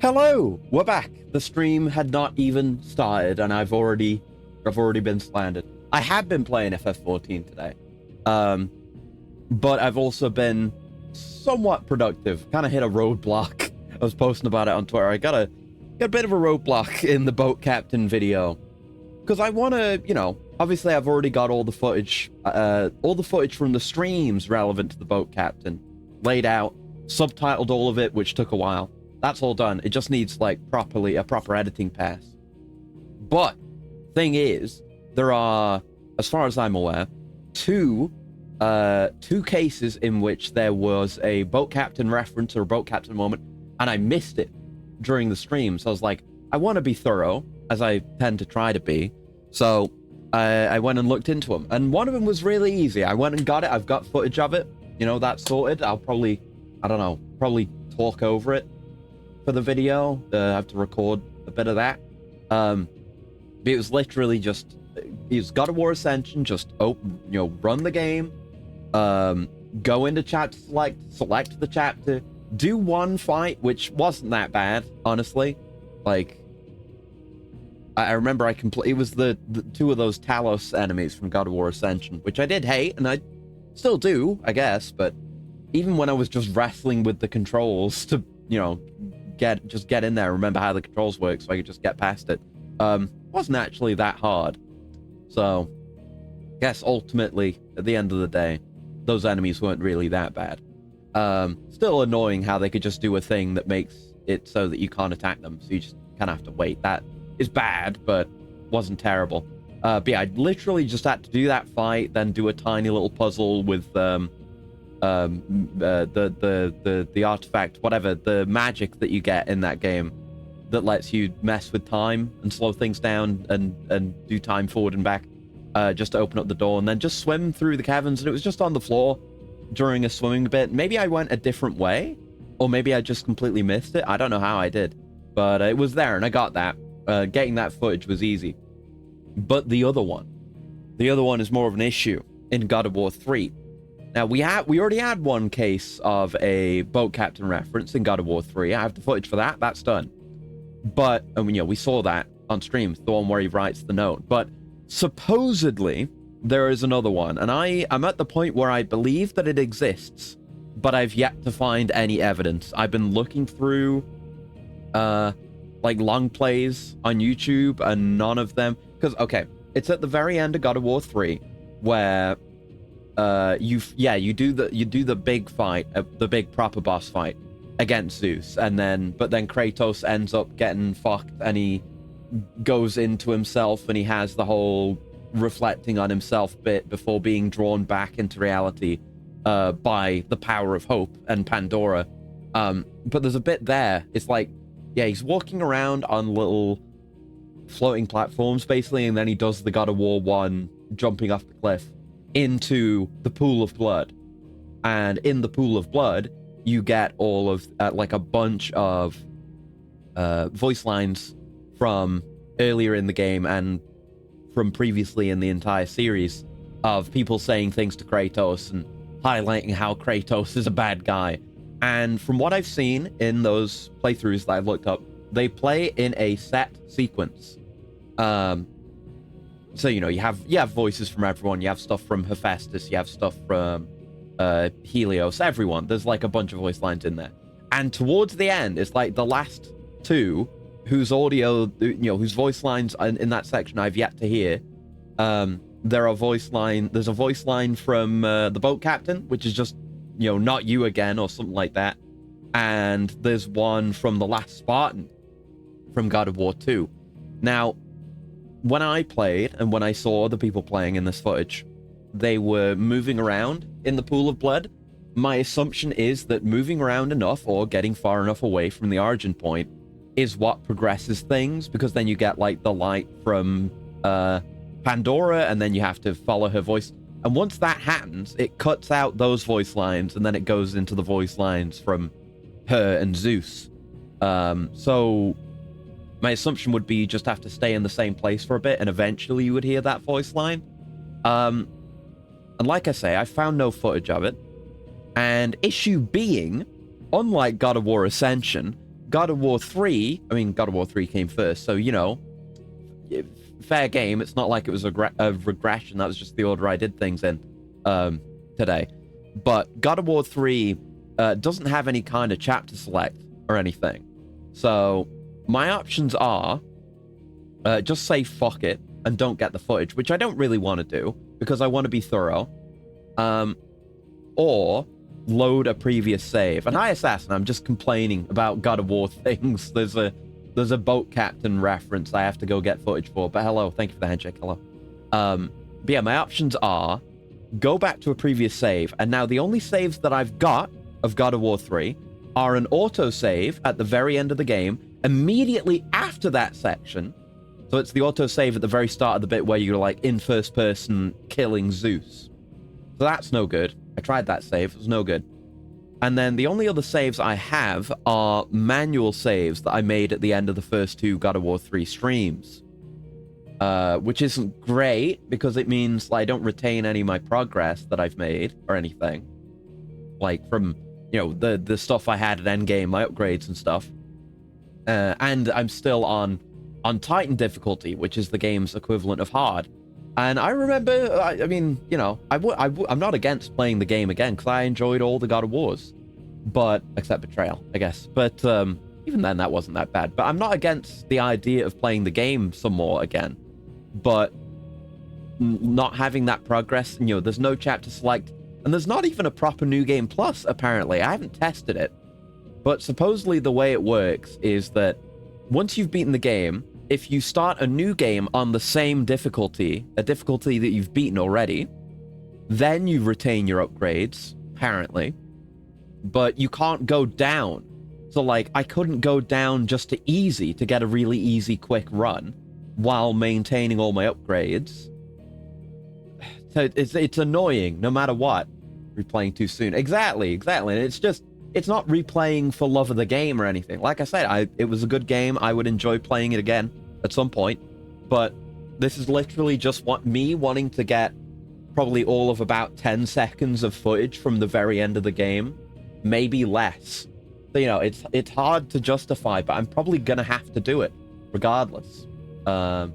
Hello, we're back. The stream had not even started, and I've already been slandered. I have been playing FF14 today, but I've also been somewhat productive. Kind of hit a roadblock. I was posting about it on Twitter. I got a bit of a roadblock in the boat captain video because I want to, obviously I've already got all the footage from the streams relevant to the boat captain laid out, subtitled all of it, which took a while. That's all done. It just needs like a proper editing pass. But thing is, there are, as far as I'm aware, two cases in which there was a boat captain reference or a boat captain moment, and I missed it during the stream. So I was like, I want to be thorough, as I tend to try to be. So I went and looked into them, and one of them was really easy. I went and got it. I've got footage of it. That's sorted. I'll probably talk over it for the video. I have to record a bit of that. But it was literally just, he's God of War Ascension, just run the game, go into chapter select the chapter, do one fight, which wasn't that bad, honestly. Like, I remember it was the two of those Talos enemies from God of War Ascension, which I did hate, and I still do, I guess, but even when I was just wrestling with the controls to, get in there, remember how the controls work so I could just get past it, wasn't actually that hard. So I guess ultimately, at the end of the day, those enemies weren't really that bad. Still annoying how they could just do a thing that makes it so that you can't attack them, so you just kind of have to wait. That is bad, but wasn't terrible. But yeah, I literally just had to do that fight, then do a tiny little puzzle with the artifact, whatever, the magic that you get in that game that lets you mess with time and slow things down and do time forward and back, just to open up the door, and then just swim through the caverns. And it was just on the floor during a swimming bit. Maybe I went a different way, or maybe I just completely missed it. I don't know how I did, but it was there and I got that. Getting that footage was easy. But the other one is more of an issue in God of War 3. Now, we already had one case of a boat captain reference in God of War 3. I have the footage for that. That's done. But, we saw that on stream, the one where he writes the note. But supposedly, there is another one. And I'm at the point where I believe that it exists, but I've yet to find any evidence. I've been looking through, long plays on YouTube, and none of them... Because, okay, it's at the very end of God of War 3, where... you do the big fight, the big proper boss fight against Zeus, but then Kratos ends up getting fucked, and he goes into himself, and he has the whole reflecting on himself bit before being drawn back into reality by the power of hope and Pandora. But there's a bit there. It's like, he's walking around on little floating platforms basically, and then he does the God of War 1 jumping off the cliff into the pool of blood, and in the pool of blood you get all of a bunch of voice lines from earlier in the game and from previously in the entire series of people saying things to Kratos and highlighting how Kratos is a bad guy. And from what I've seen in those playthroughs that I've looked up, they play in a set sequence. So, you have voices from everyone. You have stuff from Hephaestus. You have stuff from Helios. Everyone. There's like a bunch of voice lines in there. And towards the end, it's like the last two whose audio, whose voice lines in that section I've yet to hear. There's a voice line from the boat captain, which is just, not you again or something like that. And there's one from the last Spartan from God of War 2. Now, when I played and when I saw the people playing in this footage, they were moving around in the pool of blood. My assumption is that moving around enough or getting far enough away from the origin point is what progresses things, because then you get like the light from Pandora, and then you have to follow her voice. And once that happens, it cuts out those voice lines, and then it goes into the voice lines from her and Zeus. So my assumption would be you just have to stay in the same place for a bit, and eventually you would hear that voice line. And like I say, I found no footage of it. And issue being, unlike God of War Ascension, God of War 3, I mean, God of War 3 came first, so, you know, fair game. It's not like it was a regression. That was just the order I did things in today. But God of War 3 doesn't have any kind of chapter select or anything. So my options are just say fuck it and don't get the footage, which I don't really want to do because I want to be thorough. Or load a previous save. And Hi Assassin, I'm just complaining about God of War things. There's a boat captain reference I have to go get footage for. But hello, thank you for the handshake. Hello. But yeah, my options are go back to a previous save. And now the only saves that I've got of God of War 3 are an autosave at the very end of the game, immediately after that section. So it's the autosave at the very start of the bit where you're like in first person killing Zeus. So that's no good. I tried that save. It was no good. And then the only other saves I have are manual saves that I made at the end of the first two God of War 3 streams. Which isn't great because it means I don't retain any of my progress that I've made or anything. Like from, you know, the stuff I had at endgame, my upgrades and stuff. And I'm still on Titan difficulty, which is the game's equivalent of hard. And I remember, I mean, you know, I'm not against playing the game again because I enjoyed all the God of Wars. But, except Betrayal, I guess. But even then, that wasn't that bad. But I'm not against the idea of playing the game some more again. But not having that progress, you know, there's no chapter select. And there's not even a proper New Game Plus, apparently. I haven't tested it. But supposedly the way it works is that once you've beaten the game, if you start a new game on the same difficulty, a difficulty that you've beaten already, then you retain your upgrades, apparently. But you can't go down. So, like, I couldn't go down just to easy to get a really easy, quick run while maintaining all my upgrades. So it's annoying, no matter what. Replaying too soon. Exactly. And it's not replaying for love of the game or anything. Like I said, it was a good game. I would enjoy playing it again at some point. But this is literally just me wanting to get probably all of about 10 seconds of footage from the very end of the game. Maybe less. So, you know, it's hard to justify, but I'm probably going to have to do it regardless. You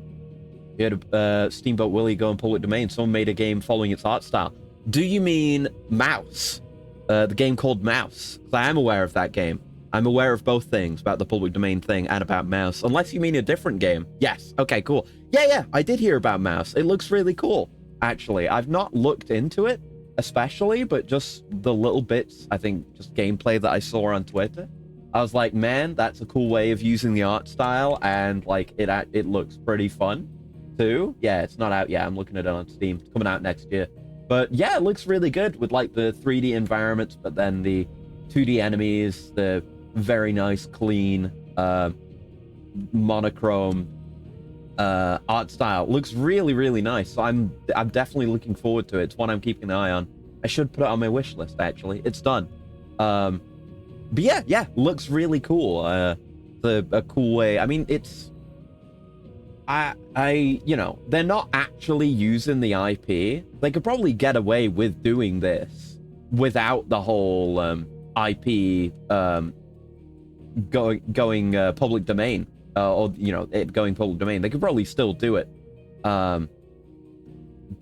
had Steamboat Willie go in public domain. Someone made a game following its art style. Do you mean Mouse? The game called Mouse? Because I am aware of that game. I'm aware of both things, about the public domain thing and about Mouse. Unless you mean a different game. Yes. Okay, cool. Yeah, I did hear about Mouse. It looks really cool, actually. I've not looked into it, especially, but just the little bits, I think, just gameplay that I saw on Twitter. I was like, man, that's a cool way of using the art style, and, like, it looks pretty fun, too. Yeah, it's not out yet. I'm looking at it on Steam. It's coming out next year. But yeah, it looks really good with like the 3D environments, but then the 2D enemies, the very nice, clean, monochrome art style. Looks really, really nice. So I'm definitely looking forward to it. It's one I'm keeping an eye on. I should put it on my wish list, actually. It's done. But yeah, looks really cool. A cool way. I mean, it's... you know, they're not actually using the IP. They could probably get away with doing this without the whole IP going public domain, or, you know, it going public domain. They could probably still do it. But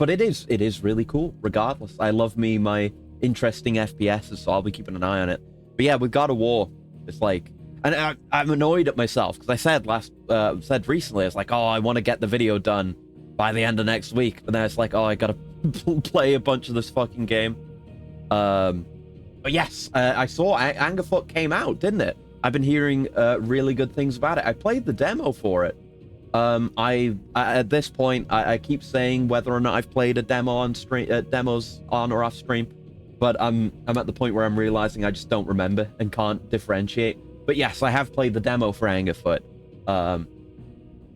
it is really cool, regardless. I love my interesting FPSs, so I'll be keeping an eye on it. But yeah, with God of War, it's like... And I'm annoyed at myself, because I said recently, I was like, oh, I want to get the video done by the end of next week. But then it's like, oh, I gotta play a bunch of this fucking game. But yes, I saw Angerfoot came out, didn't it? I've been hearing really good things about it. I played the demo for it. At this point, I keep saying whether or not I've played a demo on stream, demos on or off stream. But I'm at the point where I'm realizing I just don't remember and can't differentiate. But yes, I have played the demo for Angerfoot.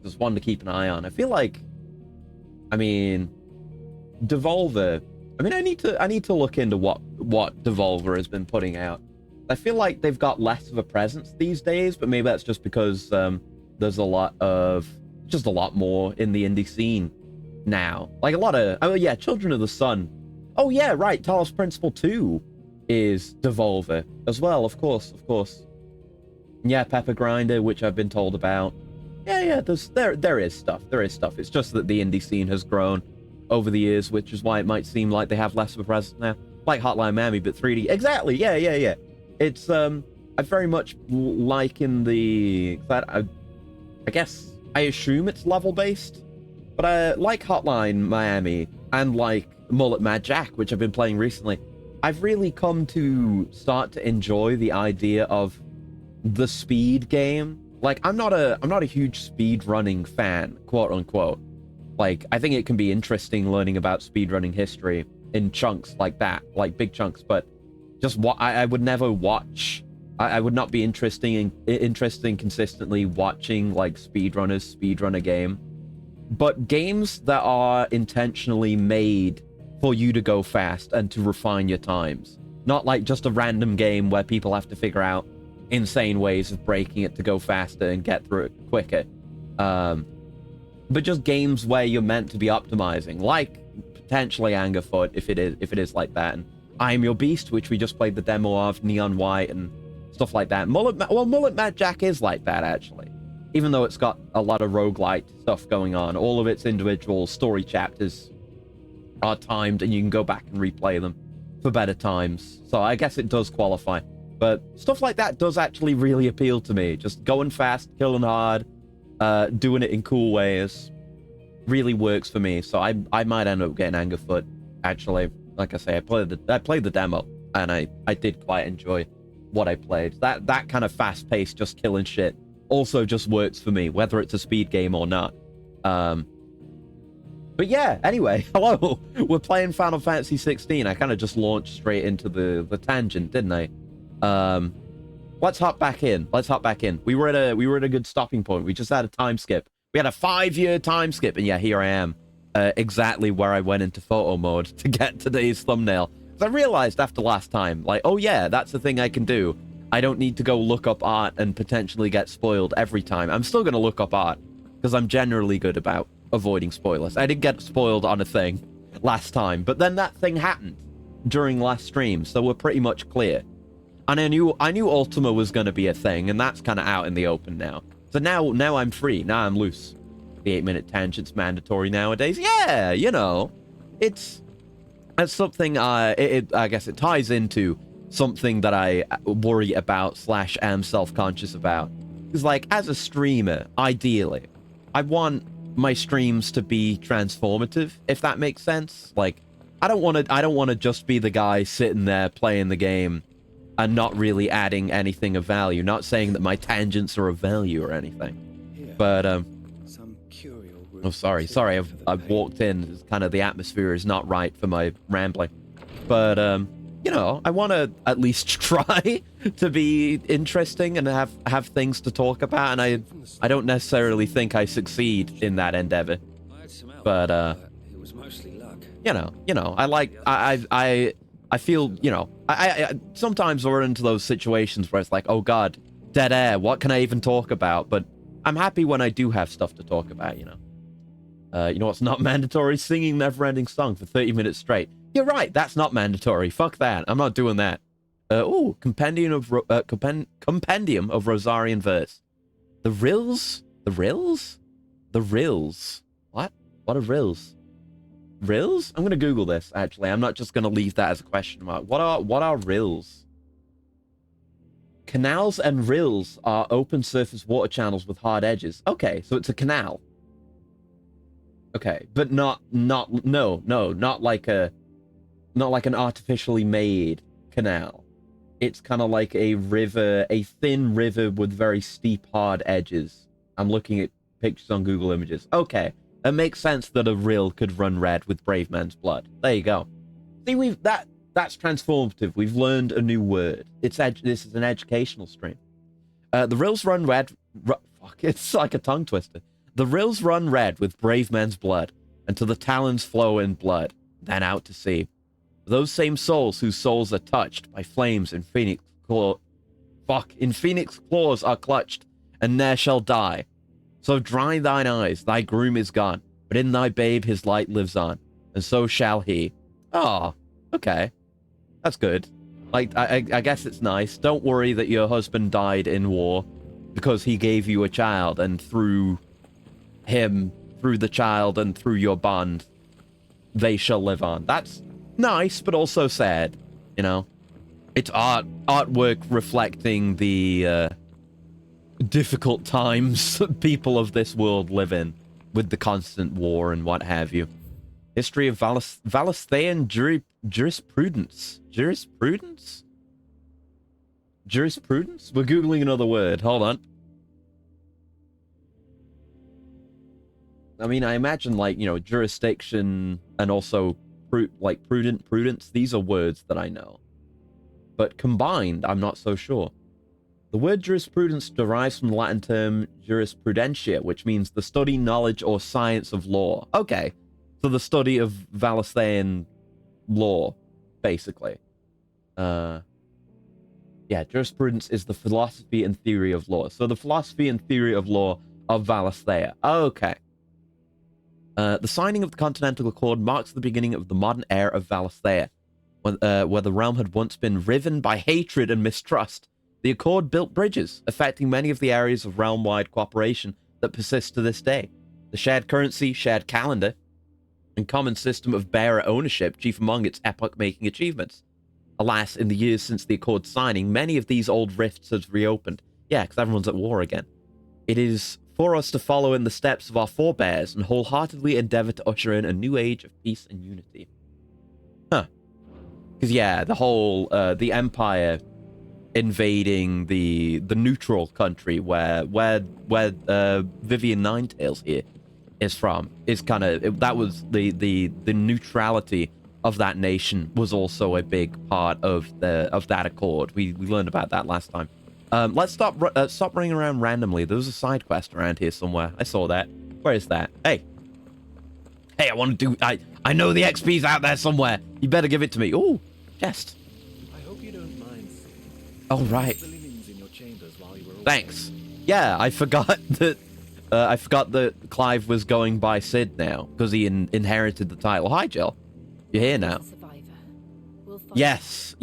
Just one to keep an eye on. I feel like, I mean, Devolver. I mean, I need to look into what Devolver has been putting out. I feel like they've got less of a presence these days, but maybe that's just because there's a lot more in the indie scene now. Like a lot of, oh yeah, Children of the Sun. Oh yeah, right. Talos Principle 2 is Devolver as well. Of course. Yeah, Pepper Grinder, which I've been told about. Yeah, there is stuff. There is stuff. It's just that the indie scene has grown over the years, which is why it might seem like they have less of a presence now. Like Hotline Miami, but 3D. Exactly. Yeah. It's I very much like in the that I guess I assume it's level based, but I like Hotline Miami and like Mullet Mad Jack, which I've been playing recently. I've really come to start to enjoy the idea of the speed game. Like I'm not a huge speed running fan, quote unquote. Like I think it can be interesting learning about speed running history in chunks like that, like big chunks, but just what I would never watch. I would not be interested in consistently watching like speedrunners speedrun a game. But games that are intentionally made for you to go fast and to refine your times. Not like just a random game where people have to figure out insane ways of breaking it to go faster and get through it quicker. But just games where you're meant to be optimizing, like potentially Angerfoot, if it is like that. And I Am Your Beast, which we just played the demo of, Neon White, and stuff like that. Mullet Mad Jack is like that, actually. Even though it's got a lot of roguelite stuff going on, all of its individual story chapters are timed, and you can go back and replay them for better times. So I guess it does qualify. But stuff like that does actually really appeal to me. Just going fast, killing hard, doing it in cool ways really works for me. So I might end up getting Angerfoot, actually. Like I say, I played the demo, and I did quite enjoy what I played. That kind of fast-paced, just killing shit also just works for me, whether it's a speed game or not. But yeah, anyway, hello. We're playing Final Fantasy 16. I kind of just launched straight into the tangent, didn't I? Let's hop back in. We were at a good stopping point. We just had a time skip. We had a 5-year time skip, and yeah, here I am. Exactly where I went into photo mode to get today's thumbnail. I realized after last time, like, oh yeah, that's the thing I can do. I don't need to go look up art and potentially get spoiled every time. I'm still going to look up art, because I'm generally good about avoiding spoilers. I did get spoiled on a thing last time, but then that thing happened during last stream, so we're pretty much clear. And I knew Ultima was going to be a thing, and that's kind of out in the open now. So now I'm free. Now I'm loose. The 8-minute tangent's mandatory nowadays. Yeah, you know, it's something. I guess it ties into something that I worry about / am self-conscious about. Because like as a streamer, ideally, I want my streams to be transformative, if that makes sense. Like I don't want to just be the guy sitting there playing the game and not really adding anything of value. Not saying that my tangents are of value or anything, but oh, sorry, I've walked in. It's kind of the atmosphere is not right for my rambling, but you know, I want to at least try to be interesting and have things to talk about, and I don't necessarily think I succeed in that endeavor, but it was mostly luck. you know, I feel, you know, I sometimes we're into those situations where it's like, oh god, dead air, what can I even talk about? But I'm happy when I do have stuff to talk about, you know. You know what's not mandatory? Singing Never-Ending Song for 30 minutes straight. You're right, that's not mandatory. Fuck that. I'm not doing that. Compendium of Rosarian Verse. The Rills? The Rills? The Rills. What? What are Rills? Rills? I'm gonna Google this, actually. I'm not just gonna leave that as a question mark. What are Rills? Canals and rills are open surface water channels with hard edges. Okay, so it's a canal. Okay, but not like an artificially made canal. It's kind of like a river, a thin river with very steep, hard edges. I'm looking at pictures on Google Images. Okay, it makes sense that a rill could run red with brave man's blood. There you go. See, that's transformative. We've learned a new word. This is an educational stream. The rills run red. Fuck, it's like a tongue twister. The rills run red with brave men's blood, until the talons flow in blood, then out to sea. Those same souls whose souls are touched by flames in phoenix claws are clutched, and ne'er shall die. So dry thine eyes, thy groom is gone, but in thy babe his light lives on, and so shall he. Oh, okay. That's good. Like, I guess it's nice. Don't worry that your husband died in war because he gave you a child, and through him, through the child, and through your bond, they shall live on. That's nice, but also sad, you know? It's artwork reflecting the difficult times people of this world live in with the constant war and what have you. History of Valisthaean jurisprudence. Jurisprudence? Jurisprudence? We're Googling another word. Hold on. I mean, I imagine, like, you know, jurisdiction and also, prudence. These are words that I know. But combined, I'm not so sure. The word jurisprudence derives from the Latin term jurisprudentia, which means the study, knowledge, or science of law. Okay. So the study of Valisthaean law, basically. Yeah, jurisprudence is the philosophy and theory of law. So the philosophy and theory of law of Valisthea. Okay. The signing of the Continental Accord marks the beginning of the modern era of Valisthea, where the realm had once been riven by hatred and mistrust. The Accord built bridges, affecting many of the areas of realm-wide cooperation that persist to this day. The shared currency, shared calendar, and common system of bearer ownership, chief among its epoch-making achievements. Alas, in the years since the Accord signing, many of these old rifts have reopened. Yeah, because everyone's at war again. It is for us to follow in the steps of our forebears and wholeheartedly endeavor to usher in a new age of peace and unity. Huh. Because, yeah, the whole, the Empire invading the neutral country where Vivian Ninetails here is from is kind of, that was the neutrality of that nation was also a big part of that accord. We learned about that last time. Let's stop running around randomly. There was a side quest around here somewhere. I saw that. Where is that? Hey, I want to do. I know the XP's out there somewhere. You better give it to me. Ooh, chest. I hope you don't mind. Oh right. Thanks. Yeah, I forgot that. I forgot that Clive was going by Sid now because he inherited the title. Hi, Jill. You're here now. Yes.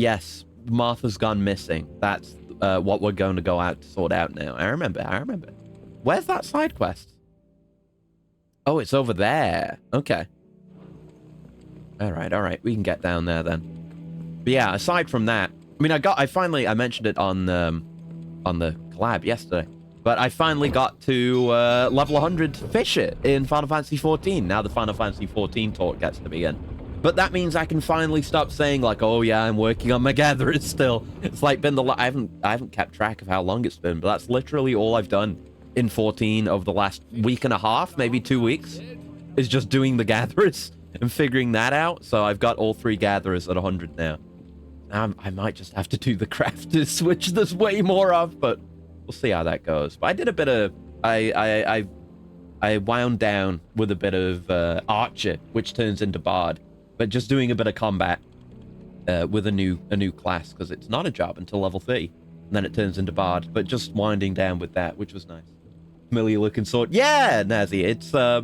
Martha's gone missing. That's what we're going to go out to sort out now. I remember. Where's that side quest? Oh, it's over there. Okay. All right. We can get down there then. But yeah, aside from that, I mean, I mentioned it on the collab yesterday, but I finally got to level 100 Fisher in Final Fantasy XIV. Now the Final Fantasy XIV talk gets to begin. But that means I can finally stop saying like, oh yeah, I'm working on my gatherers still. It's like been I haven't kept track of how long it's been, but that's literally all I've done in 14 over the last week and a half, maybe 2 weeks, is just doing the gatherers and figuring that out. So I've got all 3 gatherers at 100 now. I might just have to do the crafters, which there's way more of, but we'll see how that goes. But I did a bit of I wound down with a bit of archer, which turns into bard. But just doing a bit of combat with a new class, because it's not a job until level 30, and then it turns into bard. But just winding down with that, which was nice. Familiar looking sword, yeah, Nazi. It's I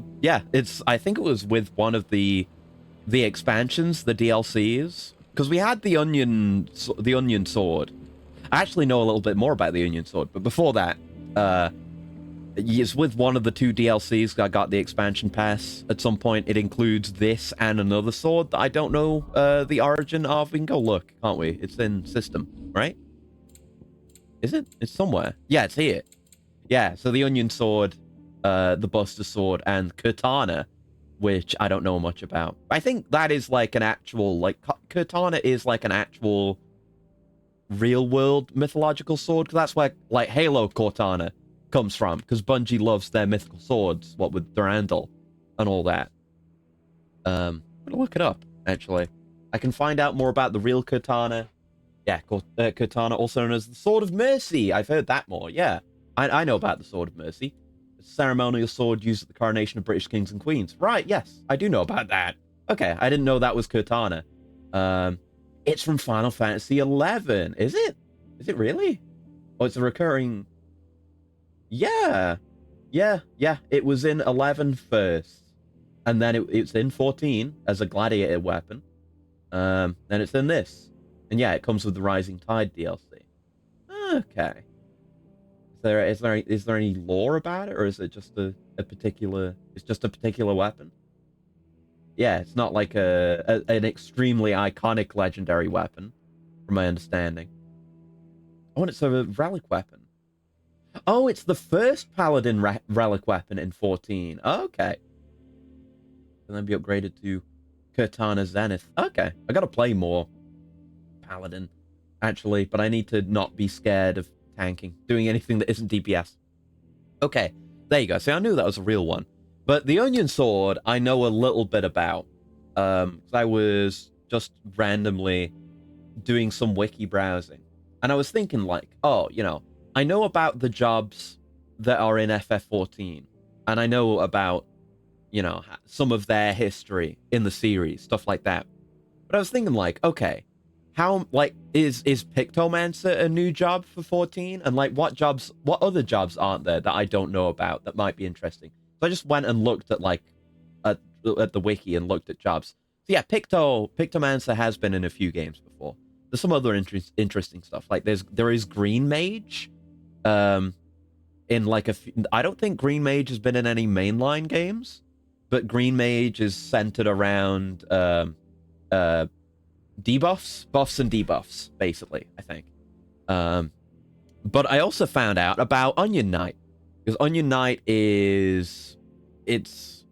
think it was with one of the expansions, the DLCs, because we had the onion sword. I actually know a little bit more about the onion sword, but before that, it's with one of the 2 DLCs. I got the expansion pass. At some point, it includes this and another sword that I don't know the origin of. We can go look, can't we? It's in system, right? Is it? It's somewhere. Yeah, it's here. Yeah, so the onion sword, the buster sword, and katana, which I don't know much about. I think that is like an actual, like, katana is like an actual real-world mythological sword, because that's where, like, Halo katana comes from, because Bungie loves their mythical swords, what with Durandal and all that. I'm gonna look it up, actually. I can find out more about the real katana. Yeah, katana, also known as the Sword of Mercy. I've heard that more, yeah. I know about the Sword of Mercy. It's a ceremonial sword used at the coronation of British kings and queens. Right, yes, I do know about that. Okay, I didn't know that was katana. It's from Final Fantasy XI. Is it? Is it really? Oh, it's a recurring... Yeah. It was in 11 first. And then it's in 14 as a gladiator weapon. Then it's in this. And yeah, it comes with the Rising Tide DLC. Okay. Is there any lore about it, or is it just a particular? It's just a particular weapon. Yeah, it's not like an extremely iconic legendary weapon, from my understanding. Oh, and it's a relic weapon. Oh, it's the first paladin relic weapon in 14. Okay. Can then be upgraded to Cortana Zenith. Okay, I gotta play more paladin, actually, but I need to not be scared of tanking, doing anything that isn't DPS. Okay, there you go. See, I knew that was a real one. But the Onion Sword, I know a little bit about. 'Cause I was just randomly doing some wiki browsing. And I was thinking, like, oh, I know about the jobs that are in FF14. And I know about, some of their history in the series, stuff like that. But I was thinking, like, okay, how, like, is Pictomancer a new job for 14? And, like, what other jobs aren't there that I don't know about that might be interesting? So I just went and looked at, like, at the wiki and looked at jobs. So yeah, Pictomancer has been in a few games before. There's some other interesting stuff. Like, there is Green Mage, in, like, I don't think Green Mage has been in any mainline games, but Green Mage is centered around, debuffs, buffs and debuffs, basically, I think. But I also found out about Onion Knight, because Onion Knight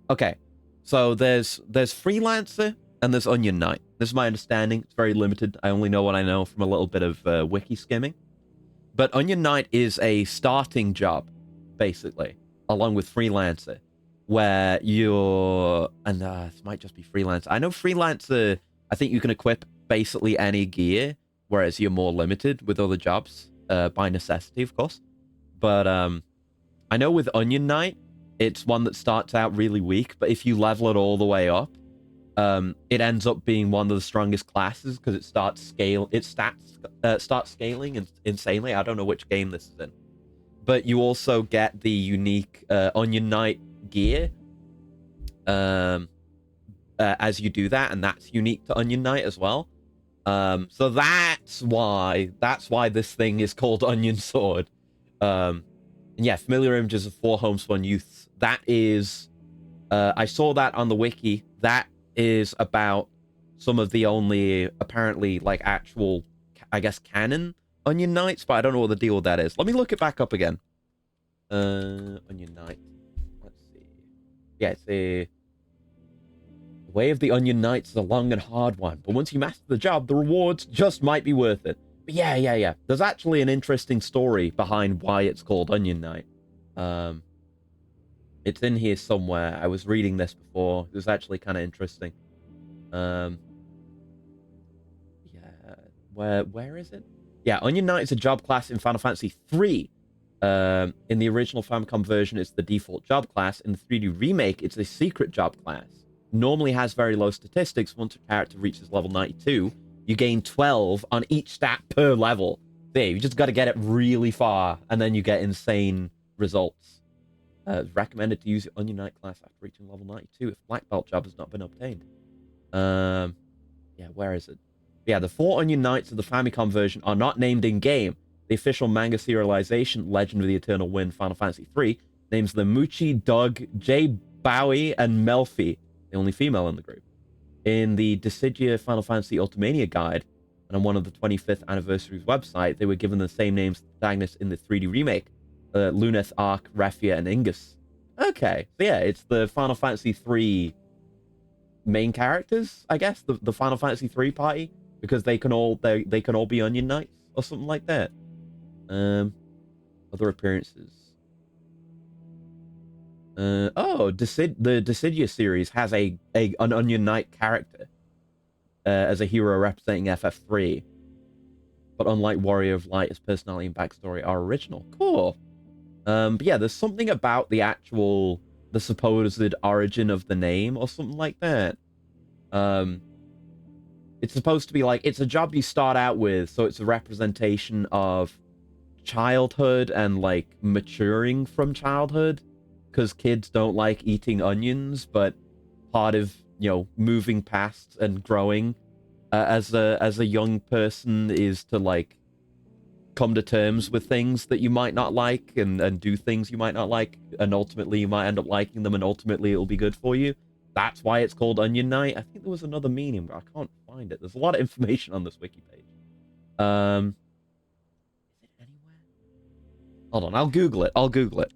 okay. So there's Freelancer and there's Onion Knight. This is my understanding. It's very limited. I only know what I know from a little bit of wiki skimming. But Onion Knight is a starting job, basically, along with Freelancer, where this might just be Freelancer. I know Freelancer, I think you can equip basically any gear, whereas you're more limited with other jobs, by necessity, of course. But I know with Onion Knight, it's one that starts out really weak, but if you level it all the way up, it ends up being one of the strongest classes because it starts scaling insanely. I don't know which game this is in, but you also get the unique Onion Knight gear as you do that, and that's unique to Onion Knight as well. So that's why this thing is called Onion Sword. And yeah, familiar images of 4 homespun youths. That is, I saw that on the wiki. That is about some of the only apparently like actual, I guess, canon Onion Knights, but I don't know what the deal with that is. Let me look it back up again. Onion Knight. Let's see. Yeah, it's the way of the Onion Knights is a long and hard one, but once you master the job, the rewards just might be worth it. But yeah. There's actually an interesting story behind why it's called Onion Knight. It's in here somewhere. I was reading this before. It was actually kind of interesting. Yeah. Where is it? Yeah, Onion Knight is a job class in Final Fantasy III. In the original Famicom version, it's the default job class. In the 3D remake, it's a secret job class. Normally has very low statistics. Once a character reaches level 92, you gain 12 on each stat per level. There, you just got to get it really far, and then you get insane results. Recommended to use the Onion Knight class after reaching level 92 if Black Belt job has not been obtained. Yeah, where is it? Yeah, the 4 Onion Knights of the Famicom version are not named in-game. The official manga serialization, Legend of the Eternal Wind Final Fantasy III, names them Muchi, Doug, J. Bowie, and Melfi, the only female in the group. In the Decidia Final Fantasy Ultimania guide, and on one of the 25th anniversary's website, they were given the same names as the protagonists in the 3D remake, Luneth, Ark, Raphia, and Ingus. Okay, so yeah, it's the Final Fantasy III main characters, I guess, the Final Fantasy III party, because they can all be Onion Knights or something like that. Other appearances. The Decidia series has an Onion Knight character as a hero representing FF3, but unlike Warrior of Light, his personality and backstory are original. Cool. But yeah, there's something about the supposed origin of the name or something like that. It's supposed to be like, it's a job you start out with, so it's a representation of childhood and like maturing from childhood, because kids don't like eating onions, but part of moving past and growing as a young person is to like come to terms with things that you might not like and do things you might not like, and ultimately you might end up liking them, and ultimately it'll be good for you. That's why it's called Onion Knight. I think there was another meaning, but I can't find it. There's a lot of information on this wiki page. Is it anywhere? Hold on, I'll Google it. I'll Google it.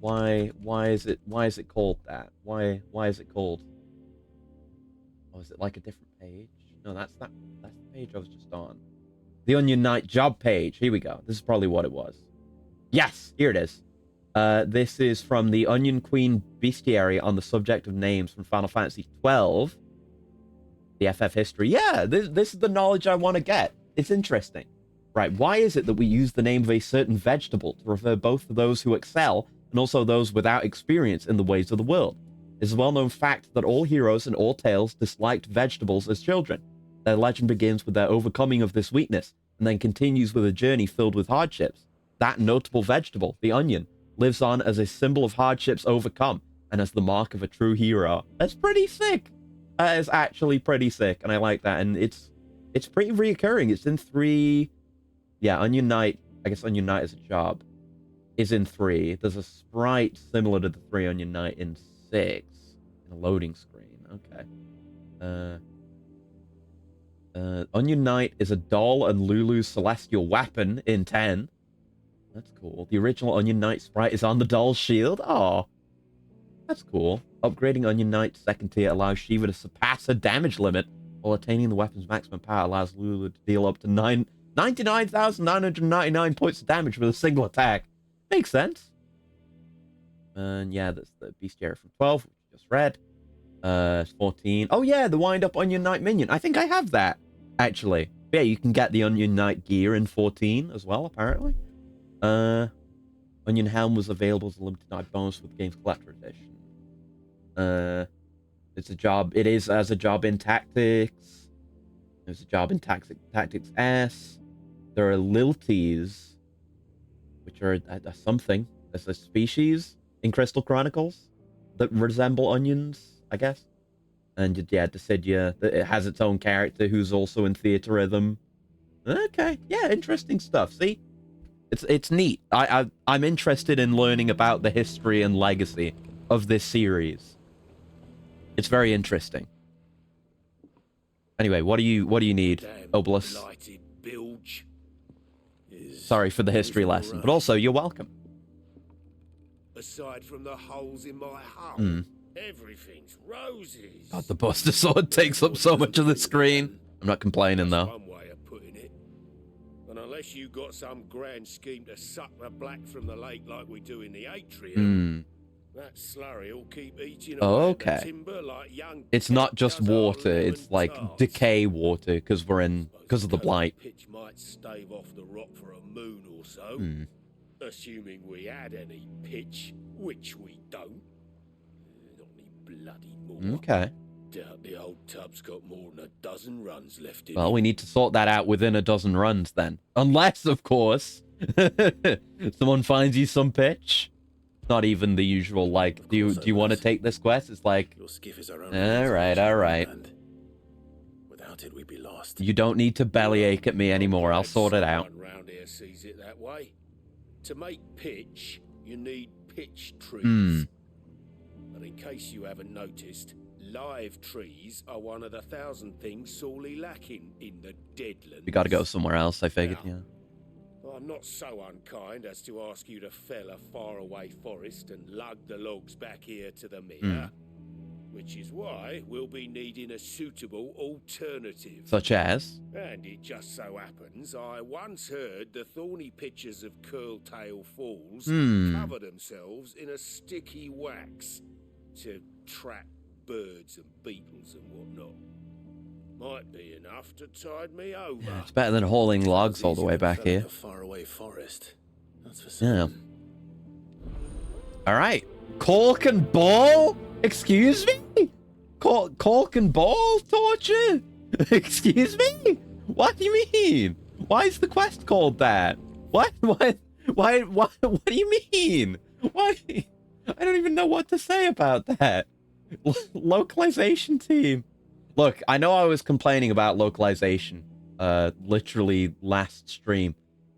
Why is it called that? Why is it called? Oh, is it like a different page? No, that's the page I was just on. The Onion Knight job page. Here we go. This is probably what it was. Yes, here it is. This is from the Onion Queen Bestiary on the subject of names from Final Fantasy XII. The FF history. Yeah, this is the knowledge I want to get. It's interesting. Right, why is it that we use the name of a certain vegetable to refer both to those who excel and also those without experience in the ways of the world? It's a well-known fact that all heroes in all tales disliked vegetables as children. Their legend begins with their overcoming of this weakness, and then continues with a journey filled with hardships. That notable vegetable, the onion, lives on as a symbol of hardships overcome, and as the mark of a true hero. That's pretty sick. That is actually pretty sick, and I like that, and it's pretty reoccurring. It's in 3... Yeah, Onion Knight, I guess Onion Knight as a job, is in 3. There's a sprite similar to the 3 Onion Knight in 6, in a loading screen. Okay. Onion Knight is a doll and Lulu's celestial weapon in 10. That's cool. The original Onion Knight sprite is on the doll's shield. Oh, that's cool. Upgrading Onion Knight's second tier allows Shiva to surpass her damage limit, while attaining the weapon's maximum power allows Lulu to deal up to 99,999 points of damage with a single attack. Makes sense. And yeah, that's the Bestiary from 12, which we just read. 14. Oh yeah, the wind-up Onion Knight minion. I think I have that, actually. But yeah, you can get the Onion Knight gear in 14 as well, apparently. Onion Helm was available as a limited night bonus with the game's collector edition. It's a job. It is as a job in Tactics. There's a job in Tactics S. There are lilties, which are something. There's a species in Crystal Chronicles that resemble onions, I guess. And yeah, Decidia, it has its own character who's also in Theater Rhythm. Okay, yeah, interesting stuff. See, it's neat. I'm interested in learning about the history and legacy of this series. It's very interesting. Anyway, what do you need, Obelus? Bilge is Sorry for the history lesson, but also you're welcome. Aside from the holes in my hull, everything's roses. God, the Buster Sword takes up so much of the screen. I'm not complaining though. One way of putting it. And unless you got some grand scheme to suck the black from the lake like we do in the atrium, that slurry will keep eating away at the timber like young. It's not just water; it's like decay water because of the blight. Pitch might stave off the rock for a moon or so, assuming we had any pitch, which we don't. Not any bloody more. Okay. Doubt the old tub's got more than a dozen runs left in Well, it. we need to sort that out within a dozen runs then, unless, of course, someone finds you some pitch. Not even the usual, like, do you want to take this quest? It's like, Your skiff is our own all right. Without it, we'd be lost. You don't need to bellyache at me anymore. I'll sort it out. Someone round here sees it that way. To make pitch, you need pitch trees. But in case you haven't noticed, live trees are one of the 1,000 things sorely lacking in the Deadlands. We gotta go somewhere else, I figured, yeah. I'm not so unkind as to ask you to fell a faraway forest and lug the logs back here to the mere, which is why we'll be needing a suitable alternative. Such as? And it just so happens I once heard the thorny pitchers of Curltail Falls cover themselves in a sticky wax to trap birds and beetles and whatnot. Might be enough to tide me over. Yeah, it's better than hauling logs all the way back here. A faraway forest. That's for certain. Yeah. All right. Cork and ball? Excuse me? Cork and ball torture? Excuse me? What do you mean? Why is the quest called that? What? What do you mean? Why? I don't even know what to say about that. Localization team. Look, I know I was complaining about localization literally last stream,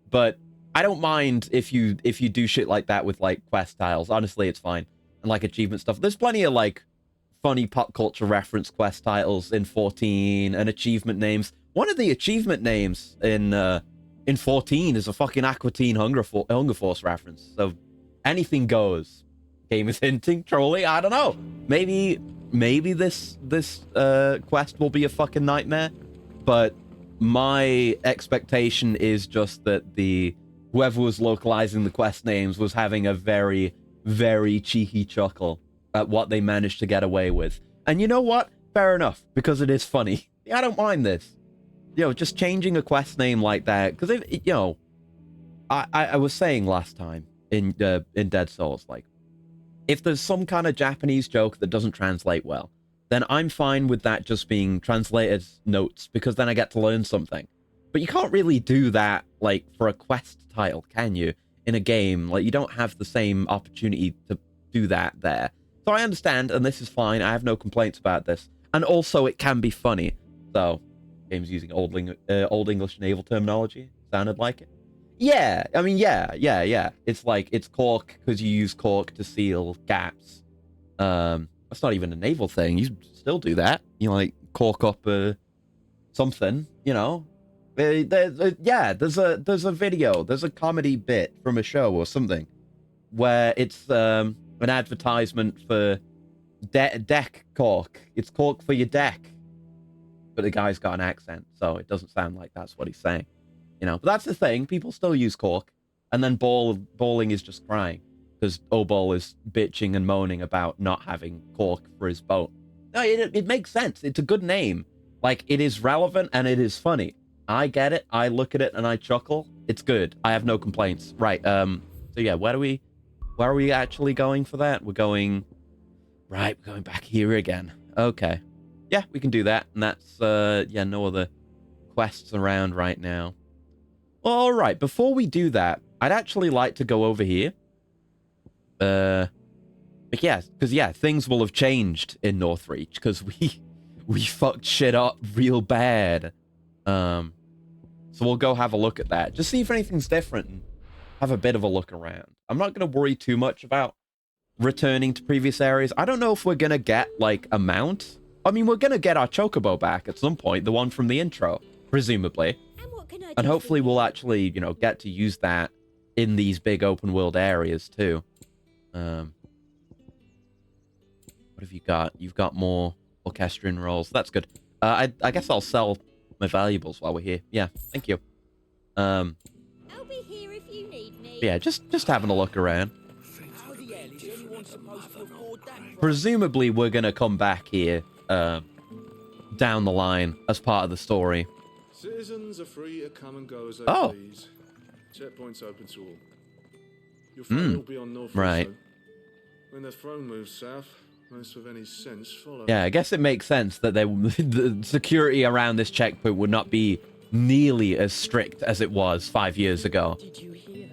but I don't mind if you do shit like that with like quest tiles. Honestly, it's fine. And like achievement stuff. There's plenty of like funny pop culture reference quest titles in 14 and achievement names. One of the achievement names in 14 is a fucking Aqua Teen Hunger Force reference. So anything goes. Game is hinting, trolling. I don't know. Maybe this quest will be a fucking nightmare, but my expectation is just that whoever was localizing the quest names was having a very, very cheeky chuckle at what they managed to get away with. And you know what? Fair enough, because it is funny. I don't mind this. Just changing a quest name like that, because I was saying last time in Dead Souls, like, if there's some kind of Japanese joke that doesn't translate well, then I'm fine with that just being translated notes, because then I get to learn something. But you can't really do that, like, for a quest title, can you? In a game, like, you don't have the same opportunity to do that there. So I understand, and this is fine. I have no complaints about this. And also, it can be funny. So, game's using old English naval terminology. Sounded like it. Yeah, I mean, yeah. It's like, it's cork, because you use cork to seal gaps. That's not even a naval thing. You still do that. You, like, cork up something, you know? There's a video. There's a comedy bit from a show or something where it's an advertisement for deck cork. It's cork for your deck. But the guy's got an accent, so it doesn't sound like that's what he's saying. But that's the thing. People still use cork. And then bowling is just crying. Because Obol is bitching and moaning about not having cork for his boat. No, it makes sense. It's a good name. Like, it is relevant and it is funny. I get it. I look at it and I chuckle. It's good. I have no complaints. Right, so yeah, where are we actually going for that? We're going back here again. Okay. Yeah, we can do that. And that's, no other quests around right now. All right, before we do that, I'd actually like to go over here. Because things will have changed in Northreach, because we fucked shit up real bad. So we'll go have a look at that. Just see if anything's different and have a bit of a look around. I'm not going to worry too much about returning to previous areas. I don't know if we're going to get, like, a mount. I mean, we're going to get our chocobo back at some point, the one from the intro, presumably. And hopefully we'll actually, get to use that in these big open world areas too. What have you got? You've got more orchestrion rolls. That's good. I guess I'll sell my valuables while we're here. Yeah, thank you. I'll be here if you need me. Yeah, just having a look around. Presumably we're gonna come back here down the line as part of the story. Citizens are free to come and go as they Oh. please. Checkpoints open to all. Your phone will be on North. Right. Also. When the throne moves south, most with any sense follow. Yeah, I guess it makes sense that the security around this checkpoint would not be nearly as strict as it was 5 years ago. Did you hear?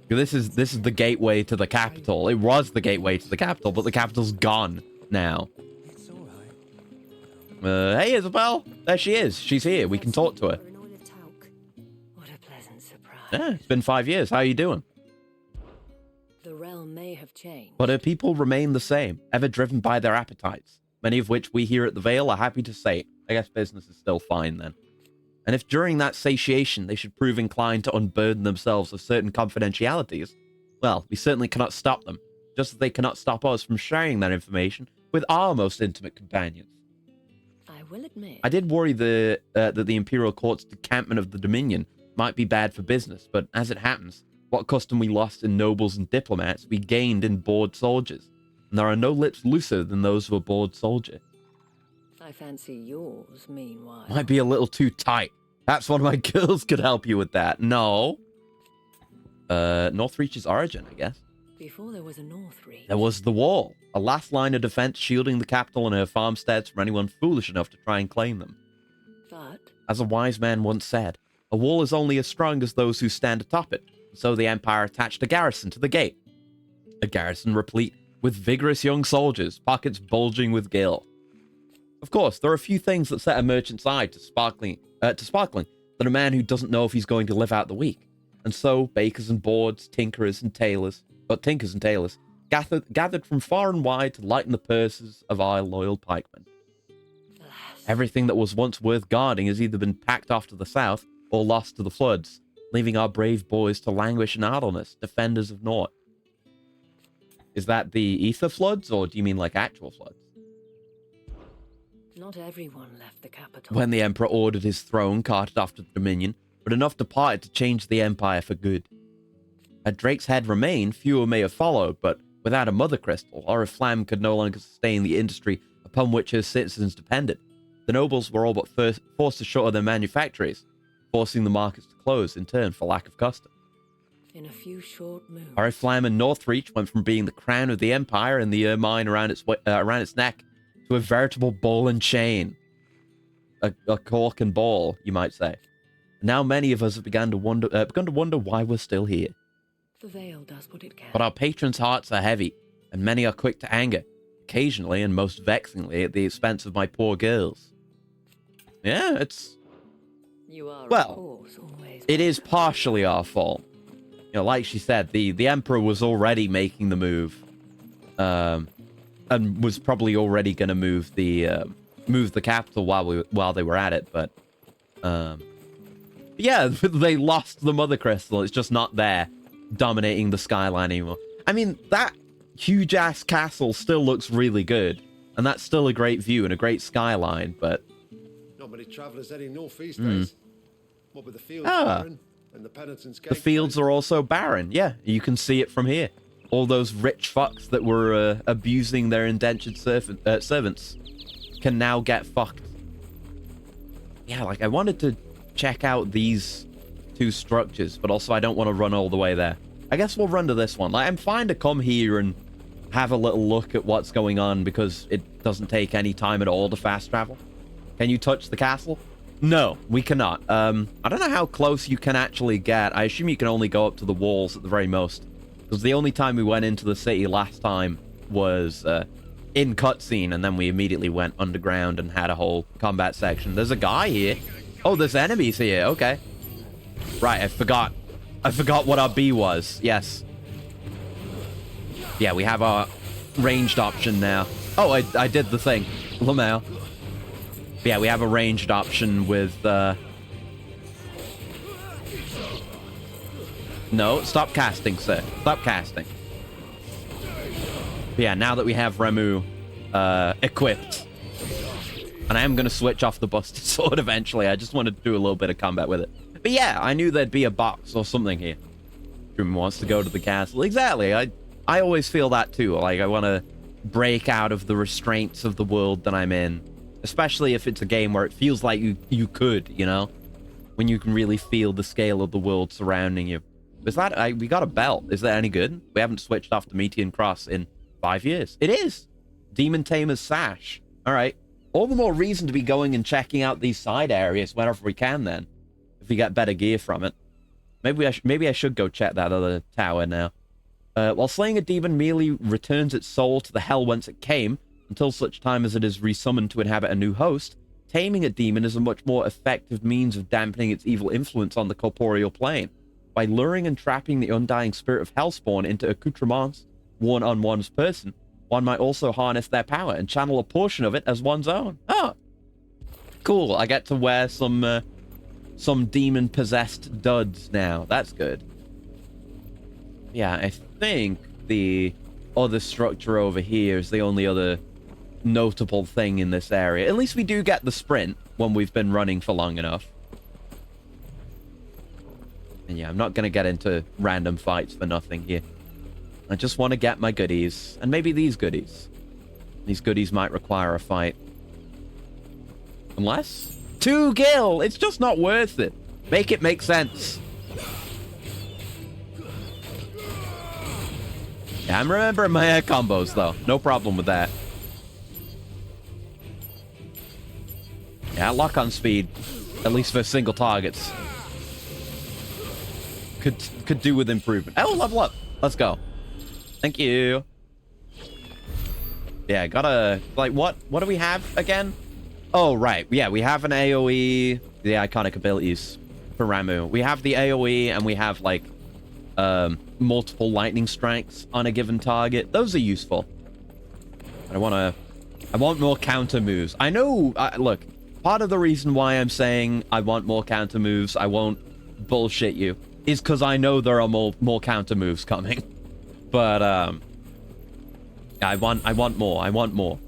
This is the gateway to the capital. It was the gateway to the capital, but the capital's gone now. It's all right. Hey, Isabel. There she is. She's here. We can talk to her. What a pleasant surprise. Yeah, it's been 5 years. How are you doing? The realm may have changed. But her people remain the same, ever driven by their appetites, many of which we here at the Vale are happy to sate. I guess business is still fine then. And if during that satiation they should prove inclined to unburden themselves of certain confidentialities, well, we certainly cannot stop them, just as they cannot stop us from sharing that information with our most intimate companions. I will admit. I did worry that the Imperial Court's decampment of the Dominion might be bad for business, but as it happens, what custom we lost in nobles and diplomats, we gained in bored soldiers. And there are no lips looser than those of a bored soldier. I fancy yours, meanwhile. Might be a little too tight. Perhaps one of my girls could help you with that. No. Northreach's origin, I guess. Before there was a Northreach. There was the wall, a last line of defense shielding the capital and her farmsteads from anyone foolish enough to try and claim them. But As a wise man once said, a wall is only as strong as those who stand atop it. So the Empire attached a garrison to the gate. A garrison replete with vigorous young soldiers, pockets bulging with gil. Of course, there are a few things that set a merchant's eye to sparkling than a man who doesn't know if he's going to live out the week. And so, bakers and boards, tinkers and tailors, gathered from far and wide to lighten the purses of our loyal pikemen. Everything that was once worth guarding has either been packed off to the south or lost to the floods, leaving our brave boys to languish in idleness, defenders of naught. Is that the ether floods, or do you mean like actual floods? Not everyone left the capital. When the Emperor ordered his throne carted off to the Dominion, but enough departed to change the Empire for good. Had Drake's head remained, fewer may have followed, but without a mother crystal, Oriflamme could no longer sustain the industry upon which her citizens depended. The nobles were all but forced to shutter their manufactories, forcing the markets to close in turn for lack of custom. In a few short moves, Oriflamme and Northreach went from being the crown of the Empire and the ermine around its neck to a veritable ball and chain. A cork and ball, you might say. Now many of us have begun to wonder why we're still here. the Veil does what it can. But our patrons' hearts are heavy, and many are quick to anger, occasionally and most vexingly at the expense of my poor girls. Yeah, it's... You are, well, of course, always it is partially our fault. You know, like she said, the Emperor was already making the move, and was probably already going to move the capital while they were at it. But yeah, they lost the Mother Crystal. It's just not there, dominating the skyline anymore. I mean, that huge ass castle still looks really good, and that's still a great view and a great skyline. But not many travellers heading northeast days. What with the fields barren and the penitents' the fields are also barren. Yeah, you can see it from here. All those rich fucks that were abusing their indentured servants can now get fucked. Yeah, like I wanted to check out these two structures, but also I don't want to run all the way there. I guess we'll run to this one. Like, I'm fine to come here and have a little look at what's going on because it doesn't take any time at all to fast travel. Can you touch the castle? No, we cannot. I don't know how close you can actually get. I assume you can only go up to the walls at the very most. Because the only time we went into the city last time was in cutscene, and then we immediately went underground and had a whole combat section. There's a guy here. Oh, there's enemies here. Okay. Right, I forgot what our B was. Yes. Yeah, we have our ranged option now. Oh, I did the thing. Lamau. Yeah, we have a ranged option with, No, stop casting, sir. Stop casting. But yeah, now that we have Remu, equipped, and I am going to switch off the busted sword eventually. I just wanted to do a little bit of combat with it. But yeah, I knew there'd be a box or something here. Jim wants to go to the castle. Exactly. I always feel that too. Like, I want to break out of the restraints of the world that I'm in. Especially if it's a game where it feels like you could, you know? When you can really feel the scale of the world surrounding you. Is that... we got a belt. Is that any good? We haven't switched off the Metian Cross in 5 years. It is! Demon Tamer's Sash. Alright. All the more reason to be going and checking out these side areas whenever we can, then. If we get better gear from it. Maybe I should go check that other tower now. While slaying a demon merely returns its soul to the hell whence it came, until such time as it is resummoned to inhabit a new host, taming a demon is a much more effective means of dampening its evil influence on the corporeal plane. By luring and trapping the undying spirit of Hellspawn into accoutrements worn on one's person, one might also harness their power and channel a portion of it as one's own. Oh, cool. I get to wear some demon-possessed duds now. That's good. Yeah, I think the other structure over here is the only other notable thing in this area. At least we do get the sprint when we've been running for long enough. And yeah, I'm not going to get into random fights for nothing here. I just want to get my goodies. And maybe these goodies. These goodies might require a fight. Unless... 2 gil! It's just not worth it. Make it make sense. Yeah, I'm remembering my air combos, though. No problem with that. Yeah, lock-on speed, at least for single targets, could do with improvement. Oh, level up. Let's go. Thank you. Yeah, gotta... Like, what do we have again? Oh, right. Yeah, we have an AoE, the iconic abilities for Ramu. We have the AoE, and we have, like, multiple lightning strikes on a given target. Those are useful. I want more counter moves. I know... look, part of the reason why I'm saying I want more counter moves, I won't bullshit you, is because I know there are more counter moves coming. But, I want more. I want more.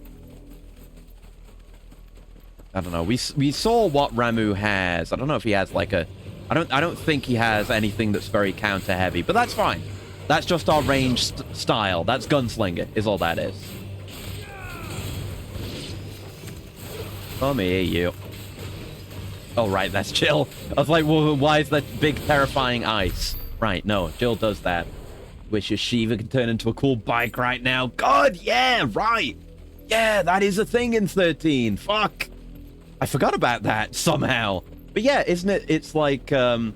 I don't know. We saw what Ramu has. I don't know if he has like a... I don't think he has anything that's very counter heavy, but that's fine. That's just our range style. That's gunslinger is all that is. Come here, you. Oh, right, that's Jill. I was like, well, why is that big, terrifying ice? Right, no, Jill does that. Wish your Shiva could turn into a cool bike right now. God, yeah, right. Yeah, that is a thing in 13. Fuck. I forgot about that somehow. But yeah, isn't it? It's like, isn't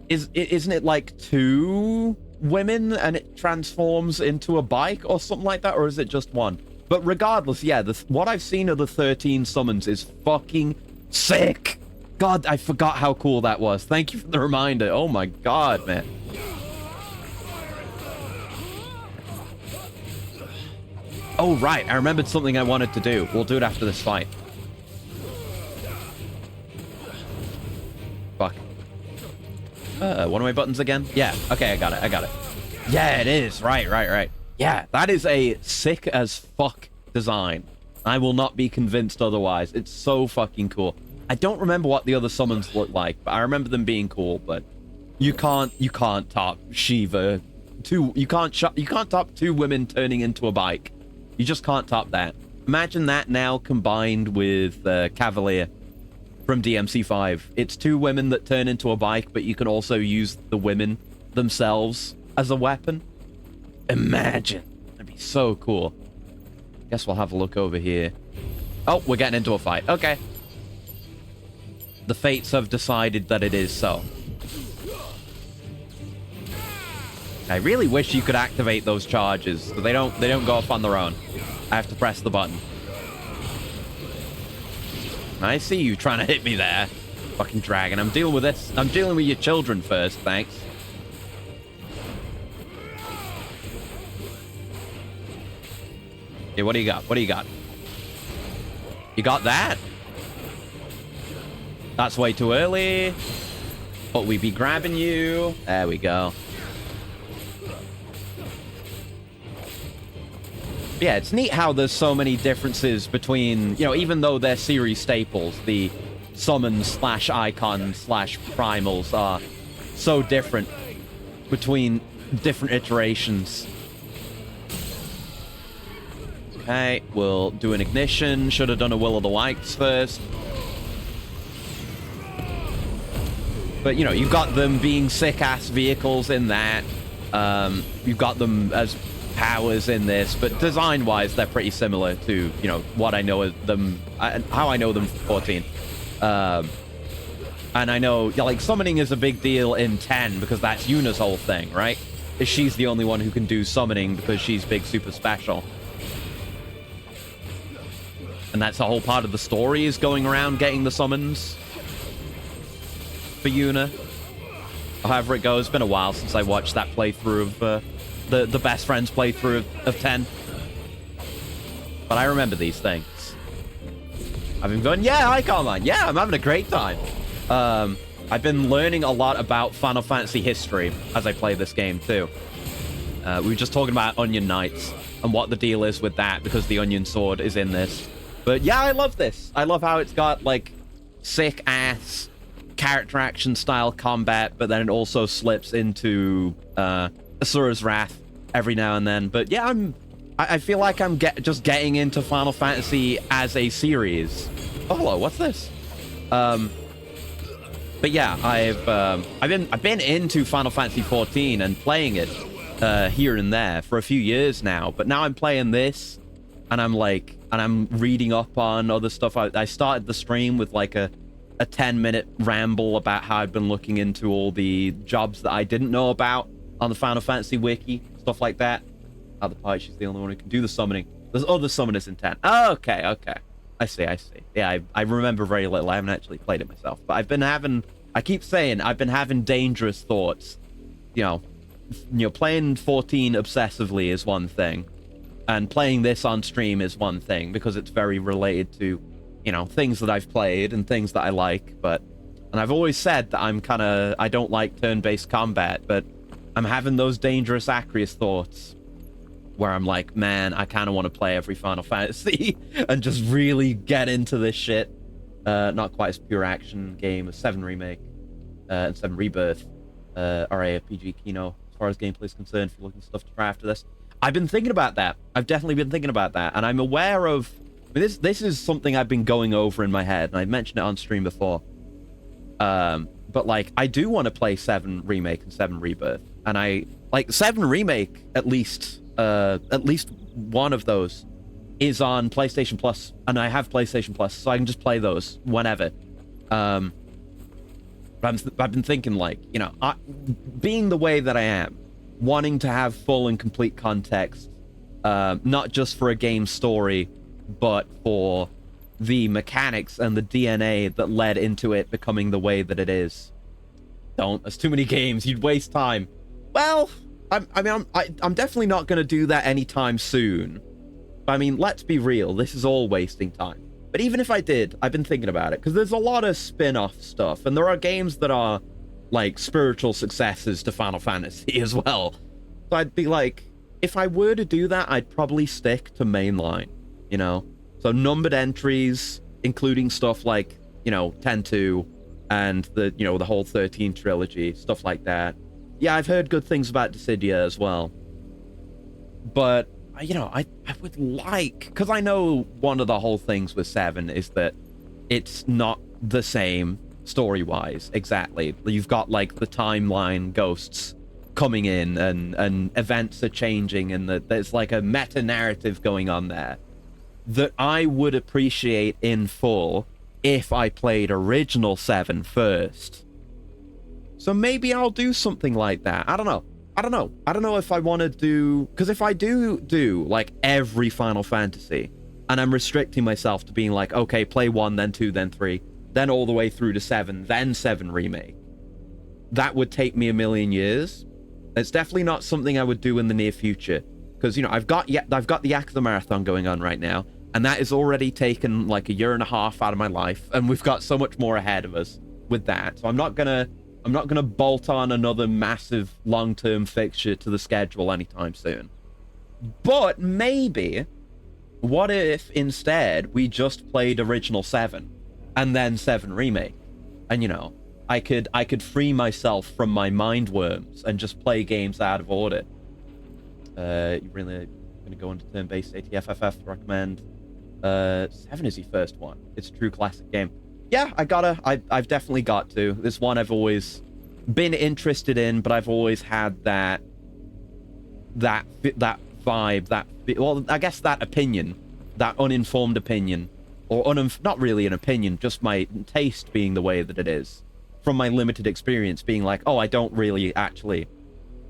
it like 2 women and it transforms into a bike or something like that? Or is it just 1? But regardless, yeah, what I've seen of the 13 summons is fucking sick. God, I forgot how cool that was. Thank you for the reminder. Oh my God, man. Oh, right. I remembered something I wanted to do. We'll do it after this fight. Fuck. One of my buttons again? Yeah. Okay, I got it. Yeah, it is. Right. Yeah, that is a sick as fuck design. I will not be convinced otherwise. It's so fucking cool. I don't remember what the other summons look like, but I remember them being cool. But you can't top Shiva. You can't top 2 women turning into a bike. You just can't top that. Imagine that now combined with Cavalier from DMC5. It's 2 women that turn into a bike, but you can also use the women themselves as a weapon. Imagine. That'd be so cool. Guess we'll have a look over here. Oh, we're getting into a fight. Okay. The fates have decided that it is so. I really wish you could activate those charges, but they don't go off on their own. I have to press the button. I see you trying to hit me there. Fucking dragon. I'm dealing with this. I'm dealing with your children first, thanks. Yeah, what do you got? What do you got? You got that? That's way too early. But we be grabbing you. There we go. Yeah, it's neat how there's so many differences between, you know, even though they're series staples, the summons / icons / primals are so different between different iterations. Okay, we'll do an ignition. Should have done a Will of the Wisps first. But, you know, you've got them being sick-ass vehicles in that. You've got them as powers in this, but design-wise, they're pretty similar to, you know, what I know of them, how I know them from 14. And I know, like, summoning is a big deal in 10 because that's Yuna's whole thing, right? She's the only one who can do summoning because she's big super special. And that's a whole part of the story, is going around getting the summons for Yuna. However it goes, it's been a while since I watched that playthrough of the best friends playthrough of 10. But I remember these things. I've been going, yeah, Icon Line. Yeah, I'm having a great time. I've been learning a lot about Final Fantasy history as I play this game too. We were just talking about Onion Knights and what the deal is with that, because the Onion Sword is in this. But yeah, I love this. I love how it's got like sick ass character action style combat, but then it also slips into Asura's Wrath every now and then. But yeah, I feel like I'm just getting into Final Fantasy as a series. Oh, hello, what's this? But yeah, I've been into Final Fantasy 14 and playing it here and there for a few years now. But now I'm playing this, and I'm reading up on other stuff. I started the stream with like a 10-minute ramble about how I've been looking into all the jobs that I didn't know about on the Final Fantasy wiki, stuff like that. How the pilot, she's the only one who can do the summoning. There's other summoners in 10. Oh, okay, okay. I see. Yeah, I remember very little. I haven't actually played it myself. But I keep saying, I've been having dangerous thoughts. You know, playing 14 obsessively is one thing. And playing this on stream is one thing, because it's very related to, you know, things that I've played and things that I like. And I've always said that I don't like turn-based combat, but I'm having those dangerous Acrius thoughts where I'm like, man, I kind of want to play every Final Fantasy and just really get into this shit. Not quite as pure action game as 7 Remake and 7 Rebirth are AFPG Kino as far as gameplay is concerned, if you're looking for stuff to try after this. I've been thinking about that. I've definitely been thinking about that, and I'm aware of... I mean, this is something I've been going over in my head, and I mentioned it on stream before. But, like, I do want to play 7 Remake and 7 Rebirth, and I... Like, 7 Remake, at least one of those is on PlayStation Plus, and I have PlayStation Plus, so I can just play those whenever. But I've been thinking, like, you know, being the way that I am, wanting to have full and complete context, not just for a game story, but for the mechanics and the DNA that led into it becoming the way that it is. There's too many games, you'd waste time. Well, I'm definitely not going to do that anytime soon. I mean, let's be real, this is all wasting time. But even if I did, I've been thinking about it, because there's a lot of spin-off stuff, and there are games that are, like, spiritual successors to Final Fantasy as well. So I'd be like, if I were to do that, I'd probably stick to mainline, you know? So numbered entries, including stuff like, you know, 10-2, and the, you know, the whole 13 trilogy, stuff like that. Yeah, I've heard good things about Dissidia as well. But, you know, I would like... Because I know one of the whole things with 7 is that it's not the same story-wise, exactly. You've got, like, the timeline ghosts coming in, and events are changing, and there's, like, a meta-narrative going on there that I would appreciate in full if I played original 7 first. So maybe I'll do something like that. I don't know. I don't know if I want to do... Because if I do, like, every Final Fantasy, and I'm restricting myself to being like, okay, play 1, then 2, then 3, then all the way through to 7, then 7 Remake, that would take me a million years. It's definitely not something I would do in the near future. Because, you know, I've got the Yakuza Marathon going on right now, and that has already taken, like, a year and a half out of my life, and we've got so much more ahead of us with that. So I'm not gonna bolt on another massive long-term fixture to the schedule anytime soon. But maybe, what if instead we just played original 7 and then 7 Remake? And, you know, I could free myself from my mind worms and just play games out of order. You really gonna go into turn-based ATFFF? Recommend. 7 is the first one. It's a true classic game. Yeah, I've definitely got to. This one I've always been interested in, but I've always had that vibe, well, I guess that opinion, that uninformed opinion, or not really an opinion, just my taste being the way that it is, from my limited experience being like, oh, I don't really actually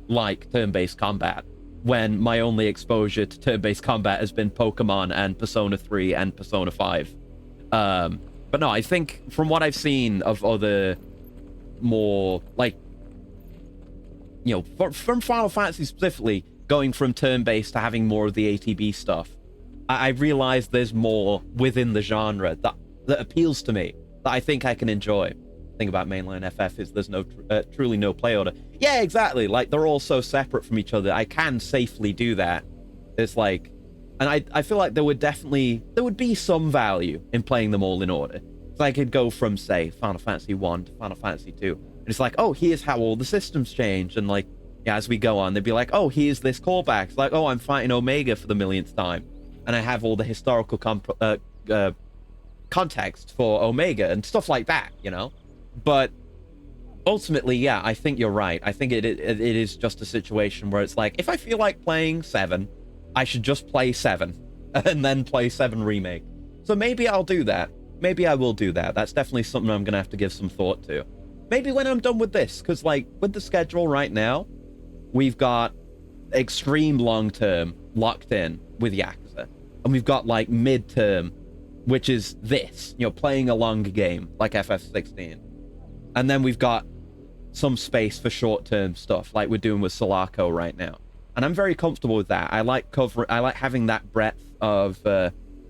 like turn-based combat, when my only exposure to turn-based combat has been Pokemon and Persona 3 and Persona 5. But no, I think from what I've seen of other more, like, you know, from Final Fantasy specifically, going from turn-based to having more of the ATB stuff, I realize there's more within the genre that appeals to me, that I think I can enjoy. The thing about mainline FF is there's no truly no play order. Yeah, exactly. Like, they're all so separate from each other. I can safely do that. It's like... And I feel like there would be some value in playing them all in order. So I could go from, say, Final Fantasy 1 to Final Fantasy 2. And it's like, oh, here's how all the systems change. And, like, yeah, as we go on, they'd be like, oh, here's this callback. It's like, oh, I'm fighting Omega for the millionth time. And I have all the historical context for Omega and stuff like that, you know? But ultimately, yeah, I think you're right. I think it is just a situation where it's like, if I feel like playing 7... I should just play 7 and then play 7 Remake. So maybe I'll do that. Maybe I will do that. That's definitely something I'm going to have to give some thought to. Maybe when I'm done with this, because, like, with the schedule right now, we've got extreme long-term locked in with Yakuza. and we've got like midterm, which is this, you know, playing a longer game like FF16. And then we've got some space for short-term stuff like we're doing with Sulaco right now. And I'm very comfortable with that. I like having that breadth of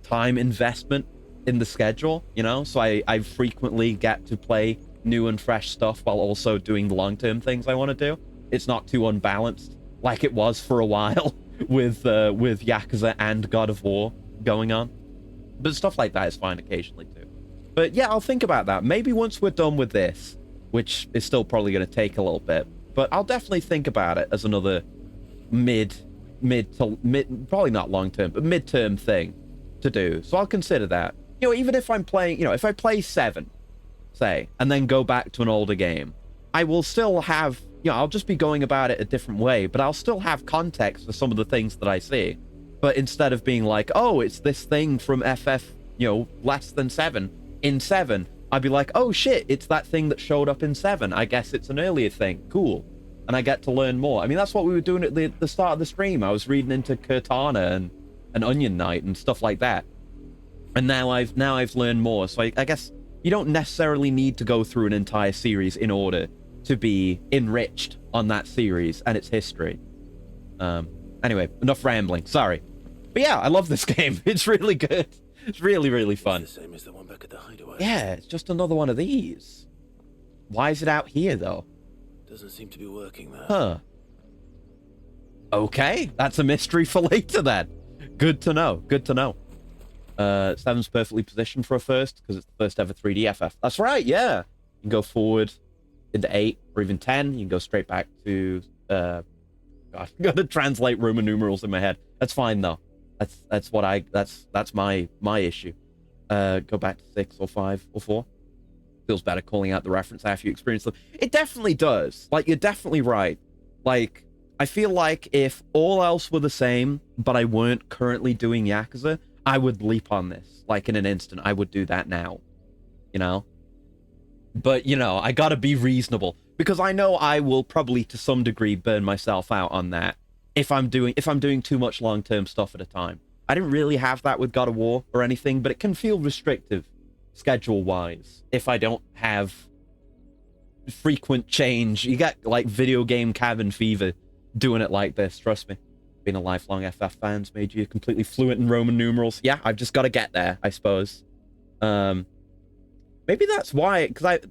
time investment in the schedule, you know? So I frequently get to play new and fresh stuff while also doing the long-term things I want to do. It's not too unbalanced like it was for a while with Yakuza and God of War going on. But stuff like that is fine occasionally too. But yeah, I'll think about that. Maybe once we're done with this, which is still probably going to take a little bit, but I'll definitely think about it as another mid, probably not long term, but midterm thing to do. So I'll consider that. You know, even if I'm playing, you know, if I play 7, say, and then go back to an older game, I will still have, you know, I'll just be going about it a different way, but I'll still have context for some of the things that I see. But instead of being like, oh, it's this thing from FF, you know, less than 7, in 7, I'd be like, oh shit, it's that thing that showed up in 7. I guess it's an earlier thing. Cool. And I get to learn more. I mean, that's what we were doing at the start of the stream. I was reading into Cortana and Onion Knight and stuff like that. And now I've learned more. So I guess you don't necessarily need to go through an entire series in order to be enriched on that series and its history. Anyway, enough rambling. Sorry. But yeah, I love this game. It's really good. It's really, really fun. It's the same as the one back at the hideaway. Yeah, it's just another one of these. Why is it out here, though? Doesn't seem to be working there. Huh. Okay, that's a mystery for later then. Good to know. Good to know. 7's perfectly positioned for a first because it's the first ever 3D FF. That's right, yeah. You can go forward into 8 or even 10. You can go straight back to... God, I've got to translate Roman numerals in my head. That's fine, though. That's my issue. Go back to 6 or 5 or 4. Feels better calling out the reference after you experience them. It definitely does. Like, you're definitely right. Like, I feel like if all else were the same, but I weren't currently doing Yakuza, I would leap on this. Like, in an instant, I would do that now. You know? But, you know, I gotta be reasonable. Because I know I will probably, to some degree, burn myself out on that if I'm doing too much long-term stuff at a time. I didn't really have that with God of War or anything, but it can feel restrictive schedule-wise if I don't have frequent change. You get, like, video game cabin fever doing it like this, trust me. Being a lifelong FF fan's made you completely fluent in Roman numerals. Yeah, I've just got to get there, I suppose. Maybe that's why, because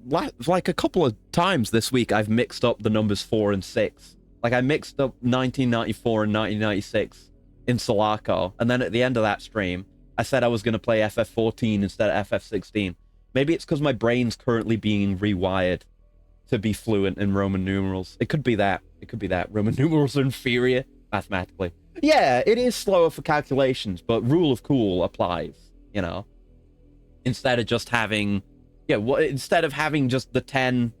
like a couple of times this week, I've mixed up the numbers 4 and 6. Like, I mixed up 1994 and 1996 in Sulaco, and then at the end of that stream, I said I was going to play FF14 instead of FF16. Maybe it's because my brain's currently being rewired to be fluent in Roman numerals. It could be that. It could be that. Roman numerals are inferior mathematically. Yeah, it is slower for calculations, but rule of cool applies, you know? Instead of just having... Yeah, instead of having just the 10,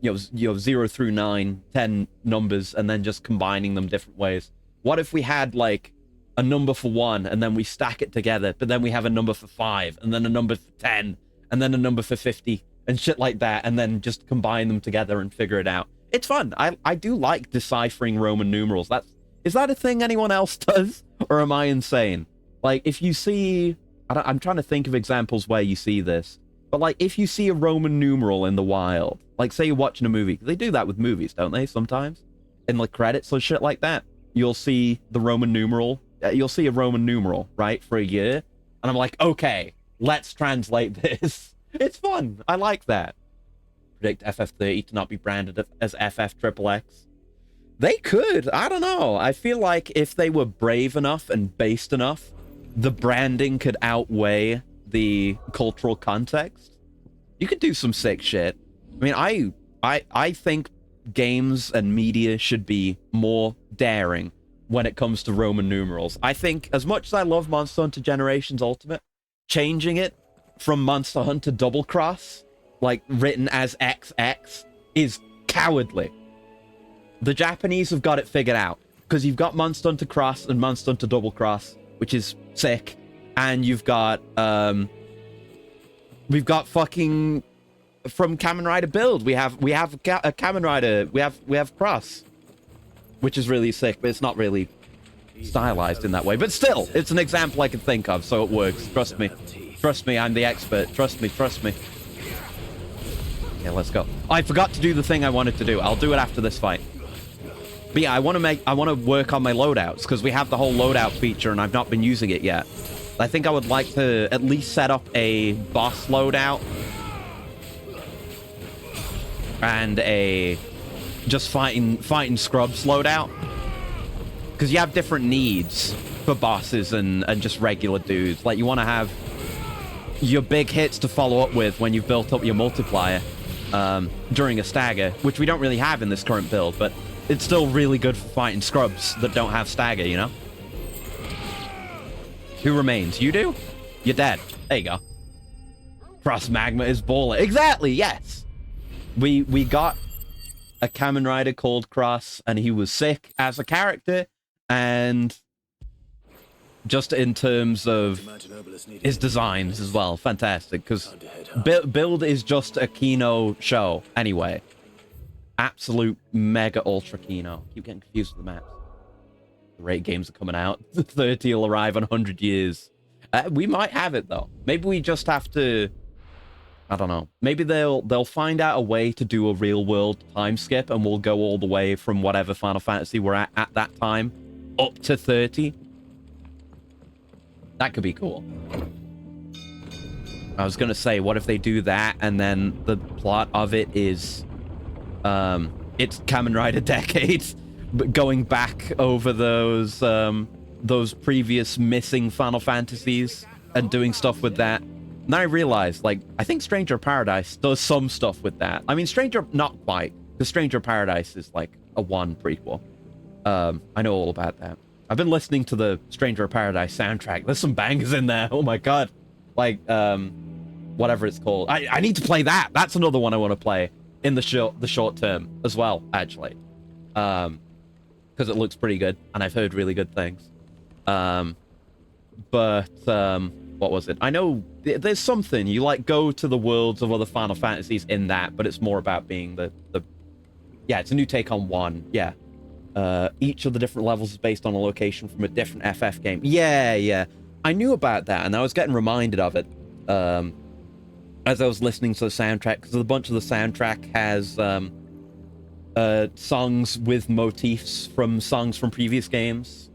you know, 0 through 9, 10 numbers, and then just combining them different ways. What if we had, like, a number for 1, and then we stack it together, but then we have a number for 5, and then a number for 10, and then a number for 50, and shit like that, and then just combine them together and figure it out. It's fun. I do like deciphering Roman numerals. Is that a thing anyone else does? Or am I insane? Like, if you see... I'm trying to think of examples where you see this. But, like, if you see a Roman numeral in the wild, like, say you're watching a movie, they do that with movies, don't they, sometimes? In, like, credits or shit like that, you'll see the Roman numeral, you'll see a Roman numeral, right, for a year, and I'm like, okay, let's translate this. It's fun. I like that. Predict FF30 to not be branded as FF XXX. They could. I don't know. I feel like if they were brave enough and based enough, the branding could outweigh the cultural context. You could do some sick shit. I mean, I think games and media should be more daring when it comes to Roman numerals. I think, as much as I love Monster Hunter Generations Ultimate, changing it from Monster Hunter Double Cross, like written as XX, is cowardly. The Japanese have got it figured out, because you've got Monster Hunter Cross and Monster Hunter Double Cross, which is sick. And you've got, we've got fucking, from Kamen Rider Build, we have a Kamen Rider, we have Cross, which is really sick, but it's not really stylized in that way. But still, it's an example I can think of, so it works. Trust me. Trust me, I'm the expert. Trust me, trust me. Yeah, let's go. I forgot to do the thing I wanted to do. I'll do it after this fight. But yeah, I want to work on my loadouts, because we have the whole loadout feature, and I've not been using it yet. I think I would like to at least set up a boss loadout. And a just fighting scrubs loadout. Because you have different needs for bosses and just regular dudes. Like, you want to have your big hits to follow up with when you've built up your multiplier during a stagger, which we don't really have in this current build, but it's still really good for fighting scrubs that don't have stagger, you know? Who remains? You do? You're dead. There you go. Cross Magma is baller. Exactly, yes! We got a Kamen Rider called Cross, and he was sick as a character, and just in terms of his designs as well, fantastic, because build is just a Kino show anyway. Absolute mega ultra Kino. Keep getting confused with the maps. The rate games are coming out. 30 will arrive in 100 years. We might have it though. Maybe we just have to, I don't know. Maybe they'll find out a way to do a real world time skip, and we'll go all the way from whatever Final Fantasy we're at that time up to 30. That could be cool. I was gonna say, what if they do that, and then the plot of it is, it's Kamen Rider decades, but going back over those previous missing Final Fantasies and doing stuff with that. And then I realized, like, I think Stranger Paradise does some stuff with that. I mean, not quite, because Stranger Paradise is like a 1 prequel. I know all about that. I've been listening to the Stranger Paradise soundtrack. There's some bangers in there. Oh my god. Like, whatever it's called. I need to play that. That's another one I want to play in the short term as well, actually. Because it looks pretty good, and I've heard really good things. What was it? I know there's something. You, like, go to the worlds of other Final Fantasies in that, but it's more about being the... Yeah, it's a new take on 1. Yeah. Each of the different levels is based on a location from a different FF game. Yeah. I knew about that, and I was getting reminded of it as I was listening to the soundtrack, because a bunch of the soundtrack has songs with motifs from songs from previous games,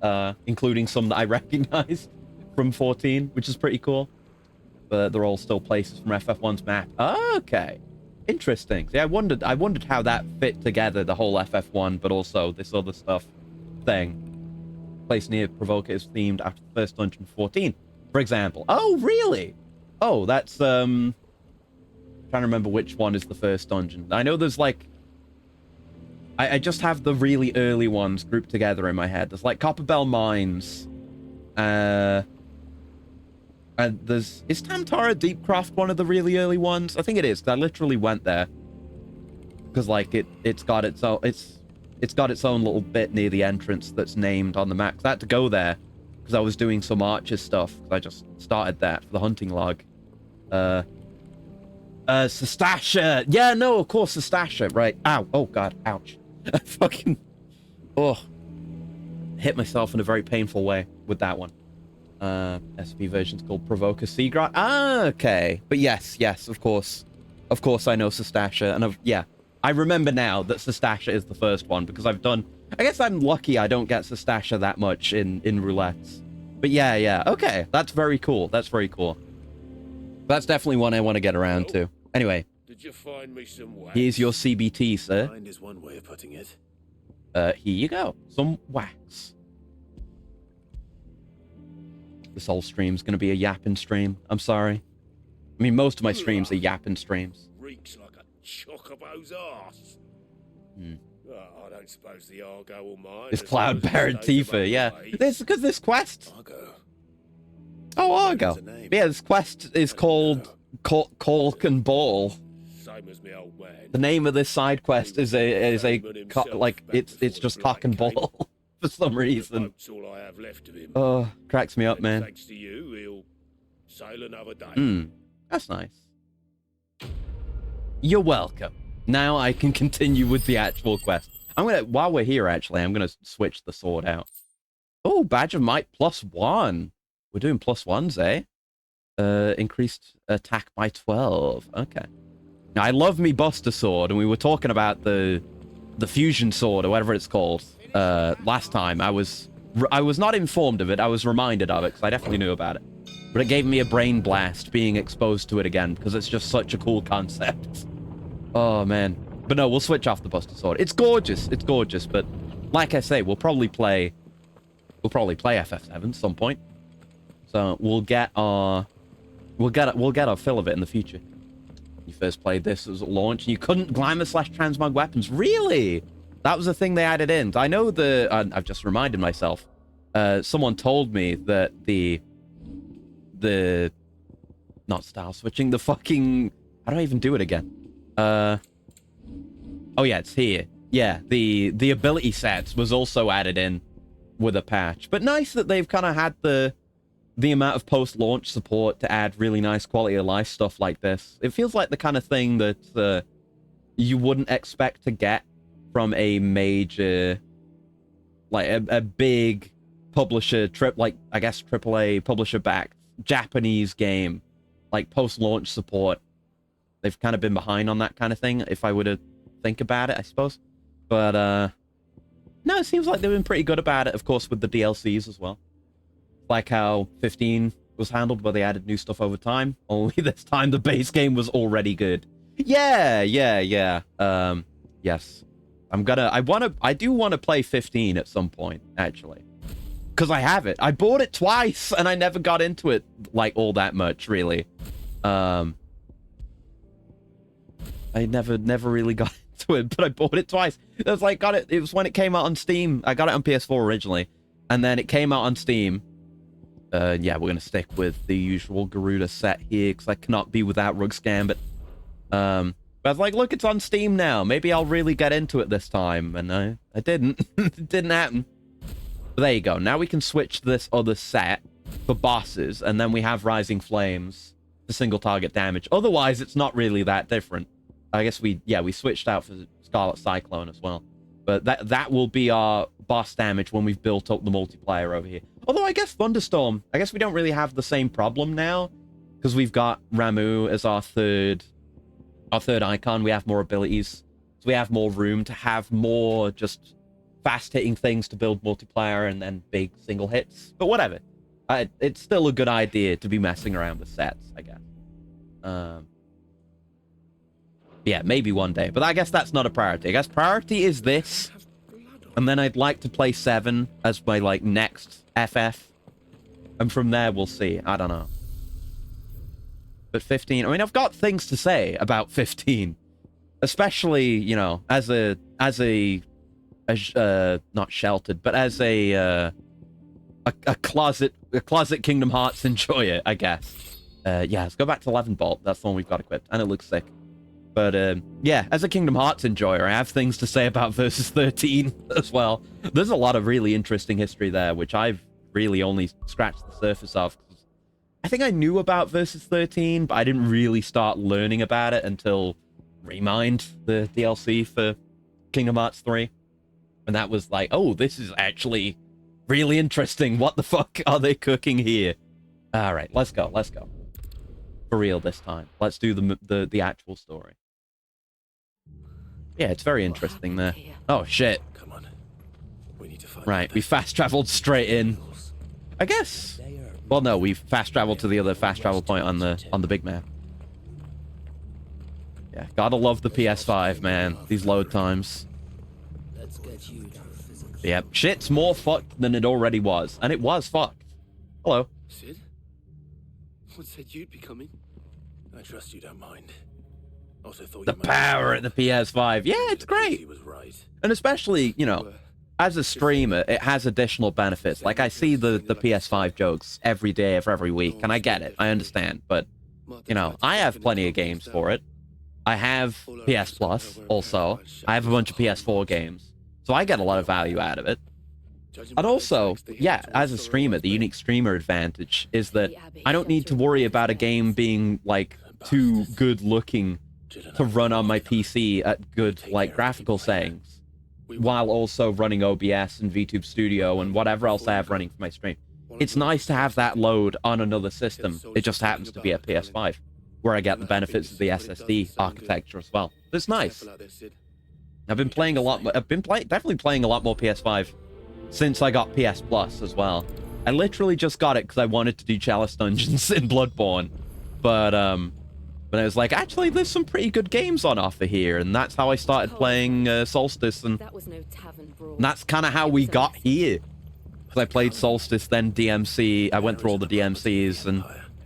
including some that I recognized from 14, which is pretty cool. But they're all still places from FF1's map. Okay. Interesting. See, I wondered how that fit together, the whole FF1, but also this other stuff thing. Place near Provoker is themed after the first dungeon 14, for example. Oh, really? Oh, that's trying to remember which one is the first dungeon. I know there's like I just have the really early ones grouped together in my head. There's like Copperbell Mines. And is Tamtara Deepcroft one of the really early ones? I think it is, 'cause I literally went there. Because like it's got its own little bit near the entrance that's named on the map. I had to go there because I was doing some Archer stuff. I just started that for the hunting log. Sestasha. Yeah, no, of course, Sestasha, right. Ow. Oh god, ouch. I fucking hit myself in a very painful way with that one. SP version's called Provoker Seagrot. Ah, okay. But yes, of course I know Sestasha, and I remember now that Sestasha is the first one, because I guess I'm lucky I don't get Sestasha that much in roulettes. But yeah, okay. That's very cool. That's definitely one I want to get around to. Anyway. Did you find me some wax? Here's your CBT, sir. Mind is one way of putting it. Here you go. Some wax. This whole stream's gonna be a yapping stream. I'm sorry. I mean, most of my streams are yapping streams. Reeks like a chocobo's arse. I don't suppose the Argo will mind. This Cloud Baron Tifa, yeah. Because this quest. Argo. Oh, Argo. Yeah, this quest is called Cork and Ball. Same as me old man. The name of this side quest is it's just cock and ball for some reason. That's all I have left of him. Oh, cracks me up, man. Thanks to you, he'll sail another day. That's nice. You're welcome. Now I can continue with the actual quest. While we're here, actually, I'm gonna switch the sword out. Oh, Badge of Might +1. We're doing +1s, eh? Increased attack by 12. Okay. Now, I love me Buster Sword, and we were talking about the fusion sword or whatever it's called last time. I was not informed of it. I was reminded of it because I definitely knew about it. But it gave me a brain blast being exposed to it again because it's just such a cool concept. Oh man. But no, we'll switch off the Buster Sword. It's gorgeous. It's gorgeous. But like I say, we'll probably play FF7 at some point. So we'll get our fill of it in the future. You first played this as a launch, and you couldn't glamour/transmog weapons. Really? That was a thing they added in. I know I've just reminded myself. Someone told me that the not style switching, the fucking, how do I even do it again? Oh yeah, it's here. Yeah, the ability sets was also added in with a patch. But nice that they've kind of had the amount of post-launch support to add really nice quality of life stuff like this. It feels like the kind of thing that you wouldn't expect to get from a major, like a big publisher, I guess AAA publisher-backed Japanese game, like post-launch support. They've kind of been behind on that kind of thing, if I were to think about it, I suppose. But, no, it seems like they've been pretty good about it, of course, with the DLCs as well. Like how 15 was handled, where they added new stuff over time. Only this time the base game was already good. Yeah. Yes. I do want to play 15 at some point, actually. Because I have it. I bought it twice, and I never got into it, like, all that much, really. I never really got into it, but I bought it twice. It was like, it was when it came out on Steam. I got it on PS4 originally, and then it came out on Steam. Yeah, we're gonna stick with the usual Garuda set here, because I cannot be without Rugscan, but I was like, look, it's on Steam now. Maybe I'll really get into it this time, and I didn't. It didn't happen. But there you go. Now we can switch to this other set for bosses, and then we have Rising Flames for single target damage. Otherwise, it's not really that different. I guess we switched out for Scarlet Cyclone as well. But that will be our boss damage when we've built up the multiplayer over here. Although I guess Thunderstorm, I guess we don't really have the same problem now, because we've got Ramuh as our third icon. We have more abilities, so we have more room to have more just fast-hitting things to build multiplayer and then big single hits. But whatever. It's still a good idea to be messing around with sets, I guess. Yeah, maybe one day. But I guess that's not a priority. I guess priority is this. And then I'd like to play 7 as my, like, next FF. And from there, we'll see. I don't know. But 15... I mean, I've got things to say about 15. Especially, you know, as not sheltered, but as a closet Kingdom Hearts enjoyer, I guess. Yeah, let's go back to 11 Bolt. That's the one we've got equipped. And it looks sick. But, yeah, as a Kingdom Hearts enjoyer, I have things to say about Versus 13 as well. There's a lot of really interesting history there, which I've really only scratched the surface of. I think I knew about Versus 13, but I didn't really start learning about it until Remind, the DLC for Kingdom Hearts 3. And that was like, oh, this is actually really interesting. What the fuck are they cooking here? All right, let's go. For real this time. Let's do the actual story. Yeah, it's very interesting there. Oh, shit. Come on. We need to find Right, we fast-traveled straight in. I guess. Well, no, we've fast-traveled to the other fast-travel point on the big map. Yeah, gotta love the PS5, man. These load times. Yep, shit's more fucked than it already was. And it was fucked. Hello. Sid? What said you'd be coming? I trust you don't mind. Also thought The power at the PS5. Yeah, it's great. He was right. And especially, you know, as a streamer, it has additional benefits. Like, I see the PS5 jokes every day of every week, and I get it. I understand. But, you know, I have plenty of games for it. I have PS Plus, also. I have a bunch of PS4 games. So I get a lot of value out of it. And also, yeah, as a streamer, the unique streamer advantage is that I don't need to worry about a game being, like, too good looking to run on my PC at good, like, graphical settings. while also running OBS and VTube Studio and whatever else I have running for my stream. It's nice to have that load on another system. It just happens to be a PS5, where I get the benefits of the SSD architecture as well. It's nice. I've been playing a lot. Definitely playing a lot more PS5 since I got PS Plus as well. I literally just got it because I wanted to do Chalice Dungeons in Bloodborne, but I was like, actually, there's some pretty good games on offer here, and that's how I started playing Solstice, and that's kind of how we got here. Because I played Solstice, then DMC. I went through all the DMCs, and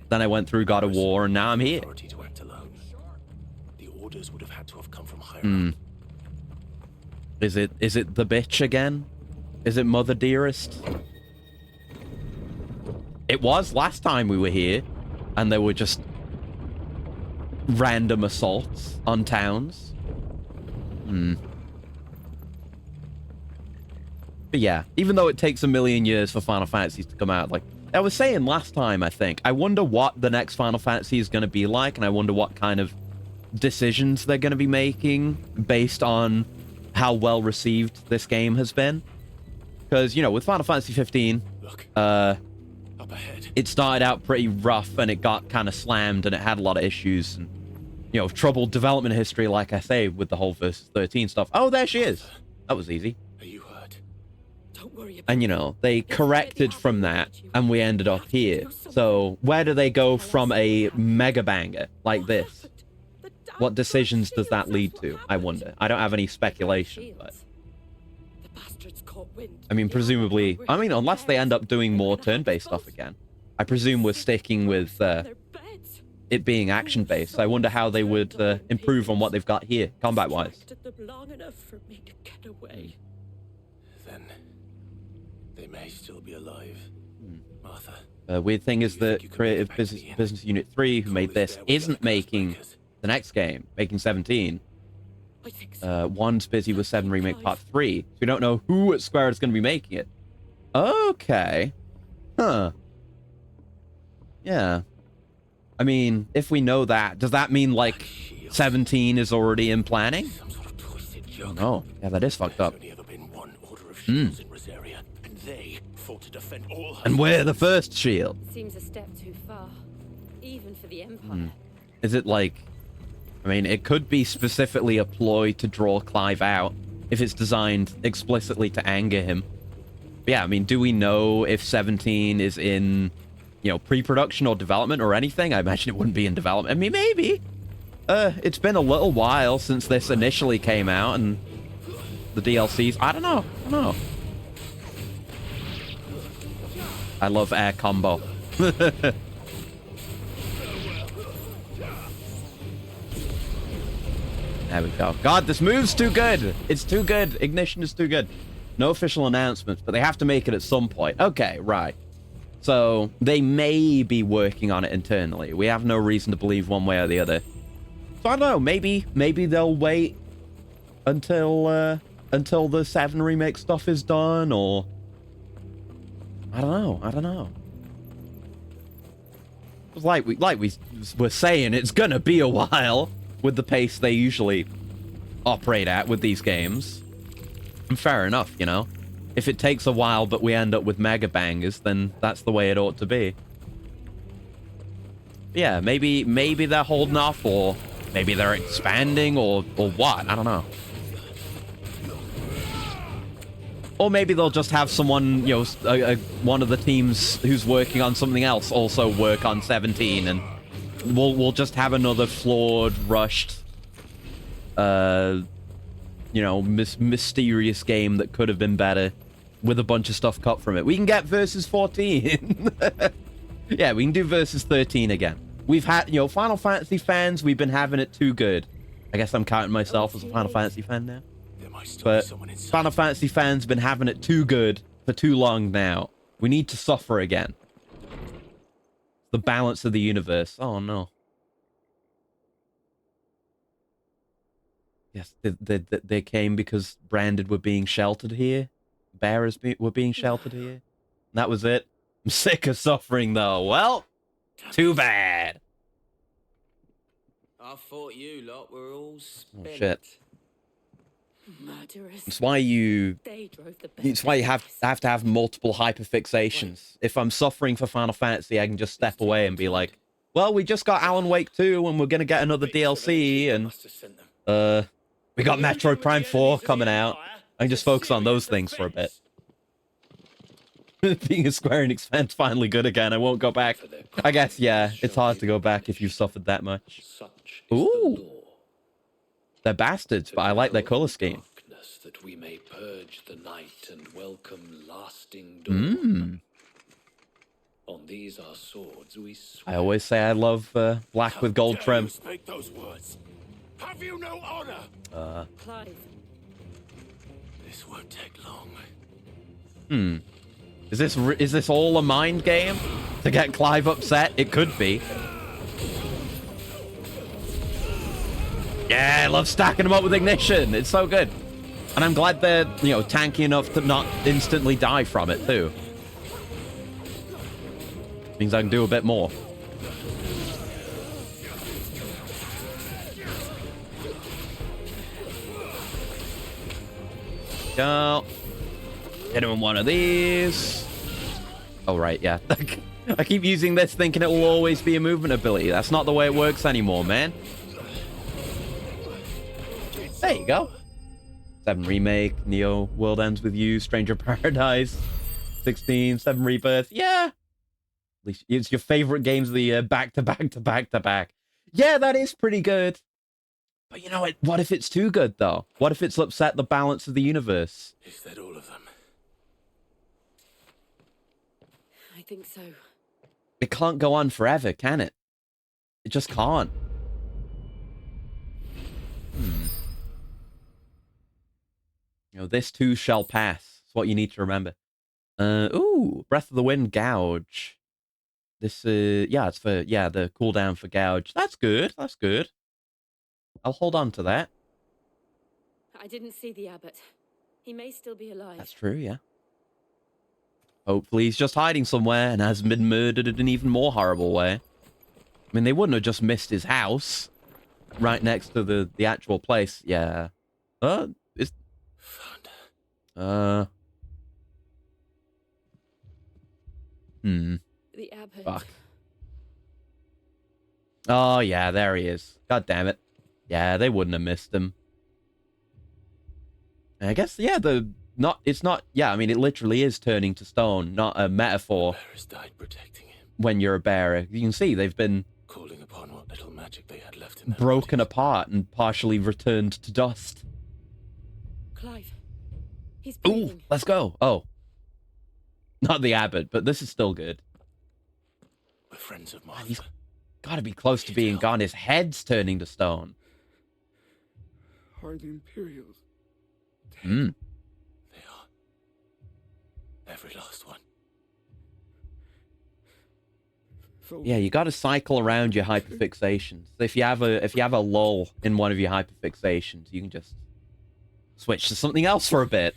then I went through God of War, and now I'm here. The orders would have had to have come from higher up. Is it the bitch again? Is it Mother Dearest? It was last time we were here, and there were just random assaults on towns. But yeah, even though it takes a million years for Final Fantasies to come out, like I was saying last time, I think, I wonder what the next Final Fantasy is going to be like, and I wonder what kind of decisions they're going to be making based on how well received this game has been. Because, you know, with Final Fantasy 15, Up ahead. it started out pretty rough, and it got kind of slammed, and it had a lot of issues, and, you know, troubled development history, like I say, with the whole Versus 13 stuff. Oh, there she is. That was easy. Are you hurt? Don't worry about And, you know, they corrected from that, and we ended up here. So, where do they go from a mega banger like this? What decisions does that lead to, I wonder? I don't have any speculation, but... I mean, presumably... I mean, unless they end up doing more turn-based stuff again. I presume we're sticking with it being action-based. I wonder how they would improve on what they've got here, combat-wise. Then they may still be alive. Martha. Weird thing is that Creative Business Unit 3, who made this, isn't making the next game, making 17. One's busy with 7 Remake Part 3, so we don't know who at Square is going to be making it. Okay. Huh. Yeah. I mean, if we know that, does that mean, like, 17 is already in planning? Some sort of twisted Oh, joke. no. Yeah, that is fucked up. There's only ever been one order of shields in Rosaria, and they fought to defend all. And we're the first shield. Seems a step too far, even for the Empire. Is it like... I mean, it could be specifically a ploy to draw Clive out, if it's designed explicitly to anger him. But yeah, I mean, do we know if 17 is in, you know, pre-production or development or anything? I imagine it wouldn't be in development. I mean, maybe. It's been a little while since this initially came out, and the DLCs... I don't know. I love air combo. There we go. God, this move's too good. It's too good. Ignition is too good. No official announcements, but they have to make it at some point. Okay, right. So they may be working on it internally. We have no reason to believe one way or the other. So I don't know. Maybe they'll wait until the 7 remake stuff is done, or I don't know. Like we were saying, it's gonna be a while with the pace they usually operate at with these games. And fair enough, you know. If it takes a while but we end up with mega bangers, then that's the way it ought to be. Yeah, maybe they're holding off, or maybe they're expanding, or what? I don't know. Or maybe they'll just have someone, you know, one of the teams who's working on something else also work on 17, and we'll just have another flawed, rushed, you know, mysterious game that could have been better with a bunch of stuff cut from it. We can get Versus 14. Yeah, we can do Versus 13 again. We've had, you know, Final Fantasy fans, we've been having it too good. I guess I'm counting myself as a Final Fantasy fan now. But Final Fantasy fans been having it too good for too long now. We need to suffer again. The balance of the universe. Oh no. Yes, they came because Branded were being sheltered here. Bearers were being sheltered here. And that was it. I'm sick of suffering though. Well, too bad. I thought you lot were all spent. Oh shit. Murderers. It's why you They drove the It's why you have to have multiple hyperfixations. If I'm suffering for Final Fantasy, I can just step away and be like, well, we just got Alan Wake 2 and we're going to get another DLC and we got Metroid Prime 4 coming out. I can just focus on those things for a bit. Being a Square Enix fan's finally good again. I won't go back. I guess, yeah, it's hard to go back if you've suffered that much. Ooh. They're bastards, but I like their color scheme. That we may purge the night and welcome lasting dawn. On these our swords we swear. I always say I love black with gold trim. You speak those words. Have you no honor? Clive. This won't take long. Is this all a mind game to get Clive upset? It could be. Yeah, I love stacking them up with ignition. It's so good. And I'm glad they're, tanky enough to not instantly die from it, too. Means I can do a bit more. Go. Hit him with one of these. Oh, right, yeah. I keep using this thinking it will always be a movement ability. That's not the way it works anymore, man. There you go. 7 Remake, Neo World Ends With You, Stranger Paradise, 16, 7 Rebirth. Yeah. At least it's your favorite games of the year, back to back to back to back. Yeah, that is pretty good. But you know what? What if it's too good, though? What if it's upset the balance of the universe? Is that all of them? I think so. It can't go on forever, can it? It just can't. This too shall pass. That's what you need to remember. Ooh, Breath of the Wind Gouge. This, it's for, the cooldown for Gouge. That's good, that's good. I'll hold on to that. I didn't see the abbot. He may still be alive. That's true, yeah. Hopefully he's just hiding somewhere and hasn't been murdered in an even more horrible way. I mean, they wouldn't have just missed his house right next to the actual place. Yeah. The abbot. Fuck. Oh, yeah, there he is. God damn it. Yeah, they wouldn't have missed him. I guess, yeah, I mean, it literally is turning to stone, not a metaphor. Bearers died protecting him. When you're a bearer. You can see they've been Calling upon what little magic they had left in their broken bodies. apart and partially returned to dust. Clive. He's Ooh, breathing. let's go. Oh. Not the abbot, but this is still good. We're friends of mine. He's got to be close to being gone. His head's turning to stone. Are the Imperials? They are. Every last one. Yeah, you got to cycle around your hyperfixations. If you have a lull in one of your hyperfixations, you can just switch to something else for a bit.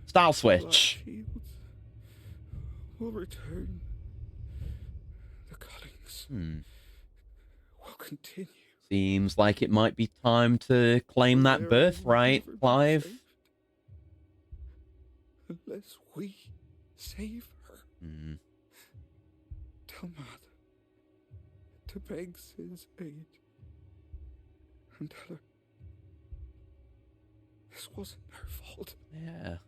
Style switch. Shields will return. The cuttings will continue. Seems like it might be time to claim that birthright, Clive. Unless we save her. Tell Mother to beg Sid's aid. And tell her this wasn't her fault. Yeah.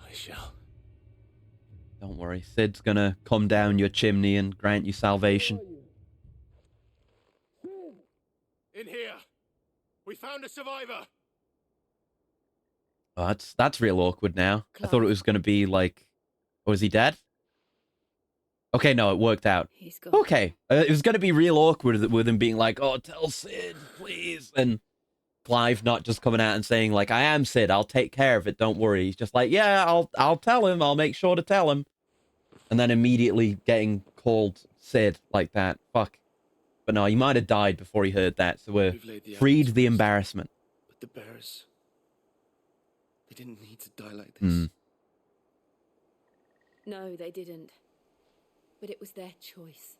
I shall. Don't worry, Sid's gonna come down your chimney and grant you salvation. In here. We found a survivor. Oh, that's real awkward now. I thought it was gonna be like, oh, is he dead? Okay, no, it worked out. He's gone. Okay, it was gonna be real awkward with him being like, oh, tell Sid, please, and Clive not just coming out and saying like, I am Sid, I'll take care of it, don't worry. He's just like, yeah, I'll tell him, I'll make sure to tell him, and then immediately getting called Sid like that. Fuck. But no, he might have died before he heard that, so we're freed the embarrassment. But the bearers, they didn't need to die like this. No, they didn't. But it was their choice.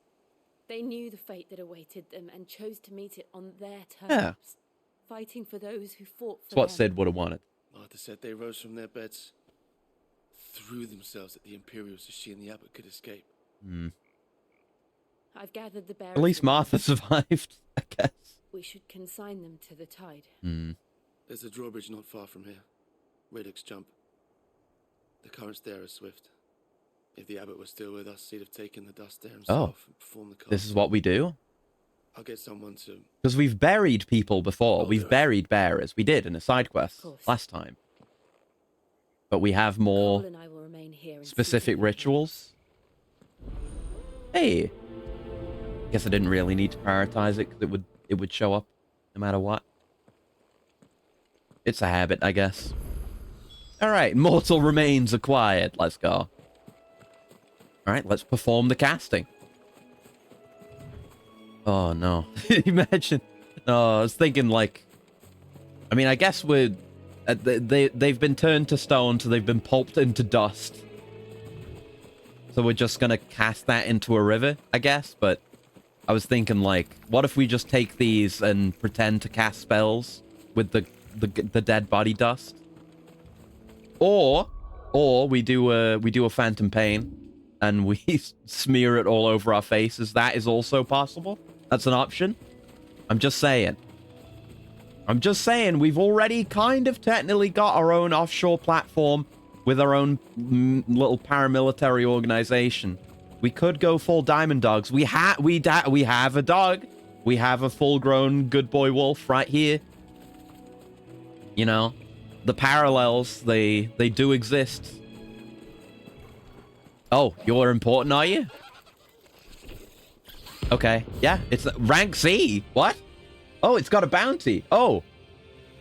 They knew the fate that awaited them and chose to meet it on their terms. Yeah. fighting for those who fought for It's what them. Sid would have wanted. Martha said they rose from their beds, threw themselves at the Imperials so she and the abbot could escape. I've gathered the bearers. At least Martha survived, I guess. We should consign them to the tide. There's a drawbridge not far from here. Radix jump. The currents there are swift. If the abbot was still with us, he'd have taken the dust there himself and performed the cast. This is what we do? I'll get someone to... Because we've buried people before. We've buried bearers. We did in a side quest last time. But we have more Cole and I will remain here and specific see rituals. Hey. Guess I didn't really need to prioritize it because it would show up no matter what. It's a habit, I guess. Alright, mortal remains acquired. Let's go. Alright, let's perform the casting. Oh, no. Imagine. No, I was thinking, like... I mean, I guess we're... they've been turned to stone, so they've been pulped into dust. So we're just gonna cast that into a river, I guess, but... I was thinking, like, what if we just take these and pretend to cast spells with the dead body dust? Or we do a phantom pain and we smear it all over our faces. That is also possible. That's an option. I'm just saying. We've already kind of technically got our own offshore platform with our own little paramilitary organization. We could go full Diamond Dogs. We have a dog. We have a full-grown good boy wolf right here. You know, the parallels, they do exist. Oh, you're important, are you? Okay, yeah, it's rank C. What? Oh, it's got a bounty. Oh,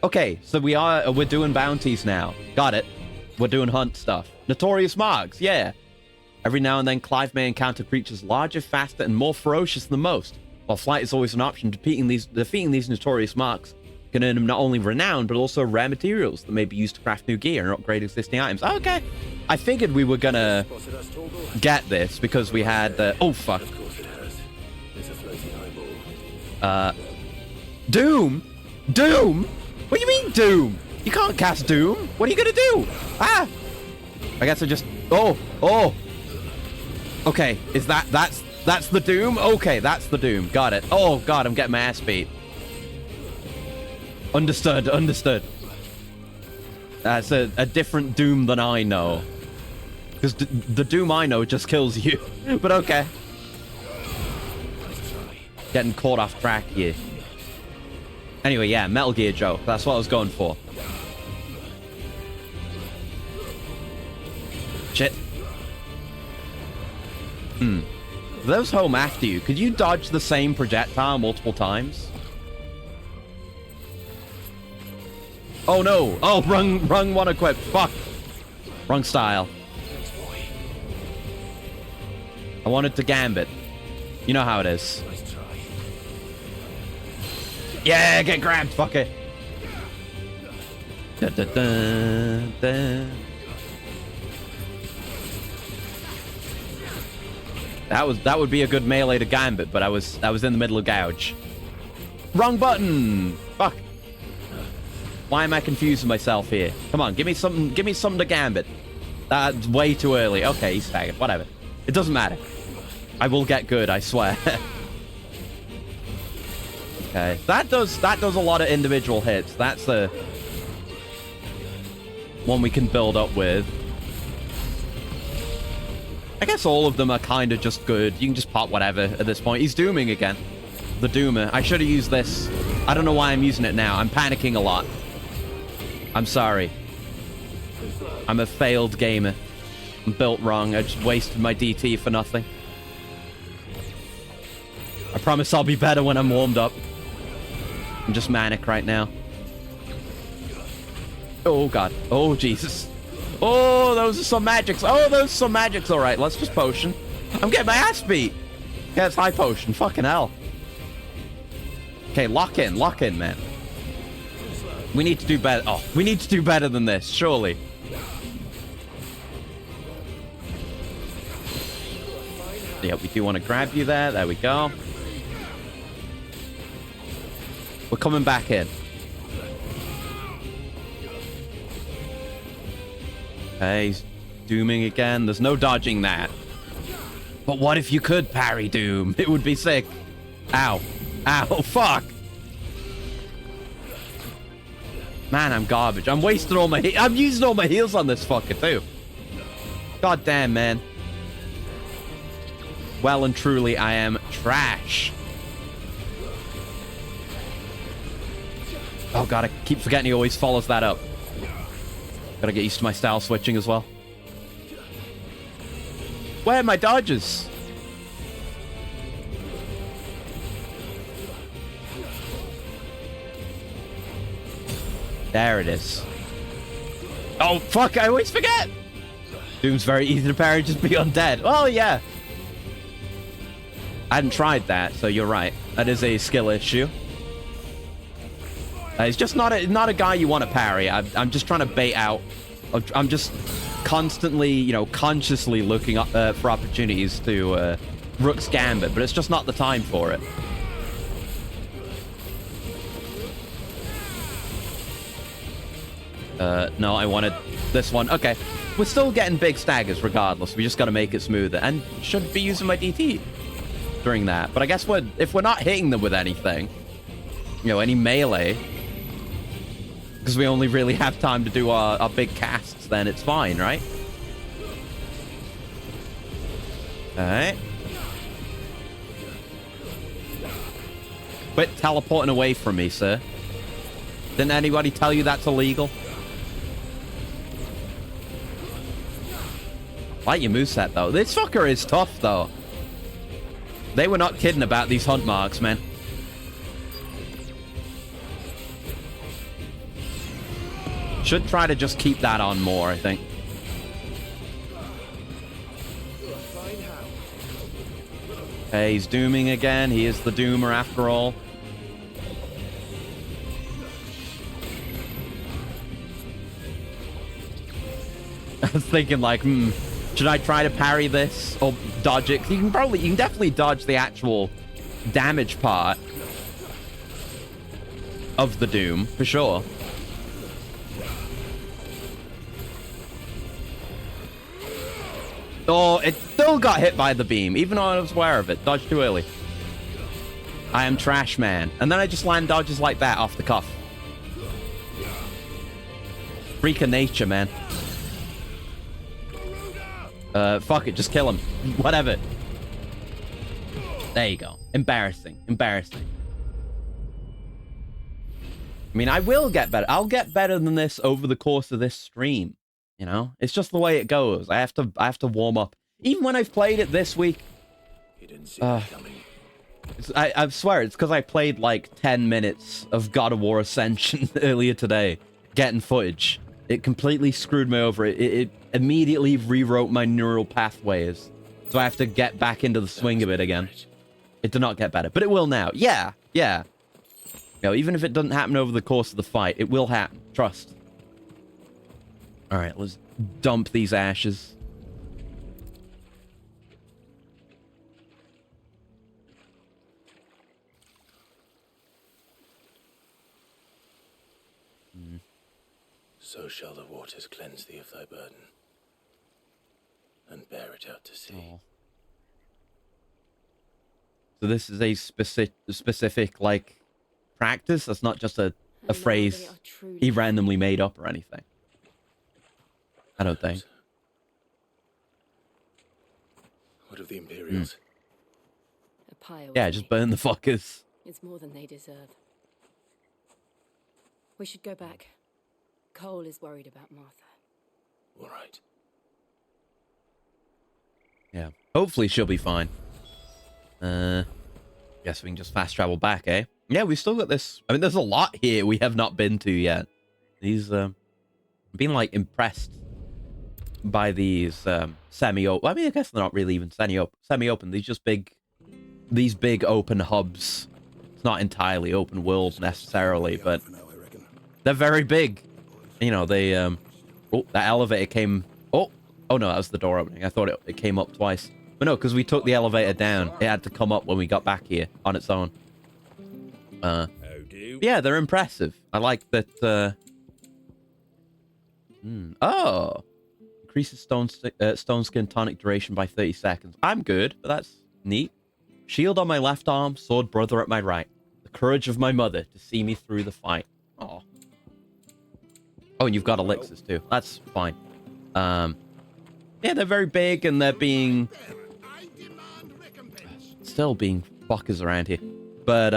okay. So we're doing bounties now. Got it. We're doing hunt stuff. Notorious Marks, yeah. Every now and then, Clive may encounter creatures larger, faster, and more ferocious than most. While flight is always an option, defeating these notorious marks can earn him not only renown, but also rare materials that may be used to craft new gear and upgrade existing items. Okay. I figured we were gonna get this because we had the... Oh, fuck. Of course it has. It's a floating eyeball. Doom? Doom? What do you mean, Doom? You can't cast Doom. What are you gonna do? Ah! I guess I just... Oh! Okay, is that's the Doom? Okay, that's the Doom. Got it. Oh, God, I'm getting my ass beat. Understood. That's a different Doom than I know. Because the Doom I know just kills you. But okay. Getting caught off track here. Anyway, yeah, Metal Gear joke. That's what I was going for. Shit. Those home after you. Could you dodge the same projectile multiple times? Oh no! Oh, wrong one equipped. Fuck. Wrong style. I wanted to gambit. You know how it is. Yeah, get grabbed. Fuck it. Da, da, da, da. That would be a good melee to gambit, but I was in the middle of gouge. Wrong button. Fuck. Why am I confusing myself here? Come on, give me something to gambit. That's way too early. Okay, he's staggered. Whatever. It doesn't matter. I will get good, I swear. Okay. That does a lot of individual hits. That's the one we can build up with. I guess all of them are kind of just good. You can just pop whatever at this point. He's dooming again. The Doomer. I should have used this. I don't know why I'm using it now. I'm panicking a lot. I'm sorry. I'm a failed gamer. I'm built wrong. I just wasted my DT for nothing. I promise I'll be better when I'm warmed up. I'm just manic right now. Oh, God. Oh, Jesus. Oh, those are some magics. Oh, those are some magics. All right, let's just potion. I'm getting my ass beat. Yeah, it's high potion. Fucking hell. Okay, lock in, man. We need to do better. Oh, we need to do better than this, surely. Yeah, we do want to grab you there. There we go. We're coming back in. Okay, he's dooming again. There's no dodging that. But what if you could parry doom? It would be sick. Ow. Ow, fuck. Man, I'm garbage. I'm wasting all my... I'm using all my heals on this fucker, too. God damn, man. Well and truly, I am trash. Oh, God, I keep forgetting he always follows that up. Gotta get used to my style switching as well. Where are my dodges? There it is. Oh, fuck, I always forget. Doom's very easy to parry, just be undead. Oh, yeah. I hadn't tried that, so you're right. That is a skill issue. He's just not a guy you want to parry. I'm just trying to bait out. I'm just constantly, you know, consciously looking up for opportunities to Rook's Gambit, but it's just not the time for it. No, I wanted this one. Okay. We're still getting big staggers regardless. We just got to make it smoother. And should be using my DT during that. But I guess if we're not hitting them with anything, you know, any melee, because we only really have time to do our big casts, then it's fine, right? Alright. Quit teleporting away from me, sir. Didn't anybody tell you that's illegal? Like your moveset, though. This fucker is tough, though. They were not kidding about these hunt marks, man. Should try to just keep that on more, I think. Okay, he's dooming again. He is the doomer after all. I was thinking like, should I try to parry this or dodge it? 'Cause you can definitely dodge the actual damage part of the doom, for sure. Oh, it still got hit by the beam, even though I was aware of it. Dodged too early. I am trash, man. And then I just land dodges like that off the cuff. Freak of nature, man. Fuck it, just kill him. Whatever. There you go. Embarrassing. Embarrassing. I mean, I will get better. I'll get better than this over the course of this stream. You know? It's just the way it goes. I have to warm up. Even when I've played it this week. You didn't see it coming. I swear, it's because I played like 10 minutes of God of War Ascension earlier today. Getting footage. It completely screwed me over. It immediately rewrote my neural pathways. So I have to get back into the swing of it again. It did not get better, but it will now. Yeah, yeah. You know, even if it doesn't happen over the course of the fight, it will happen. Trust. All right, let's dump these ashes. So shall the waters cleanse thee of thy burden, and bear it out to sea. Oh. So this is a specific like practice. That's not just a phrase he randomly made up or anything. I don't think. What of the Imperials? A pile. Yeah, just burn the fuckers. It's more than they deserve. We should go back. Cole is worried about Martha. All right. Yeah. Hopefully she'll be fine. Guess we can just fast travel back, eh? Yeah, we've still got this. I mean, there's a lot here we have not been to yet. These, I've been, like, impressed by these, semi-open. I mean, I guess they're not really even semi-open. These big open hubs. It's not entirely open world necessarily, but they're very big. You know, they, oh, that elevator came... Oh no, that was the door opening. I thought it came up twice. But no, because we took the elevator down. It had to come up when we got back here on its own. Yeah, they're impressive. I like that, Oh. Increases stone skin tonic duration by 30 seconds. I'm good, but that's neat. Shield on my left arm, sword brother at my right. The courage of my mother to see me through the fight. Oh. Oh, and you've got elixirs too. That's fine. Yeah, they're very big and they're being... Still being fuckers around here. But,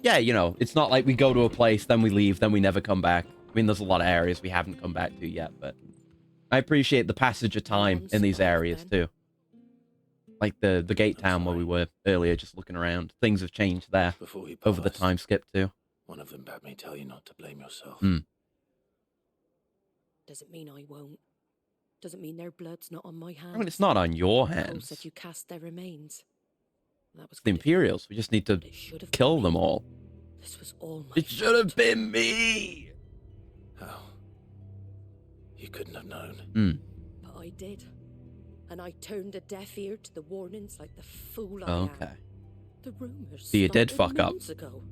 yeah, you know, it's not like we go to a place, then we leave, then we never come back. I mean, there's a lot of areas we haven't come back to yet, but I appreciate the passage of time in these areas too. Like the gate town where we were earlier, just looking around. Things have changed there over the time skip too. One of them bade me tell you not to blame yourself. Doesn't mean I won't. Doesn't mean their blood's not on my hands. I mean, it's not on your Paul hands. said you cast their remains. That was The Imperials. We just need to kill them all. This was all my It should have been me! How? You couldn't have known. But I did. And I turned a deaf ear to the warnings like the fool I Okay. am. The rumors So you did started fuck up. months ago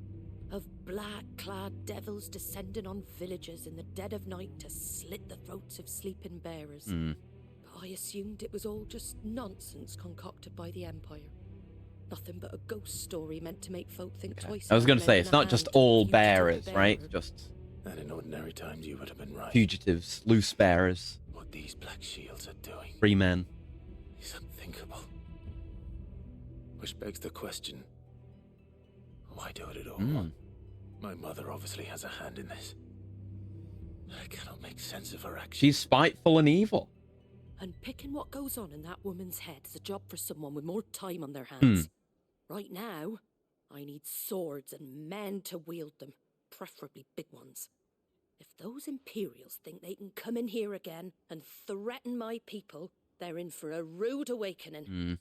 of black-clad devils descending on villages in the dead of night to slit the throats of sleeping bearers. But I assumed it was all just nonsense concocted by the Empire. Nothing but a ghost story meant to make folk think twice. I was going to about say, lending it's a not hand just to a all fugitive bearers, right? bearer. Just And in ordinary times, you would have been right. fugitives, loose bearers, What these black shields are doing free men. is unthinkable. Which begs the question, why do it at all? My mother obviously has a hand in this. I cannot make sense of her actions. She's spiteful and evil. And picking what goes on in that woman's head is a job for someone with more time on their hands. Right now, I need swords and men to wield them, preferably big ones. If those Imperials think they can come in here again and threaten my people, they're in for a rude awakening.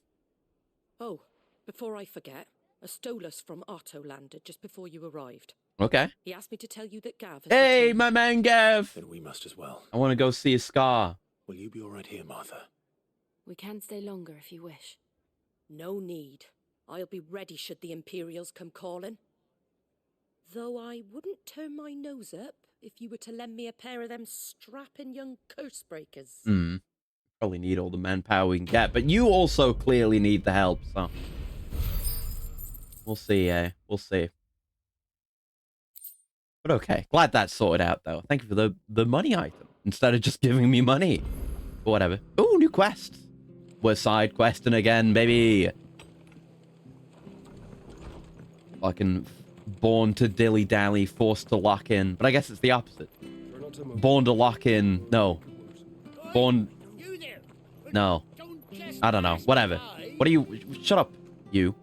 Oh, before I forget, a Stolas from Otto landed just before you arrived. Okay. He asked me to tell you that Gav has Hey, returned. my man Gav! Then we must as well. I want to go see a scar. Will you be all right here, Martha? We can stay longer if you wish. No need. I'll be ready should the Imperials come calling. Though I wouldn't turn my nose up if you were to lend me a pair of them strapping young curse breakers. Probably need all the manpower we can get, but you also clearly need the help, so... We'll see, we'll see. But okay, glad that's sorted out, though. Thank you for the money item, instead of just giving me money. But whatever. Ooh, new quest. We're side questing again, baby. Fucking born to dilly-dally, forced to lock in. But I guess it's the opposite. Born to lock in. No. Born... No. I don't know. Whatever. What are you... Shut up, you.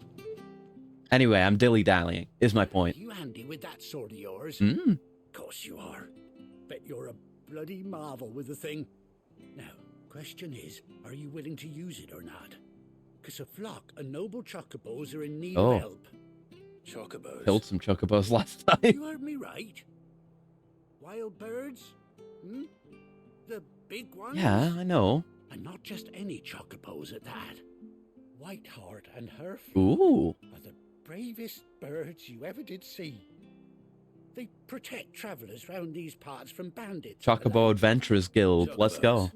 Anyway, I'm dilly-dallying, is my point. You handy with that sword of yours? Course you are. Bet you're a bloody marvel with the thing. Now, question is, are you willing to use it or not? Because a flock of noble chocobos are in need of help. Chocobos? Killed some chocobos last time. You heard me right. Wild birds? The big ones? Yeah, I know. And not just any chocobos at that. Whiteheart and her flock Ooh. are the bravest birds you ever did see. They protect travellers round these parts from bandits. and the Chocobo like. Adventurers Guild. Let's go.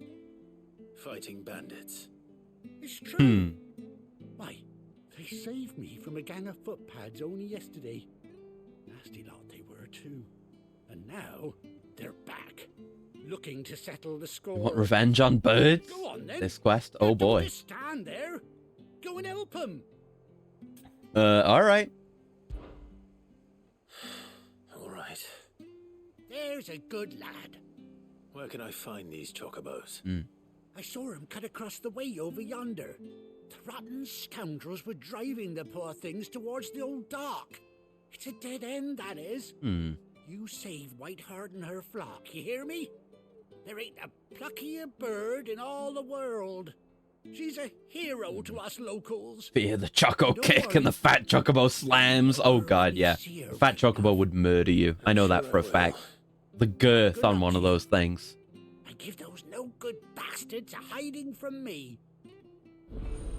Fighting bandits. It's true. Why, they saved me from a gang of footpads only yesterday. Nasty lot they were too. And now they're back, looking to settle the score. You want revenge on birds? Go on then. This quest? Now Oh don't boy. just stand there. Go and help them. Alright. All right. There's a good lad. Where can I find these chocobos? I saw him cut across the way over yonder. The rotten scoundrels were driving the poor things towards the old dock. It's a dead end, that is. You save Whiteheart and her flock, you hear me? There ain't a pluckier bird in all the world. She's a hero to us locals. Fear the Choco Kick and the Fat Chocobo slams. Oh god, yeah. The Fat Chocobo would murder you. I know that for a fact. The girth on one of those things. And give those no-good bastards a hiding from me.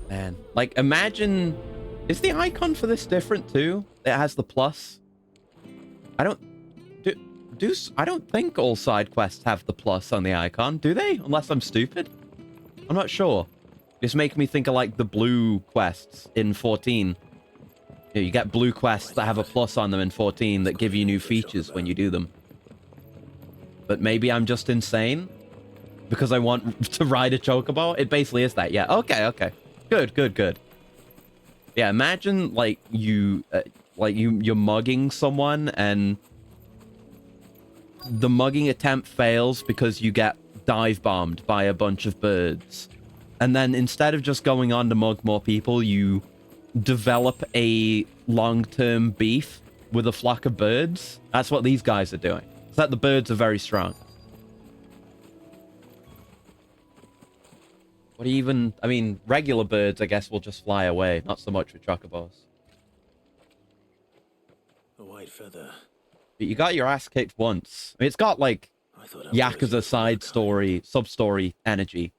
Man, like, imagine... Is the icon for this different, too? It has the plus? I don't... I don't think all side quests have the plus on the icon, do they? Unless I'm stupid. I'm not sure. It's making me think of like the blue quests in 14. You get blue quests that have a plus on them in 14 that give you new features when you do them. But maybe I'm just insane because I want to ride a chocobo. It basically is that. Yeah. Okay. Okay. Good. Good. Good. Yeah. Imagine like you're mugging someone and the mugging attempt fails because you get dive bombed by a bunch of birds. And then instead of just going on to mug more people, you develop a long-term beef with a flock of birds. That's what these guys are doing. It's that the birds are very strong. What even... I mean, regular birds, I guess, will just fly away. Not so much with chocobos. A white feather. But you got your ass kicked once. I mean, it's got, like, Yakuza side story, sub-story energy.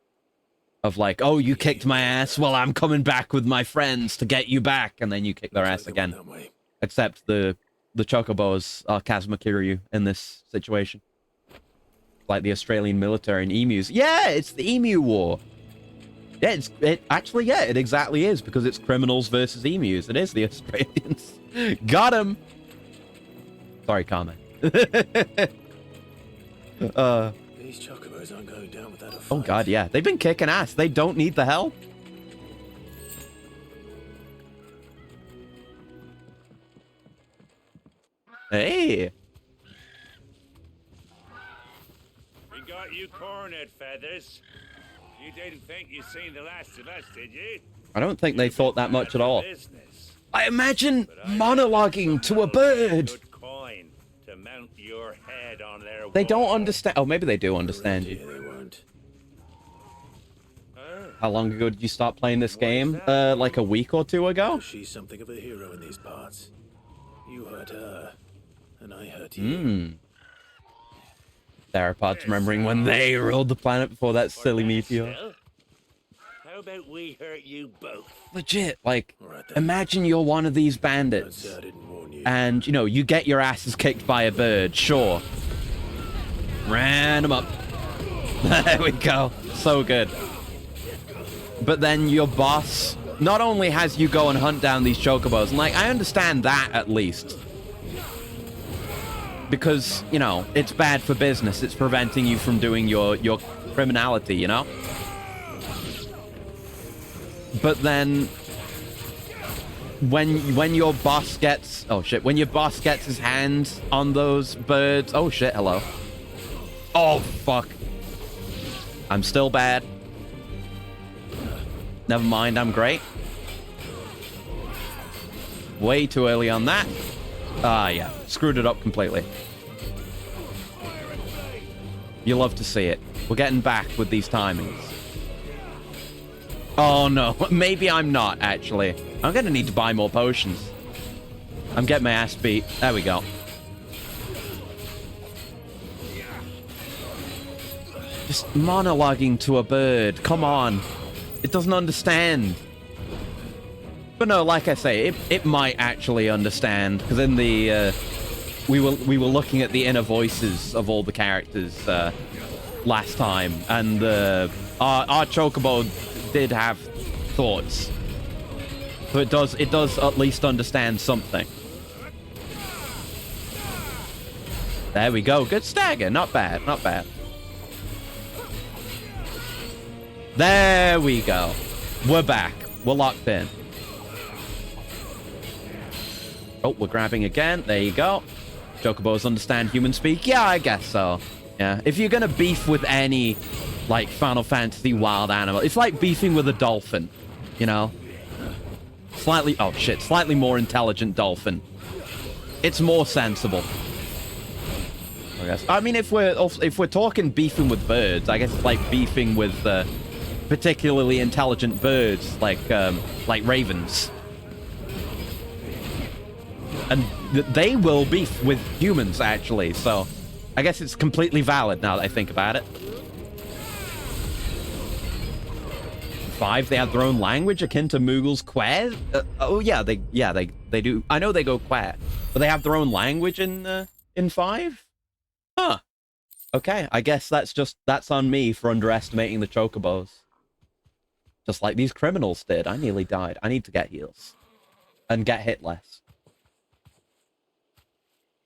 Of like, oh, you kicked my ass, well, I'm coming back with my friends to get you back, and then you kick their ass again. Except the chocobos are Kazuma Kiryu in this situation. Like the Australian military and emus. Yeah, it's the emu war. Yeah, it exactly is, because it's criminals versus emus. It is the Australians. Got him! Sorry, comment. These chocobos aren't going down without a fight. Oh god, yeah. They've been kicking ass. They don't need the help. Hey. We got you cornered, Feathers. You didn't think you'd seen the last of us, did you? I don't think they thought that much at all. I imagine monologuing to a bird. To mount your head on their they don't understand. Oh, maybe they do understand you. They won't. How long ago did you start playing this game? Like a week or two ago? She's something of a hero in these parts. You hurt her, and I hurt you. Theropods remembering when they ruled the planet before that silly meteor. How about we hurt you both? Legit, like, imagine you're one of these bandits. And, you know, you get your asses kicked by a bird, sure. Ran them up. There we go. So good. But then your boss not only has you go and hunt down these chocobos, and, like, I understand that at least. Because, you know, it's bad for business. It's preventing you from doing your criminality, you know? But then... When your boss gets... Oh, shit. When your boss gets his hands on those birds... Oh, shit. Hello. Oh, fuck. I'm still bad. Never mind. I'm great. Way too early on that. Ah, yeah. Screwed it up completely. You love to see it. We're getting back with these timings. Oh, no. Maybe I'm not, actually. I'm gonna need to buy more potions. I'm getting my ass beat. There we go. Just monologuing to a bird. Come on. It doesn't understand. But no, like I say, it might actually understand. Because in the... we were looking at the inner voices of all the characters last time. And our chocobo did have thoughts. So it does at least understand something. There we go. Good stagger. Not bad. Not bad. There we go. We're back. We're locked in. Oh, we're grabbing again. There you go. Chocobos understand human speak? Yeah, I guess so. Yeah. If you're gonna beef with any, like, Final Fantasy wild animal, it's like beefing with a dolphin. You know? Slightly... Oh, shit. Slightly more intelligent dolphin. It's more sensible. I guess. I mean, if we're talking beefing with birds, I guess it's like beefing with particularly intelligent birds, like ravens. And they will beef with humans, actually, so I guess it's completely valid now that I think about it. 5, they have their own language akin to Moogle's Quer. Oh yeah, they do. I know they go Quer, but they have their own language in 5. Okay, I guess that's on me for underestimating the chocobos. Just like these criminals did. I nearly died. I need to get heals. And get hit less.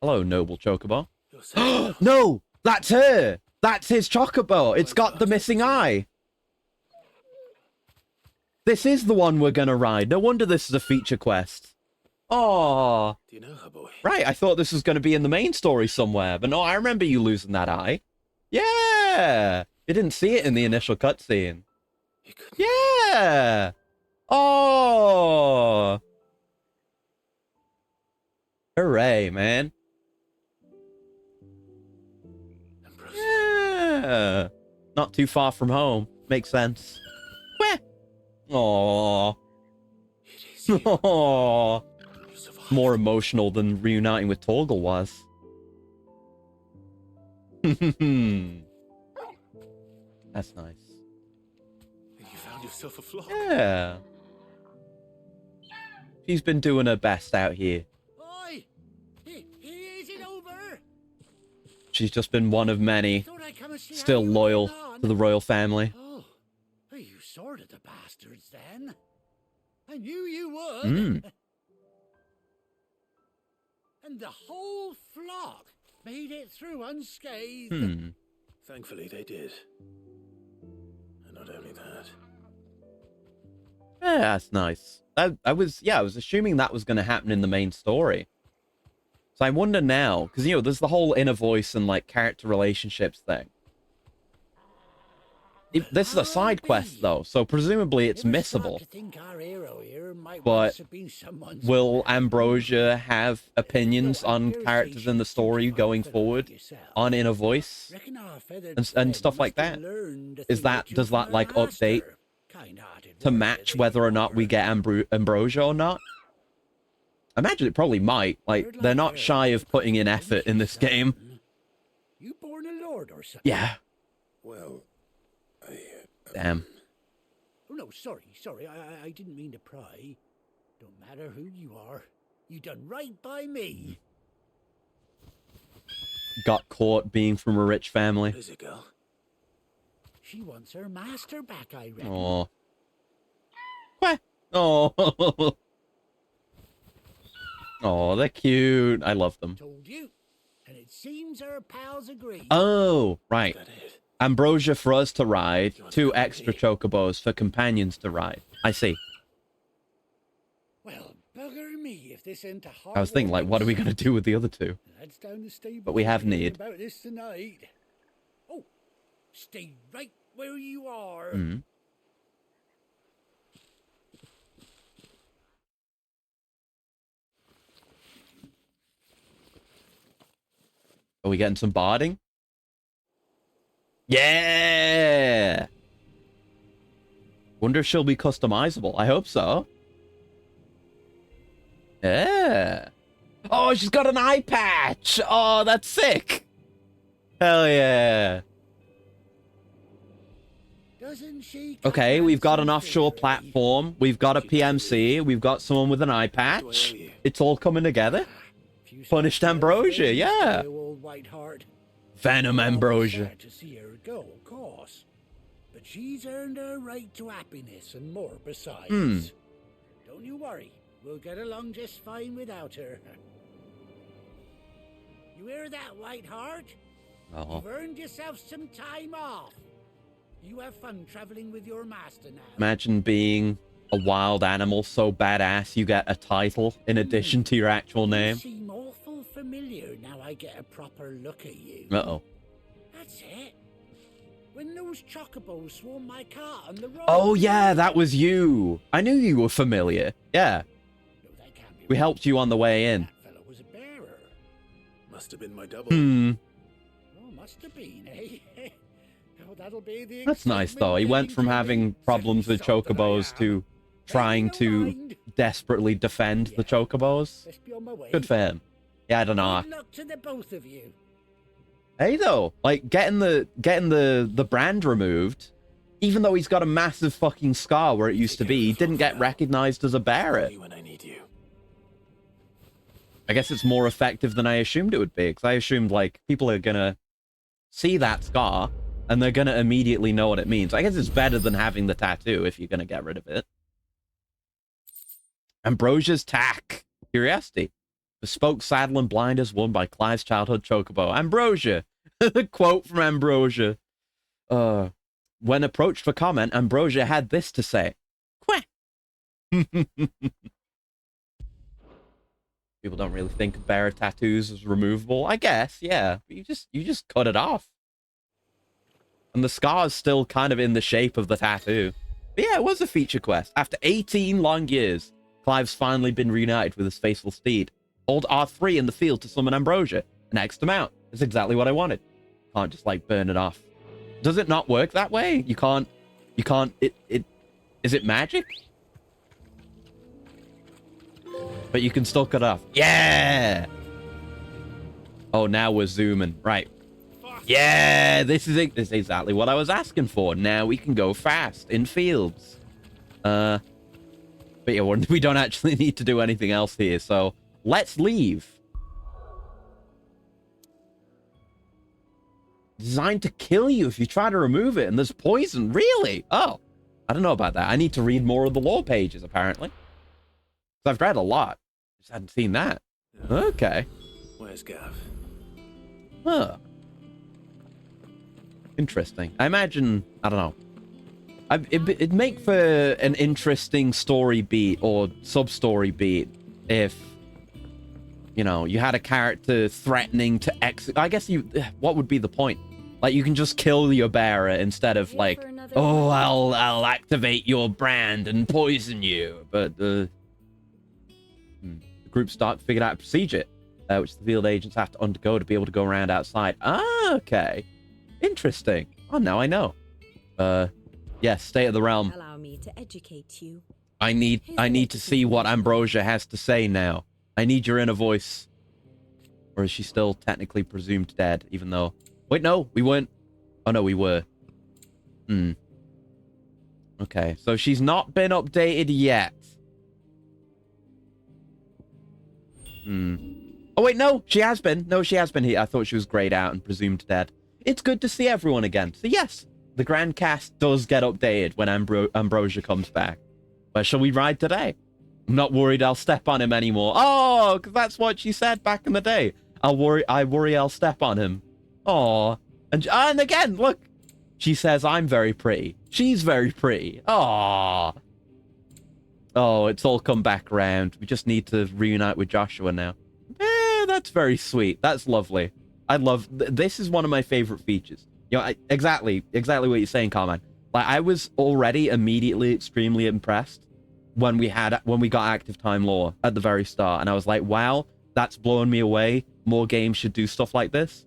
Hello, noble chocobo. No! That's her! That's his chocobo! It's got the missing eye! This is the one we're gonna ride. No wonder this is a feature quest. Oh. Do you know her, boy? Right, I thought this was gonna be in the main story somewhere, but no, I remember you losing that eye. Yeah! You didn't see it in the initial cutscene. Yeah! Oh! Hooray, man. Yeah! Not too far from home. Makes sense. Where? Aww. Aww. More emotional than reuniting with Torgal was. That's nice. You found yourself a flock. Yeah. She's been doing her best out here. Oi! Is it over? She's just been one of many, still loyal to the royal family. Oh, you sorted the bastards then. I knew you would. And the whole flock made it through unscathed. Thankfully, they did. And not only that. Yeah, that's nice. I was assuming that was going to happen in the main story. So I wonder now, because, you know, there's the whole inner voice and, like, character relationships thing. This is a side quest, though, so presumably it's missable. But will Ambrosia have opinions on characters in the story going forward on inner voice and stuff like that? Does that like update to match whether or not we get Ambrosia or not? I imagine it probably might. Like, they're not shy of putting in effort in this game. You born a lord or something? Yeah. Well, Damn. Oh, no, sorry. I didn't mean to pry. Don't matter who you are. You done right by me. Got caught being from a rich family. Where's it, girl? She wants her master back, I reckon. Aww. What? Oh. Oh, they're cute. I love them. Told you. And it seems our pals agree. Oh, right. Ambrosia for us to ride, 2 extra chocobos for companions to ride. I see. Well, bugger me if this ain't a hard I was thinking, like, what are we going to do with the other 2? That's down the stable. But we have need. About this tonight. Oh, stay right where you are. Are we getting some barding? Yeah! Wonder if she'll be customizable. I hope so. Yeah. Oh, she's got an eye patch! Oh, that's sick! Hell yeah. Doesn't she? Okay, we've got an offshore platform. We've got a PMC. We've got someone with an eye patch. It's all coming together. Punished Ambrosia, yeah. Venom Ambrosia. To see her go, of course. But she's earned her right to happiness and more besides. Don't you worry. We'll get along just fine without her. You hear that, Whiteheart? Oh. You've earned yourself some time off. You have fun traveling with your master now. Imagine being a wild animal so badass you get a title in addition to your actual name. You seem awful familiar now I get a proper look at you. Uh-oh. That's it. When those chocobos swarmed my car on the road. Oh, yeah, that was you. I knew you were familiar. Yeah. No, that can't be We right. helped you on the way in. That fellow was a bearer. Must have been my double. Oh, must have been, eh? Oh, that'll be the That's nice, though. He went from having problems with chocobos to trying to desperately defend the chocobos. Let's be on my way. Good for him. He had an arc. Good luck to the both of you. Hey, though, like, getting the brand removed, even though he's got a massive fucking scar where it used to be, he didn't get recognized as a bearer. When I need you. I guess it's more effective than I assumed it would be, because I assumed, like, people are gonna see that scar, and they're gonna immediately know what it means. I guess it's better than having the tattoo if you're gonna get rid of it. Ambrosia's tack. Curiosity. Bespoke saddle and blinders worn by Clive's childhood chocobo. Ambrosia. The quote from Ambrosia. When approached for comment, Ambrosia had this to say. Quack. People don't really think of bearer tattoos as removable. I guess, yeah. But you just cut it off. And the scar's still kind of in the shape of the tattoo. But yeah, it was a feature quest. After 18 long years, Clive's finally been reunited with his faithful steed. Hold R3 in the field to summon Ambrosia. And X them out. That's exactly what I wanted. Can't just, like, burn it off. Does it not work that way? You can't, is it magic? But you can still cut off. Yeah! Oh, now we're zooming. Right. Yeah, this is exactly what I was asking for. Now we can go fast in fields. But yeah, we don't actually need to do anything else here, so let's leave. Designed to kill you if you try to remove it, and there's poison. Really? Oh, I don't know about that. I need to read more of the lore pages, apparently. So I've read a lot. Just hadn't seen that. Okay. Where's Gav? Huh. Interesting. I imagine, I don't know. It'd make for an interesting story beat or sub-story beat if, you know, you had a character threatening to I guess what would be the point? Like, you can just kill your bearer instead of, like, oh, I'll activate your brand and poison you. But the group figured out a procedure, which the field agents have to undergo to be able to go around outside. Ah, okay. Interesting. Oh, now I know. Yes, State of the Realm. Allow me to educate you. I need to see what Ambrosia has to say now. I need your inner voice. Or is she still technically presumed dead, even though... Wait, no, we weren't... Oh, no, we were. Okay, so she's not been updated yet. Oh, wait, no, she has been. No, she has been here. I thought she was grayed out and presumed dead. It's good to see everyone again. So, yes, the Grand Cast does get updated when Ambrosia comes back. Where shall we ride today? I'm not worried I'll step on him anymore. Oh, because that's what she said back in the day. I worry I'll step on him. Oh, and again, look. She says I'm very pretty. She's very pretty. Oh. Oh, it's all come back around. We just need to reunite with Joshua now. That's very sweet. That's lovely. I love... This is one of my favorite features. You know, exactly what you're saying, Carmine. Like, I was already immediately extremely impressed when we got active time lore at the very start, and I was like, wow, that's blowing me away. More games should do stuff like this.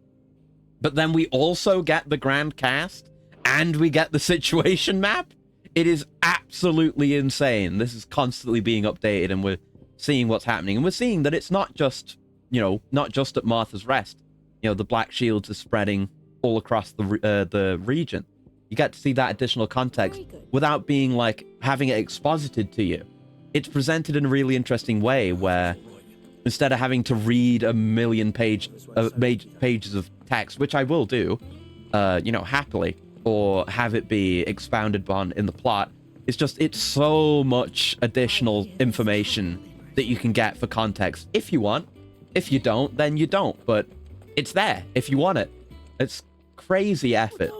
But then we also get the Grand Cast, and we get the situation map. It is absolutely insane. This is constantly being updated, and we're seeing what's happening, and we're seeing that it's not just, you know, not just at Martha's Rest. You know, the Black Shields are spreading all across the region. You get to see that additional context without being, like, having it exposited to you. It's presented in a really interesting way where instead of having to read a million pages of text, which I will do, you know, happily, or have it be expounded upon in the plot, it's so much additional information that you can get for context if you want. If you don't, then you don't, but it's there if you want it. It's crazy effort.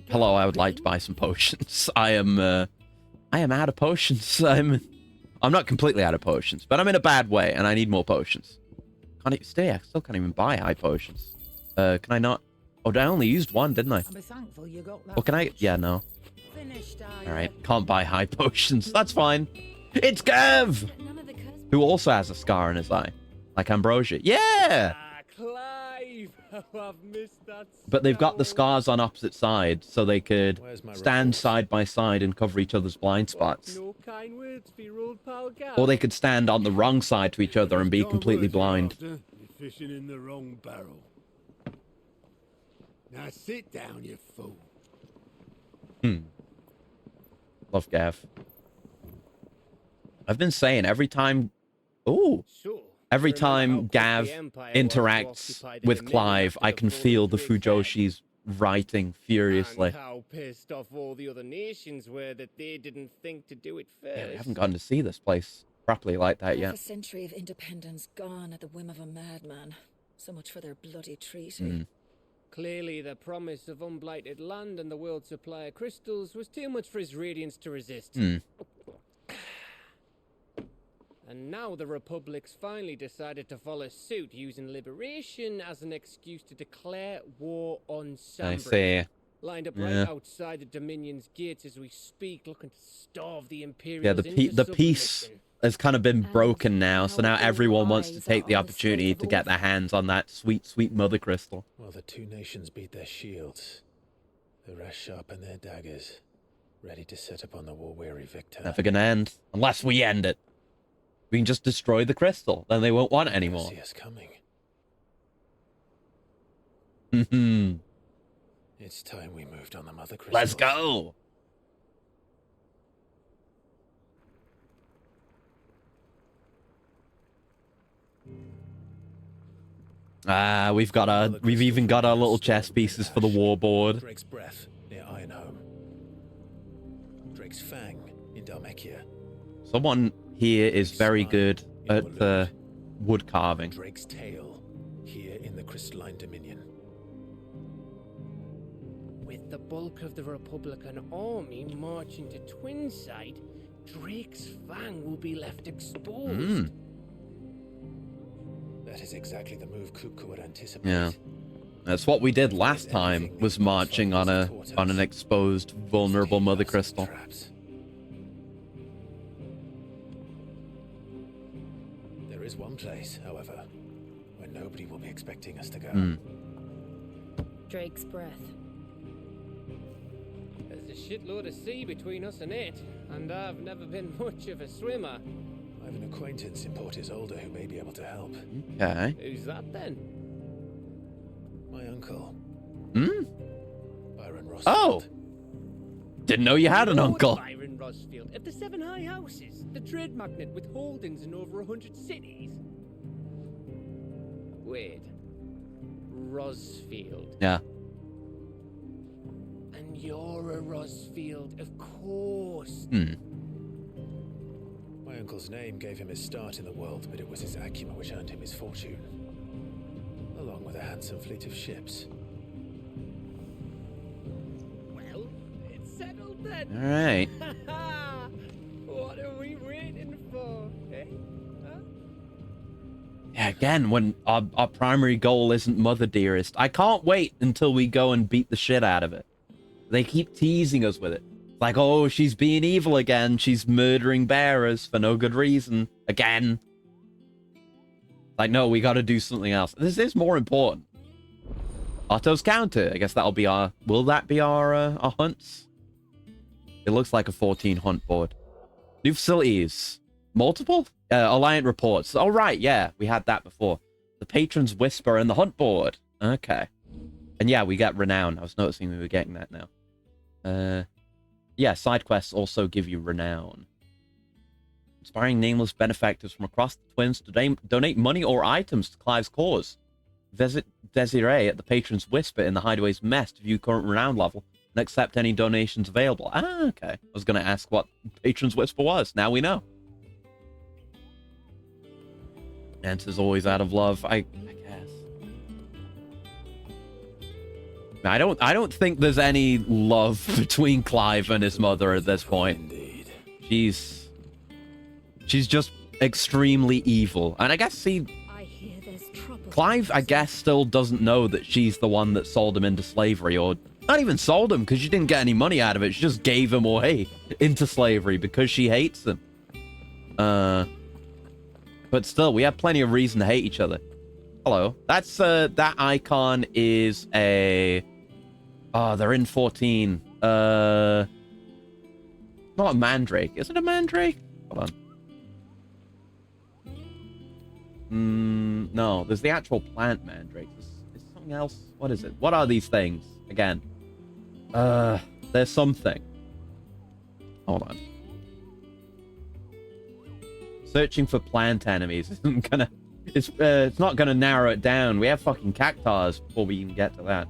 Hello, I would like to buy some potions. I am out of potions. I'm not completely out of potions, but I'm in a bad way, and I need more potions. Can't even stay. I still can't even buy high potions. Can I not? Oh, I only used one, didn't I? Well, can I? Yeah, no. All right, can't buy high potions. That's fine. It's Gav, who also has a scar in his eye, like Ambrosia. Yeah. Clive, I've missed that. But they've got the scars on opposite sides, so they could stand side by side and cover each other's blind spots. No kind words for your old pal Gav. Or they could stand on the wrong side to each other and be completely blind. You're fishing in the wrong barrel. Now sit down, you fool. Love Gav. I've been saying every time... Ooh. Sure. Every Remember how time quick Gav the Empire was to interacts occupy the with Dominion Clive, after I the can fall feel of the his head? Fujoshi's writing furiously. And how pissed off all the other nations were that they didn't think to do it first. Yeah, we haven't gotten to see this place properly like that Half yet. a century of independence gone at the whim of a madman. So much for their bloody treaty. Clearly, the promise of unblighted land and the world's supply of crystals was too much for his radiance to resist. And now the Republic's finally decided to follow suit, using liberation as an excuse to declare war on Sambria. I see. Lined up right outside the Dominion's gates as we speak, looking to starve the Imperials. Yeah, the peace has kind of been broken now, so now everyone wants to take the opportunity to get their hands on that sweet, sweet mother crystal. While the two nations beat their shields, the rest sharpen their daggers, ready to set upon the war-weary victor. Never gonna end, unless we end it. We can just destroy the crystal, then they won't want it anymore. See us coming. It's time we moved on the mother crystal. Let's go! We've even got our little chess pieces for the war board. Drake's Breath near Ironhome. Drake's Fang in Dhalmekia. Someone here is very good at the wood carving. Drake's Tail here in the Crystalline Dominion. With the bulk of the Republican army marching to Twinside, Drake's Fang will be left exposed. That is exactly the move Kupka would anticipate. Yeah. That's what we did last time, was marching on an exposed, vulnerable mother crystal. There is one place, however, where nobody will be expecting us to go. Drake's Breath. There's a shitload of sea between us and it, and I've never been much of a swimmer. I have an acquaintance in Port Isolde who may be able to help. Okay. Who's that then? My uncle. Byron Rossfield. Oh! Didn't know you had an uncle. Byron Rossfield of the Seven High Houses, the trade magnate with holdings in over 100 cities. Wait. Rossfield. Yeah. And you're a Rossfield, of course. My uncle's name gave him his start in the world, but it was his acumen which earned him his fortune, along with a handsome fleet of ships. Well, it's settled then. All right. What are we waiting for, eh? Huh? Yeah, again, when our primary goal isn't Mother Dearest, I can't wait until we go and beat the shit out of it. They keep teasing us with it. Like, oh, she's being evil again. She's murdering bearers for no good reason. Again. Like, no, we gotta do something else. This is more important. Otto's counter. I guess that'll be our... Will that be our hunts? It looks like a 14 hunt board. New facilities. Multiple? Alliant reports. Oh, right, yeah. We had that before. The Patron's Whisper and the hunt board. Okay. And yeah, we get renown. I was noticing we were getting that now. Yeah, side quests also give you renown. Inspiring nameless benefactors from across the Twins to donate money or items to Clive's cause. Visit Desiree at the Patron's Whisper in the Hideaway's mess to view current renown level and accept any donations available. Ah, okay. I was going to ask what Patron's Whisper was. Now we know. Answer's always out of love, I guess. I don't think there's any love between Clive and his mother at this point. Indeed. She's just extremely evil. And I guess I hear there's trouble. Clive, I guess, still doesn't know that she's the one that sold him into slavery, or not even sold him, because she didn't get any money out of it. She just gave him away into slavery because she hates him. But still, we have plenty of reason to hate each other. Hello. That's, that icon is a... Oh, they're in 14. Not a mandrake. Is it a mandrake? Hold on. No, there's the actual plant mandrake. There's something else. What is it? What are these things? Again. There's something. Hold on. Searching for plant enemies isn't gonna It's not gonna narrow it down. We have fucking cactuars before we even get to that.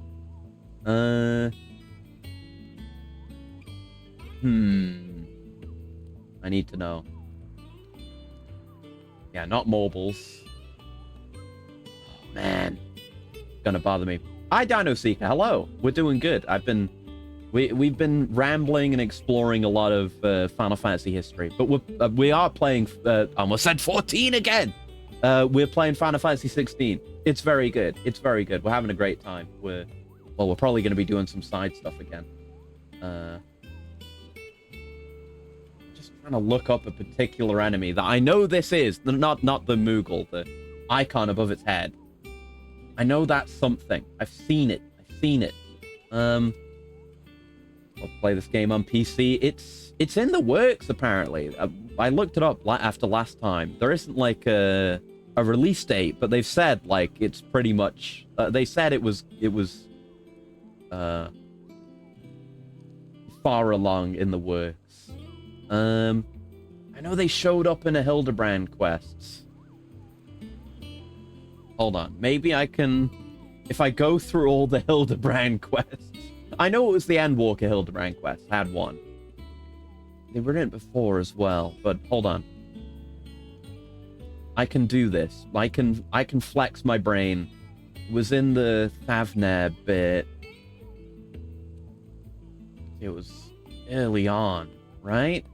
I need to know. Yeah, not mobiles. Oh, man. Gonna bother me. Hi, Dino Seeker. Hello. We're doing good. We've been rambling and exploring a lot of Final Fantasy history, but we are playing. I almost said 14 again. We're playing Final Fantasy 16. It's very good. It's very good. We're having a great time. We're probably going to be doing some side stuff again. Just trying to look up a particular enemy that I know this is not the Moogle, the icon above its head. I know that's something. I've seen it. I'll play this game on PC. It's in the works, apparently. I looked it up after last time. There isn't like a release date, but they've said like it's pretty much. They said it was far along in the works. I know they showed up in a Hildebrand quests. Hold on. Maybe I can... If I go through all the Hildebrand quests... I know it was the Endwalker Hildebrand quest. Had one. They were in it before as well, but hold on. I can do this. I can flex my brain. It was in the Thavner bit. It was early on, right?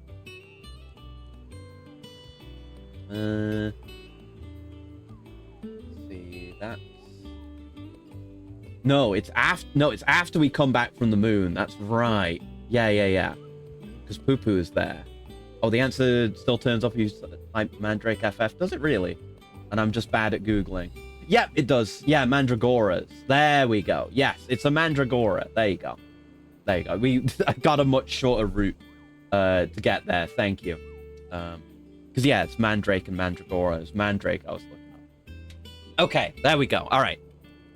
Let's see, that's... No, it's after we come back from the moon. That's right. Yeah. Because Poo-Poo is there. Oh, the answer still turns up. You type Mandrake FF. Does it really? And I'm just bad at Googling. Yep, it does. Yeah, Mandragoras. There we go. Yes, it's a Mandragora. There you go. I got a much shorter route to get there. Thank you. Because, yeah, it's Mandrake and Mandragora. It's Mandrake I was looking at. Okay, there we go. All right.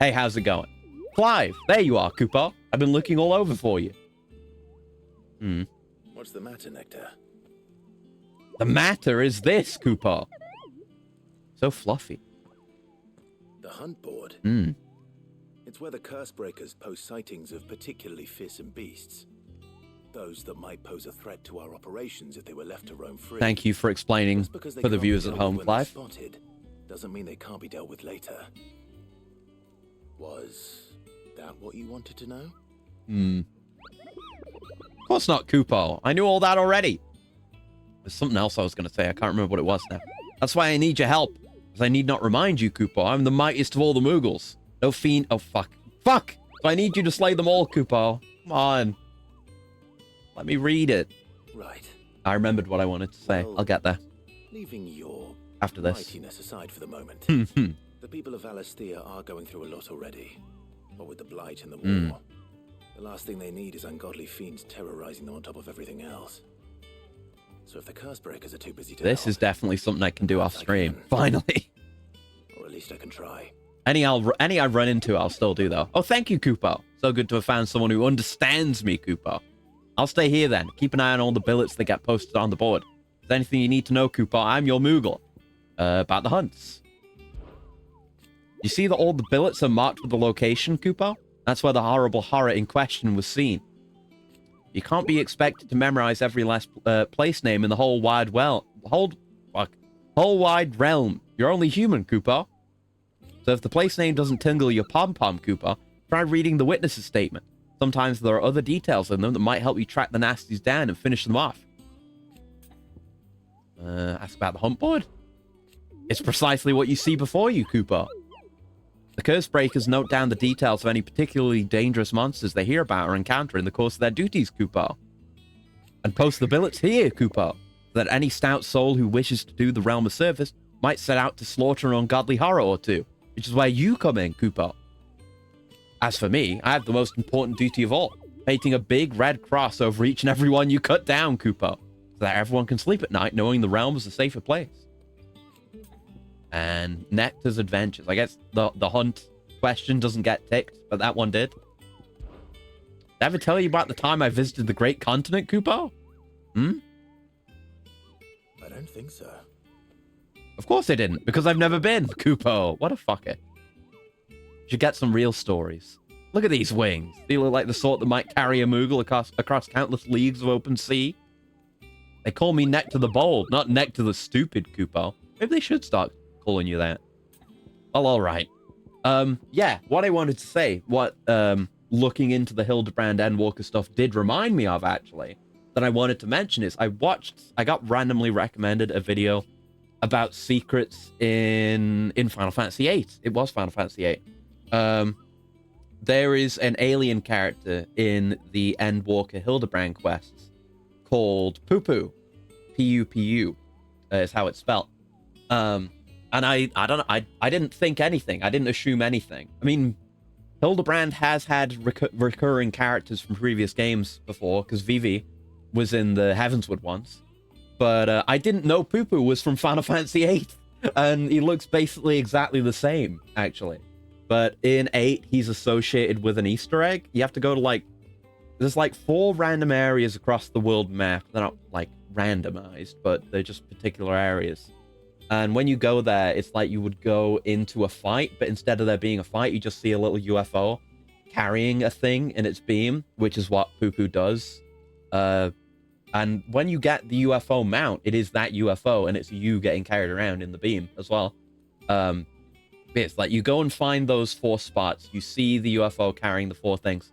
Hey, how's it going? Clive, there you are, Cooper. I've been looking all over for you. What's the matter, Nectar? The matter is this, Cooper. So fluffy. The hunt board? It's where the curse breakers post sightings of particularly fearsome beasts. Those that might pose a threat to our operations if they were left to roam free. Thank you for explaining for the viewers at home, Clive. Spotted, doesn't mean they can't be dealt with later. Was that what you wanted to know? Of course not, Cooper. I knew all that already. There's something else I was going to say. I can't remember what it was now. That's why I need your help. Because I need not remind you, Cooper. I'm the mightiest of all the Moogles. No fiend. Oh, fuck. Fuck! So I need you to slay them all, Cooper. Come on. Let me read it. Right. I remembered what I wanted to say. I'll get there. Leaving your after this mightiness aside for the moment. The people of Valisthea are going through a lot already. What with the Blight and the war. The last thing they need is ungodly fiends terrorizing them on top of everything else. So if the curse breakers are too busy to This is definitely something I can do off stream. Finally. Or at least I can try. Any I run into, I'll still do, though. Oh, thank you, Cooper. So good to have found someone who understands me, Cooper. I'll stay here, then. Keep an eye on all the billets that get posted on the board. If there's anything you need to know, Cooper, I'm your Moogle. About the hunts. You see that all the billets are marked with the location, Cooper? That's where the horrible horror in question was seen. You can't be expected to memorize every last place name in the whole wide realm. You're only human, Cooper. So if the place name doesn't tingle your pom-pom, Cooper, try reading the witness's statement. Sometimes there are other details in them that might help you track the nasties down and finish them off. Ask about the hunt board? It's precisely what you see before you, Cooper. The curse breakers note down the details of any particularly dangerous monsters they hear about or encounter in the course of their duties, Cooper. And post the billets here, Cooper, so that any stout soul who wishes to do the realm a service might set out to slaughter an ungodly horror or two, which is where you come in, Cooper. As for me, I have the most important duty of all, painting a big red cross over each and every one you cut down, Cooper, so that everyone can sleep at night knowing the realm is a safer place. And Nectar's Adventures. I guess the hunt question doesn't get ticked, but that one did. Did I ever tell you about the time I visited the Great Continent, Cooper? I don't think so. Of course they didn't, because I've never been. Kupo, what a fucker. Should get some real stories. Look at these wings. They look like the sort that might carry a Moogle across countless leagues of open sea. They call me Neck to the Bold, not Neck to the Stupid, Kupo. Maybe they should start calling you that. Well, all right. Yeah, what I wanted to say, what looking into the Hildebrand Endwalker stuff did remind me of, actually, that I wanted to mention is I got randomly recommended a video about secrets in Final Fantasy VIII. It was Final Fantasy VIII. There is an alien character in the Endwalker Hildebrand quests called Pupu. P-U-P-U is how it's spelled. And I don't know, I didn't think anything. I didn't assume anything. I mean, Hildebrand has had recurring characters from previous games before, because Vivi was in the Heavensward once. But I didn't know Pupu was from Final Fantasy VIII. And he looks basically exactly the same, actually. But in 8, he's associated with an Easter egg. You have to go to, like... There's, like, 4 random areas across the world map. They're not, like, randomized, but they're just particular areas. And when you go there, it's like you would go into a fight, but instead of there being a fight, you just see a little UFO carrying a thing in its beam, which is what Pupu does. And when you get the UFO mount, it is that UFO, and it's you getting carried around in the beam as well. It's like you go and find those 4 spots, you see the UFO carrying the 4 things,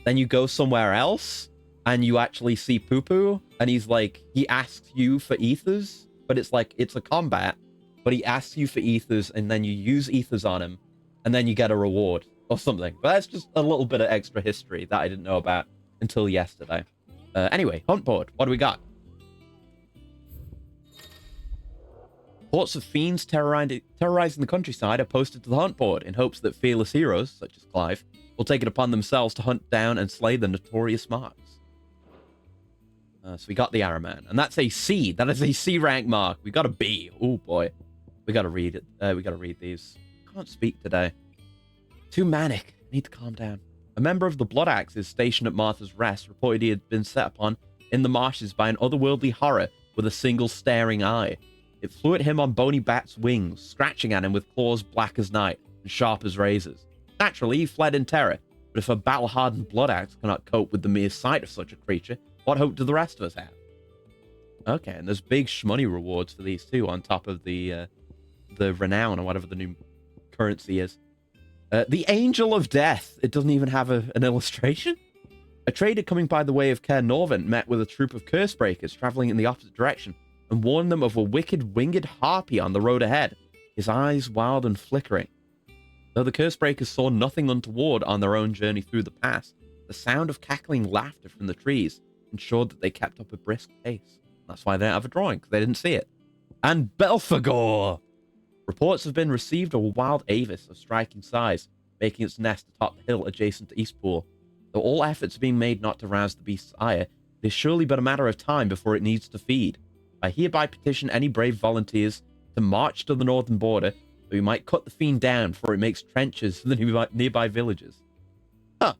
then you go somewhere else, and you actually see Pupu, and he's like, he asks you for ethers, but it's like, it's a combat, but he asks you for ethers, and then you use ethers on him, and then you get a reward, or something. But that's just a little bit of extra history that I didn't know about until yesterday. Anyway, hunt board, what do we got? Hordes of fiends terrorizing the countryside are posted to the hunt board in hopes that fearless heroes, such as Clive, will take it upon themselves to hunt down and slay the notorious marks. So we got the Arrow Man, and that's a C. That is a C rank mark. We got a B. Oh boy, we gotta read it. We gotta read these. Can't speak today. Too manic. Need to calm down. A member of the Blood Axes stationed at Martha's Rest reported he had been set upon in the marshes by an otherworldly horror with a single staring eye. It flew at him on bony bat's wings, scratching at him with claws black as night and sharp as razors. Naturally, he fled in terror, but if a battle-hardened Blood Axe cannot cope with the mere sight of such a creature, what hope do the rest of us have? Okay, and there's big shmoney rewards for these too, on top of the renown or whatever the new currency is. The Angel of Death. It doesn't even have an illustration. A trader coming by the way of Caer Norvent met with a troop of Cursebreakers traveling in the opposite direction and warned them of a wicked winged harpy on the road ahead, his eyes wild and flickering. Though the Cursebreakers saw nothing untoward on their own journey through the pass, the sound of cackling laughter from the trees ensured that they kept up a brisk pace. That's why they don't have a drawing, because they didn't see it. And Belphegor! Reports have been received of a wild avis of striking size, making its nest atop the hill adjacent to Eastpool. Though all efforts are being made not to rouse the beast's ire, it is surely but a matter of time before it needs to feed. I hereby petition any brave volunteers to march to the northern border, so we might cut the fiend down before it makes trenches for the nearby villages. Huh.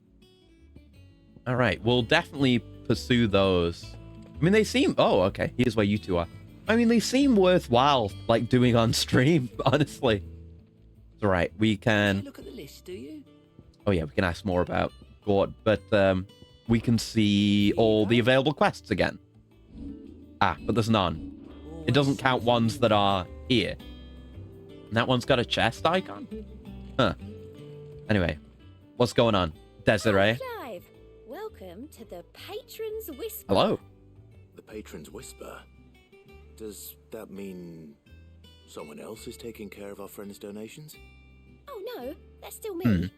Alright, we'll definitely pursue those. I mean, they seem... Oh, okay. Here's where you two are. I mean, they seem worthwhile, like, doing on stream, honestly. It's alright, we can... Look at the list, do you? Oh yeah, we can ask more about Gord, but we can see all the available quests again. Ah, but there's none. It doesn't count ones that are here. And that one's got a chest icon? Huh. Anyway, what's going on? Desiree? Clive, welcome to the Patron's Whisper. Hello. The Patron's Whisper? Does that mean someone else is taking care of our friend's donations? Oh no, that's still me.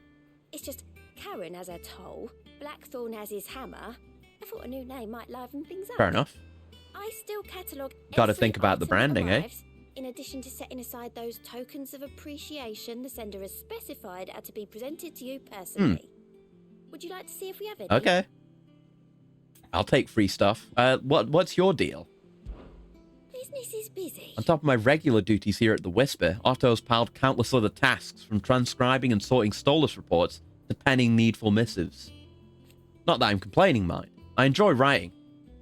It's just Karen has her toll, Blackthorn has his hammer. I thought a new name might liven things up. Fair enough. I still catalogue. Gotta think about the branding, eh? In addition to setting aside those tokens of appreciation the sender has specified are to be presented to you personally. Would you like to see if we have any? Okay. I'll take free stuff. What's your deal? Business is busy. On top of my regular duties here at the Whisper, Otto's piled countless other tasks, from transcribing and sorting Stolas reports to penning needful missives. Not that I'm complaining, mind. I enjoy writing.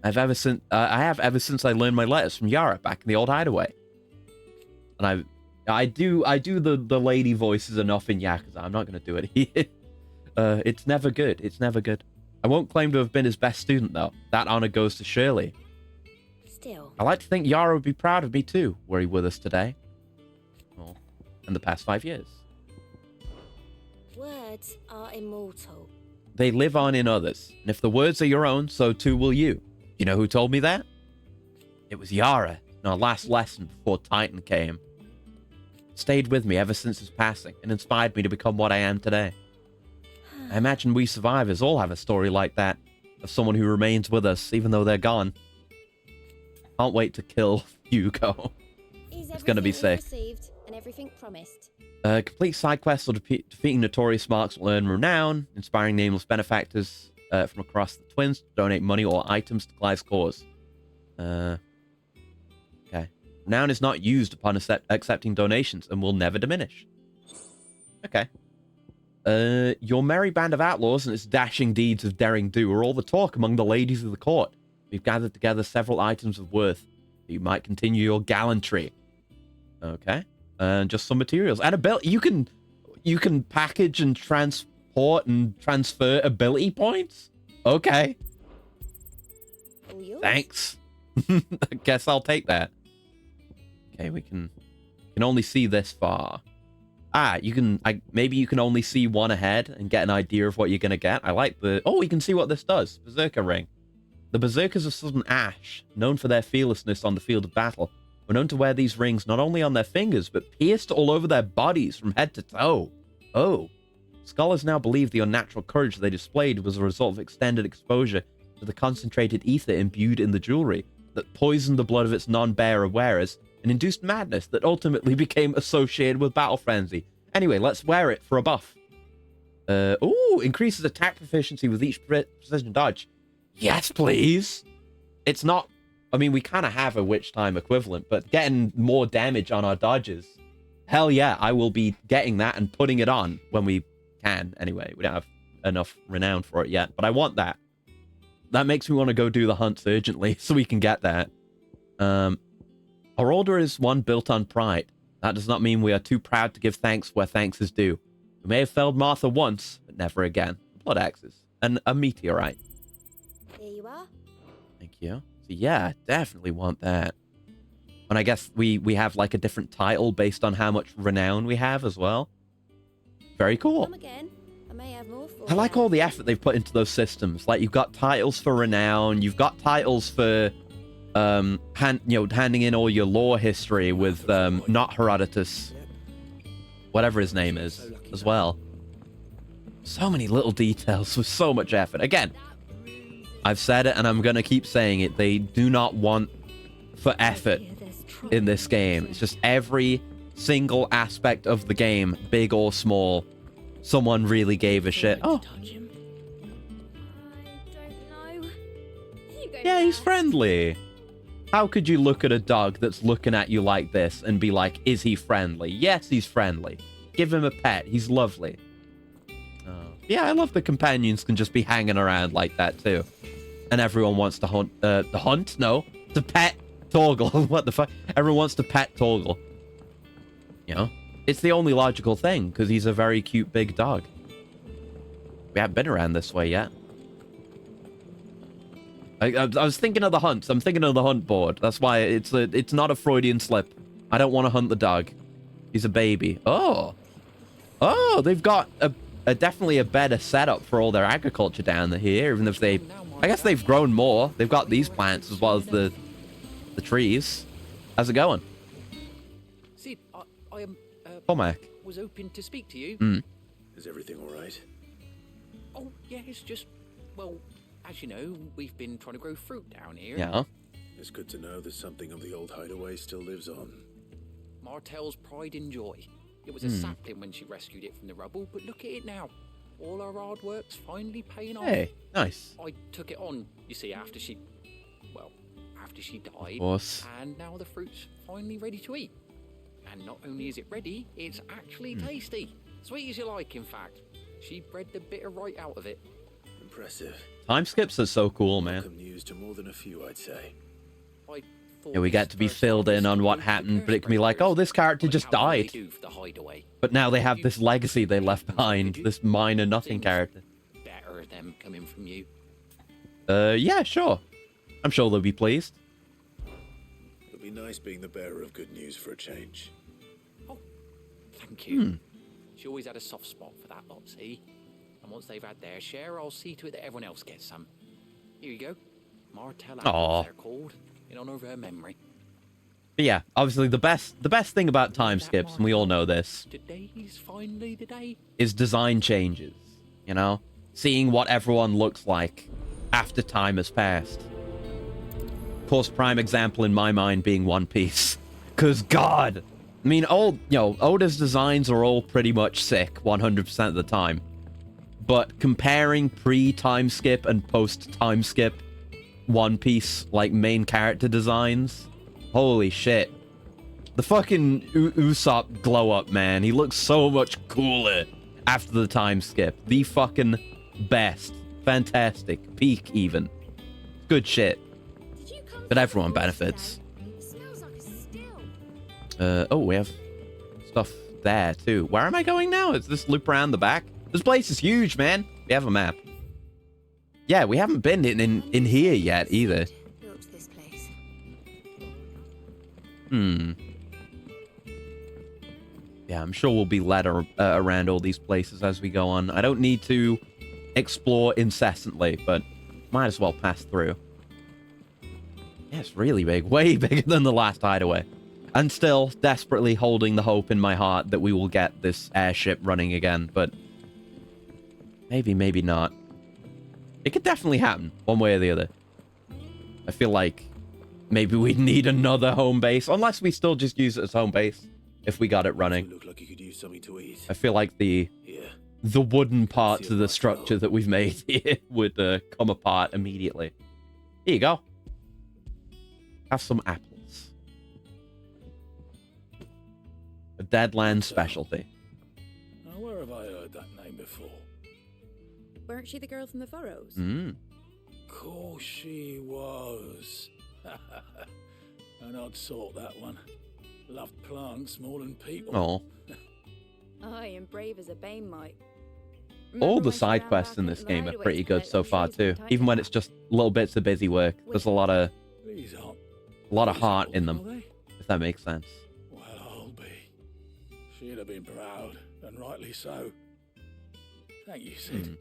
I have ever since I learned my letters from Yara back in the old hideaway. And I do the lady voices enough in Yakuza. I'm not going to do it here. It's never good. It's never good. I won't claim to have been his best student, though. That honor goes to Shirley. Still. I like to think Yara would be proud of me, too, were he with us today. Well, in the past 5 years. Words are immortal. They live on in others. And if the words are your own, so too will you. You know who told me that? It was Yara in our last lesson before Titan came. Stayed with me ever since his passing and inspired me to become what I am today. I imagine we survivors all have a story like that, of someone who remains with us even though they're gone. Can't wait to kill Hugo. It's gonna be sick. Received and everything promised. Complete side quests or defeating notorious marks will earn renown, inspiring nameless benefactors from across the twins to donate money or items to Clive's cause. Okay. Renown is not used upon accepting donations and will never diminish. Okay. Your merry band of outlaws and its dashing deeds of daring do are all the talk among the ladies of the court. We've gathered together several items of worth. You might continue your gallantry. Okay. And just some materials. And you can package and transport and transfer ability points? Okay. Thanks. I guess I'll take that. Okay, we can only see this far. Maybe you can only see one ahead and get an idea of what you're going to get. I like you can see what this does. Berserker ring. The Berserkers of Southern Ash, known for their fearlessness on the field of battle, were known to wear these rings not only on their fingers, but pierced all over their bodies from head to toe. Oh. Scholars now believe the unnatural courage they displayed was a result of extended exposure to the concentrated ether imbued in the jewelry that poisoned the blood of its non-bearer wearers and induced madness that ultimately became associated with battle frenzy. Anyway, let's wear it for a buff. Increases attack efficiency with each precision dodge. Yes, please. It's not... I mean, we kind of have a Witch Time equivalent, but getting more damage on our dodges. Hell yeah, I will be getting that and putting it on when we can. Anyway, we don't have enough renown for it yet, but I want that. That makes me want to go do the hunts urgently so we can get that. Our order is one built on pride. That does not mean we are too proud to give thanks where thanks is due. We may have failed Martha once, but never again. Blood axes. And a meteorite. Here you are. Thank you. So yeah, definitely want that. And I guess we have like a different title based on how much renown we have as well. Very cool. Come again. I may have more for I like all the effort they've put into those systems. Like you've got titles for renown, you've got titles for handing in all your lore history with not Herodotus, whatever his name is, as well. So many little details with so much effort. Again, I've said it and I'm gonna keep saying it. They do not want for effort in this game. It's just every single aspect of the game, big or small, someone really gave a shit. Oh. Yeah, he's friendly. How could you look at a dog that's looking at you like this and be like, is he friendly? Yes, he's friendly. Give him a pet. He's lovely. Oh. Yeah, I love the companions can just be hanging around like that too. And everyone wants to hunt, to pet Torgal. What the fuck? Everyone wants to pet Torgal. You know? It's the only logical thing, because he's a very cute big dog. We haven't been around this way yet. I was thinking of the hunt. I'm thinking of the hunt board. That's why it's not a Freudian slip. I don't want to hunt the dog. He's a baby. Oh. Oh, they've got a definitely a better setup for all their agriculture down here, even if they... I guess they've grown more. They've got these plants as well as the trees. How's it going? Sid, I Cormac. was hoping to speak to you. Mm. Is everything all right? Oh, yeah, it's just... Well, as you know, we've been trying to grow fruit down here. Yeah. It's good to know that something of the old hideaway still lives on. Martel's pride and joy. It was a sapling when she rescued it from the rubble, but look at it now. All our hard work's finally paying off. Hey, nice. I took it on, you see, after she died. Of course. And now the fruit's finally ready to eat. And not only is it ready, it's actually tasty. Sweet as you like, in fact. She bred the bitter right out of it. Impressive. Time skips are so cool, man. Welcome news to more than a few, I'd say. I before we get to be filled in on what happened, but it can be like, oh, this character just died. But now they have this legacy they left behind, this minor nothing character. Better them coming from you. Yeah, sure. I'm sure they'll be pleased. It'll be nice being the bearer of good news for a change. Oh, thank you. She always had a soft spot for that lot, see? And once they've had their share, I'll see to it that everyone else gets some. Here you go. Martell apples, they're called, in honor of her memory. But yeah, obviously the best thing about time skips, and we all know this, Today's finally the day. is design changes, you know? Seeing what everyone looks like after time has passed. Of course, prime example in my mind being One Piece. Because, God! I mean, Oda's designs are all pretty much sick 100% of the time. But comparing pre-time skip and post-time skip One Piece, like, main character designs, holy shit. The fucking Usopp glow-up, man. He looks so much cooler after the time skip. The fucking best. Fantastic. Peak, even. Good shit. But everyone benefits. Oh, we have stuff there, too. Where am I going now? Is this loop around the back? This place is huge, man. We have a map. Yeah, we haven't been in here yet, either. Yeah, I'm sure we'll be led around all these places as we go on. I don't need to explore incessantly, but might as well pass through. Yeah, it's really big. Way bigger than the last hideaway. And still desperately holding the hope in my heart that we will get this airship running again, but maybe, maybe not. It could definitely happen, one way or the other. I feel like maybe we'd need another home base, unless we still just use it as home base if we got it running. Look like you could use something to eat. I feel like the wooden parts of the structure that we've made here would come apart immediately. Here you go. Have some apples. A Deadland specialty. Now, where have I heard that name before? Weren't she the girl from the Furrows? Course she was. An odd sort, that one. Loved plants more than people. Oh. Aye, and brave as a bane might. All the side quests in this game are pretty good so far too. Even when it's just little bits of busy work, there's a lot of heart in them, if that makes sense. Well, I'll be. She'd have been proud, and rightly so. Thank you, Sid.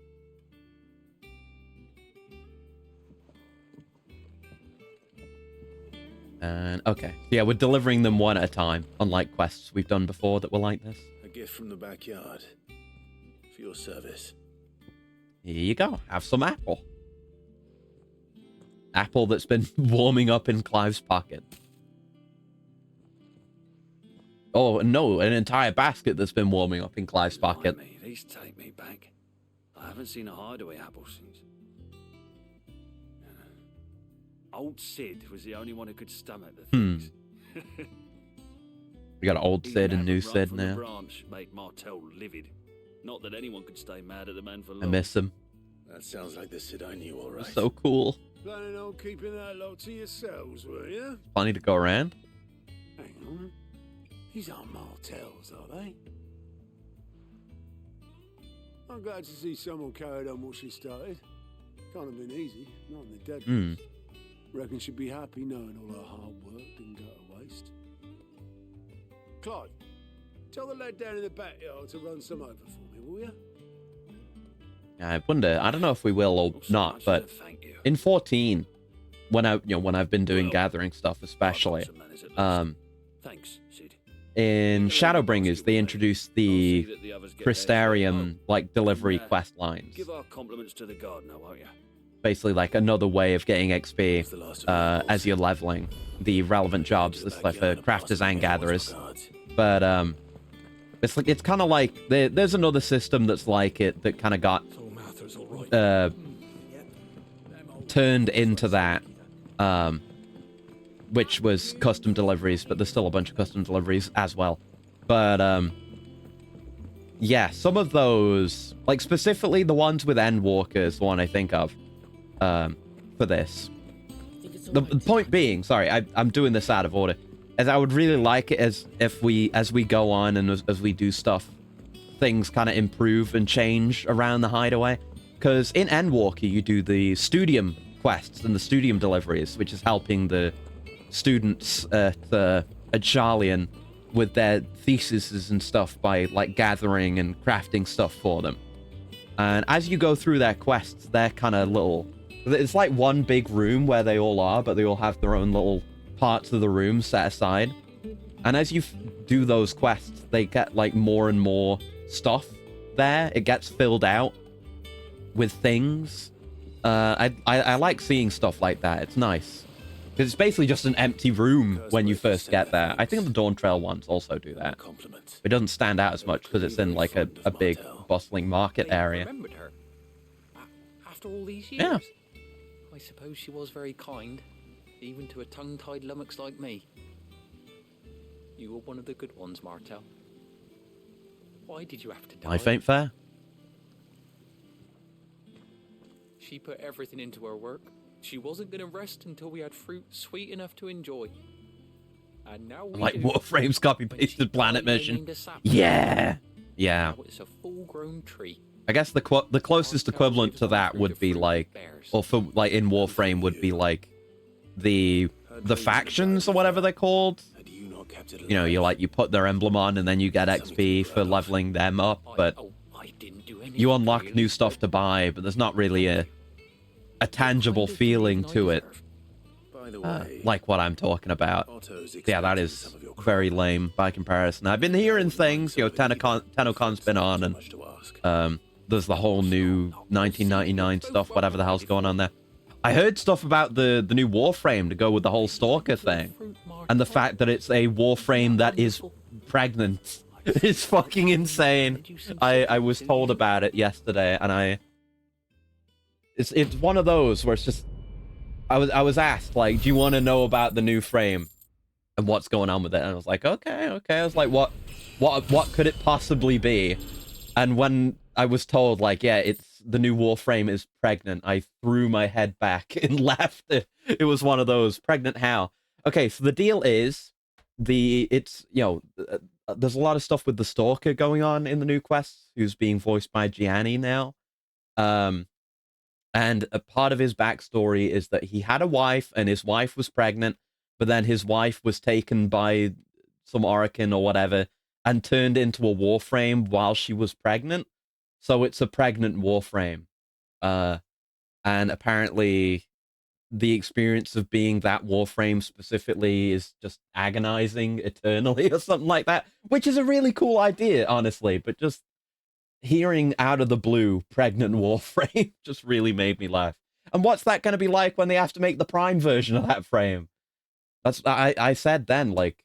And okay, so yeah, we're delivering them one at a time, unlike quests we've done before that were like this. A gift from the backyard. For your service. Here you go. Have some apple. Apple that's been warming up in Clive's pocket. Oh, no, an entire basket that's been warming up in Clive's pocket. These take me back. I haven't seen a hideaway apple since. Old Sid was the only one who could stomach the things. We got old Sid and new Sid now. The branch made Martell livid. Not that anyone could stay mad at the man for long. I miss him. That sounds like the Sid I knew, all right. So cool. Planning on keeping that lot to yourselves, were you? Funny to go around. Hang on. These aren't Martells, are they? I'm glad to see someone carried on what she started. Can't have been easy, not in the dead days. Reckon she'd be happy knowing all her hard work didn't go to waste. Clive, tell the lad down in the backyard to run some over for me, will you? I wonder. I don't know if we will or not, but in 14, when I've been doing gathering stuff, especially, Thanks, Sid. in Shadowbringers, they introduced the Crystarium delivery quest lines. Give our compliments to the gardener, won't you? Basically, like another way of getting XP as you're leveling the relevant jobs. This like for crafters and gatherers, but it's kind of like there's another system that's like it that kind of got turned into that, which was custom deliveries, but there's still a bunch of custom deliveries as well. But yeah, some of those, like specifically the ones with Endwalker is the one I think of for this. the point being, sorry, I'm doing this out of order, as I would really like it as we go on and as we do stuff, things kind of improve and change around the hideaway. Because in Endwalker, you do the studium quests and the studium deliveries, which is helping the students at Charlian with their theses and stuff by like gathering and crafting stuff for them. And as you go through their quests, they're kind of little... It's like one big room where they all are, but they all have their own little parts of the room set aside. And as you do those quests, they get like more and more stuff there. It gets filled out with things. I like seeing stuff like that. It's nice. Because it's basically just an empty room when you first get there. I think the Dawn Trail ones also do that. It doesn't stand out as much because it's in like a big bustling market area. Remembered her after all these years. Yeah. I suppose she was very kind, even to a tongue-tied lummox like me. You were one of the good ones, Martel. Why did you have to die? Life ain't fair. She put everything into her work. She wasn't going to rest until we had fruit sweet enough to enjoy. And now we Like do. Warframe's copy-pasted planet mission. Yeah. Yeah. Now it's a full-grown tree. I guess the closest equivalent to that would be like, or for like in Warframe would be like the factions or whatever they're called. You know, you put their emblem on and then you get XP for leveling them up, but you unlock new stuff to buy, but there's not really a tangible feeling to it. Like what I'm talking about. Yeah, that is very lame by comparison. I've been hearing things, you know, TennoCon's been on, and there's the whole new 1999 stuff, whatever the hell's going on there. I heard stuff about the new Warframe to go with the whole Stalker thing, and the fact that it's a Warframe that is pregnant. It's fucking insane. I was told about it yesterday, and it's one of those where it's just, I was asked, like, do you want to know about the new frame and what's going on with it? And I was like, okay. I was like, what could it possibly be? And when I was told, like, yeah, it's the new Warframe is pregnant, I threw my head back and laughed. It was one of those. Pregnant how? Okay, so the deal is, it's, you know, there's a lot of stuff with the Stalker going on in the new quests, who's being voiced by Gianni now. And a part of his backstory is that he had a wife, and his wife was pregnant, but then his wife was taken by some Orokin or whatever, and turned into a Warframe while she was pregnant. So it's a pregnant Warframe. And apparently the experience of being that Warframe specifically is just agonizing eternally or something like that, which is a really cool idea, honestly, but just hearing out of the blue pregnant Warframe just really made me laugh. And what's that going to be like when they have to make the Prime version of that frame? That's I said then, like,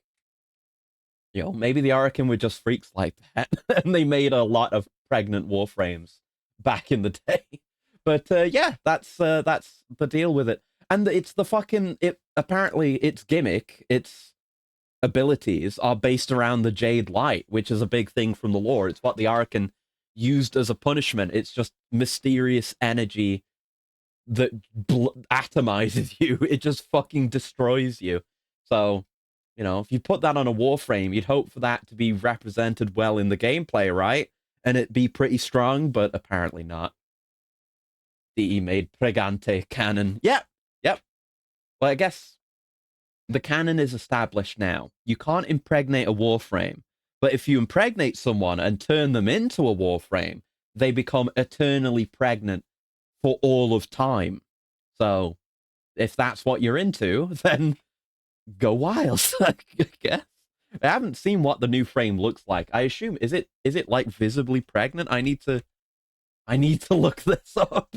you know, maybe the Orokin were just freaks like that, and they made a lot of pregnant Warframes back in the day. But yeah, that's the deal with it. And it's the fucking, apparently its gimmick, its abilities are based around the Jade Light, which is a big thing from the lore. It's what the Orokin used as a punishment. It's just mysterious energy that atomizes you. It just fucking destroys you. So, you know, if you put that on a Warframe, you'd hope for that to be represented well in the gameplay, right? And it be pretty strong, but apparently not. DE made Pregante canon. Yep. Well, I guess the canon is established now. You can't impregnate a Warframe, but if you impregnate someone and turn them into a Warframe, they become eternally pregnant for all of time. So, if that's what you're into, then go wild, I guess. I haven't seen what the new frame looks like. I assume, is it like visibly pregnant? I need to look this up.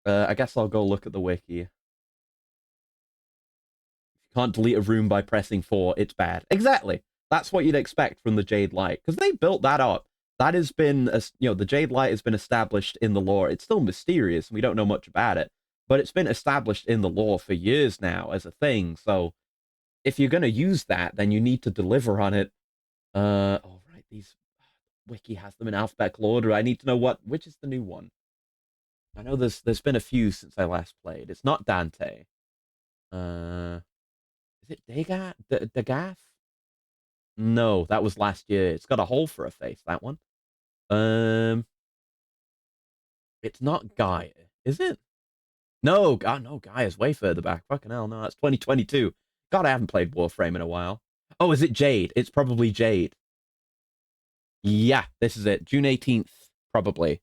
I guess I'll go look at the wiki. If you can't delete a room by pressing 4, it's bad. Exactly. That's what you'd expect from the Jade Light, because they built that up. That has been, you know, the Jade Light has been established in the lore. It's still mysterious, and we don't know much about it, but it's been established in the lore for years now as a thing. So if you're going to use that, then you need to deliver on it. Oh, right, these wiki has them in alphabetical order. I need to know which is the new one. I know there's been a few since I last played. It's not Dante. Is it Dagath? No, that was last year. It's got a hole for a face, that one. It's not Gaia, is it? No, God, no, Gaia's way further back. Fucking hell, no, that's 2022. God, I haven't played Warframe in a while. Oh, is it Jade? It's probably Jade. Yeah, this is it. June 18th, probably.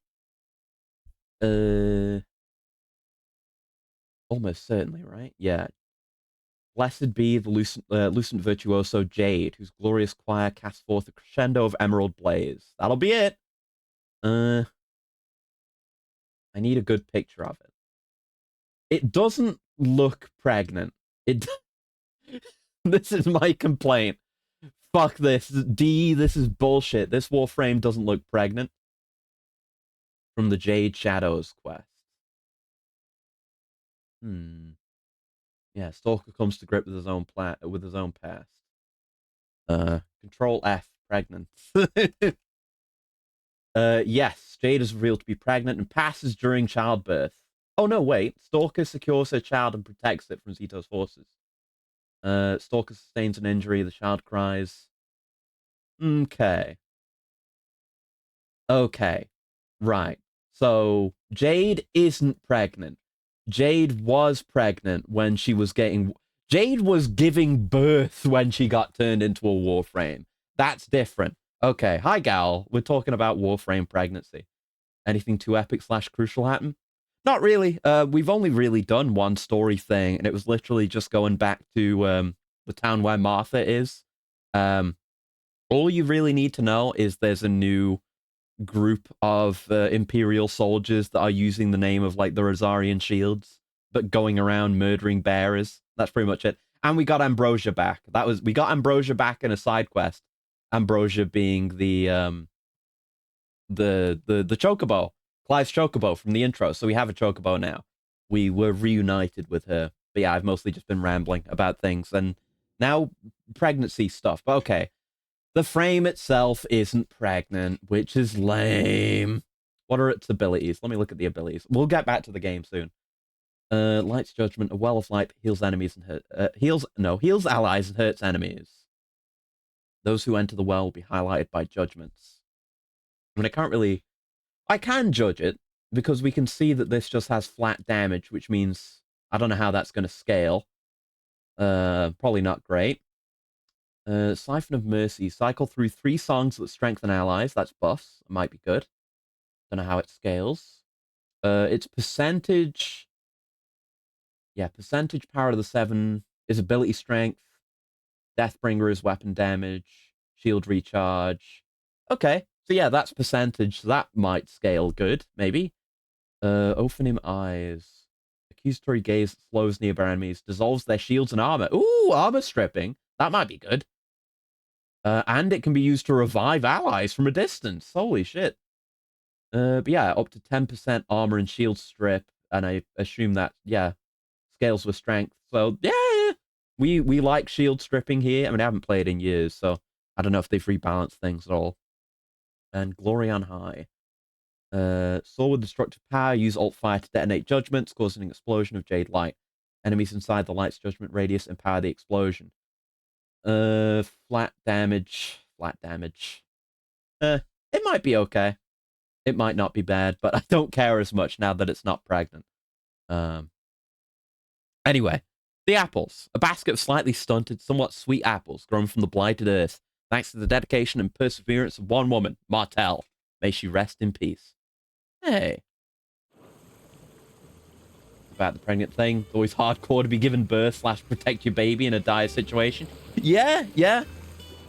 Almost certainly, right? Yeah. Blessed be the lucent virtuoso Jade, whose glorious choir casts forth a crescendo of emerald blaze. That'll be it. I need a good picture of it. It doesn't look pregnant. It. This is my complaint. Fuck this. This is bullshit. This Warframe doesn't look pregnant. From the Jade Shadows quest. Yeah, Stalker comes to grip with his own past. Control F, pregnant. Yes, Jade is revealed to be pregnant and passes during childbirth. Oh no, wait. Stalker secures her child and protects it from Zito's forces. Stalker sustains an injury, the child cries. Okay. Right. So Jade isn't pregnant. Jade was pregnant when she was getting... Jade was giving birth when she got turned into a Warframe. That's different. Okay, hi gal. We're talking about Warframe pregnancy. Anything too epic / crucial happen? Not really. We've only really done one story thing, and it was literally just going back to the town where Martha is. All you really need to know is there's a new group of Imperial soldiers that are using the name of like the Rosarian Shields, but going around murdering bearers. That's pretty much it. And we got Ambrosia back. We got Ambrosia back in a side quest. Ambrosia being the Chocobo, Clive's Chocobo from the intro. So we have a Chocobo now. We were reunited with her. But yeah, I've mostly just been rambling about things and now pregnancy stuff. But okay. The frame itself isn't pregnant, which is lame. What are its abilities? Let me look at the abilities. We'll get back to the game soon. Light's Judgment, a well of light heals enemies and heals allies and hurts enemies. Those who enter the well will be highlighted by judgments. I mean, I can judge it because we can see that this just has flat damage, which means I don't know how that's going to scale. Probably not great. Siphon of Mercy. Cycle through 3 songs that strengthen allies. That's buffs. It might be good. Don't know how it scales. Its percentage... Yeah, percentage power of the 7 is ability strength. Deathbringer is weapon damage. Shield recharge. Okay. So yeah, that's percentage. So that might scale good, maybe. Ophanim Eyes. Accusatory gaze that slows nearby enemies. Dissolves their shields and armor. Ooh, armor stripping. That might be good. And it can be used to revive allies from a distance. Holy shit. But yeah, up to 10% armor and shield strip. And I assume that, yeah, scales with strength. So, yeah. We like shield stripping here. I mean, I haven't played in years, so I don't know if they've rebalanced things at all. And Glory on High. Sword with destructive power. Use alt fire to detonate judgments, causing an explosion of jade light. Enemies inside the light's judgment radius empower the explosion. Flat damage. It might be okay. It might not be bad, but I don't care as much now that it's not pregnant. Anyway, the apples. A basket of slightly stunted, somewhat sweet apples grown from the blighted earth, thanks to the dedication and perseverance of one woman, Martell. May she rest in peace. Hey. About the pregnant thing. It's always hardcore to be given birth / protect your baby in a dire situation. Yeah. You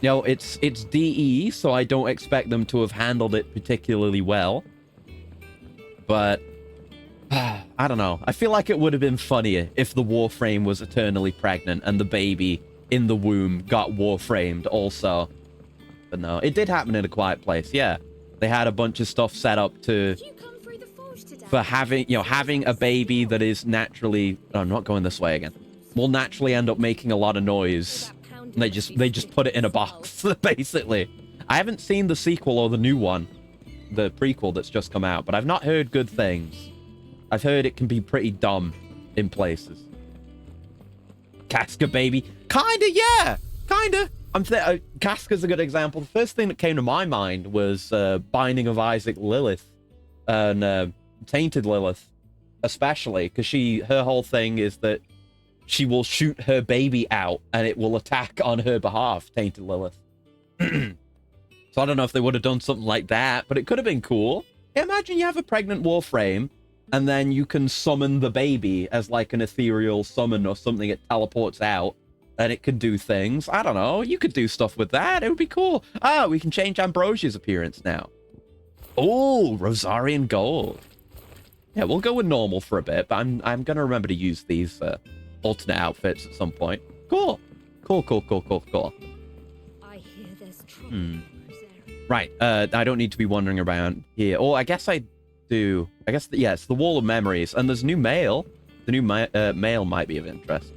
know, it's DE, so I don't expect them to have handled it particularly well. But I don't know. I feel like it would have been funnier if the Warframe was eternally pregnant and the baby in the womb got Warframed also. But no, it did happen in A Quiet Place, yeah. They had a bunch of stuff set up for having a baby that is naturally... Oh, I'm not going this way again. Will naturally end up making a lot of noise. And they just put it in a box, basically. I haven't seen the sequel or the new one, the prequel that's just come out, but I've not heard good things. I've heard it can be pretty dumb in places. Casca baby. Kinda, yeah. Kinda. Casca's a good example. The first thing that came to my mind was Binding of Isaac Lilith. And Tainted Lilith. Especially. Because her whole thing is that she will shoot her baby out and it will attack on her behalf. Tainted Lilith. So I don't know if they would have done something like that. But it could have been cool. Imagine you have a pregnant Warframe. And then you can summon the baby as like an ethereal summon or something. It teleports out and it could do things. I don't know. You could do stuff with that. It would be cool. Ah, we can change Ambrosia's appearance now. Oh, Rosarian Gold. Yeah, we'll go with normal for a bit, but I'm going to remember to use these alternate outfits at some point. Cool. Cool. I hear there's trouble. Right. I don't need to be wandering around here. Or I guess I do. I guess, it's the Wall of Memories. And there's new mail. The new mail might be of interest.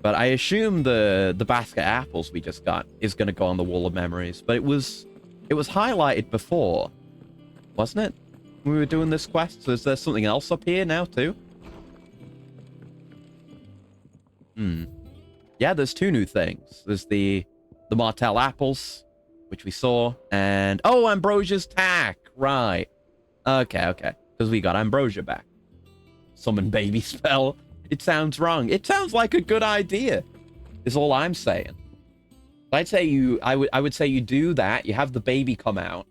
But I assume the basket of apples we just got is going to go on the Wall of Memories. But it was highlighted before, wasn't it? When we were doing this quest. So is there something else up here now too? Yeah, there's two new things. There's the Martell apples, which we saw, and Ambrosia's tack. Right. Okay. Because we got Ambrosia back. Summon baby spell. It sounds wrong. It sounds like a good idea. Is all I'm saying. I'd say I would say you do that. You have the baby come out,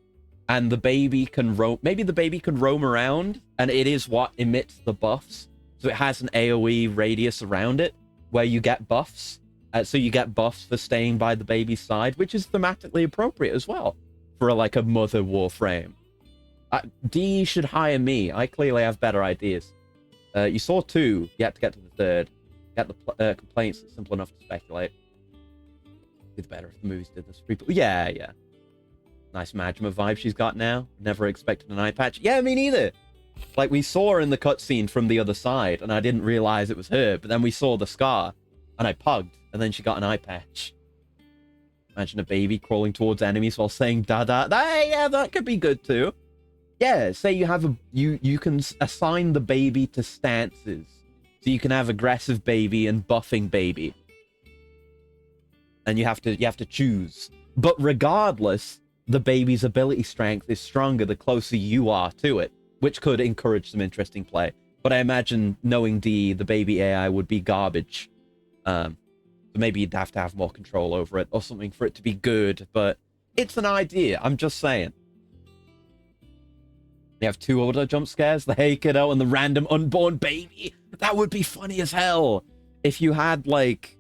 and the baby can roam. Maybe the baby can roam around, and it is what emits the buffs. So it has an AOE radius around it, where you get buffs. So you get buffs for staying by the baby's side, which is thematically appropriate as well for like a mother Warframe. D should hire me. I clearly have better ideas. You saw 2. You have to get to the 3rd. Get the complaints. It's simple enough to speculate. It's better if the movies did this. Yeah. Nice Majima vibe she's got now. Never expected an eye patch. Yeah, me neither. Like, we saw her in the cutscene from the other side, and I didn't realize it was her. But then we saw the scar, and I pugged, and then she got an eye patch. Imagine a baby crawling towards enemies while saying "dada." Yeah, that could be good too. Yeah, say you have you can assign the baby to stances. So you can have aggressive baby and buffing baby. And you have to choose. But regardless, the baby's ability strength is stronger the closer you are to it, which could encourage some interesting play. But I imagine, knowing the baby AI would be garbage. So maybe you'd have to have more control over it or something for it to be good. But it's an idea. I'm just saying. You have 2 other jump scares, the Hey Kiddo and the random unborn baby. That would be funny as hell. If you had, like...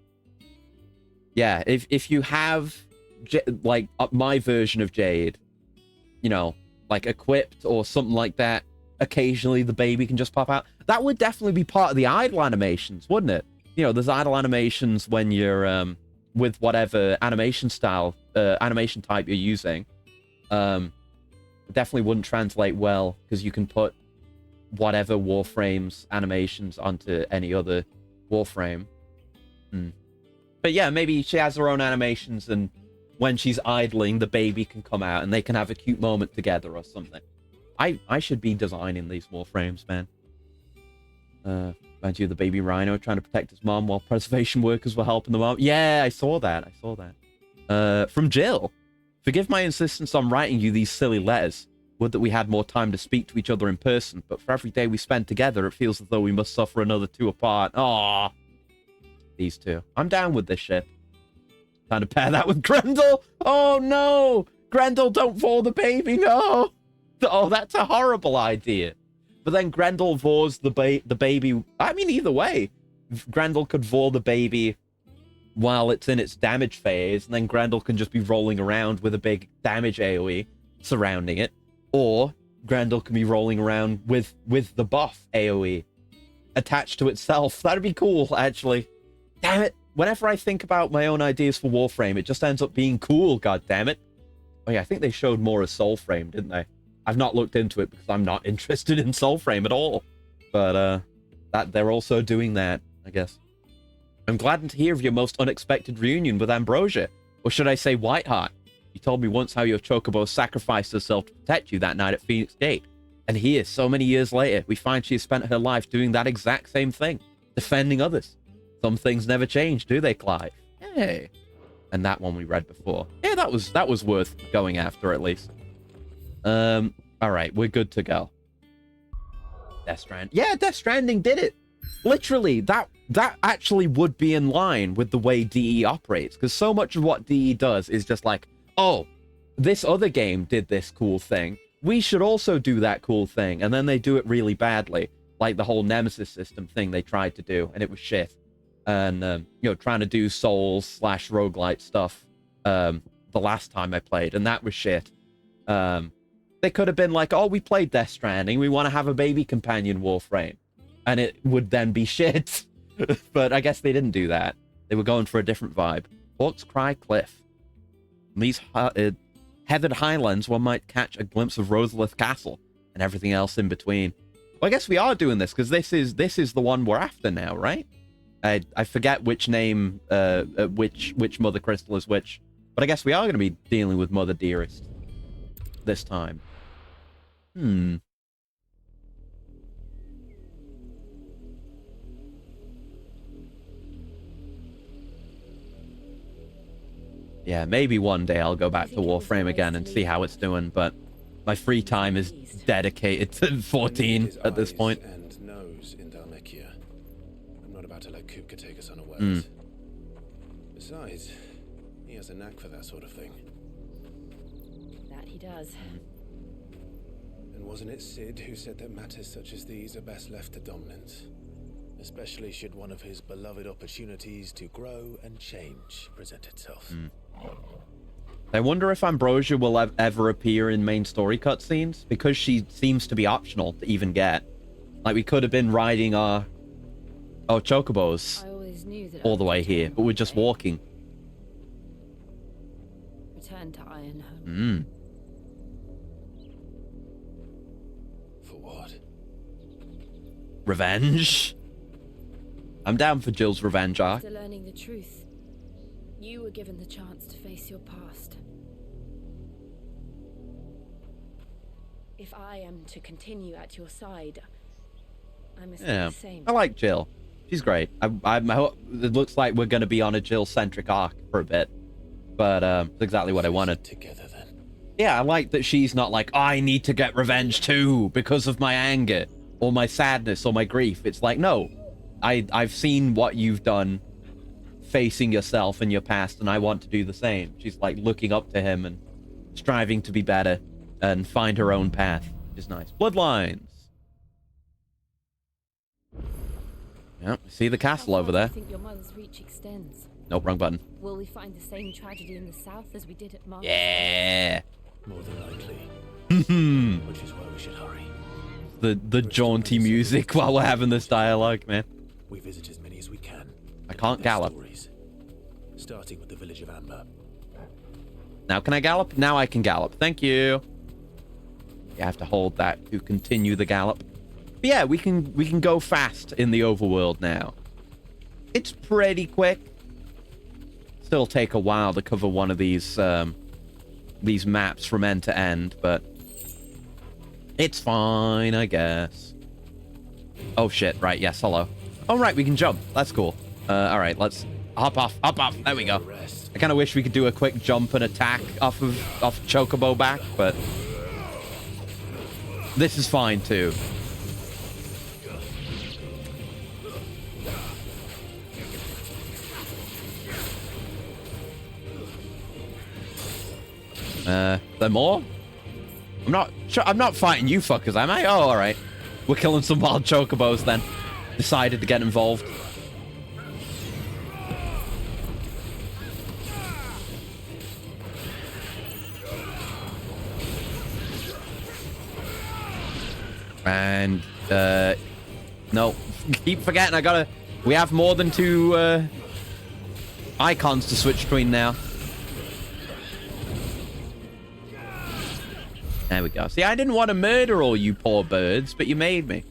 Yeah, if you have, like, my version of Jade, you know, like, equipped or something like that, occasionally the baby can just pop out. That would definitely be part of the idle animations, wouldn't it? You know, there's idle animations when you're, with whatever animation style, animation type you're using. Definitely wouldn't translate well because you can put whatever Warframe's animations onto any other Warframe. But yeah, maybe she has her own animations, and when she's idling, the baby can come out and they can have a cute moment together or something. I should be designing these Warframes, man. Mind you, the baby rhino trying to protect his mom while preservation workers were helping the mom. Yeah, I saw that. From Jill. Forgive my insistence on writing you these silly letters. Would that we had more time to speak to each other in person, but for every day we spend together, it feels as though we must suffer another 2 apart. Aww. These 2. I'm down with this shit. Time to pair that with Grendel. Oh, no. Grendel, don't vor the baby, no. Oh, that's a horrible idea. But then Grendel vores the baby. I mean, either way. Grendel could vor the baby while it's in its damage phase, and then Grendel can just be rolling around with a big damage AoE surrounding it. Or Grendel can be rolling around with the buff AoE attached to itself. That'd be cool, actually. Damn it. Whenever I think about my own ideas for Warframe, it just ends up being cool, goddammit. Oh yeah, I think they showed more of Soulframe, didn't they? I've not looked into it because I'm not interested in Soulframe at all. But that they're also doing that, I guess. I'm glad to hear of your most unexpected reunion with Ambrosia. Or should I say Whiteheart? You told me once how your chocobo sacrificed herself to protect you that night at Phoenix Gate. And here, so many years later, we find she has spent her life doing that exact same thing, defending others. Some things never change, do they, Clive? Hey. And that one we read before. Yeah, that was worth going after, at least. All right, we're good to go. Death Stranding. Yeah, Death Stranding did it. Literally, that actually would be in line with the way DE operates, because so much of what DE does is just like, oh, this other game did this cool thing. We should also do that cool thing. And then they do it really badly. Like the whole Nemesis system thing they tried to do, and it was shit. And, you know, trying to do Souls/roguelite stuff the last time I played, and that was shit. They could have been like, oh, we played Death Stranding, we want to have a baby companion Warframe. And it would then be shit. But I guess they didn't do that. They were going for a different vibe. Hawk's Cry Cliff. In these heathered highlands, one might catch a glimpse of Rosalith Castle and everything else in between. Well, I guess we are doing this, because this is the one we're after now, right? I forget which name, which Mother Crystal is which. But I guess we are going to be dealing with Mother Dearest this time. Yeah, maybe one day I'll go back to Warframe again and see how it's doing, but my free time is dedicated to 14 at this point. And nose in Dhalmekia. I'm not about to let Kupka take us unawares. Besides, he has a knack for that sort of thing. That he does. And wasn't it Sid who said that matters such as these are best left to dominance? Especially should one of his beloved opportunities to grow and change present itself. I wonder if Ambrosia will ever appear in main story cutscenes, because she seems to be optional to even get. Like, we could have been riding our chocobos all the way here, but we're just walking. Return to Ironhome. For what? Revenge? I'm down for Jill's revenge arc. After learning the truth, you were given the chance to face your past. If I am to continue at your side, I must do the same. I like Jill. She's great. I hope it looks like we're going to be on a Jill-centric arc for a bit. But it's exactly what I wanted. Together then. Yeah, I like that she's not like, oh, I need to get revenge too because of my anger or my sadness or my grief. It's like, no, I've seen what you've done facing yourself and your past, and I want to do the same. She's like looking up to him and striving to be better and find her own path, which is nice. Bloodlines. Yep, see the castle over there. I think your mother's reach extends. Nope, wrong button. Will we find the same tragedy in the south as we did at Mars? Yeah. More than likely. Which is why we should hurry. The jaunty music while we're having this dialogue, man. We visit as many as we can. I can't gallop. Stories, starting with the village of Amber. Now can I gallop? Now I can gallop. Thank you. You have to hold that to continue the gallop. But yeah, we can go fast in the overworld now. It's pretty quick. Still take a while to cover one of these maps from end to end, but it's fine, I guess. Oh shit! Right, yes, hello. Oh right, we can jump. That's cool. All right, let's hop off. There we go. I kind of wish we could do a quick jump and attack off Chocobo back, but this is fine too. There more? I'm not fighting you fuckers, am I? Oh, alright. We're killing some wild chocobos then. Decided to get involved. And, no. Keep forgetting, we have more than 2, icons to switch between now. There we go. See, I didn't want to murder all you poor birds, but you made me.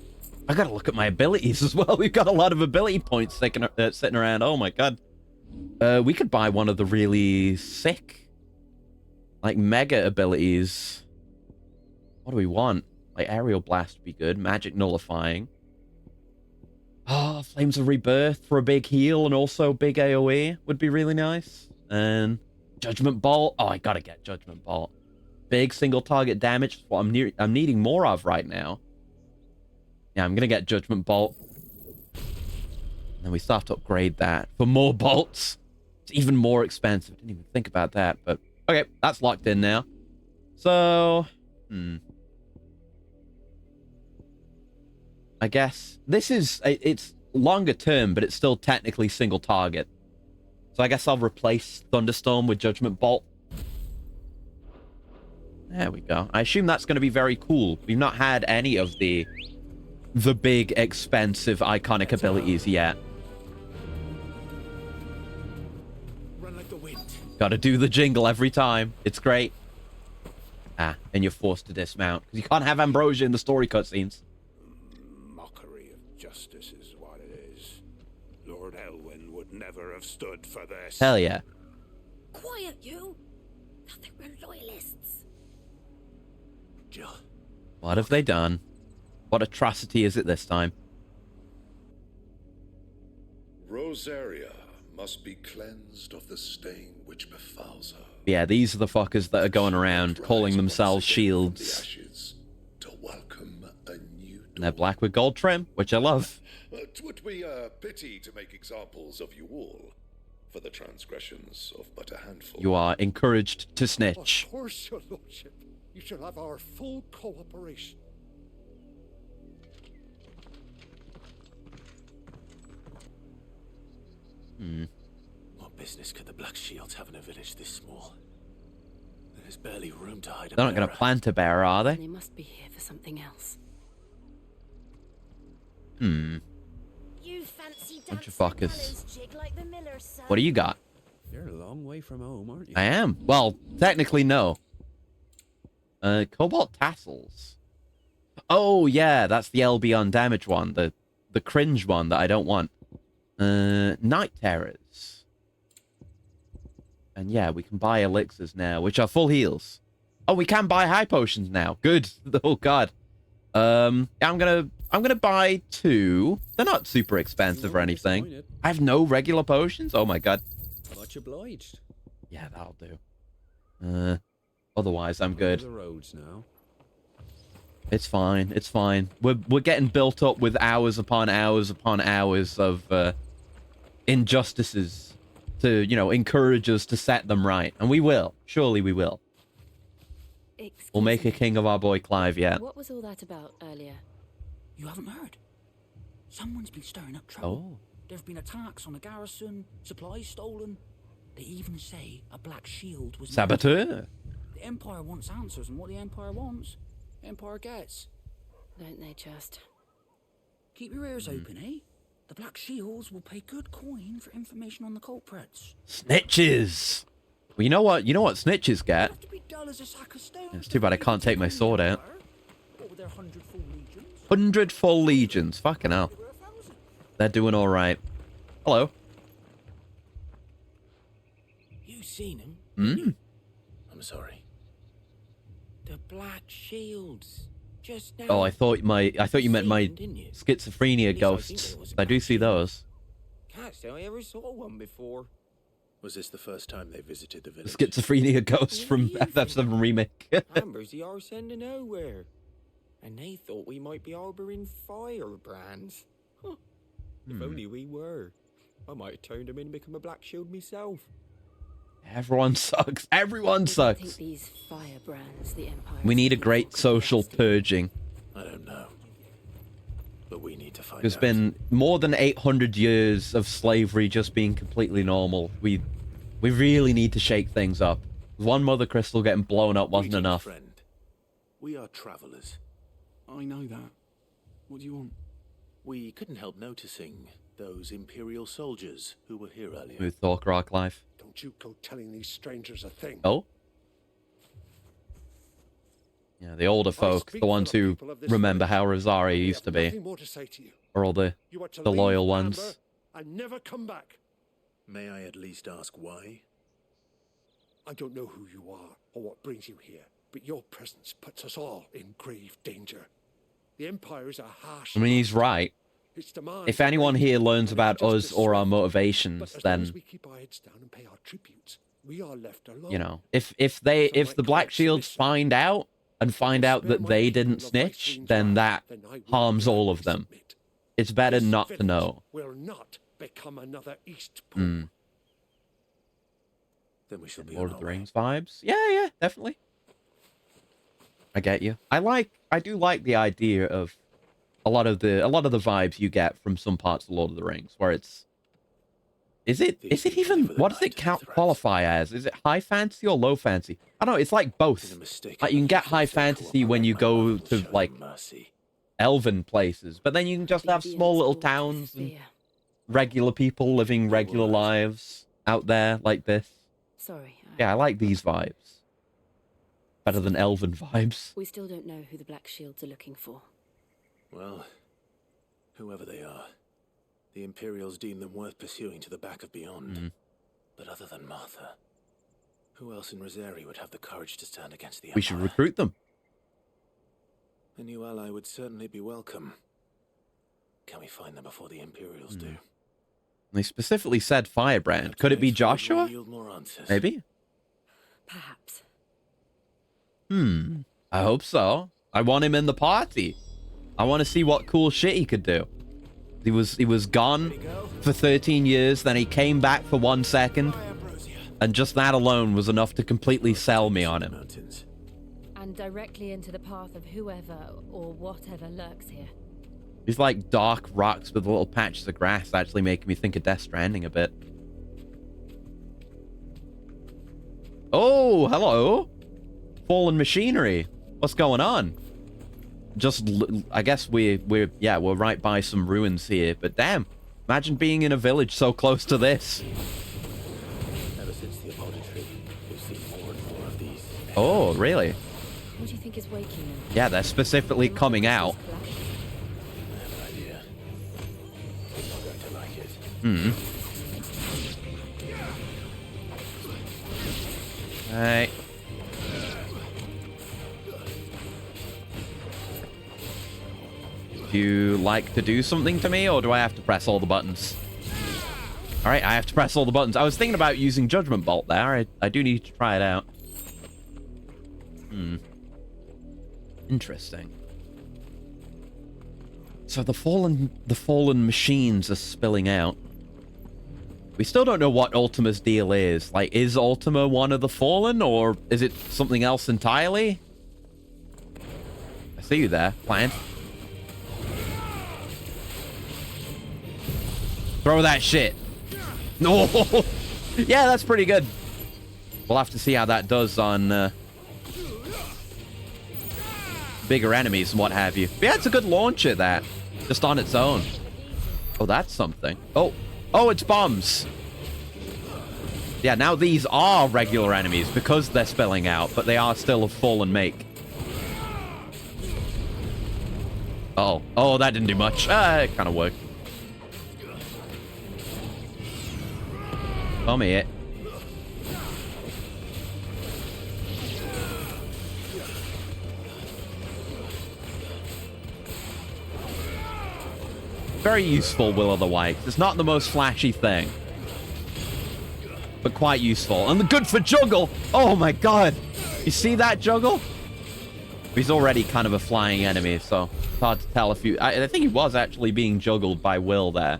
I gotta look at my abilities as well. We've got a lot of ability points sitting around. Oh my god. We could buy one of the really sick, like, mega abilities. What do we want? Like, aerial blast would be good. Magic nullifying. Oh, Flames of Rebirth for a big heal and also big AoE would be really nice. And Judgment Bolt. Oh, I gotta get Judgment Bolt. Big single target damage is what I'm needing more of right now. Yeah, I'm gonna get Judgment Bolt. And then we still have to upgrade that for more bolts. It's even more expensive. Didn't even think about that, but okay, that's locked in now. So, I guess this is, it's longer term, but it's still technically single target. So I guess I'll replace Thunderstorm with Judgment Bolt. There we go. I assume that's going to be very cool. We've not had any of the big, expensive, iconic abilities yet. Run like the wind. Gotta do the jingle every time. It's great. Ah, and you're forced to dismount. Because you can't have Ambrosia in the story cutscenes. Mockery of justice is what it is. Lord Elwyn would never have stood for this. Hell yeah. Quiet, you! Thought they were loyalists. Jill. What have they done? What atrocity is it this time? Rosaria must be cleansed of the stain which befouls her. Yeah, these are the fuckers that are going around calling themselves shields. To welcome a new dawn. And they're black with gold trim, which I love. Twould be a pity to make examples of you all for the transgressions of but a handful. You are encouraged to snitch. Of course, your lordship. You shall have our full cooperation. What business could the Black Shields have in a village this small? There's barely room to hide a They're not going to plant a bear, are they? They must be here for something else. You fancy Bunch of dancing fuckers. gallows jig like the miller's son? What do you got? You're a long way from home, aren't you? I am. Well, technically, no. Cobalt Tassels. Oh, yeah, that's the LB on damage one. The cringe one that I don't want. Night Terrors. And yeah, we can buy elixirs now, which are full heals. Oh, we can buy high potions now. Good. Oh, God. I'm gonna buy 2. They're not super expensive or anything. I have no regular potions? Oh, my God. Much obliged. Yeah, that'll do. Otherwise, I'm good. The roads now. It's fine. It's fine. We're getting built up with hours upon hours upon hours of injustices to, you know, encourage us to set them right, and we will. Surely we will. We'll make a king of our boy Clive yet. What was all that about earlier? You haven't heard? Someone's been stirring up trouble. Oh. There have been attacks on the garrison, supplies stolen. They even say a black shield was... Saboteur. The Empire wants answers, and what the Empire wants, Empire gets. Don't they just? Keep your ears open, eh? The Black Shields will pay good coin for information on the culprits. Snitches. Well, you know what? You know what snitches get? It's too bad I can't take my sword out. 100 full legions. Fucking hell. They're doing all right. Hello. You seen him? I'm sorry. The Black Shields. Just now. Oh, I thought you meant my didn't you? schizophrenia ghosts. I do see those. Can't say I ever saw one before. Was this the first time they visited the The village? schizophrenia ghosts from FF7 Remake. Amber's the arse end of nowhere. And they thought we might be harboring firebrands. Huh. If only we were. I might have turned them in and become a Black Shield myself. Everyone sucks. Everyone I think sucks. these firebrands the Empire. We need a great social purging. I don't know. But we need to find There's out. been more than 800 years of slavery just being completely normal. We really need to shake things up. One mother crystal getting blown up wasn't Greetings, enough. Friend. We are travelers. I know that. What do you want? We couldn't help noticing those Imperial soldiers who were here earlier. Smooth talk, Rock Life. Don't you go telling these strangers a thing. Oh? Yeah, the older folk, the ones who remember how Rosaria used to be. Nothing more to say to you. Or all the You are to loyal leave ones. Amber and never come back. May I at least ask why? I don't know who you are or what brings you here, but your presence puts us all in grave danger. The Empire is a harsh... I mean, he's right. Its demands If anyone are here great, learns and it can about just us or our dissuade. motivations, But as long then, as we keep our heads down and pay our tributes, we are left alone. you know, if the Black Shields find out that they didn't snitch, then that harms all of them. It's better This not to village know. will not become another Eastpool. Then we shall be Lord on of the our way. Rings vibes. Yeah, definitely. I get you. I do like the idea of a lot of the vibes you get from some parts of Lord of the Rings, where is it even, what does it qualify as? Is it high fantasy or low fantasy? I don't know, it's like both. Like, you can get high fantasy when you go to, like, elven places, but then you can just have small little towns and regular people living regular lives out there like this. Sorry. Yeah, I like these vibes. Better than elven vibes. We still don't know who the Black Shields are looking for. Well, whoever they are, the Imperials deem them worth pursuing to the back of beyond. But other than Martha, who else in Rosari would have the courage to stand against the Empire? We should recruit them. A new ally would certainly be welcome. Can we find them before the Imperials do? They specifically said Firebrand. Could it be Joshua? Maybe? Perhaps. I hope so. I want him in the party. I want to see what cool shit he could do. He was gone for 13 years, then he came back for 1 second, and just that alone was enough to completely sell me on him. And directly into the path of whoever or whatever lurks here. These like dark rocks with little patches of grass actually making me think of Death Stranding a bit. Oh, hello. Fallen machinery. What's going on? Just, I guess we're right by some ruins here, but damn, imagine being in a village so close to this. Ever since the auditory, we've seen more and more of these. Oh, really? What do you think is waking them? Yeah, they're specifically coming out. I have an idea. You're not going to like it. Alright. Do you like to do something to me, or do I have to press all the buttons? Alright, I have to press all the buttons. I was thinking about using Judgment Bolt there. I do need to try it out. Interesting. So the fallen machines are spilling out. We still don't know what Ultima's deal is. Like, is Ultima one of the Fallen, or is it something else entirely? I see you there, plant. Throw that shit. No. Yeah, that's pretty good. We'll have to see how that does on bigger enemies and what have you. But yeah, it's a good launcher, that. Just on its own. Oh, that's something. Oh, it's bombs. Yeah, now these are regular enemies because they're spilling out, but they are still of fallen make. Oh, that didn't do much. It kind of worked. Come here. Very useful, Will o' the Wisps. It's not the most flashy thing, but quite useful. And good for Juggle! Oh my god! You see that, Juggle? He's already kind of a flying enemy, so it's hard to tell if you... I think he was actually being juggled by Will there.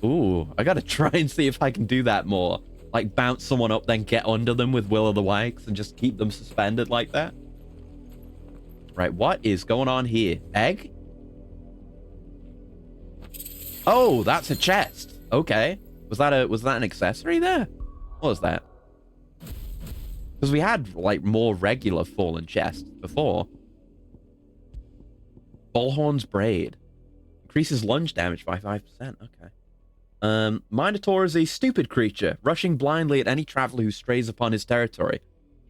Ooh, I gotta try and see if I can do that more. Like, bounce someone up, then get under them with Will o' the Wisps and just keep them suspended like that. Right, what is going on here? Egg? Oh, that's a chest. Okay. Was that an accessory there? What was that? Because we had, like, more regular fallen chests before. Bullhorn's Braid. Increases lunge damage by 5%. Okay. Minotaur is a stupid creature, rushing blindly at any traveler who strays upon his territory.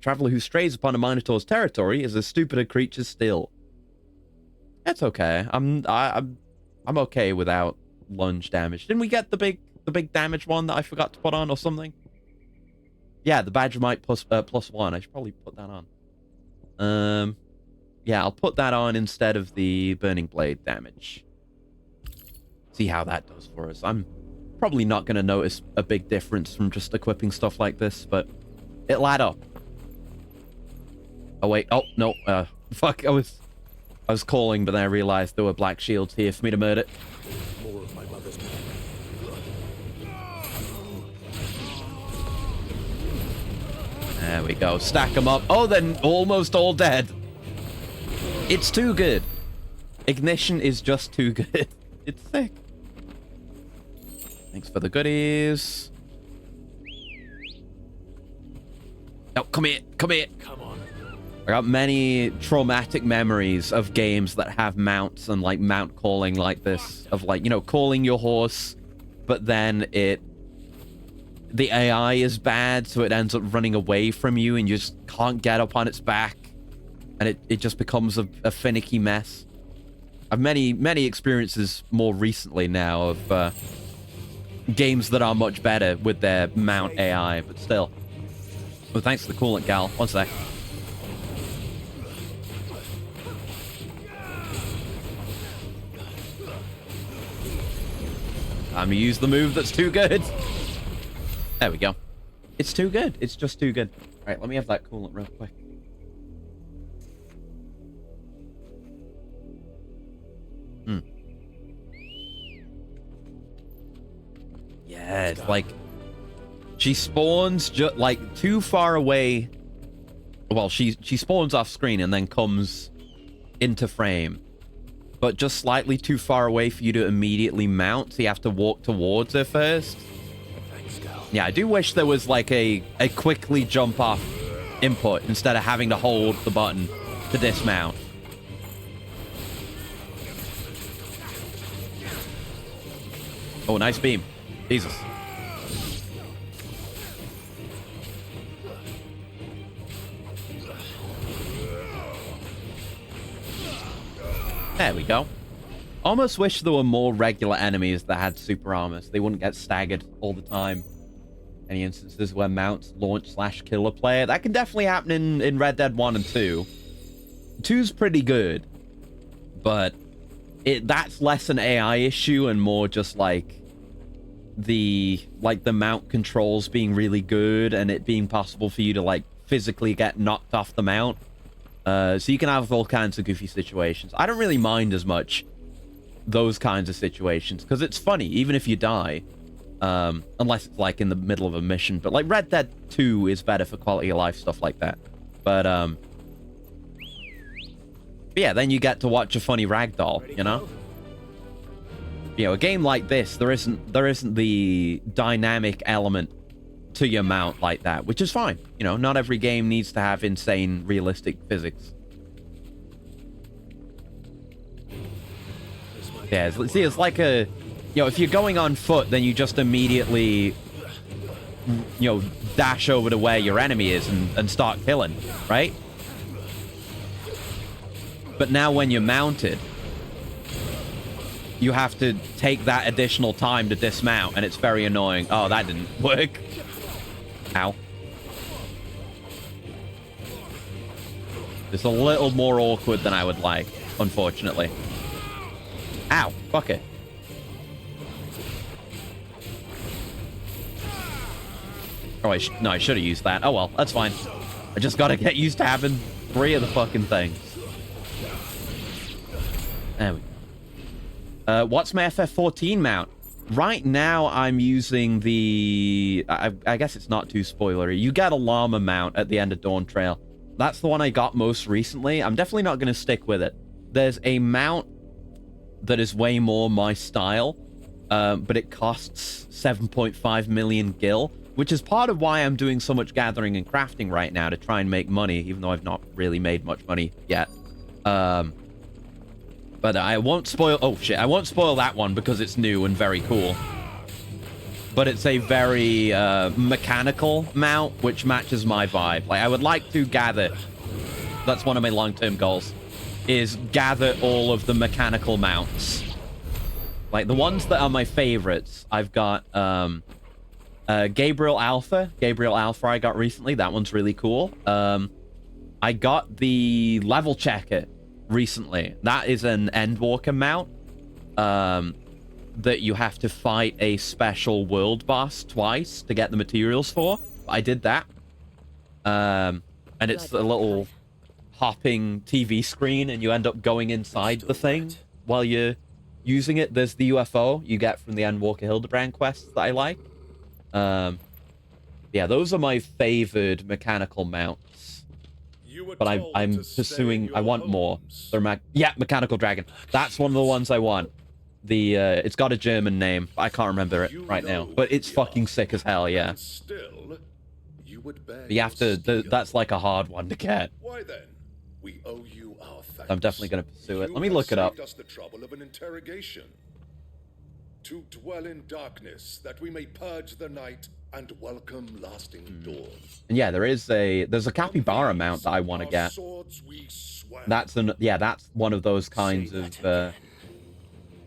Traveler who strays upon a Minotaur's territory is a stupider creature still. That's okay. I'm okay without lunge damage. Didn't we get the big damage one that I forgot to put on or something? Yeah, the Badger Might plus +1. I should probably put that on. Yeah, I'll put that on instead of the Burning Blade damage. See how that does for us. I'm probably not going to notice a big difference from just equipping stuff like this, but it'll add up. Oh, wait. Oh, no. Fuck, I was calling, but then I realized there were black shields here for me to murder. More of my mother's men. There we go. Stack them up. Oh, they're almost all dead. It's too good. Ignition is just too good. It's sick. Thanks for the goodies. Oh, come here. Come here. Come on. I got many traumatic memories of games that have mounts and like mount calling like this. Of like, you know, calling your horse, but then the AI is bad, so it ends up running away from you and you just can't get up on its back. And it just becomes a finicky mess. I've many experiences more recently now of games that are much better with their mount AI, but still. Well, thanks for the coolant, gal. One sec. Time to use the move that's too good. There we go. It's too good. It's just too good. All right, let me have that coolant real quick. Yeah, it's like she spawns just like too far away. Well, she spawns off screen and then comes into frame, but just slightly too far away for you to immediately mount. So you have to walk towards her first. Thanks, girl. Yeah, I do wish there was like a quickly jump off input instead of having to hold the button to dismount. Oh, nice beam. Jesus. There we go. Almost wish there were more regular enemies that had super armor, so they wouldn't get staggered all the time. Any instances where mounts launch/kill a player. That can definitely happen in Red Dead 1 and 2. 2's pretty good, but that's less an AI issue and more just like the mount controls being really good and it being possible for you to like physically get knocked off the mount. So you can have all kinds of goofy situations. I don't really mind as much those kinds of situations because it's funny even if you die, unless it's like in the middle of a mission. But like Red Dead 2 is better for quality of life stuff like that. But yeah, then you get to watch a funny ragdoll, you know. You know, a game like this, there isn't the dynamic element to your mount like that, which is fine. You know, not every game needs to have insane realistic physics. Yeah, see, it's like a, you know, if you're going on foot, then you just immediately, you know, dash over to where your enemy is and start killing, right? But now when you're mounted, you have to take that additional time to dismount, and it's very annoying. Oh, that didn't work. Ow. It's a little more awkward than I would like, unfortunately. Ow. Fuck it. Oh, no, I should have used that. Oh, well, that's fine. I just gotta get used to having 3 of the fucking things. There we go. What's my FF14 mount? Right now, I'm using the... I guess it's not too spoilery. You get a llama mount at the end of Dawn Trail. That's the one I got most recently. I'm definitely not going to stick with it. There's a mount that is way more my style, but it costs 7.5 million gil, which is part of why I'm doing so much gathering and crafting right now to try and make money, even though I've not really made much money yet. But I won't spoil... Oh, shit. I won't spoil that one because it's new and very cool. But it's a very mechanical mount, which matches my vibe. Like, I would like to gather... That's one of my long-term goals, is gather all of the mechanical mounts. Like, the ones that are my favorites, I've got Gabriel Alpha. Gabriel Alpha I got recently. That one's really cool. I got the level checker recently. That is an Endwalker mount. That you have to fight a special world boss twice to get the materials for. I did that. And it's a little hopping TV screen, and you end up going inside the thing while you're using it. There's the UFO you get from the Endwalker Hildebrand quests that I like. Yeah, those are my favored mechanical mounts. But I'm pursuing. I want more. They're Mechanical Dragon. That's one of the ones I want. The it's got a German name. I can't remember it right now, but it's fucking sick as hell. Yeah. Still, you would bear you have to. That's like a hard one to get. Why then? We owe you our thanks. I'm definitely going to pursue it. Let me look it up. Us the trouble of an interrogation. To dwell in darkness, that we may purge the night and welcome lasting dawn. And yeah, there's a capybara mount that I want to get. That's one of those kinds of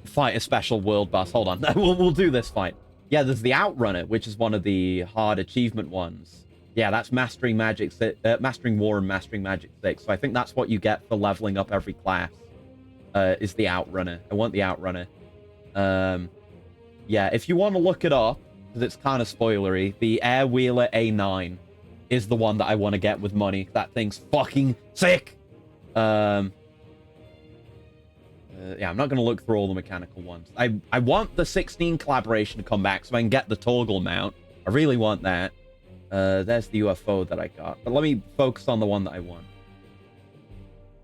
fight a special world boss. Hold on, we'll do this fight. Yeah, there's the Outrunner, which is one of the hard achievement ones. Yeah, that's Mastering War and Mastering Magic 6. So I think that's what you get for leveling up every class. Is the Outrunner. I want the Outrunner. Yeah, if you want to look it up, because it's kind of spoilery, the Airwheeler A9 is the one that I want to get with money. That thing's fucking sick! Yeah, I'm not going to look through all the mechanical ones. I want the 16 collaboration to come back so I can get the Torgal mount. I really want that. There's the UFO that I got. But let me focus on the one that I want.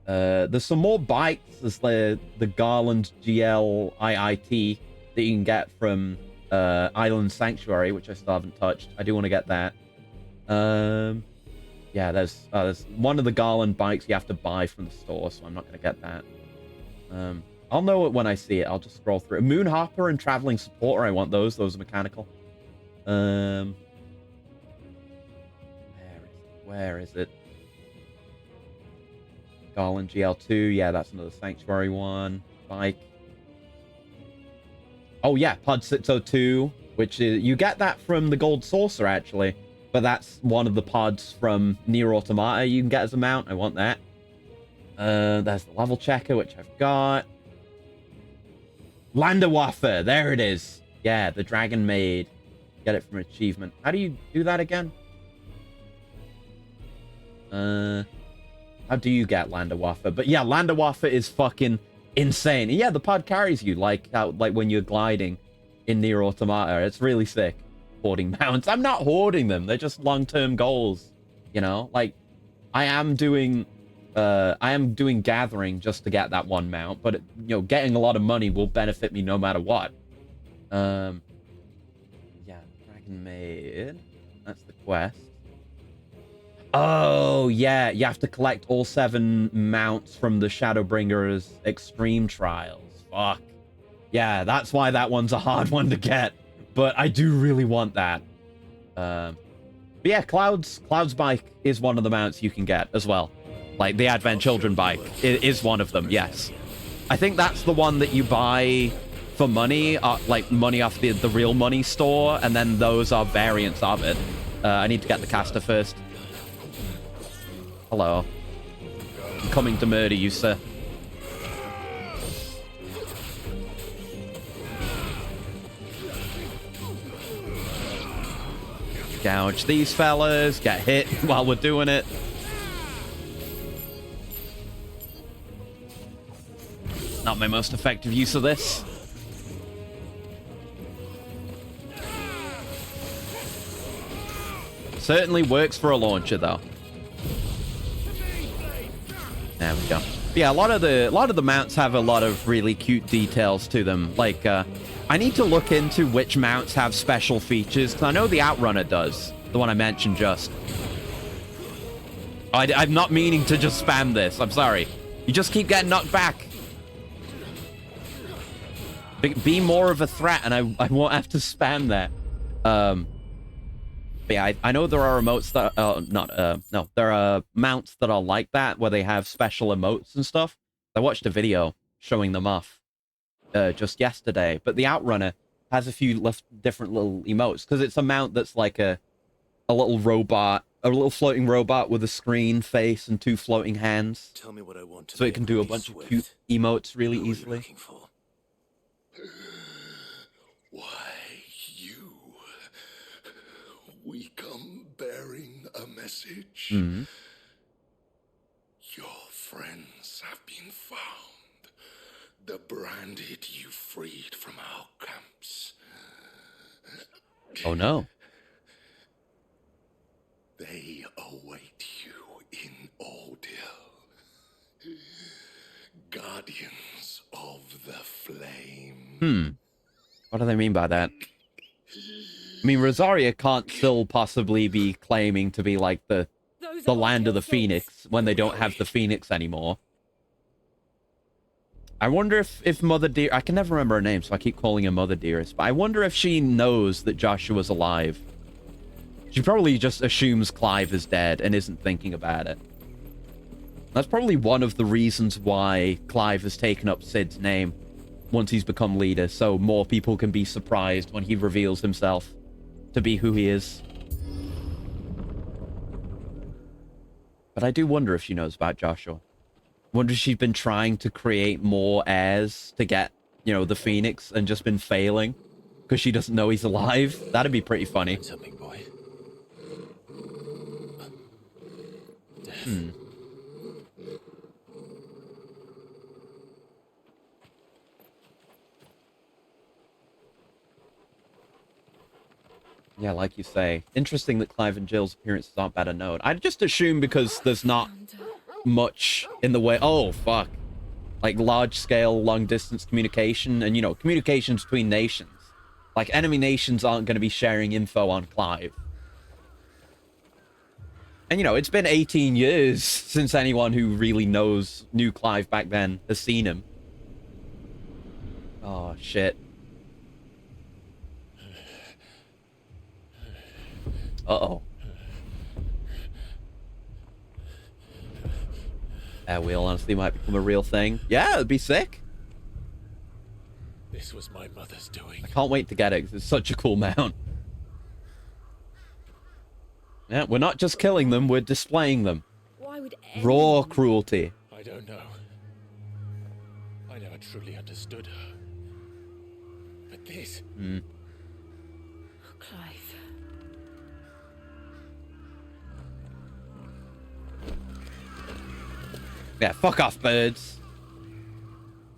There's some more bikes. There's the Garland GL IIT that you can get from Island Sanctuary, which I still haven't touched. I do want to get that. Yeah, there's one of the Garland bikes you have to buy from the store, so I'm not going to get that. I'll know it when I see it. I'll just scroll through it. Moonhopper and Traveling Supporter, I want those. Those are mechanical. Where is it? Garland GL2. Yeah, that's another Sanctuary one. Bike. Oh, yeah, Pod 602, which is... You get that from the Gold Saucer, actually. But that's one of the pods from Nier Automata you can get as a mount. I want that. There's the level checker, which I've got. Landerwaffe, there it is. Yeah, the Dragon Maid. Get it from achievement. How do you do that again? How do you get Landerwaffe? But yeah, Landerwaffe is fucking insane. And yeah, the pod carries you like when you're gliding in Nier Automata. It's really sick. Hoarding mounts. I'm not hoarding them. They're just long-term goals. You know, like I am doing gathering just to get that one mount, but you know, getting a lot of money will benefit me no matter what. Yeah, Dragon Maid. That's the quest. Oh, yeah, you have to collect all 7 mounts from the Shadowbringer's Extreme Trials. Fuck. Yeah, that's why that one's a hard one to get. But I do really want that. But yeah, Cloud's bike is one of the mounts you can get as well. Like, the Advent Children bike is one of them, yes. I think that's the one that you buy for money, like money off the real money store, and then those are variants of it. I need to get the caster first. Hello. I'm coming to murder you, sir. Gouge these fellas, get hit while we're doing it. Not my most effective use of this. Certainly works for a launcher, though. There we go. But yeah, a lot of the mounts have a lot of really cute details to them. Like, I need to look into which mounts have special features, because I know the Outrunner does. The one I mentioned just. I'm not meaning to just spam this. I'm sorry. You just keep getting knocked back. Be more of a threat, and I won't have to spam that. But yeah, I know there are emotes that there are mounts that are like that, where they have special emotes and stuff. I watched a video showing them off just yesterday, but the Outrunner has a few different little emotes, because it's a mount that's like a little robot a little floating robot with a screen, face, and 2 floating hands. Tell me what I want to So it can do a bunch of cute emotes really easily. Why, you. We come bearing a message. Mm-hmm. Your friends have been found. The branded you freed from our camps. Oh no. They await you in Ordeal. Guardians of the Flame. What do they mean by that? I mean, Rosaria can't still possibly be claiming to be like the land of the Phoenix when they don't have the Phoenix anymore. I wonder if Mother Dear... I can never remember her name, so I keep calling her Mother Dearest. But I wonder if she knows that Joshua's alive. She probably just assumes Clive is dead and isn't thinking about it. That's probably one of the reasons why Clive has taken up Sid's name once he's become leader, so more people can be surprised when he reveals himself to be who he is. But I do wonder if she knows about Joshua. Wonder if she's been trying to create more heirs to get, you know, the Phoenix and just been failing because she doesn't know he's alive. That'd be pretty funny. Something, boy. Yeah, like you say. Interesting that Clive and Jill's appearances aren't better known. I'd just assume because there's not much in the way... Oh, fuck. Like, large-scale, long-distance communication and, you know, communications between nations. Like, enemy nations aren't going to be sharing info on Clive. And, you know, it's been 18 years since anyone who really knew Clive back then has seen him. Oh, shit. Uh-oh. That wheel honestly might become a real thing. Yeah, it'd be sick. This was my mother's doing. I can't wait to get it, 'cause it's such a cool mount. Yeah, we're not just killing them, we're displaying them. Why would Raw cruelty. I don't know. I never truly understood her. But this... Clive. Yeah, fuck off, birds.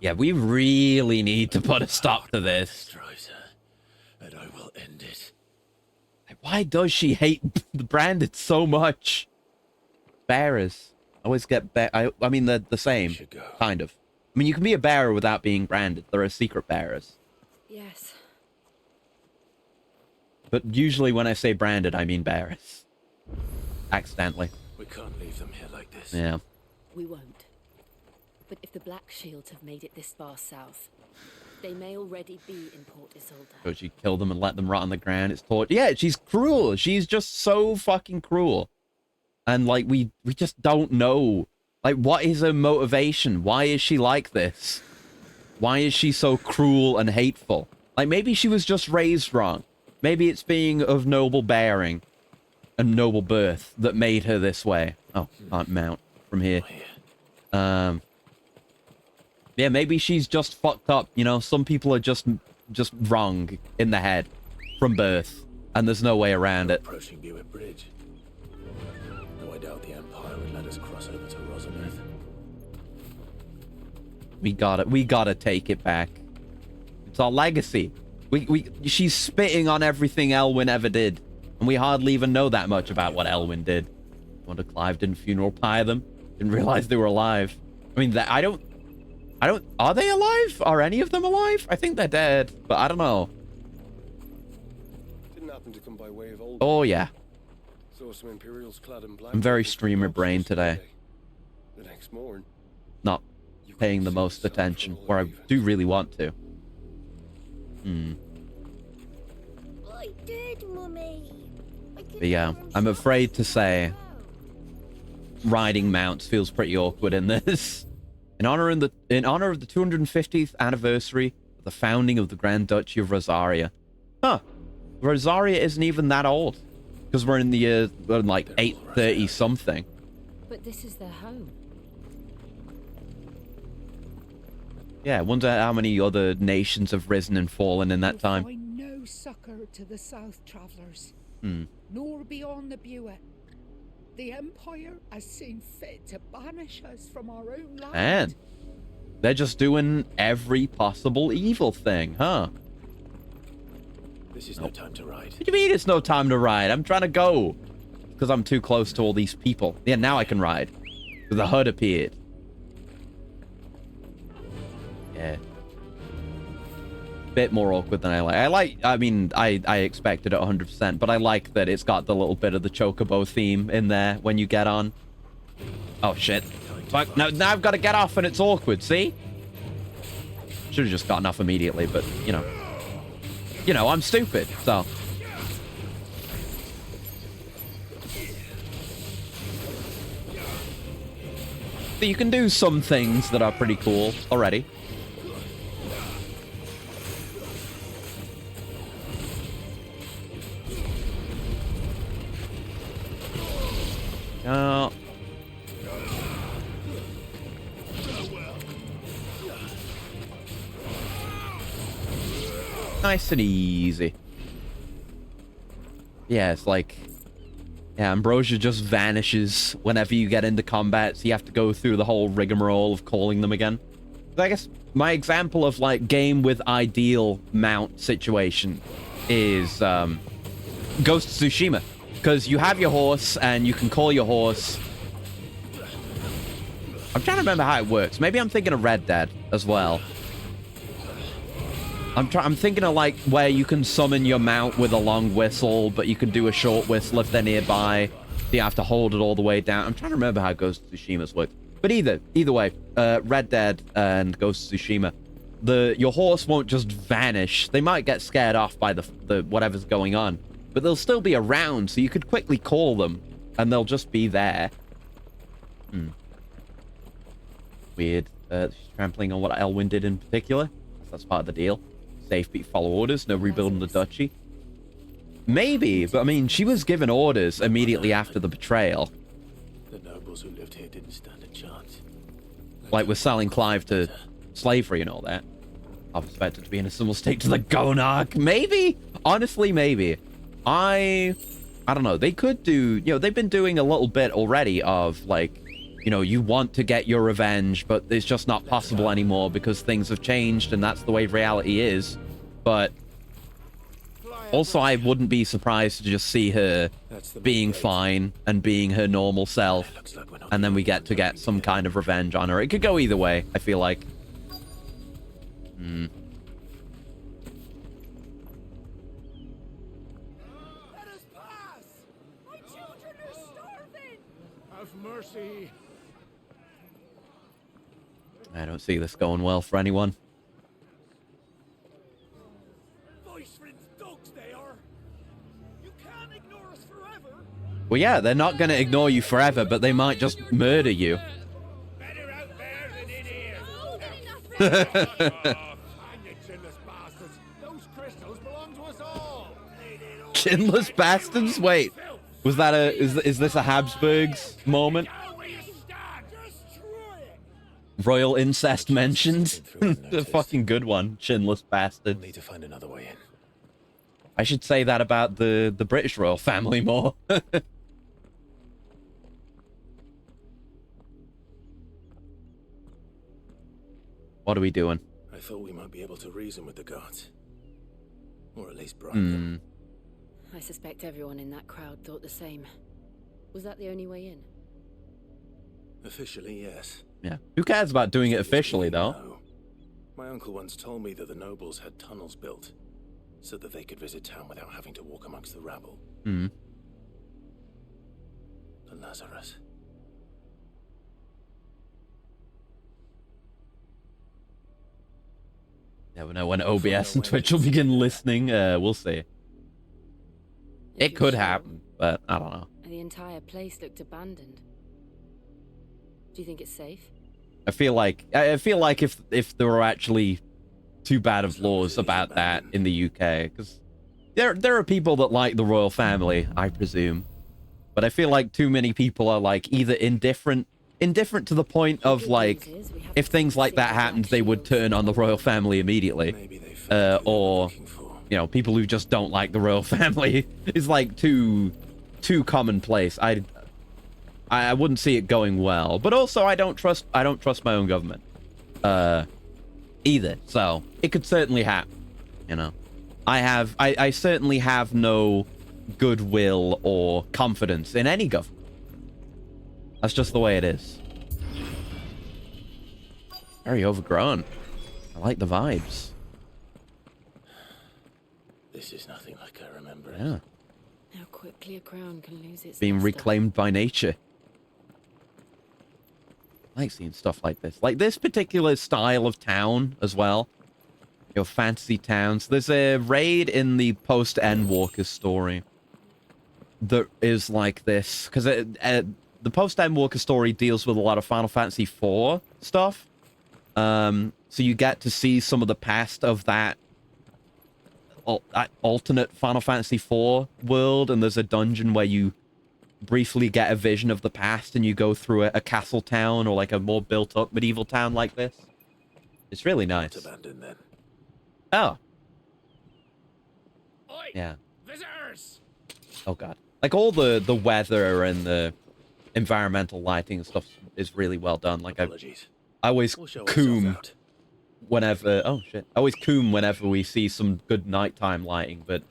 Yeah, we really need to put a stop to this. Drives her, and I will end it. Why does she hate the branded so much? Bearers. I always get... I mean, they're the same, kind of. I mean, you can be a bearer without being branded. There are secret bearers. Yes. But usually when I say branded, I mean bearers. Accidentally. We can't leave them here like this. Yeah. We won't. But if the Black Shields have made it this far south, they may already be in Port Isolde. So she killed them and let them rot on the ground. It's torture. Yeah, she's cruel. She's just so fucking cruel. And, like, we just don't know. Like, what is her motivation? Why is she like this? Why is she so cruel and hateful? Like, maybe she was just raised wrong. Maybe it's being of noble bearing and noble birth that made her this way. Oh, can't mount from here. Yeah, maybe she's just fucked up. You know, some people are just wrong in the head from birth, and there's no way around it. Approaching Buick Bridge. No, I doubt the Empire would let us cross over to Rosameth. We gotta take it back. It's our legacy. She's spitting on everything Elwyn ever did, and we hardly even know that much about what Elwyn did. Wonder Clive didn't funeral pyre them. Didn't realize they were alive. I mean, I don't... Are they alive? Are any of them alive? I think they're dead, but I don't know. Didn't happen to come by way of old. Oh, yeah. Saw some Imperials clad in black. I'm very streamer brain today. The next morning. Not paying the most attention, where I do really want to. I did, Mummy. But yeah, I'm afraid to say riding mounts feels pretty awkward in this. In honor of the 250th anniversary of the founding of the Grand Duchy of Rosaria. Huh. Rosaria isn't even that old. because we're in the year like 830 something. But this is their home. Yeah, I wonder how many other nations have risen and fallen in that time. Find no succor to the South Travellers, Hmm. nor beyond the Buet. The Empire has seen fit to banish us from our own land. And they're just doing every possible evil thing, huh? This is no time to ride. What do you mean it's no time to ride? I'm trying to go. Because I'm too close to all these people. Yeah, now I can ride. The HUD appeared. Yeah. Bit more awkward than I like. I mean, I expected it 100%, but I like that it's got the little bit of the Chocobo theme in there when you get on. Oh, shit. Fuck, now I've got to get off and it's awkward, see? Should have just gotten off immediately, but, you know. You know, I'm stupid, so... But you can do some things that are pretty cool already. Nice and easy. Yeah, it's like... Yeah, Ambrosia just vanishes whenever you get into combat, so you have to go through the whole rigmarole of calling them again. I guess my example of, like, game with ideal mount situation is, Ghost of Tsushima. Because you have your horse, and you can call your horse. I'm trying to remember how it works. Maybe I'm thinking of Red Dead as well. I'm thinking of, like, where you can summon your mount with a long whistle, but you can do a short whistle if they're nearby. You have to hold it all the way down. I'm trying to remember how Ghost of Tsushima's work. But either way, Red Dead and Ghost of Tsushima, your horse won't just vanish. They might get scared off by the whatever's going on, but they'll still be around, so you could quickly call them, and they'll just be there. Weird. She's trampling on what Elwyn did in particular. That's part of the deal. Safe, but follow orders. No rebuilding the duchy. Maybe, but I mean, she was given orders immediately after the betrayal. The nobles who lived here didn't stand a chance. Like with selling Clive to slavery and all that. I suspect it to be in a similar state to the Gonarch. Maybe? Honestly, maybe. I don't know. They could do, you know, they've been doing a little bit already of, like, you know, you want to get your revenge, but it's just not possible anymore because things have changed and that's the way reality is. But also, I wouldn't be surprised to just see her being fine and being her normal self. And then we get some kind of revenge on her. It could go either way, I feel like. Let us pass! My children are starving! Have mercy. I don't see this going well for anyone. Well, yeah, they're not going to ignore you forever, but they might just murder you. Chinless bastards? Wait, was that is this a Habsburgs moment? Royal incest mentioned? A fucking good one, chinless bastard. We'll need to find another way in. I should say that about the British royal family more. What are we doing? I thought we might be able to reason with the guards. Or at least bribe them. I suspect everyone in that crowd thought the same. Was that the only way in? Officially, yes. Yeah. Who cares about doing it officially, though? No. My uncle once told me that the nobles had tunnels built so that they could visit town without having to walk amongst the rabble. The Lazarus. Never know when OBS and Twitch will begin listening. We'll see. It could happen, but I don't know. The entire place looked abandoned. Do you think it's safe? I feel like if there were actually too bad of laws about that in the UK, because There are people that like the royal family, I presume. But I feel like too many people are like either indifferent to the point of like, if things like that happened, they would turn on the royal family immediately. Or, you know, people who just don't like the royal family is like too commonplace. I wouldn't see it going well. But also I don't trust my own government. Either. So it could certainly happen, you know. I certainly have no goodwill or confidence in any government. That's just the way it is. Very overgrown. I like the vibes. This is nothing like I remember. Yeah. How quickly a crown can lose its Being luster. reclaimed by nature. I like seeing stuff like this. Like this particular style of town as well. Your fantasy towns. There's a raid in the post-Endwalker story that is like this. Because the post-Endwalker story deals with a lot of Final Fantasy IV stuff. So you get to see some of the past of that alternate Final Fantasy IV world. And there's a dungeon where you briefly get a vision of the past and you go through a castle town or like a more built-up medieval town like this. It's really nice. Abandoned then. Oh. Oi, yeah. Visitors! Oh god. Like all the weather and the environmental lighting and stuff is really well done. Like I always coom whenever I always coom whenever we see some good nighttime lighting, but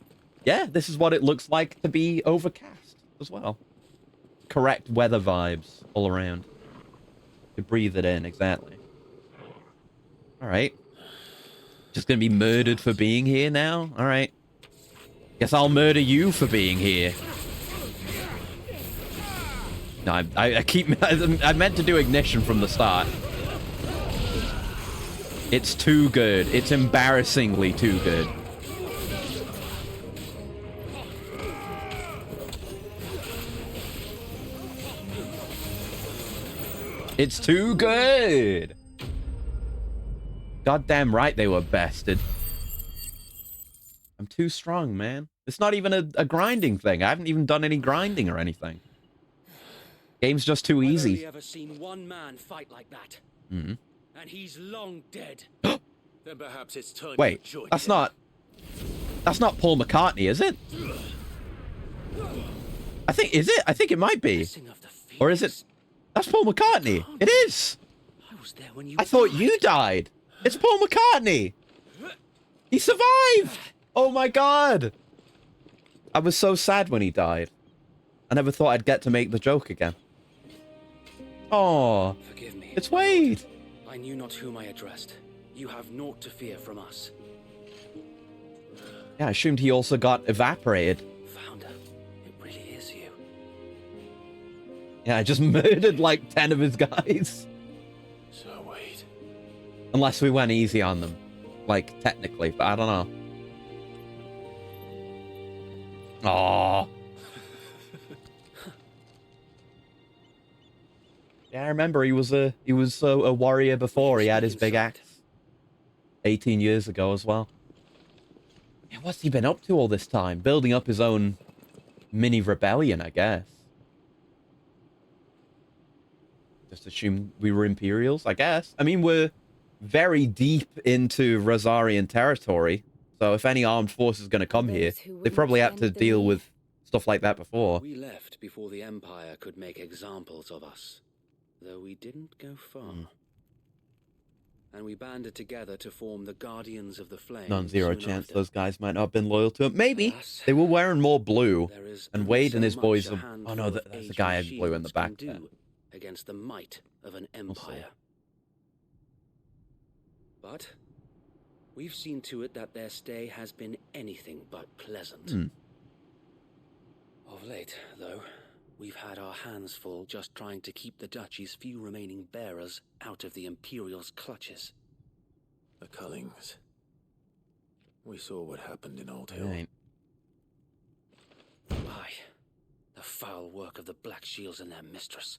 yeah, this is what it looks like to be overcast as well. Correct weather vibes all around. You breathe it in, exactly. Alright. Just gonna be murdered for being here now? Alright. Guess I'll murder you for being here. No, I meant to do ignition from the start. It's too good. It's embarrassingly too good. It's too good. Goddamn right they were bested. I'm too strong, man. It's not even a grinding thing. I haven't even done any grinding or anything. Game's just too easy. I've only ever seen one man fight like that. Mm-hmm. And he's long dead. Then perhaps it's time Wait, to join that's him. not Paul McCartney, is it? Is it? I think it might be. Or is it? That's Paul McCartney. It is. I thought you died. It's Paul McCartney. He survived. Oh my god. I was so sad when he died. I never thought I'd get to make the joke again. Oh, Forgive me. it's Wade. I knew not whom I addressed. You have naught to fear from us. Yeah, I assumed he also got evaporated. Founder, it really is you. Yeah, I just murdered like 10 of his guys. So wait. Unless we went easy on them. Like, technically, but I don't know. Aww. Yeah, I remember he was a warrior before. He had his big axe 18 years ago as well. Yeah, what's he been up to all this time? Building up his own mini rebellion, I guess. Just assume we were Imperials, I guess. I mean, we're very deep into Rosarian territory, so if any armed force is going to come here, they probably had to deal with stuff like that before. We left before the Empire could make examples of us. Though we didn't go far. And we banded together to form the Guardians of the Flame. Non-zero chance those guys might not have been loyal to him. Maybe. They were wearing more blue. And Wade and his boys are... Oh no, that's the guy in blue in the back there. Against the might of an empire. But we've seen to it that their stay has been anything but pleasant. Of late, though, we've had our hands full just trying to keep the Duchy's few remaining bearers out of the Imperial's clutches. The Cullings. We saw what happened in Old Hill. Right. Aye. The foul work of the Black Shields and their mistress.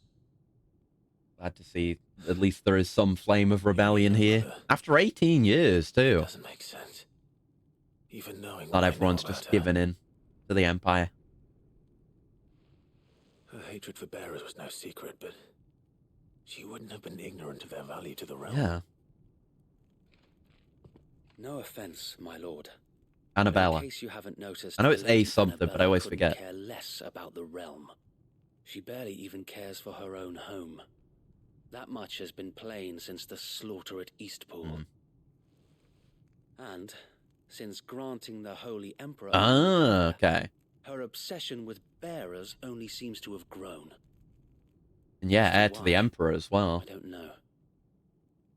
Glad to see at least there is some flame of rebellion here. After 18 years, too. Doesn't make sense. Even knowing Not everyone's just given in to the Empire. Her hatred for bearers was no secret, but she wouldn't have been ignorant of their value to the realm. Yeah. No offense, my lord. Annabella. In case you haven't noticed, I know it's Lady A something, but I Annabella always couldn't forget. care less about the realm. She barely even cares for her own home. That much has been plain since the slaughter at Eastpool. And since granting the Holy Emperor, Okay. her obsession with bearers only seems to have grown. And yeah, heir to the Emperor as well. I don't know.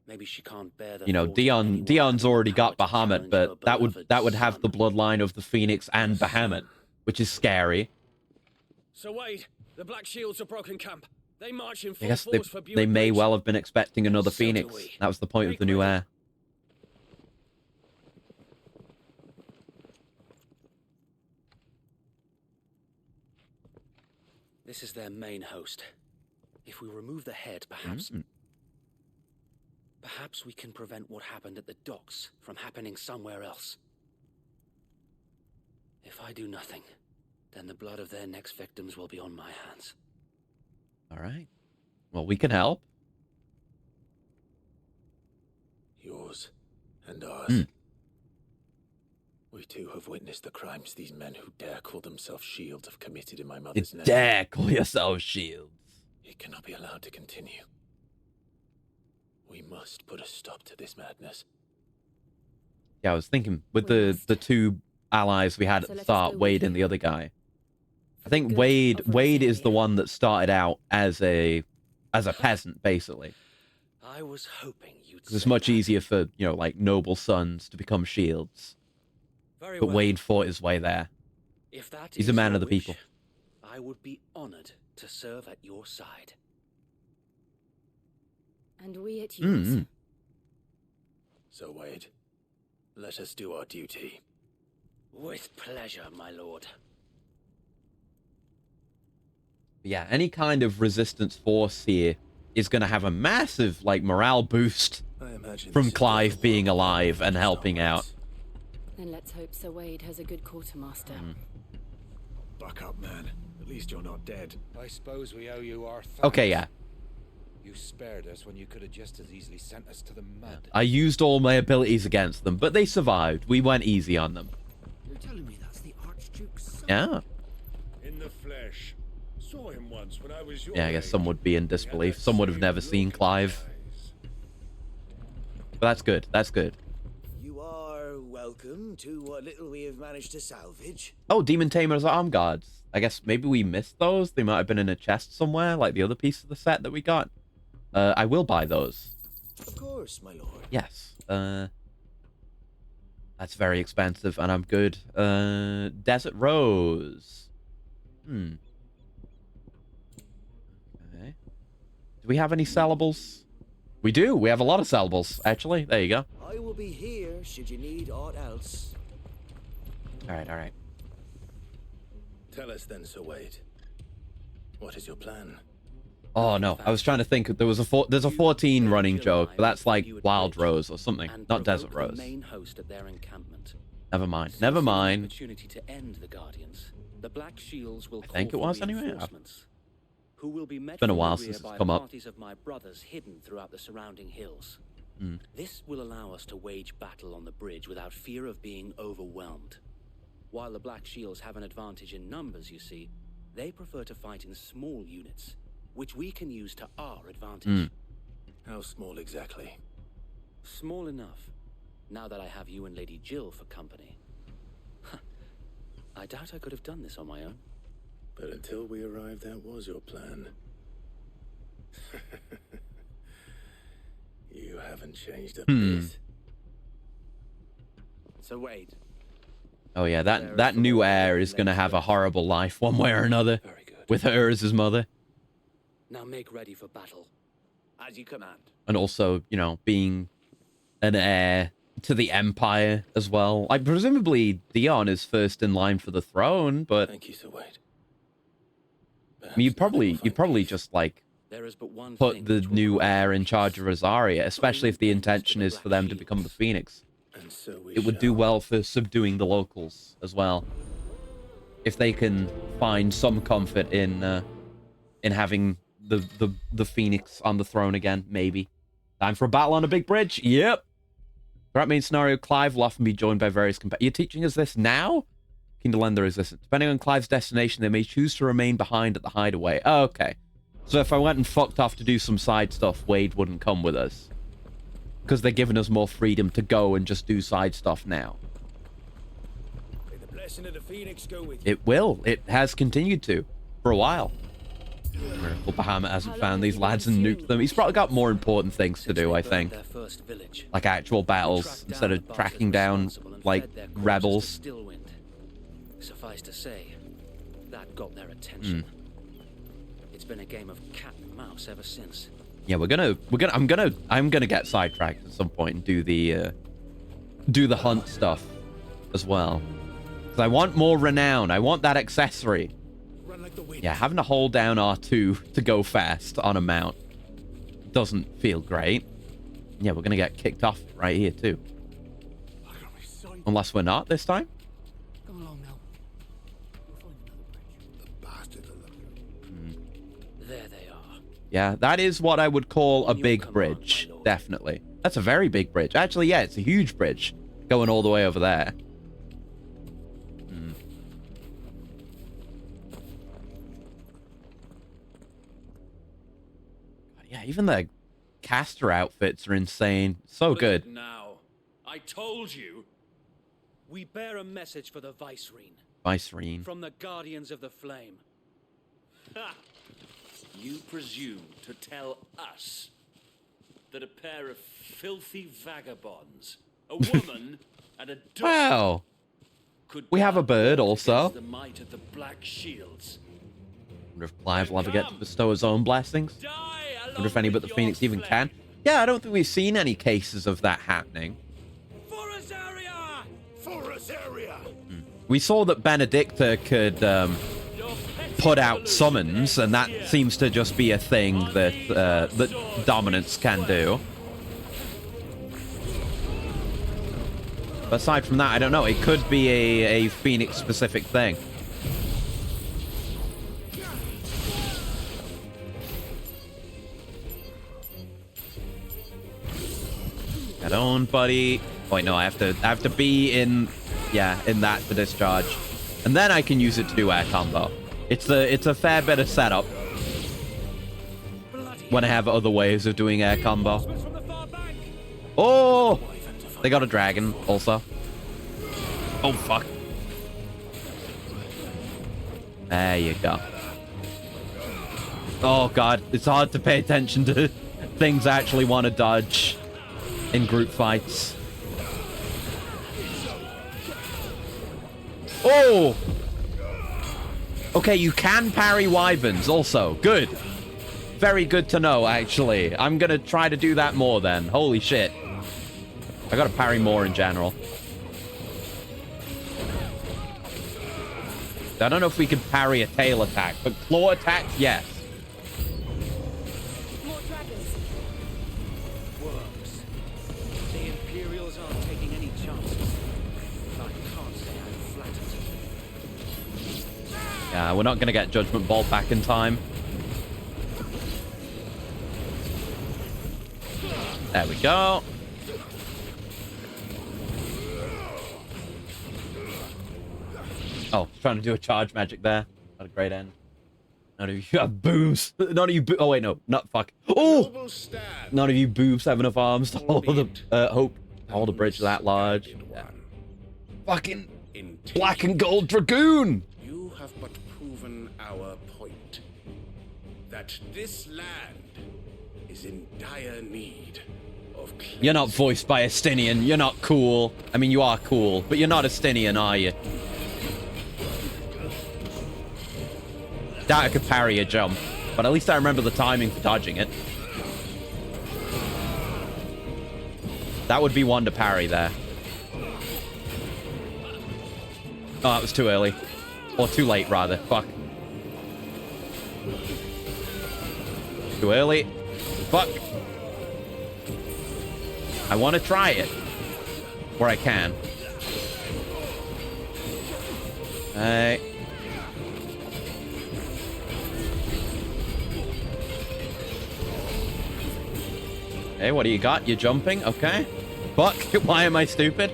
Maybe she can't bear the You know, thought of anyone Dion's having already the power got to Bahamut, challenge but her that would beloved have the bloodline of the Phoenix and Bahamut, which is scary. So Wade, the Black Shields have broken camp. They march in I full guess force for Buick they may Ridge. well have been expecting another So do Phoenix. we. That was the point of the new heir. This is their main host. If we remove the head, perhaps... Perhaps we can prevent what happened at the docks from happening somewhere else. If I do nothing, then the blood of their next victims will be on my hands. All right. Well, we can help. Yours and ours. We too have witnessed the crimes these men who dare call themselves shields have committed in my mother's name. Dare call yourselves shields. It cannot be allowed to continue. We must put a stop to this madness. Yeah, I was thinking with the two allies we had at the start, Wade and the other guy. I think Wade is the one that started out as a peasant, basically. I was hoping you'd. Because it's much easier for, you know, like noble sons to become shields. Very But well. Wade fought his way there. If that He's is a man your of the wish, people. I would be honored to serve at your side. And we at yours. So, Wade, let us do our duty. With pleasure, my lord. Yeah, any kind of resistance force here is going to have a massive, like, morale boost from Clive being alive and helping out. Then let's hope Sir Wade has a good quartermaster. Buck up, man. At least you're not dead. I suppose we owe you our thanks. Okay, yeah. You spared us when you could have just as easily sent us to the mud. I used all my abilities against them, but they survived. We went easy on them. You're telling me that's the Archduke's son? Yeah. In the flesh. Saw him once when I was your Yeah, I guess age. some would be in disbelief. Some would have never seen Clive. But that's good. That's good. You are welcome to what little we have managed to salvage. Oh, Demon Tamer's Arm Guards. I guess maybe we missed those. They might have been in a chest somewhere, like the other piece of the set that we got. I will buy those. Of course, my lord. Yes. That's very expensive, and I'm good. Desert Rose. Okay. Do we have any sellables? We do. We have a lot of sellables, actually. There you go. I will be here should you need aught else. All right, all right. Tell us then, Sir Wade. What is your plan? Oh no, I was trying to think. There's a 14 running joke, but that's like Wild Rose or something, not Desert Rose. Main host at their encampment. Never mind. Never mind. Opportunity to end the Guardians. The Black Shields will I think it call for was anyway. reinforcements, who will be met It's been a from the while rear since it's by come up. parties of my brothers hidden throughout the surrounding hills. Mm. This will allow us to wage battle on the bridge without fear of being overwhelmed. While the Black Shields have an advantage in numbers, you see, they prefer to fight in small units, which we can use to our advantage. How small exactly? Small enough, now that I have you and Lady Jill for company. I doubt I could have done this on my own. But until we arrived, that was your plan. You haven't changed a bit. So Wade. Oh yeah, that new heir is gonna have a horrible life one way or another, with her as his mother, Now make ready for battle. As you command. and also, you know, being an heir to the Empire as well. Like presumably Dion is first in line for the throne, but Thank you, Sir Wade. I mean, you'd probably just like There is but one put thing the new heir in charge of Rosaria, especially if the intention is for them to become the Phoenix. And so it would do well for subduing the locals as well. If they can find some comfort in having the Phoenix on the throne again, maybe. Time for a battle on a big bridge? Yep. Throughout main scenario, Clive will often be joined by various companions. You're teaching us this now? Keen to lend their existence. Depending on Clive's destination, they may choose to remain behind at the hideaway. Oh, okay. So if I went and fucked off to do some side stuff, Wade wouldn't come with us. Because they're giving us more freedom to go and just do side stuff now. May the blessing of the Phoenix go with you. It will. It has continued to. For a while. Miracle Bahamut hasn't found these lads and nuked them. He's probably got more important things to do, I think. Like actual battles, instead of tracking down, like, rebels. Suffice to say, that got their attention. It's been a game of cat and mouse ever since. Yeah, I'm gonna get sidetracked at some point and do the hunt stuff as well. Because I want more renown. I want that accessory. Yeah, having to hold down R2 to go fast on a mount doesn't feel great. Yeah, we're gonna get kicked off right here too. Unless we're not this time. Come along now. We'll find another bridge. There they are. Yeah, that is what I would call a big bridge. Definitely. That's a very big bridge. Actually, yeah, it's a huge bridge going all the way over there. Yeah, even the caster outfits are insane. So good. Now, I told you. We bear a message for the Vicereine. Vicereine. From the Guardians of the Flame. Ha! You presume to tell us that a pair of filthy vagabonds, a woman and a dog, Wow. could We have a bird also. the might of the Black Shields. Wonder if Clive will ever get to bestow his own blessings. Wonder if any but the Phoenix even can. Yeah, I don't think we've seen any cases of that happening. For Azaria! We saw that Benedicta could put out summons, and that seems to just be a thing that that Dominance can do. But aside from that, I don't know. It could be a Phoenix-specific thing. Get on, buddy. Oh, wait, no, I have to be in, yeah, in that to discharge, and then I can use it to do air combo. It's a fair bit of setup when I have other ways of doing air combo. Oh, they got a dragon also. Oh fuck. There you go. Oh god, it's hard to pay attention to things I actually want to dodge in group fights. Oh! Okay, you can parry wyverns also. Good. Very good to know, actually. I'm gonna try to do that more then. Holy shit. I gotta parry more in general. I don't know if we can parry a tail attack, but claw attacks, yes. More dragons. Works. The Imperials aren't taking any chances. I can't say I'm flattered. Yeah, we're not gonna get Judgment Bolt back in time. There we go. Oh, trying to do a charge magic there. Not a great end. None of you have boobs. None of you oh wait, no, not fuck. Oh! None of you boobs have enough arms to hold the bridge that large. Yeah. Fucking black and gold dragoon! You have but proven our point. That this land is in dire need of You're not voiced by Estinian. You're not cool. I mean, you are cool, but you're not Estinian, are you? Doubt I could parry a jump, but at least I remember the timing for dodging it. That would be one to parry there. Oh, that was too early. Or too late, rather. Fuck. Too early. Fuck. I want to try it. where I can. Hey. Hey, what do you got? You jumping? Okay. Fuck, why am I stupid?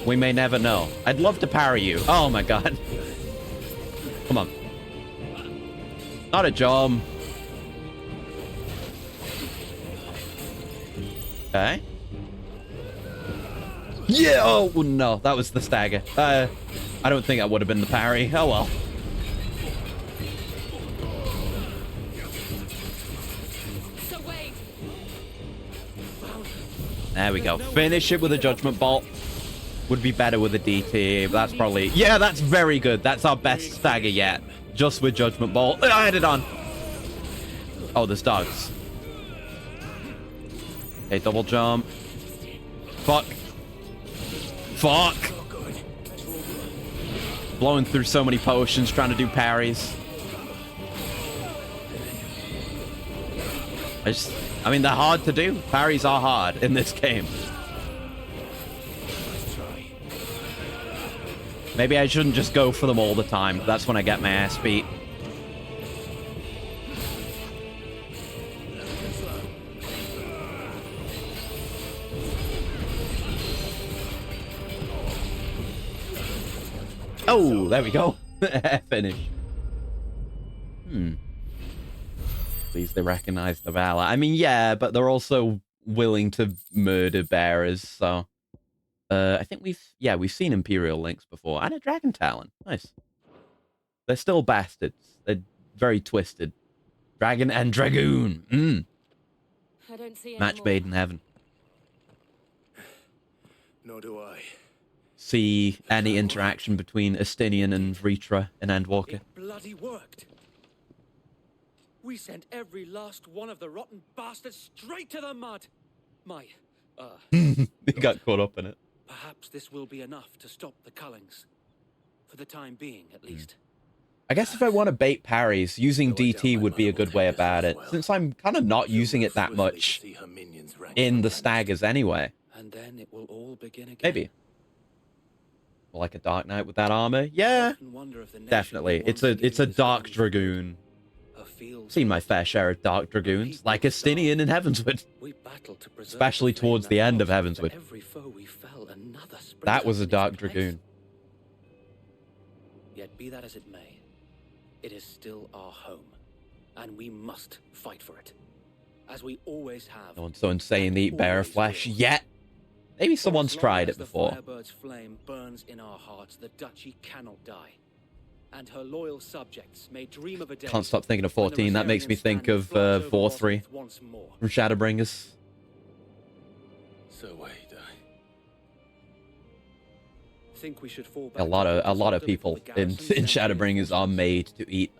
We may never know. I'd love to parry you. Oh my god. Come on. Not a jump. Okay. Yeah! Oh, no. That was the stagger. I don't think that would have been the parry. Oh, well. There we go. Finish it with a Judgment Bolt. Would be better with a DT, but that's probably... Yeah, that's very good. That's our best stagger yet. Just with Judgment Bolt. I had it on. Oh, there's dogs. Okay, double jump. Fuck. Fuck. Blowing through so many potions, trying to do parries. I mean, they're hard to do. Parries are hard in this game. Maybe I shouldn't just go for them all the time. That's when I get my ass beat. Oh, there we go. Finish. Please, they recognize the valor. I mean, yeah, but they're also willing to murder bearers, so... I think we've seen Imperial Links before. And a Dragon Talon. Nice. They're still bastards. They're very twisted. Dragon and Dragoon. I don't see Match made in heaven. Nor do I. See any interaction between Estinian and Vritra in Endwalker. It bloody worked. We sent every last one of the rotten bastards straight to the mud. He got caught up in it. Perhaps this will be enough to stop the Cullings. For the time being, at least. I guess if I want to bait parries, using DT would be a good way about it, since I'm kind of not using it that much in the staggers anyway. And then it will all begin again. Maybe. Like a Dark Knight with that armor? Yeah, definitely. It's a Dark Dragoon. Seen my fair share of Dark Dragoons, like Estinian in Heavensward. Especially towards the end of Heavensward. That was a Dark Dragoon. Yet be that as it may, it is still our home, and we must fight for it, as we always have. No one's so insane to eat bear flesh yet. Maybe someone's tried it before. The Firebird's flame burns in our hearts, the duchy cannot die. And her loyal subjects may dream of a day. Can't stop thinking of 14. That makes me think of Vorthry from Shadowbringers. So wait, think we should fall back. A lot of people in Shadowbringers are made to eat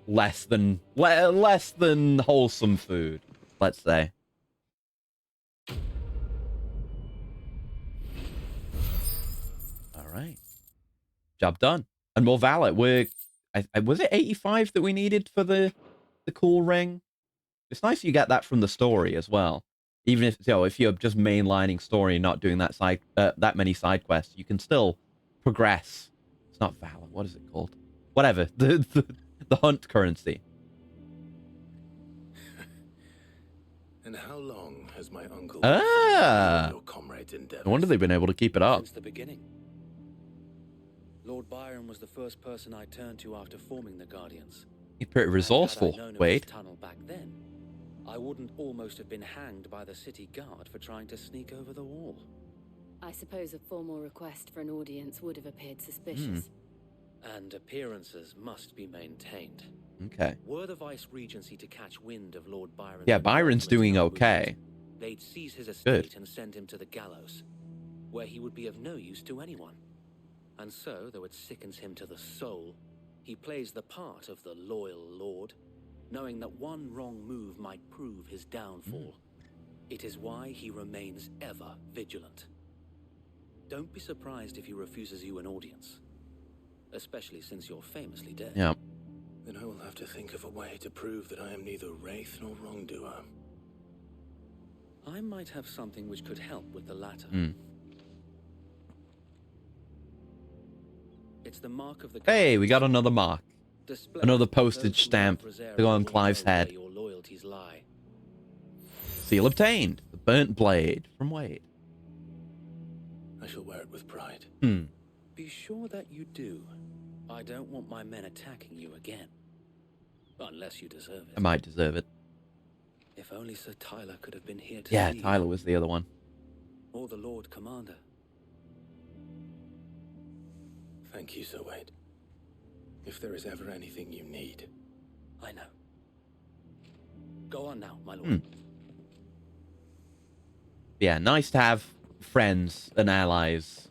less than wholesome food, let's say. All right, job done. And more valor. Was it 85 that we needed for the cool ring? It's nice you get that from the story as well. Even if if you're just mainlining story and not doing that many side quests, you can still progress. It's not valor. What is it called? Whatever. The hunt currency. And how long has my uncle your comrades endeavors? No wonder they've been able to keep it up. Since the beginning. Lord Byron was the first person I turned to after forming the Guardians. You're pretty resourceful, Wade. Tunnel back then, I wouldn't almost have been hanged by the city guard for trying to sneak over the wall. I suppose a formal request for an audience would have appeared suspicious. And appearances must be maintained. Okay. Were the Vice Regency to catch wind of Lord Byron... Yeah, Byron's doing okay. They'd seize his estate and send him to the gallows, where he would be of no use to anyone. And so, though it sickens him to the soul, he plays the part of the loyal lord, knowing that one wrong move might prove his downfall. It is why he remains ever vigilant. Don't be surprised if he refuses you an audience, especially since you're famously dead. Yeah. Then I will have to think of a way to prove that I am neither wraith nor wrongdoer. I might have something which could help with the latter. It's the mark of the Hey, we got another mark. Another postage stamp to go on Clive's head. Your loyalties lie. Seal obtained. The burnt blade from Wade. I shall wear it with pride. Be sure that you do. I don't want my men attacking you again. Unless you deserve it. I might deserve it. If only Sir Tyler could have been here to Yeah, see Tyler you. was the other one. Or the Lord Commander. Thank you, Sir Wade. If there is ever anything you need. I know. Go on now, my lord. Yeah, nice to have friends and allies.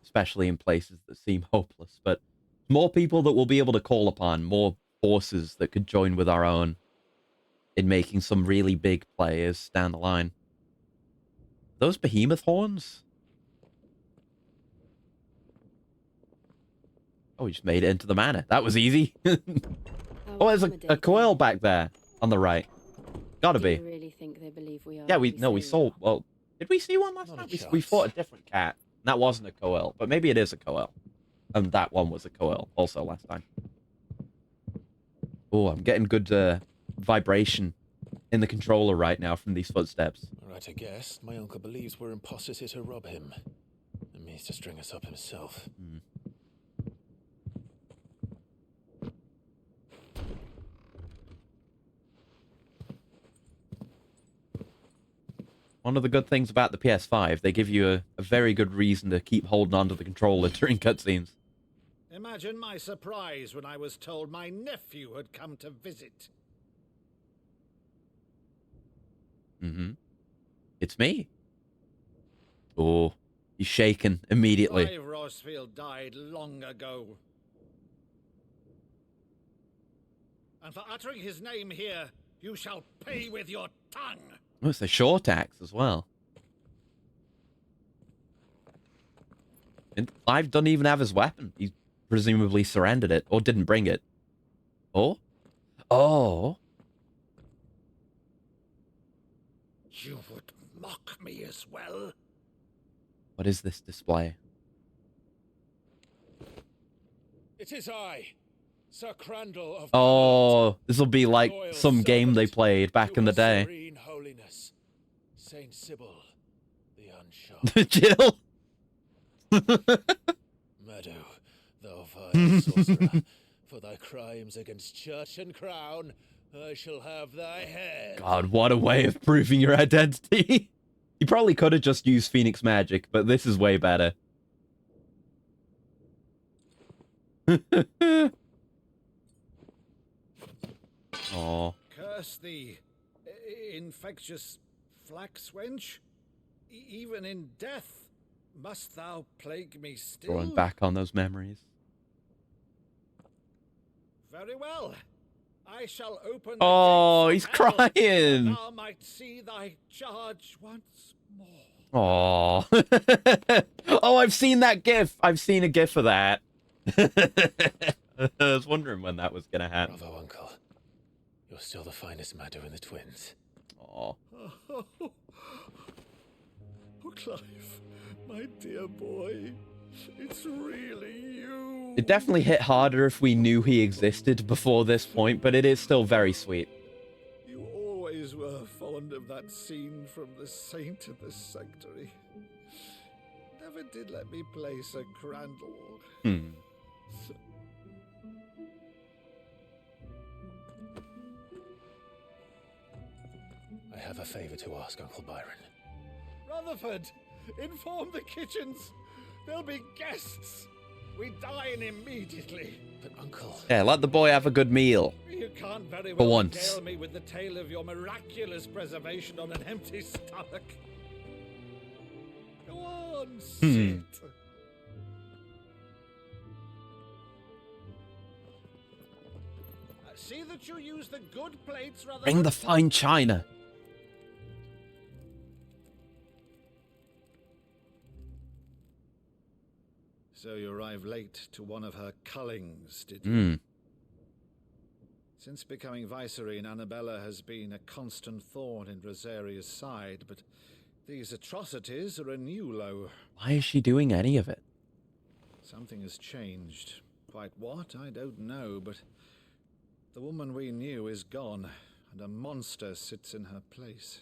Especially in places that seem hopeless. But more people that we'll be able to call upon. More forces that could join with our own. In making some really big players down the line. Those behemoth horns? Oh, we just made it into the manor. That was easy. Oh, there's a coil back there on the right. Gotta be. Do you really think they believe we are? Yeah, we saw. Well, did we see one last time? We fought a different cat. And that wasn't a coil, but maybe it is a coil. And that one was a coil also last time. Oh, I'm getting good vibration in the controller right now from these footsteps. Right, I guess. My uncle believes we're imposters here to rob him. And means to string us up himself. One of the good things about the PS5, they give you a very good reason to keep holding onto the controller during cutscenes. Imagine my surprise when I was told my nephew had come to visit. It's me. Oh, he's shaken immediately. Clive Rosfield died long ago. And for uttering his name here, you shall pay with your tongue. Oh, it's a short axe as well. And Clive doesn't even have his weapon. He presumably surrendered it, or didn't bring it. Oh? Oh. You would mock me as well? What is this display? It is I, Sir Crandall of Oh, this will be like some game they played back in the day. Serene Holiness, Saint Sybil, the Unshot. Jill? Meadow, thou vile sorcerer, for thy crimes against church and crown, I shall have thy head. God, what a way of proving your identity. You probably could have just used Phoenix Magic, but this is way better. Oh. Curse thee, infectious flax wench. Even in death, must thou plague me still? Drawing back on those memories. Very well. I shall open Oh, the he's gates of hell, crying. that thou might see thy charge once more. Oh. Oh, I've seen that gif. I've seen a gif of that. I was wondering when that was gonna happen. Bravo, Uncle. You're still the finest Meadow in the twins. Oh. Oh, Clive, my dear boy, it's really you. It definitely hit harder if we knew he existed before this point, but it is still very sweet. You always were fond of that scene from The Saint of the Sanctuary. Never did let me play Sir Crandall. I have a favor to ask, Uncle Byron. Rutherford, inform the kitchens. There'll be guests. We dine immediately. But, Uncle... Yeah, let the boy have a good meal. You can't very For well once. regale me with the tale of your miraculous preservation on an empty stomach. Go on, sit. See that you use the good plates rather Bring the fine china. So you arrived late to one of her cullings, did you? Since becoming Vicereine, Annabella has been a constant thorn in Rosaria's side, but these atrocities are a new low. Why is she doing any of it? Something has changed. Quite what, I don't know, but the woman we knew is gone, and a monster sits in her place.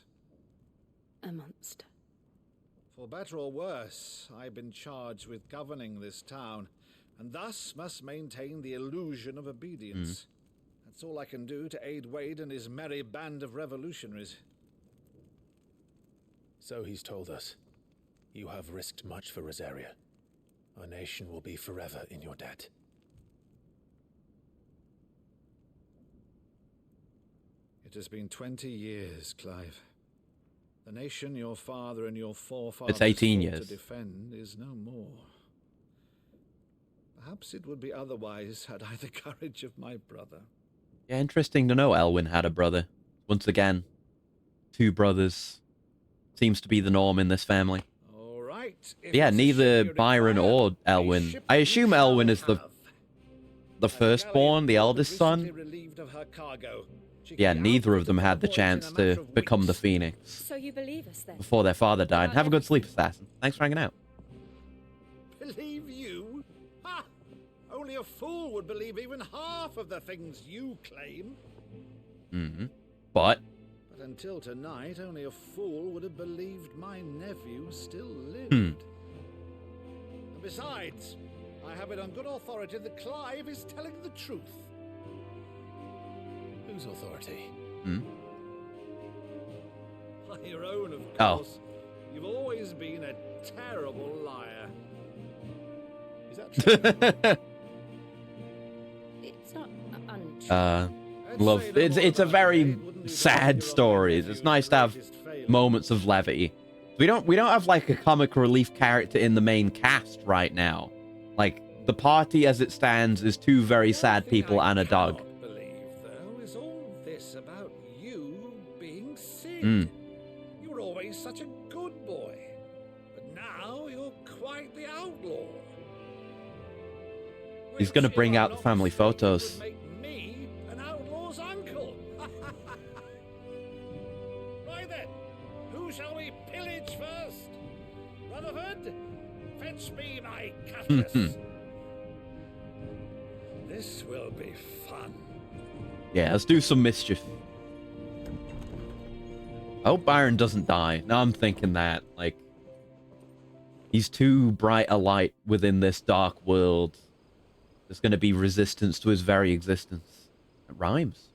A monster. For better or worse, I've been charged with governing this town, and thus must maintain the illusion of obedience. That's all I can do to aid Wade and his merry band of revolutionaries. So he's told us. You have risked much for Rosaria. Our nation will be forever in your debt. It has been 20 years, Clive. The nation your father and your forefathers It's 18 fought years. to defend is no more. Perhaps it would be otherwise had I the courage of my brother. Yeah, interesting to know Elwyn had a brother. Once again, 2 brothers. Seems to be the norm in this family. All right. Yeah, neither Byron or Elwyn. I assume Elwyn is the firstborn, the eldest son. Yeah, neither of them had the chance to become the Phoenix So you believe us then? before their father died. Have a good sleep, Assassin. Thanks for hanging out. Believe you? Ha! Only a fool would believe even half of the things you claim. But But until tonight, only a fool would have believed my nephew still lived. And besides, I have it on good authority that Clive is telling the truth. Whose authority? Your own, of Oh. course. You've always been a terrible liar. Is that true? It's not untrue. Love. It's a very sad story. It's nice to have moments of levity. We don't have like a comic relief character in the main cast right now. Like the party as it stands is 2 very sad people and a dog. Is all this about you being Sid? You were always such a good boy, but now you're quite the outlaw. He's gonna bring out the family photos. Make me an outlaw's uncle. Right then, who shall we pillage first? Rutherford, fetch me my cutlass. This will be fun. Yeah, let's do some mischief. I hope Byron doesn't die. Now I'm thinking that, like, he's too bright a light within this dark world. There's going to be resistance to his very existence. It rhymes.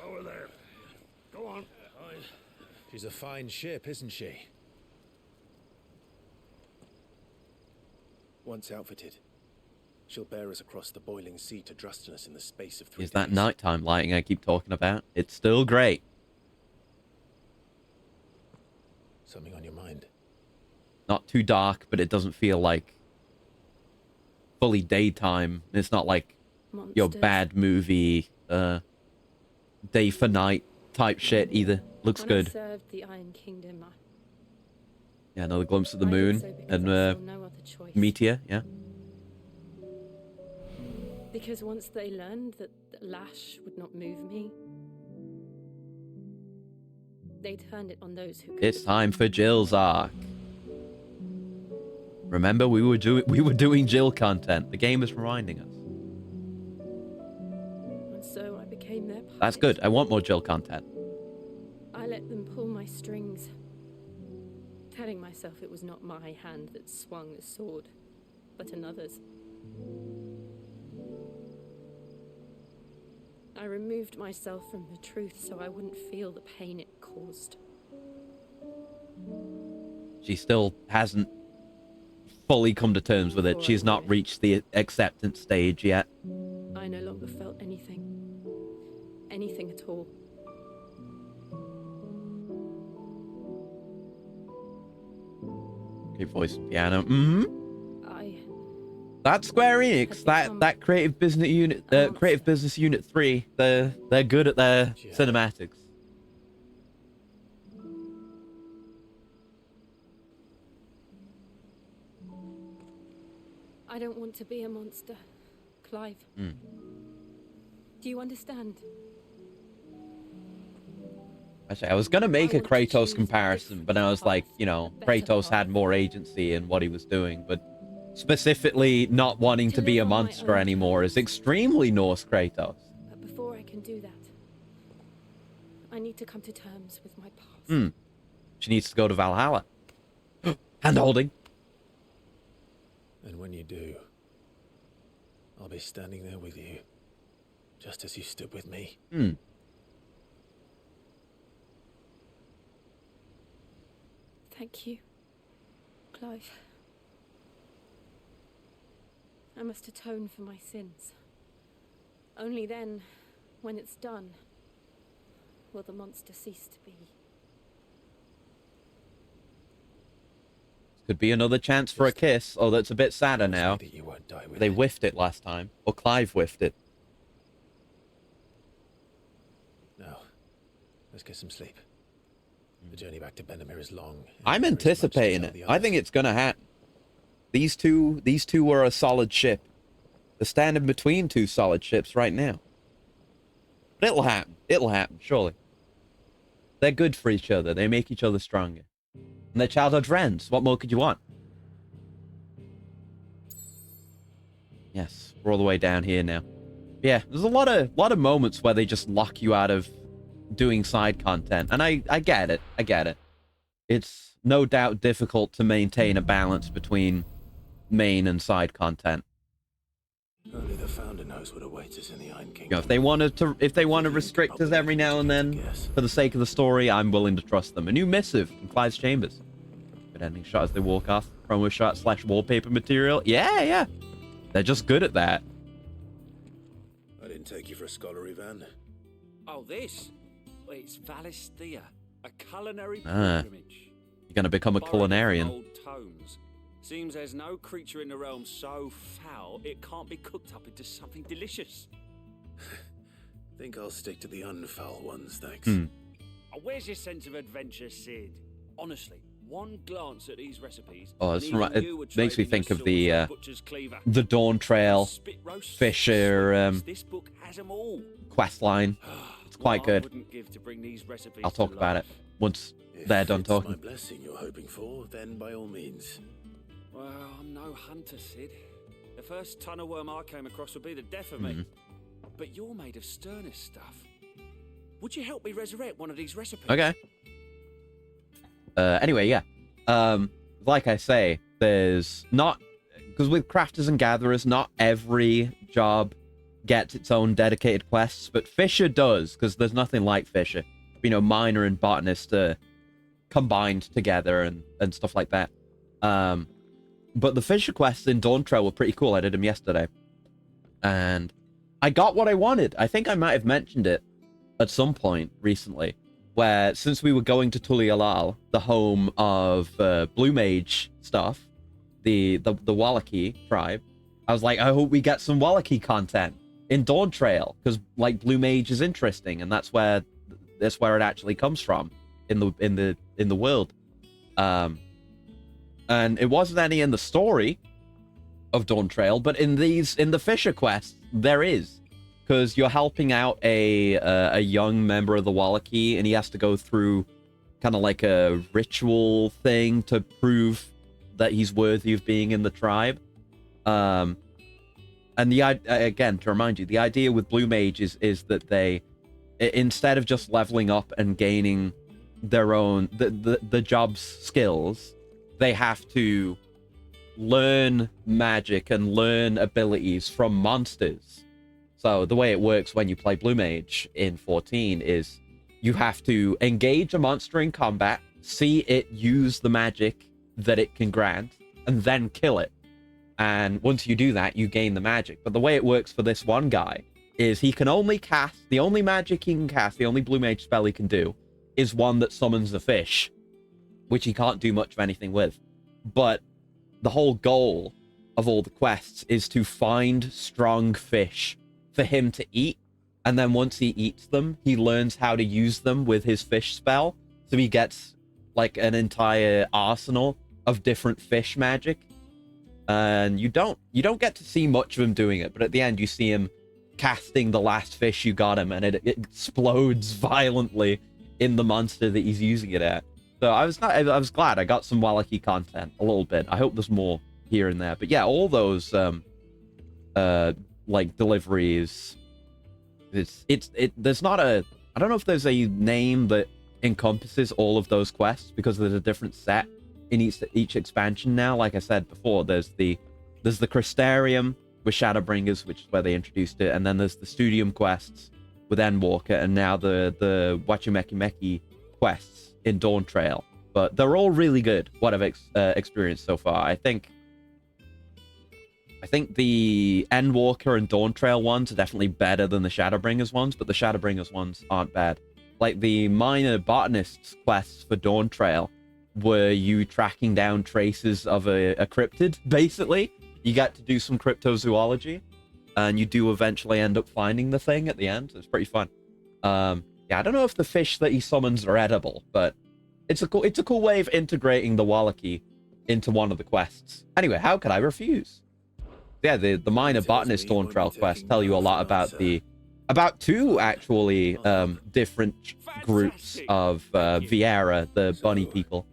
Over there. Go on. She's a fine ship, isn't she? Once outfitted, she'll bear us across the boiling sea to Drustinus in the space of 3 days. Is that nighttime lighting I keep talking about? It's still great. Something on your mind? Not too dark, but it doesn't feel like fully daytime. It's not like your bad movie, day for night type shit either. Looks When good. I served the Iron Kingdom, Yeah, another glimpse of the I did moon so because and I saw no other choice. meteor. Yeah. Because once they learned that Lash would not move me, they turned it on those who could. It's time for Jill's arc. Remember, we were doing Jill content. The game is reminding us. And so I became their puppet. That's good. I want more Jill content. I let them pull my strings, telling myself it was not my hand that swung the sword, but another's. I removed myself from the truth so I wouldn't feel the pain it caused. She still hasn't fully come to terms with it. She's not reached the acceptance stage yet. I no longer felt anything. Anything at all. Okay, voice piano. I That's Square Enix. That creative business unit, creative business unit 3. They're good at their cinematics. I don't want to be a monster, Clive. Hmm. Do you understand? Actually, I was gonna make a Kratos comparison, but I was like, you know, Kratos had more agency in what he was doing, but specifically not wanting to be a monster anymore is extremely Norse Kratos. But before I can do that, I need to come to terms with my past. Hmm. She needs to go to Valhalla. Hand holding. And when you do, I'll be standing there with you, just as you stood with me. Hmm. Thank you, Clive. I must atone for my sins. Only then, when it's done, will the monster cease to be. Could be another chance for a kiss. Oh, that's a bit sadder now. You won't die with They whiffed it last time. Or Clive whiffed it. Now, let's get some sleep. The journey back to Benamir is long. I'm anticipating it. I think it's gonna happen. These two were a solid ship. They're standing between two solid ships right now. But it'll happen. It'll happen, surely. They're good for each other. They make each other stronger. And they're childhood friends. What more could you want? Yes, we're all the way down here now. Yeah, there's a lot of moments where they just lock you out of doing side content, and I get it. I get it. It's no doubt difficult to maintain a balance between main and side content. Only the founder knows what awaits us in the Iron Kingdom. You know, if they want to restrict us every now and then for the sake of the story, I'm willing to trust them. A new missive from Clive's chambers. Good ending shot as they walk off. Promo shot / wallpaper material. Yeah. They're just good at that. I didn't take you for a scholar, Ivan. Oh, this? It's Valisthea, a culinary Ah. pilgrimage. You're gonna become a Borrowed from culinarian. Old tomes. Seems there's no creature in the realm so foul it can't be cooked up into something delicious. Think I'll stick to the unfoul ones, thanks. Hmm. Oh, where's your sense of adventure, Sid? Honestly, one glance at these recipes. Oh, and it's even right. It you would makes me trade in think your of sword the for a butcher's cleaver. Dawn Trail Spit roast, Fisher this book has 'em all. quest line. It's quite I good. wouldn't give to bring these recipes I'll to talk about it life. once If they're done it's talking. my blessing you're hoping for, then by all means. Well, I'm no hunter, Sid. The first ton of worm I came across would be the death of me. But you're made of sterner stuff. Would you help me resurrect one of these recipes? Okay. Anyway, yeah. Like I say, there's not... Because with crafters and gatherers, not every job gets its own dedicated quests, but Fisher does, because there's nothing like Fisher. You know, miner and botanist combined together and stuff like that. But the Fisher quests in Dawn Trail were pretty cool. I did them yesterday. And I got what I wanted. I think I might have mentioned it at some point recently, where since we were going to Tulialal, the home of Blue Mage stuff, the Wallachie tribe, I was like, I hope we get some Wallachie content in Dawn Trail, because like Blue Mage is interesting, and that's where it actually comes from in the world. And it wasn't any in the story of Dawn Trail, but in the Fisher quests there is, because you're helping out a young member of the Wallachie, and he has to go through kind of like a ritual thing to prove that he's worthy of being in the tribe. And again, to remind you, the idea with Blue Mage is that they, instead of just leveling up and gaining their own the job's skills, they have to learn magic and learn abilities from monsters. So the way it works when you play Blue Mage in 14 is you have to engage a monster in combat, see it use the magic that it can grant, and then kill it. And once you do that, you gain the magic. But the way it works for this one guy is he can only cast, the only magic he can cast, the only Blue Mage spell he can do, is one that summons a fish, which he can't do much of anything with. But the whole goal of all the quests is to find strong fish for him to eat, and then once he eats them, he learns how to use them with his fish spell, so he gets like an entire arsenal of different fish magic. and you don't get to see much of him doing it, but at the end you see him casting the last fish you got him, and it explodes violently in the monster that he's using it at. So I was glad I got some Wallachy content a little bit. I hope there's more here and there. But yeah, all those like deliveries, there's not a, I don't know if there's a name that encompasses all of those quests, because there's a different set in each expansion now. Like I said before, there's the Crystarium with Shadowbringers, which is where they introduced it, and then there's the Studium quests with Endwalker, and now the Wachimeki quests in Dawn Trail. But they're all really good, what I've experienced so far. I think the Endwalker and Dawn Trail ones are definitely better than the Shadowbringers ones, but the Shadowbringers ones aren't bad. Like the minor botanist's quests for Dawn Trail were you tracking down traces of a cryptid, basically. You get to do some cryptozoology, and you do eventually end up finding the thing at the end. It's pretty fun. Yeah, I don't know if the fish that he summons are edible, but it's a cool way of integrating the Wallachy into one of the quests. Anyway, how could I refuse? Yeah, the minor botanist Dawn Trail quests tell you a lot about two actually different groups of Viera, the bunny people.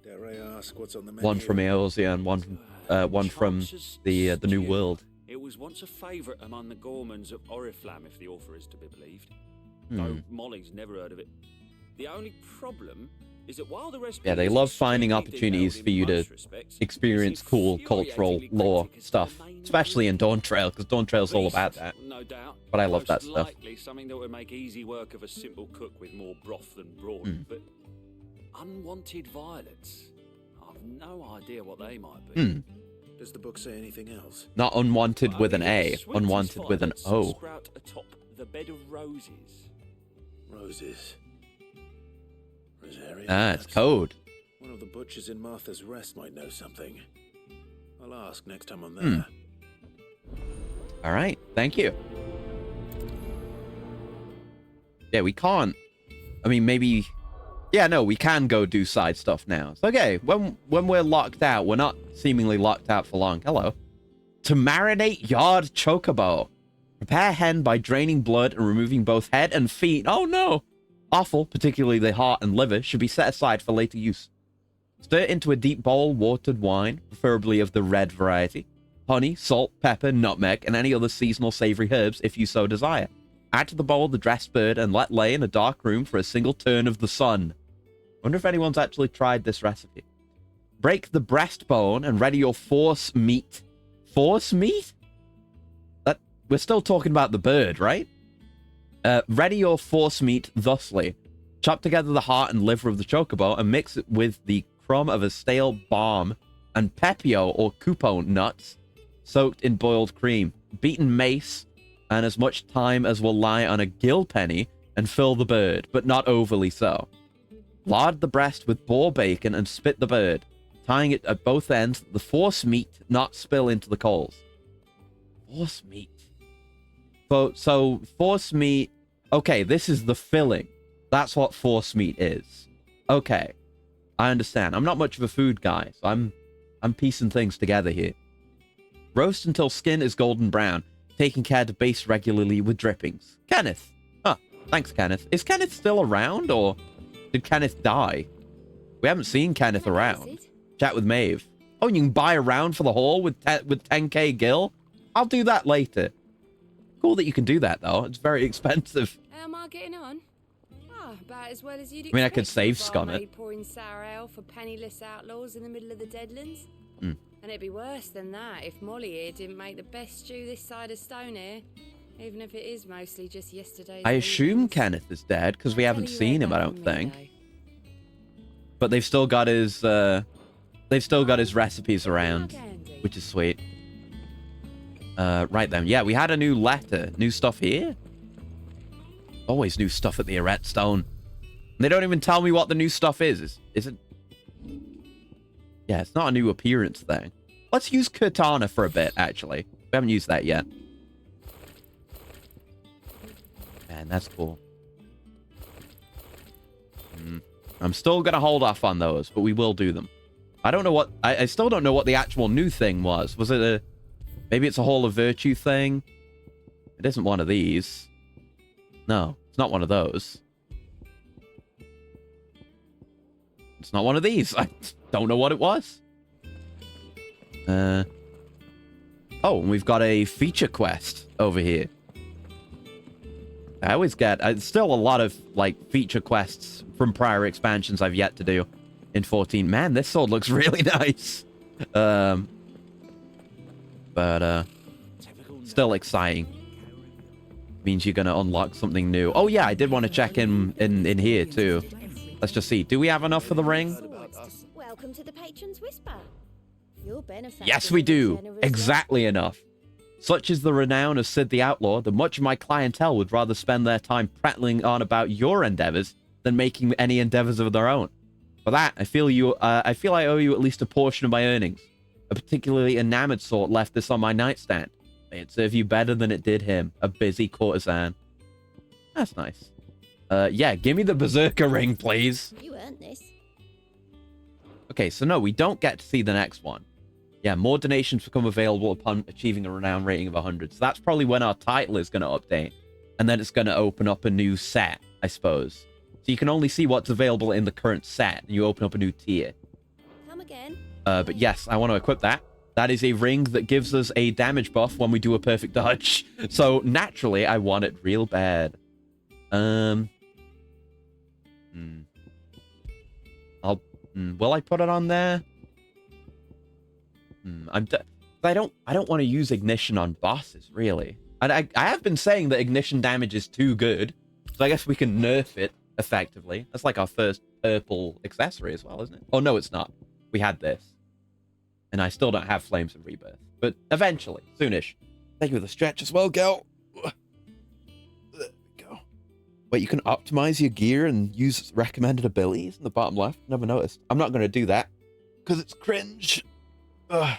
Dare I ask what's on the menu? One from Eorzea and one from the New World. It was once a favourite among the Gormans of Oriflamme, if the author is to be believed. Hmm. Though Molly's never heard of it. The only problem is that while the recipe, Yeah, they love finding opportunities for you to experience cool cultural lore stuff, especially in Dawn Trail, because Dawn Trail's all about that. No doubt. But I love that stuff. Likely something that would make easy work of a simple cook with more broth than brawn. But unwanted violets, I've no idea what they might be. Does the book say anything else? Not unwanted with an A, unwanted with an O. Sprout atop the bed of roses. Roses. Rosaria, Ah, it's code. One of the butchers in Martha's Rest might know something. I'll ask next time I'm there. All right, thank you. Yeah, we can't. I mean, maybe. Yeah, no, we can go do side stuff now. It's okay. When we're locked out, we're not seemingly locked out for long. Hello. To marinate yard chocobo. Prepare hen by draining blood and removing both head and feet. Oh no. Offal, particularly the heart and liver, should be set aside for later use. Stir into a deep bowl watered wine, preferably of the red variety. Honey, salt, pepper, nutmeg, and any other seasonal savory herbs if you so desire. Add to the bowl the dressed bird and let lay in a dark room for a single turn of the sun. Wonder if anyone's actually tried this recipe. Break the breastbone and ready your force meat. Force meat? We're still talking about the bird, right? Ready your force meat thusly. Chop together the heart and liver of the chocobo and mix it with the crumb of a stale balm and pepio or coupo nuts soaked in boiled cream. Beaten mace and as much thyme as will lie on a gill penny and fill the bird, but not overly so. Lard the breast with boar bacon and spit the bird, tying it at both ends that the force meat not spill into the coals. Force meat. So force meat. Okay, this is the filling. That's what force meat is. Okay, I understand. I'm not much of a food guy, so I'm piecing things together here. Roast until skin is golden brown, taking care to baste regularly with drippings. Kenneth. Huh. Thanks, Kenneth. Is Kenneth still around, or did Kenneth die? We haven't seen Kenneth around. Chat with Maeve. Oh, you can buy a round for the hall with 10k gil? I'll do that later. Cool that you can do that, though. It's very expensive. How am I getting on? Ah, about as well as you'd expect. I mean, I could save scum it. Pouring sour ale for penniless outlaws in the middle of the Deadlands. And it'd be worse than that if Molly here didn't make the best stew this side of Stone even if it is mostly just yesterday's. I assume Kenneth is dead because we haven't seen him, I don't think. But they've still got his recipes around, which is sweet. Right then. Yeah, we had a new letter. New stuff here? Always new stuff at the Arret Stone. They don't even tell me what the new stuff is. Is it? Yeah, it's not a new appearance thing. Let's use Katana for a bit, actually. We haven't used that yet. Man, that's cool. I'm still going to hold off on those, but we will do them. I don't know what... I still don't know what the actual new thing was. Was it a... Maybe it's a Hall of Virtue thing? It isn't one of these. No, it's not one of those. It's not one of these. I don't know what it was. Oh, and we've got a feature quest over here. I always get... It's still a lot of, like, feature quests from prior expansions I've yet to do in 14. Man, this sword looks really nice. But, still exciting. Means you're going to unlock something new. Oh, yeah, I did want to check in here, too. Let's just see. Do we have enough for the ring? Welcome to the Patron's Whisper. Your benefactor. Yes, we do. Exactly enough. Such is the renown of Sid the Outlaw that much of my clientele would rather spend their time prattling on about your endeavors than making any endeavors of their own. For that, I feel I owe you at least a portion of my earnings. A particularly enamored sort left this on my nightstand. May it serve you better than it did him, a busy courtesan. That's nice. Yeah, give me the Berserker ring, please. You earned this. Okay, so no, we don't get to see the next one. Yeah, more donations become available upon achieving a renown rating of 100. So that's probably when our title is going to update. And then it's going to open up a new set, I suppose. So you can only see what's available in the current set, and you open up a new tier. Come again. But yes, I want to equip that. That is a ring that gives us a damage buff when we do a perfect dodge. So naturally, I want it real bad. Will I put it on there? I don't want to use ignition on bosses, really. I have been saying that ignition damage is too good, so I guess we can nerf it effectively. That's like our first purple accessory as well, isn't it? Oh, no, it's not. We had this. And I still don't have Flames of Rebirth. But eventually, soonish. Thank you for the stretch as well, girl. There we go. Wait, you can optimize your gear and use recommended abilities in the bottom left? Never noticed. I'm not going to do that. Because it's cringe. Ugh.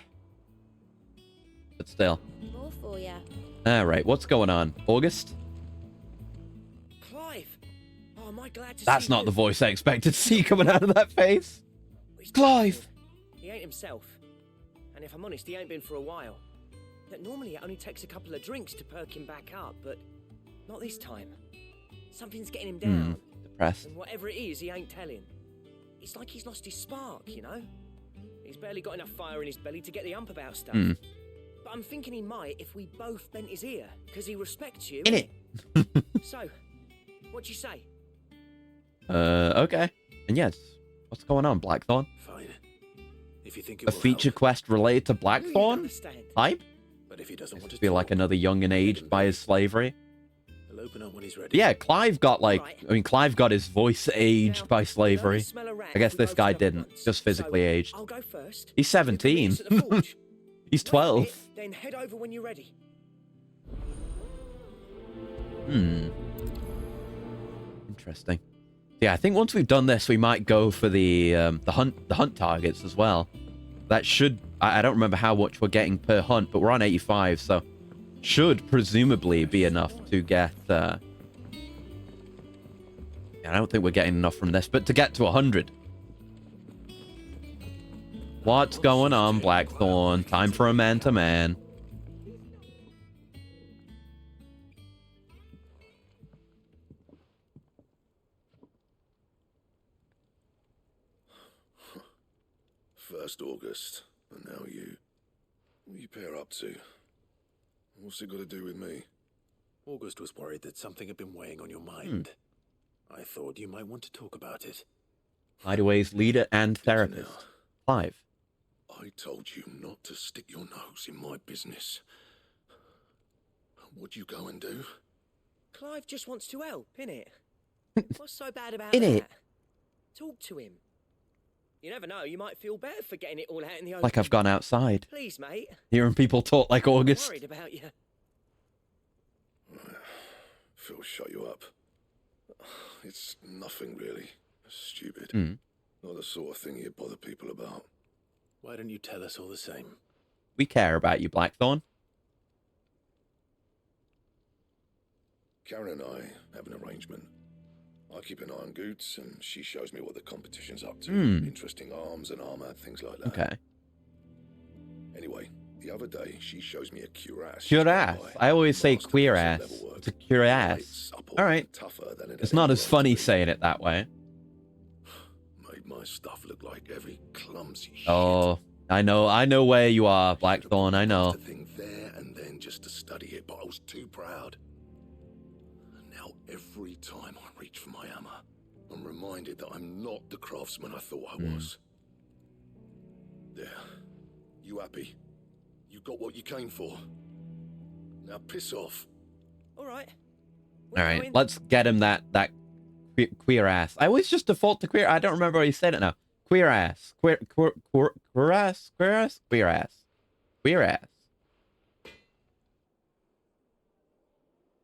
But still. More for ya. Alright, what's going on? August? Clive! Oh, am I glad to That's see not you. the voice I expected to see coming out of that face. Clive! He ain't himself. And if I'm honest, he ain't been for a while. But normally it only takes a couple of drinks to perk him back up, but not this time. Something's getting him down. Depressed. And whatever it is, he ain't telling. It's like he's lost his spark, you know? He's barely got enough fire in his belly to get the ump about stuff. But I'm thinking he might if we both bent his ear, because he respects you. In it. So, what do you say? Okay. And yes, what's going on, Blackthorn? Fine. If you think A feature quest related to Blackthorn? Hype? But if he doesn't want to Feel like another young and aged by his slavery? he'll open up when he's ready. Yeah, Clive got Clive got his voice aged by slavery. I guess this guy didn't, just physically aged. I'll go first. He's 17. He's 12. Then head over when you're ready. Interesting. Yeah, I think once we've done this, we might go for the hunt targets as well. That should... I don't remember how much we're getting per hunt, but we're on 85, so should presumably be enough to get... I don't think we're getting enough from this, but to get to 100. What's going on, Blackthorn? Time for a man-to-man. First August, and now you. What you pair up to? What's it got to do with me? August was worried that something had been weighing on your mind. I thought you might want to talk about it. Hideaway's leader and therapist. Clive. I told you not to stick your nose in my business. What'd you go and do? Clive just wants to help, innit? What's so bad about Innit? that? Talk to him. You never know, you might feel better for getting it all out in the open. Like I've gone outside. Please, mate. Hearing people talk like August. I'm worried about you. Phil, shut you up. It's nothing really. Stupid. Not the sort of thing you bother people about. Why don't you tell us all the same? We care about you, Blackthorn. Karen and I have an arrangement. I keep an eye on Goots, and she shows me what the competition's up to. Hmm. Interesting arms and armor, things like that. Okay. Anyway, the other day, she shows me a cuirass. Cuirass. I always say queer ass. It's a cuirass. All right. It's not as funny saying it that way. Made my stuff look like every clumsy shit. Oh, I know where you are, Blackthorn. I know. Thing there and then just to study it, but I was too proud. And now every time I reach for my hammer, I'm reminded that I'm not the craftsman I thought I was. There. You happy? You got what you came for. Now piss off. All right. All right, let's get him that queer ass. I always just default to queer. I don't remember how you said it now. Queer ass. Queer ass. Queer ass.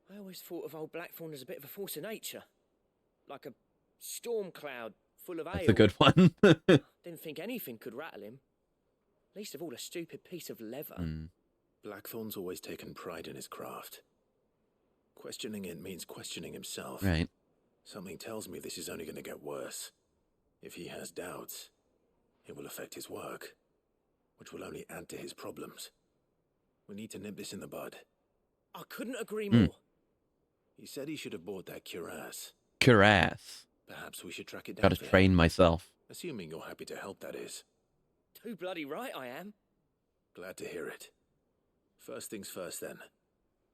I always thought of old Blackthorn as a bit of a force of nature. Like a storm cloud full of ale. That's a good one. Didn't think anything could rattle him. Least of all a stupid piece of leather. Blackthorn's always taken pride in his craft. Questioning it means questioning himself. Right. Something tells me this is only going to get worse. If he has doubts, it will affect his work, which will only add to his problems. We need to nip this in the bud. I couldn't agree more. He said he should have bought that cuirass. Cuirass. Perhaps we should track it down. Gotta train myself. Assuming you're happy to help, that is. Too bloody right I am. Glad to hear it. First things first, then.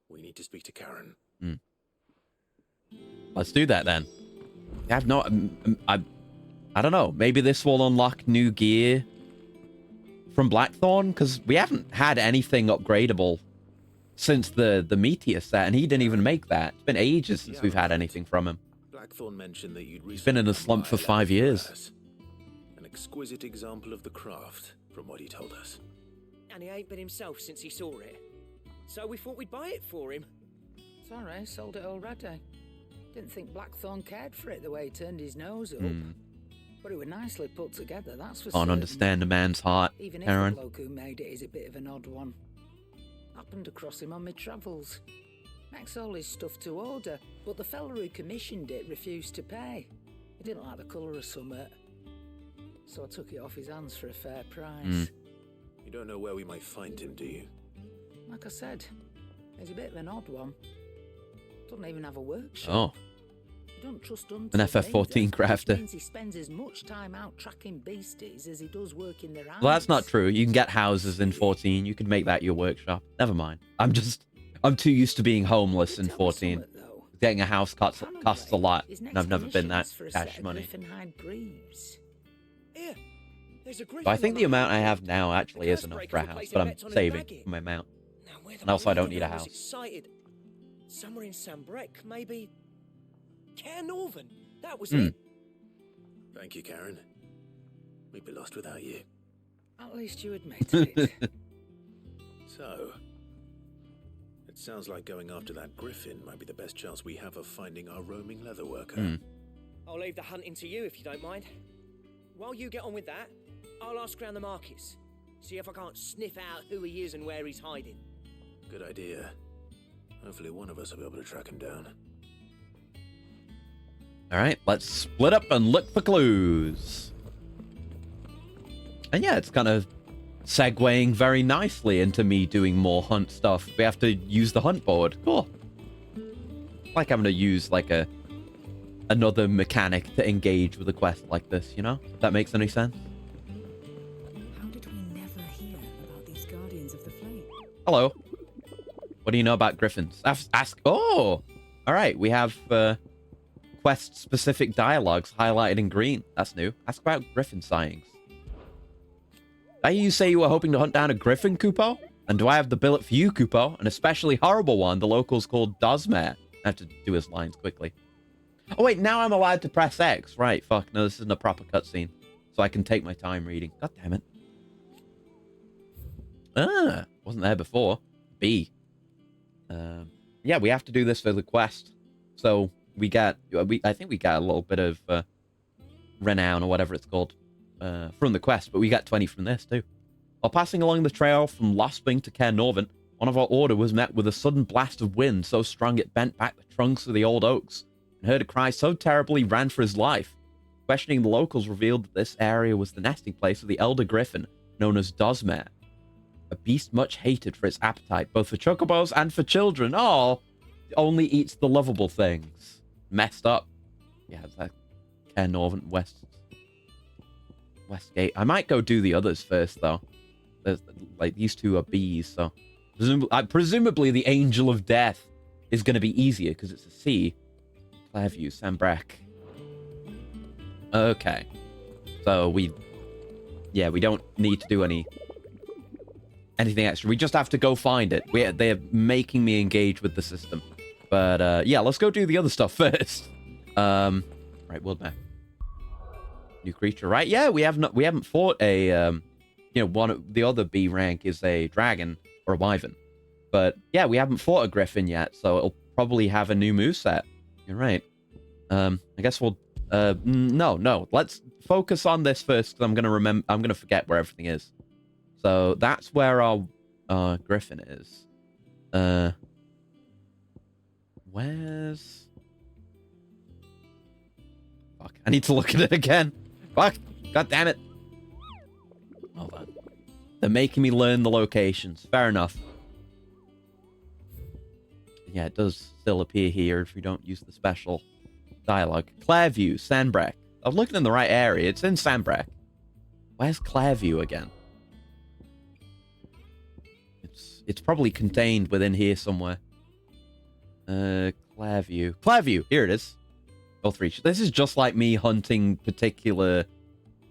We need to speak to Karen. Let's do that then. I have no... I don't know. Maybe this will unlock new gear from Blackthorn, because we haven't had anything upgradable since the Meteor set, and he didn't even make that. It's been ages since we've had anything from him. Blackthorn mentioned that you'd He's been in a slump for 5 years. An exquisite example of the craft, from what he told us. And he ain't been himself since he saw it. So we thought we'd buy it for him. Sorry, sold it already. Didn't think Blackthorn cared for it the way he turned his nose up. But it was nicely put together, that's for Can't certain. understand a man's heart, Even if Karen. the bloke who made it is a bit of an odd one. Happened across him on my travels. Makes all his stuff to order, but the fella who commissioned it refused to pay. He didn't like the colour of summit. So I took it off his hands for a fair price. You don't know where we might find him, do you? Like I said, he's a bit of an odd one. Doesn't even have a workshop. Oh. He don't trust hunters. An FF14 crafter. Means he spends as much time out tracking beasties as he does working their hands. Well, that's not true. You can get houses in 14. You could make that your workshop. Never mind. I'm too used to being homeless in 14. Getting a house costs a lot, and I've never been that cash money. Here, there's a So I think the amount I have now actually is enough for a house, but I'm saving for my amount. And also, I don't need a house. Excited. Somewhere in Sambrec, maybe. Care Northern. That was it. Thank you, Karen. We'd be lost without you. At least you admitted it. So, it sounds like going after that griffin might be the best chance we have of finding our roaming leather worker. I'll leave the hunting to you if you don't mind. While you get on with that, I'll ask around the markets. See if I can't sniff out who he is and where he's hiding. Good idea. Hopefully one of us will be able to track him down. All right, let's split up and look for clues. And yeah, it's kind of segueing very nicely into me doing more hunt stuff. We have to use the hunt board. Cool. Like I'm going to use like another mechanic to engage with a quest like this, you know? If that makes any sense. How did we never hear about these guardians of the flame? Hello. What do you know about griffins? Ask. Oh! All right, we have quest-specific dialogues highlighted in green. That's new. Ask about griffin sightings. Did you say you were hoping to hunt down a griffin, Kupo? And do I have the billet for you, Kupo? An especially horrible one the locals called Dosmare. I have to do his lines quickly. Oh, wait, now I'm allowed to press X. Right, fuck. No, this isn't a proper cutscene. So I can take my time reading. God damn it. Ah, wasn't there before. B. Yeah, we have to do this for the quest. So we get, I think we get a little bit of renown or whatever it's called from the quest, but we got 20 from this too. While passing along the trail from Losping to Cair Northern, one of our order was met with a sudden blast of wind so strong it bent back the trunks of the old oaks and heard a cry so terrible he ran for his life. Questioning the locals revealed that this area was the nesting place of the elder griffin, known as Dosmere. A beast much hated for its appetite, both for chocobos and for children. Oh, it only eats the lovable things. Messed up. Yeah, it's like Care Northern Westgate. I might go do the others first, though. There's, like, these two are bees, so... Presumably the Angel of Death is going to be easier, because it's a C. Clairview, Sambrec. Okay. So we don't need to do anything extra. We just have to go find it. They're making me engage with the system. But, yeah, let's go do the other stuff first. Right, world map. New creature, right? Yeah, we haven't fought a, one of the other B rank is a dragon or a wyvern. But, yeah, we haven't fought a griffin yet, so it'll probably have a new moveset. You're right. I guess we'll, no. Let's focus on this first, because I'm gonna forget where everything is. So, that's where our griffin is. Where's... Fuck, I need to look at it again. Fuck, god damn it. Hold on. They're making me learn the locations. Fair enough. Yeah, it does still appear here if we don't use the special dialogue. Clairview, Sanbrec. I was looking in the right area. It's in Sanbrec. Where's Clairview again? It's probably contained within here somewhere. Clairview. Clairview! Here it is. Both reach. This is just like me hunting particular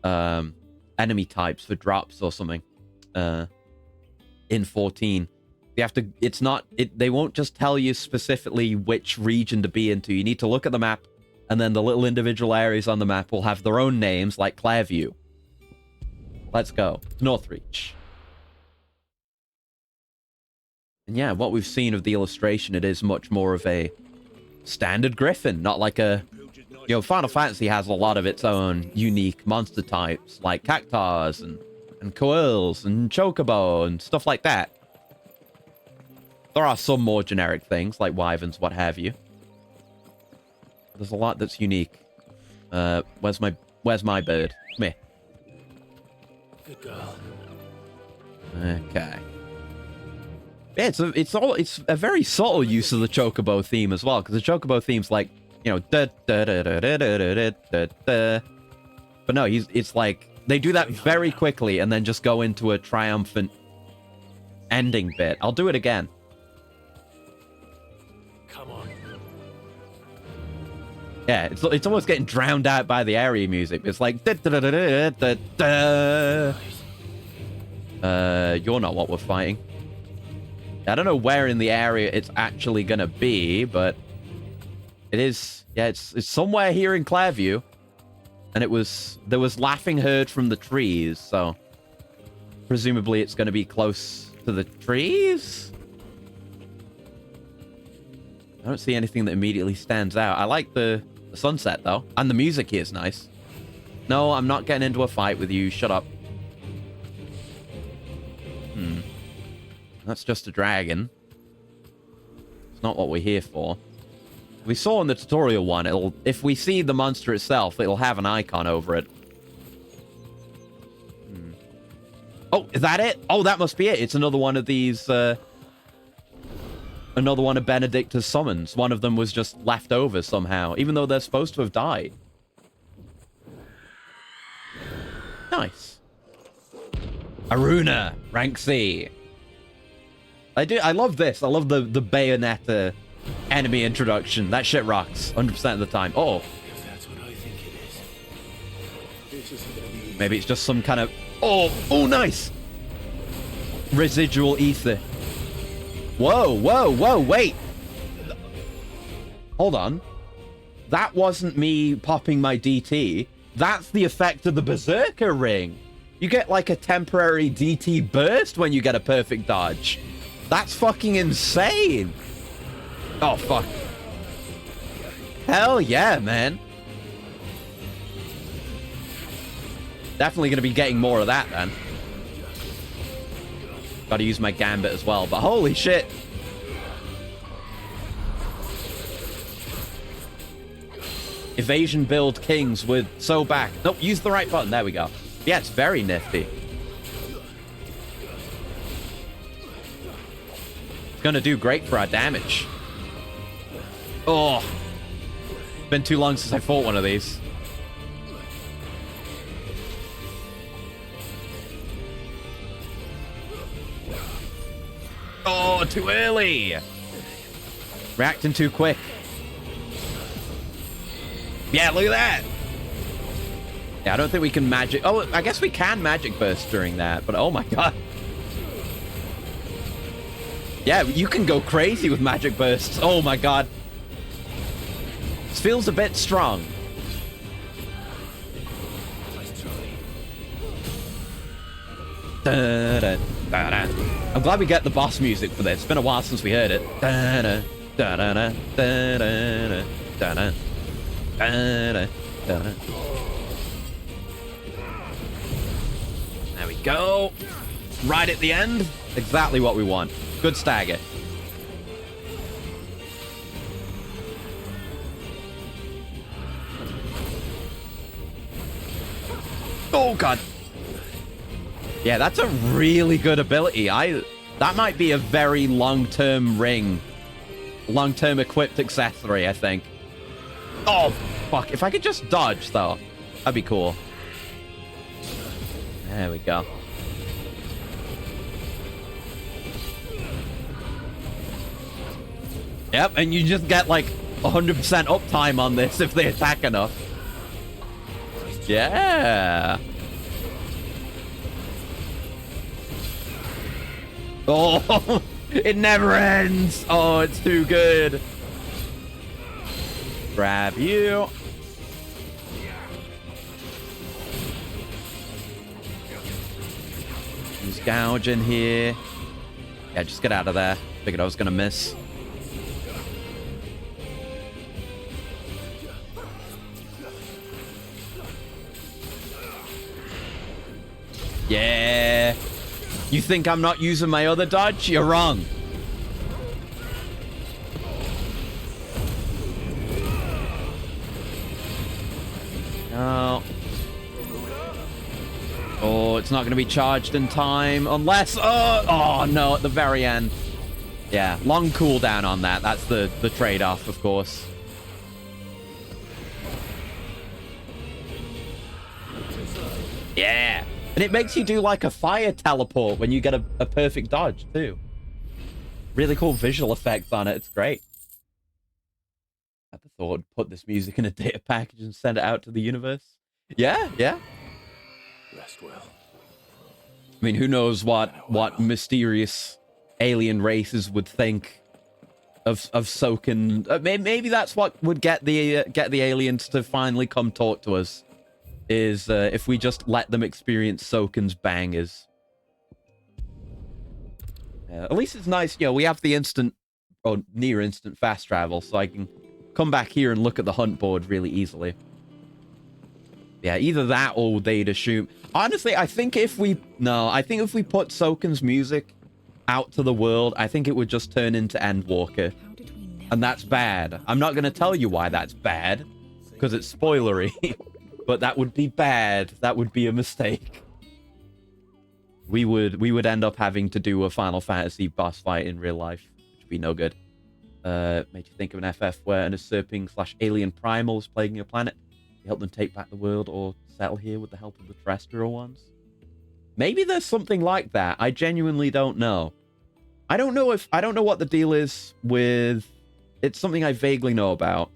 enemy types for drops or something. In 14. You have to, they won't just tell you specifically which region to be into. You need to look at the map, and then the little individual areas on the map will have their own names, like Clairview. Let's go. Northreach. And yeah, what we've seen of the illustration, it is much more of a standard griffin, not like a... Final Fantasy has a lot of its own unique monster types, like cactars and koals and chocobo and stuff like that. There are some more generic things, like wyverns, what have you. There's a lot that's unique. Where's my bird? Come here. Good girl. Okay. Yeah, it's a very subtle use of the chocobo theme as well, because the chocobo theme's like, da da da da da da da da da. But no, it's like they do that very quickly and then just go into a triumphant ending bit. I'll do it again. Come on. Yeah, it's almost getting drowned out by the area music. It's like da da da da da da. You're not what we're fighting. I don't know where in the area it's actually gonna be, but it is. Yeah, it's somewhere here in Clairview, and there was laughing heard from the trees, so presumably it's gonna be close to the trees. I don't see anything that immediately stands out. I like the sunset though, and the music here is nice. No, I'm not getting into a fight with you. Shut up. That's just a dragon. It's not what we're here for. We saw in the tutorial one, if we see the monster itself, it'll have an icon over it. Oh, is that it? Oh, that must be it. It's another one of these, another one of Benedicta's summons. One of them was just left over somehow, even though they're supposed to have died. Nice. Aruna, rank C. I love this. I love the Bayonetta enemy introduction. That shit rocks 100% of the time. Oh. That's what I think it is. Maybe it's just some kind of... Oh, nice. Residual ether. Whoa, wait. Hold on. That wasn't me popping my DT. That's the effect of the Berserker ring. You get like a temporary DT burst when you get a perfect dodge. That's fucking insane. Oh, fuck. Hell yeah, man. Definitely going to be getting more of that, then. Got to use my gambit as well, but holy shit. evasion build kings with so back. Nope, use the right button. There we go. Yeah, it's very nifty. It's gonna do great for our damage. Oh, been too long since I fought one of these. Oh, too early. Reacting too quick. Yeah, look at that. Yeah, I don't think we can magic. Oh, I guess we can magic burst during that, but oh my god. Yeah, you can go crazy with magic bursts. Oh my god. This feels a bit strong. Da, da, da, da. I'm glad we get the boss music for this. It's been a while since we heard it. Da, da, da, da, da, da, da, da, da. Da, da, da. There we go. Right at the end. Exactly what we want. Good stagger. Oh, God. Yeah, that's a really good ability. That might be a very long-term ring. Long-term equipped accessory, I think. Oh, fuck. If I could just dodge, though, that'd be cool. There we go. Yep, and you just get, like, 100% uptime on this if they attack enough. Yeah. Oh, it never ends. Oh, it's too good. Grab you. Use gouge in here. Yeah, just get out of there. Figured I was gonna miss. Yeah. You think I'm not using my other dodge? You're wrong. Oh. Oh, it's not going to be charged in time unless... Oh, no, at the very end. Yeah, long cooldown on that. That's the trade-off, of course. Yeah. And it makes you do like a fire teleport when you get a perfect dodge, too. Really cool visual effects on it. It's great. I had the thought, put this music in a data package and send it out to the universe. Yeah, yeah. Rest well. I mean, who knows what mysterious alien races would think of Soken. Maybe that's what would get the aliens to finally come talk to us. Is if we just let them experience Soken's bangers. At least it's nice, you know, we have the instant, or near instant fast travel, so I can come back here and look at the hunt board really easily. Yeah, either that or they'd assume... Honestly, I think if we... No, I think if we put Soken's music out to the world, I think it would just turn into Endwalker. And that's bad. I'm not going to tell you why that's bad, because it's spoilery. But that would be bad. That would be a mistake. We would end up having to do a Final Fantasy boss fight in real life, which would be no good. Made you think of an FF where an usurping/alien primal is plaguing your planet. You help them take back the world or settle here with the help of the terrestrial ones. Maybe there's something like that. I genuinely don't know. I don't know what the deal is with... It's something I vaguely know about.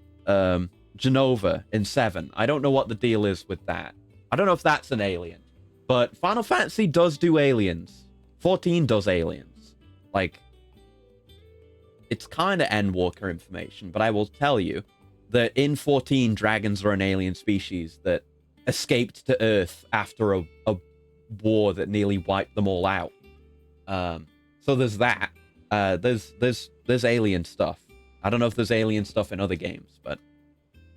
Genova in 7. I don't know what the deal is with that. I don't know if that's an alien. But Final Fantasy does do aliens. 14 does aliens. Like, it's kind of Endwalker information, but I will tell you that in 14, dragons are an alien species that escaped to Earth after a war that nearly wiped them all out. So there's that. There's alien stuff. I don't know if there's alien stuff in other games, but...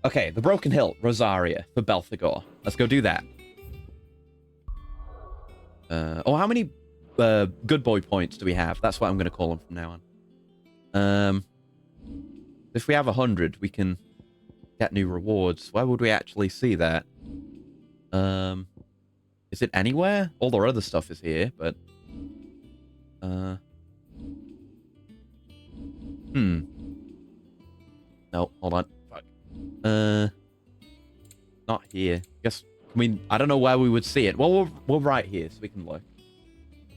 Okay, the Broken Hill, Rosaria, for Belphegor. Let's go do that. How many good boy points do we have? That's what I'm going to call them from now on. If we have 100, we can Get new rewards. Where would we actually see that? Is it anywhere? All our other stuff is here, but... No, hold on. Fuck. Not here. Guess, I mean, I don't know where we would see it. Well, we're right here, so we can look.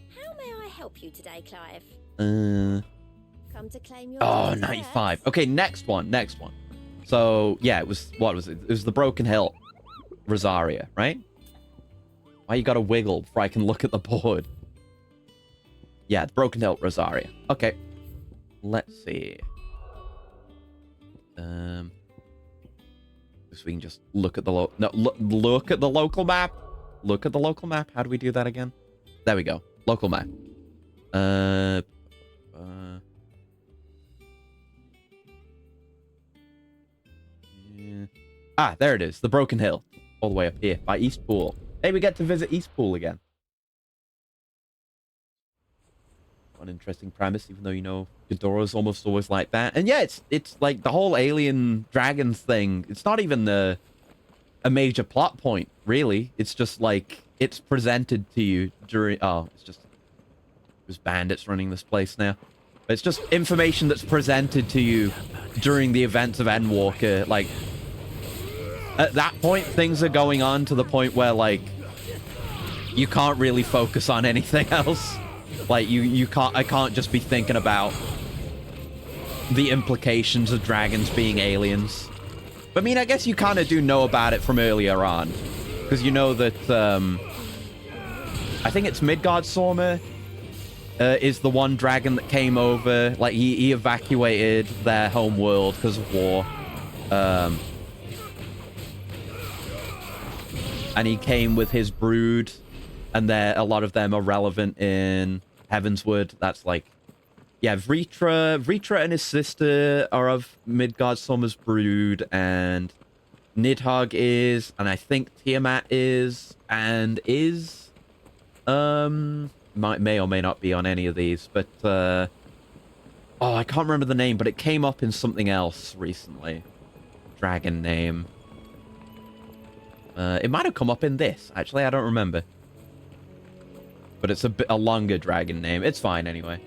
How may I help you today, Clive? Come to claim your... Oh, 95. Okay, next one. So, yeah, it was... What was it? It was the Broken Hill. Rosaria, right? Why you gotta wiggle before I can look at the board? Yeah, the Broken Hill Rosaria. Okay. Let's see. So we can just look at the look at the local map. Look at the local map. How do we do that again? There we go. Local map. Ah, there it is. The Broken Hill. All the way up here by Eastpool. Hey, we get to visit Eastpool again. An interesting premise, even though, you know, Ghidorah's almost always like that. And yeah, it's like the whole alien dragons thing. It's not even a major plot point, really. It's just like it's presented to you during... Oh, it's just... There's bandits running this place now. It's just information that's presented to you during the events of Endwalker. Like, at that point, things are going on to the point where, like, you can't really focus on anything else. Like, I can't just be thinking about the implications of dragons being aliens. But, I mean, I guess you kind of do know about it from earlier on. Because you know that, I think it's Midgardsormr is the one dragon that came over. Like, he evacuated their home world because of war. And he came with his brood. And a lot of them are relevant in Heavensward. That's like... Yeah, Vritra and his sister are of Midgardsormr's brood. And Nidhogg is. And I think Tiamat is. And is... May or may not be on any of these. But, oh, I can't remember the name. But it came up in something else recently. Dragon name. It might have come up in this. Actually, I don't remember. But it's a longer dragon name. It's fine anyway.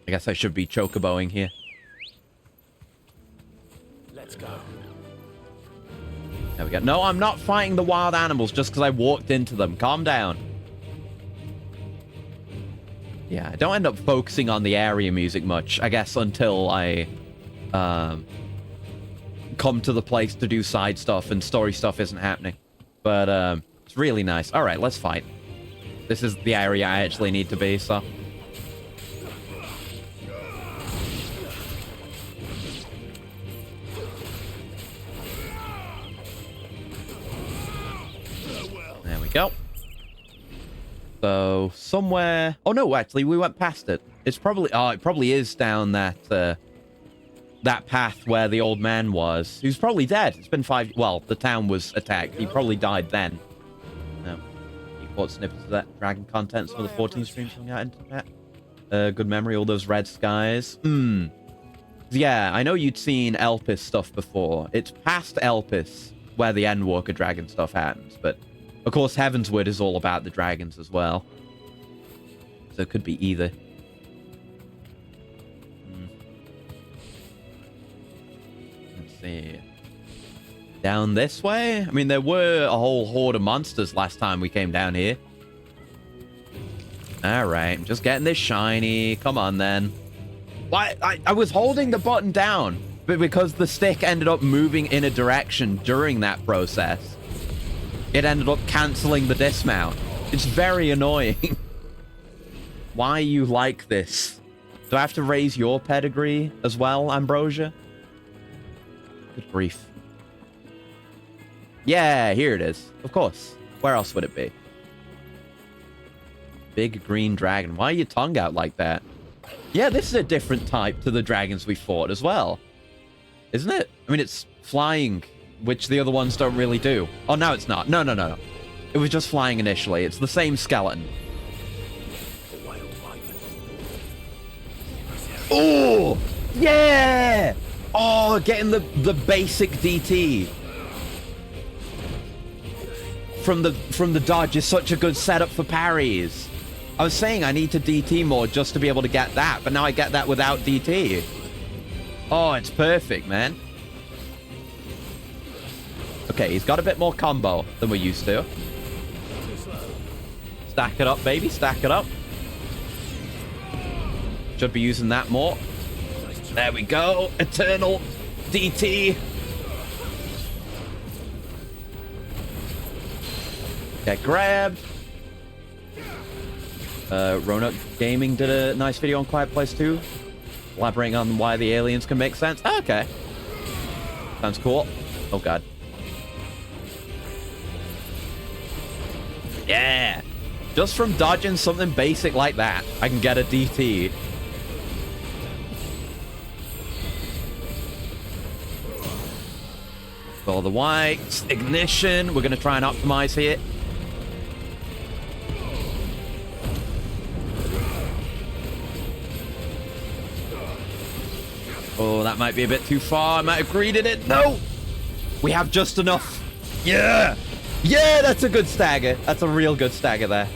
I guess I should be chocoboing here. Let's go. There we go. No, I'm not fighting the wild animals just because I walked into them. Calm down. Yeah, I don't end up focusing on the area music much, I guess, until I come to the place to do side stuff and story stuff isn't happening. But it's really nice. All right, let's fight. This is the area I actually need to be, so... There we go. So, somewhere... Oh, no, actually, we went past it. It's probably... Oh, it probably is down that... that path where the old man was. He's probably dead. It's been 5... Well, the town was attacked. He probably died then. No. You caught snippets of that dragon content. Some of the 14 streams coming out into that. Good memory. All those red skies. Yeah, I know you'd seen Elpis stuff before. It's past Elpis where the Endwalker dragon stuff happens. But, of course, Heavensward is all about the dragons as well. So it could be either. See. Down this way? I mean, there were a whole horde of monsters last time we came down here. Alright, I'm just getting this shiny. Come on, then. Why? I was holding the button down, but because the stick ended up moving in a direction during that process, it ended up cancelling the dismount. It's very annoying. Why you like this? Do I have to raise your pedigree as well, Ambrosia? Good grief. Yeah, here it is. Of course. Where else would it be? Big green dragon. Why are your tongue out like that? Yeah, this is a different type to the dragons we fought as well. Isn't it? I mean, it's flying, which the other ones don't really do. Oh, no, it's not. No. It was just flying initially. It's the same skeleton. Oh! Yeah! Oh, getting the basic DT from the dodge is such a good setup for parries. I was saying I need to DT more just to be able to get that, but now I get that without DT. Oh, it's perfect, man. Okay, he's got a bit more combo than we're used to. Stack it up, baby. Stack it up. Should be using that more. There we go. Eternal DT. Get grabbed. Roanoke Gaming did a nice video on Quiet Place 2. Elaborating on why the aliens can make sense. Okay. Sounds cool. Oh, God. Yeah. Just from dodging something basic like that, I can get a DT. Follow the whites. Ignition. We're going to try and optimize here. Oh, that might be a bit too far. I might have greeted it. No! We have just enough. Yeah! Yeah, that's a good stagger. That's a real good stagger there.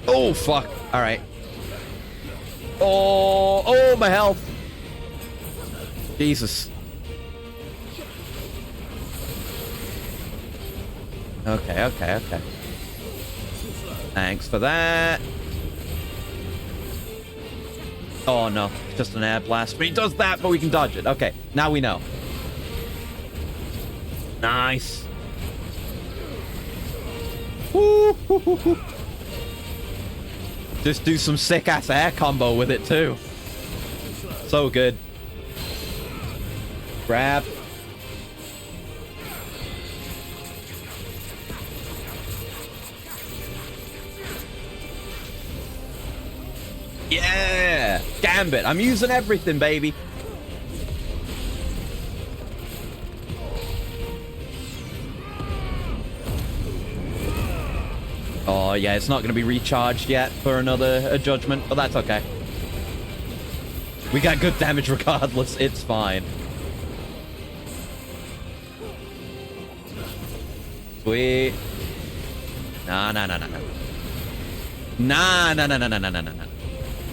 Oh, fuck. All right. Oh, my health. Jesus. Okay. Thanks for that. Oh, no. It's just an air blast. But he does that, but we can dodge it. Okay, now we know. Nice. Woo. Just do some sick-ass air combo with it, too. So good. Grab. Yeah! Gambit. I'm using everything, baby. Oh, yeah, it's not going to be recharged yet for another judgment, but that's okay. We got good damage regardless. It's fine. Sweet. Nah.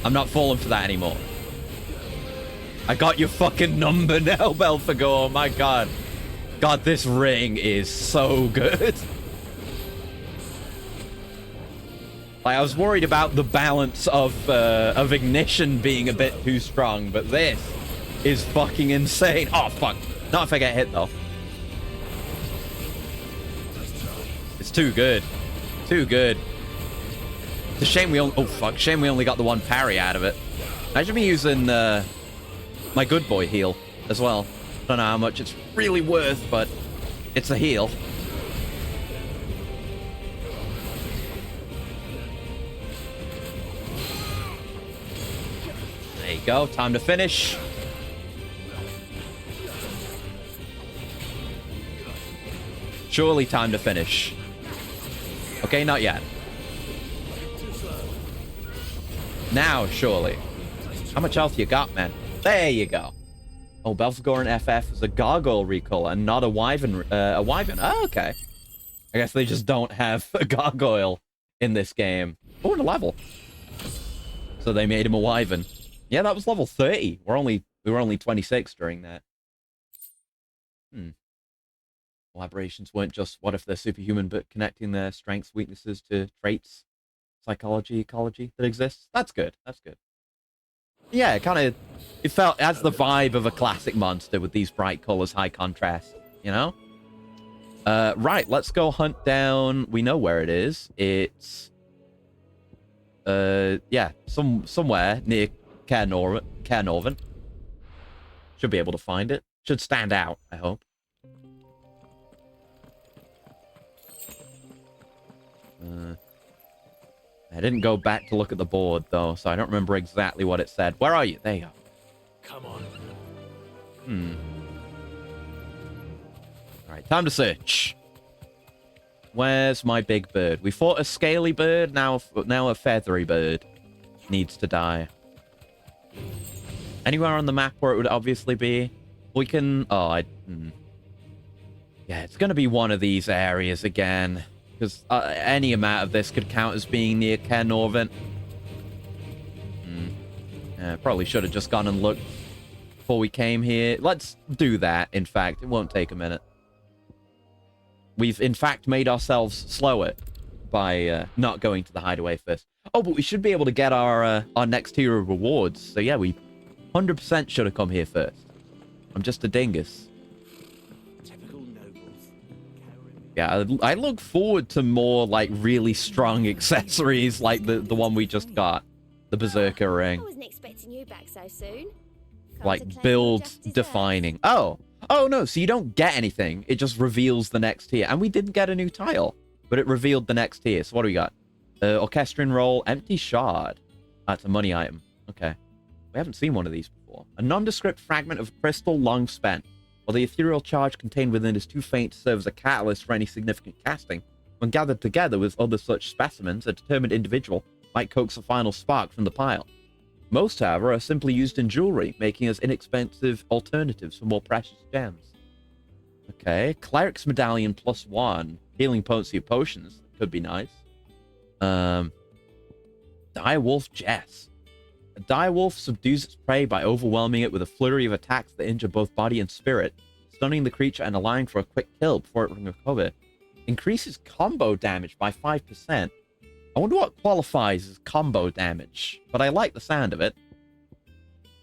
I'm not falling for that anymore. I got your fucking number now, Belphegor. My God. God, this ring is so good. Like, I was worried about the balance of ignition being a bit too strong, but this is fucking insane. Oh, fuck. Not if I get hit, though. It's too good. Too good. It's a shame we only... Oh, fuck. Shame we only got the one parry out of it. I should be using my good boy heal as well. Don't know how much it's really worth, but it's a heal. There you go. Time to finish. Surely time to finish. Okay, not yet. Now, surely. How much health you got, man? There you go. Oh, Belphegor and FF is a gargoyle recall and not a wyvern. Oh, okay. I guess they just don't have a gargoyle in this game. Oh, and a level. So they made him a wyvern. Yeah, that was level 30. We were only 26 during that. Collaborations weren't just what if they're superhuman, but connecting their strengths, weaknesses to traits, psychology, ecology that exists. That's good. That's good. Yeah, it felt as the vibe of a classic monster with these bright colors, high contrast, you know? Right, let's go hunt down. We know where it is. It's yeah, somewhere near Caernarvon. Should be able to find it. Should stand out, I hope. I didn't go back to look at the board, though, so I don't remember exactly what it said. Where are you? There you go. Come on. All right, time to search. Where's my big bird? We fought a scaly bird, now a feathery bird needs to die. Anywhere on the map where it would obviously be? We can... Oh, yeah, it's going to be one of these areas again. Because any amount of this could count as being near Caernarvon. Yeah, probably should have just gone and looked before we came here. Let's do that, in fact. It won't take a minute. We've, in fact, made ourselves slower by not going to the hideaway first. Oh, but we should be able to get our next tier of rewards. So, yeah, we 100% should have come here first. I'm just a dingus. Yeah, I look forward to more, like, really strong accessories like the one we just got. The Berserker ring. I wasn't expecting you back so soon. Like, build defining. Oh, no, so you don't get anything. It just reveals the next tier. And we didn't get a new tile, but it revealed the next tier. So what do we got? Orchestrion roll, empty shard. That's a money item. Okay. We haven't seen one of these before. A nondescript fragment of crystal long spent. While the ethereal charge contained within is too faint to serve as a catalyst for any significant casting, when gathered together with other such specimens, a determined individual might coax a final spark from the pile. Most, however, are simply used in jewelry, making us inexpensive alternatives for more precious gems. Okay, Cleric's Medallion +1. Healing potency of potions. Could be nice. Direwolf Jess. A direwolf subdues its prey by overwhelming it with a flurry of attacks that injure both body and spirit, stunning the creature and allowing for a quick kill before it can recover. Increases combo damage by 5%. I wonder what qualifies as combo damage, but I like the sound of it.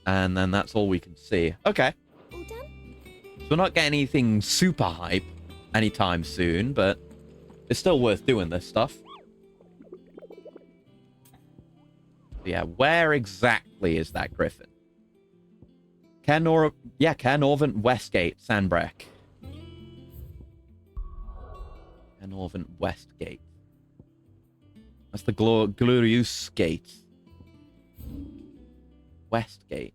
And then that's all we can see. Okay. All done? So we're not getting anything super hype anytime soon, but it's still worth doing this stuff. Yeah, where exactly is that griffin? Caernarvon Westgate, Sandbreck. Caernarvon Westgate. That's the Glorious Gate. Westgate.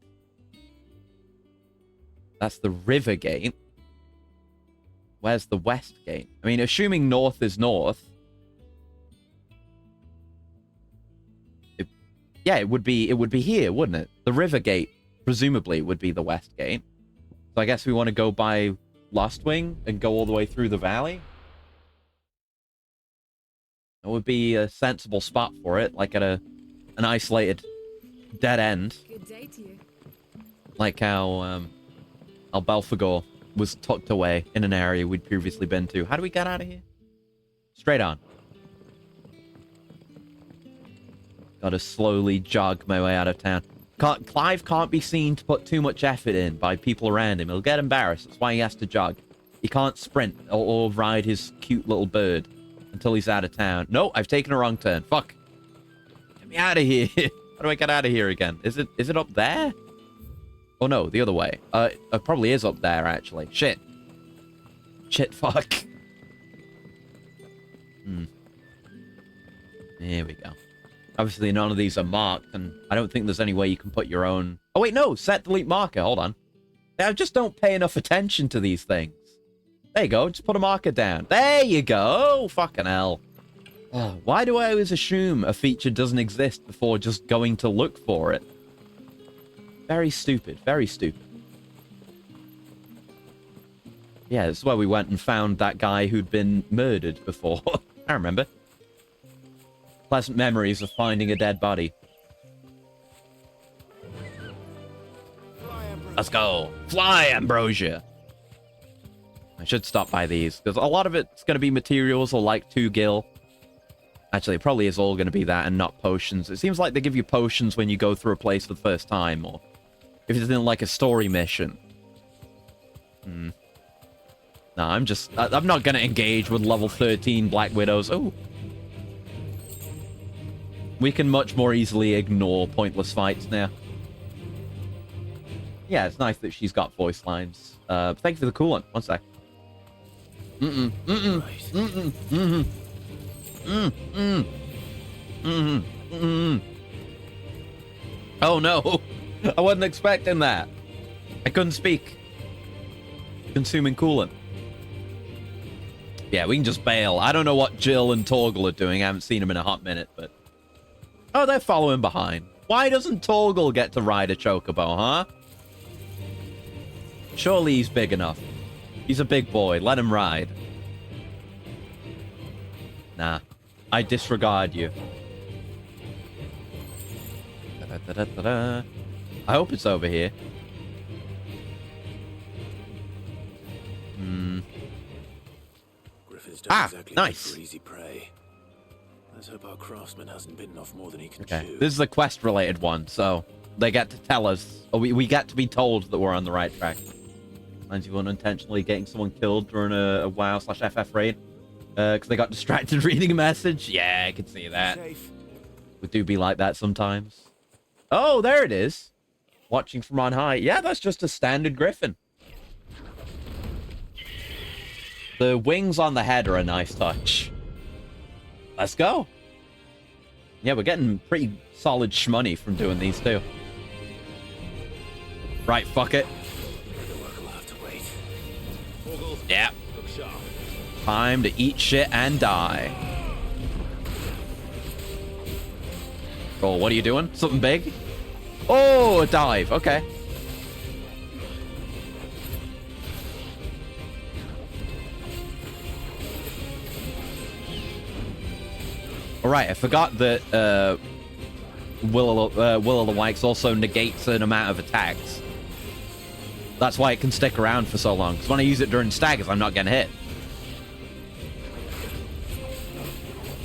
That's the River Gate. Where's the West Gate? I mean, assuming north is north. Yeah, it would be here, wouldn't it? The River Gate, presumably, would be the West Gate. So I guess we want to go by Lostwing and go all the way through the valley. That would be a sensible spot for it, like at an isolated dead end. Good day to you. Like how Belphegor was tucked away in an area we'd previously been to. How do we get out of here? Straight on. Gotta slowly jog my way out of town. Clive can't be seen to put too much effort in by people around him. He'll get embarrassed. That's why he has to jog. He can't sprint or ride his cute little bird until he's out of town. No, I've taken a wrong turn. Fuck. Get me out of here. How do I get out of here again? Is it up there? Oh no, the other way. It probably is up there, actually. Shit. Shit, fuck. Here we go. Obviously, none of these are marked, and I don't think there's any way you can put your own... Oh, wait, no! Set delete marker. Hold on. I just don't pay enough attention to these things. There you go. Just put a marker down. There you go! Fucking hell. Oh, why do I always assume a feature doesn't exist before just going to look for it? Very stupid. Very stupid. Yeah, this is where we went and found that guy who'd been murdered before. I remember. Pleasant memories of finding a dead body. Let's go. Fly, Ambrosia. I should stop by these, because a lot of it's going to be materials or like 2 gil. Actually, it probably is all going to be that and not potions. It seems like they give you potions when you go through a place for the first time, or if it's in like a story mission. No, I'm not going to engage with level 13 Black Widows. Oh. We can much more easily ignore pointless fights now. Yeah, it's nice that she's got voice lines. Thank you for the coolant. One sec. Oh no! I wasn't expecting that. I couldn't speak. Consuming coolant. Yeah, we can just bail. I don't know what Jill and Torgal are doing. I haven't seen them in a hot minute, but... Oh, they're following behind. Why doesn't Torgal get to ride a chocobo, huh? Surely he's big enough. He's a big boy. Let him ride. Nah. I disregard you. Da-da-da-da-da. I hope it's over here. Griffin's don't exactly nice. make for easy prey. Let's hope our craftsman hasn't bitten off more than he can Okay, chew. this is a quest-related one, so they get to tell us, or we get to be told that we're on the right track. Finds you unintentionally getting someone killed during a WoW/FF raid, because they got distracted reading a message. Yeah, I can see that. We do be like that sometimes. Oh, there it is. Watching from on high. Yeah, that's just a standard griffin. The wings on the head are a nice touch. Let's go. Yeah, we're getting pretty solid shmoney from doing these too. Right, fuck it. Yeah. Time to eat shit and die. Oh, what are you doing? Something big? Oh, a dive. Okay. Alright, I forgot that Will o' the Wisps also negates an amount of attacks. That's why it can stick around for so long. Because when I use it during staggers, I'm not getting hit.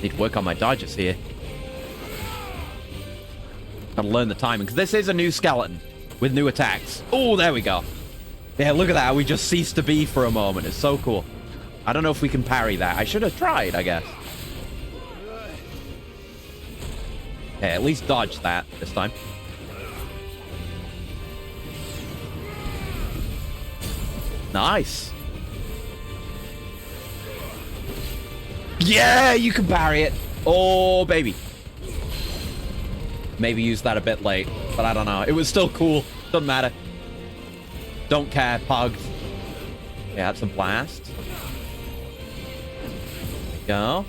Need to work on my dodges here. Gotta learn the timing. Because this is a new skeleton with new attacks. Oh, there we go. Yeah, look at that. We just ceased to be for a moment. It's so cool. I don't know if we can parry that. I should have tried, I guess. Okay, at least dodge that this time. Nice. Yeah, you can parry it. Oh, baby. Maybe use that a bit late, but I don't know. It was still cool. Doesn't matter. Don't care, Pogged. Yeah, that's a blast. There we go.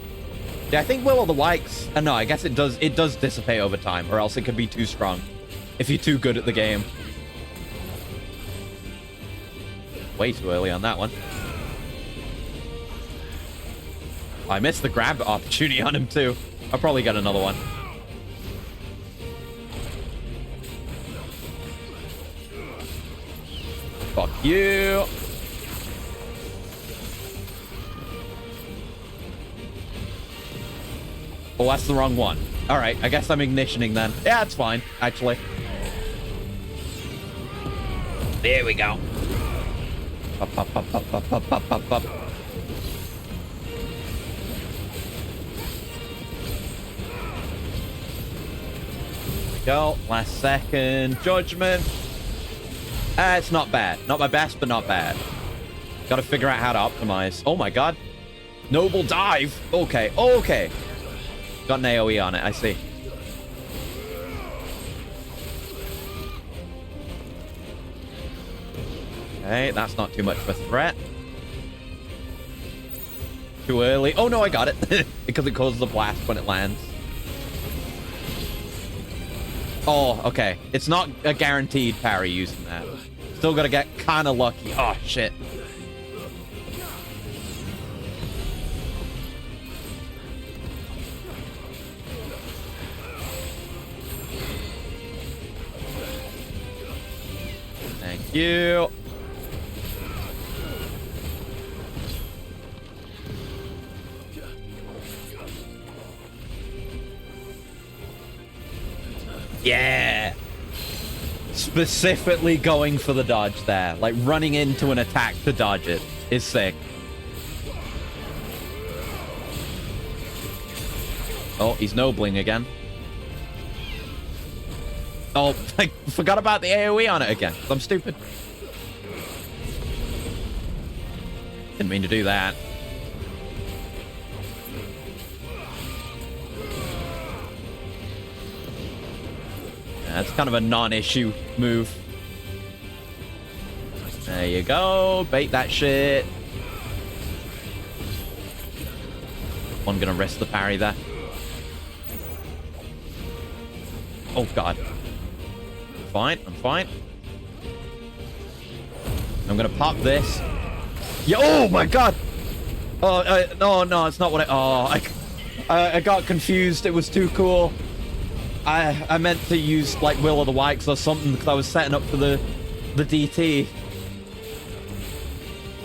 Yeah, I think Will o' the Wisps... no, I guess it does dissipate over time, or else it could be too strong if you're too good at the game. Way too early on that one. I missed the grab opportunity on him, too. I'll probably get another one. Fuck you. Oh, that's the wrong one. All right, I guess I'm ignitioning then. Yeah, it's fine, actually. There we go. Up, up, up, up, up, up, up, up, up. Go. Last second. Judgment. It's not bad. Not my best, but not bad. Got to figure out how to optimize. Oh my god. Noble dive. Okay. Okay. Got an AoE on it. I see. Okay. That's not too much of a threat. Too early. Oh no, I got it. Because it causes a blast when it lands. Oh, okay. It's not a guaranteed parry using that. Still gotta get kind of lucky. Oh, shit. Thank you. Yeah. Specifically going for the dodge there. Like running into an attack to dodge it is sick. Oh, he's nobling again. Oh, I forgot about the AoE on it again. I'm stupid. Didn't mean to do that. That's kind of a non-issue move. There you go. Bait that shit. I'm gonna risk the parry there. Oh, God. I'm fine. I'm fine. I'm gonna pop this. Yeah, oh, my God. Oh, no, it's not what I got confused. It was too cool. I meant to use, like, Will of the Wisps or something because I was setting up for the DT.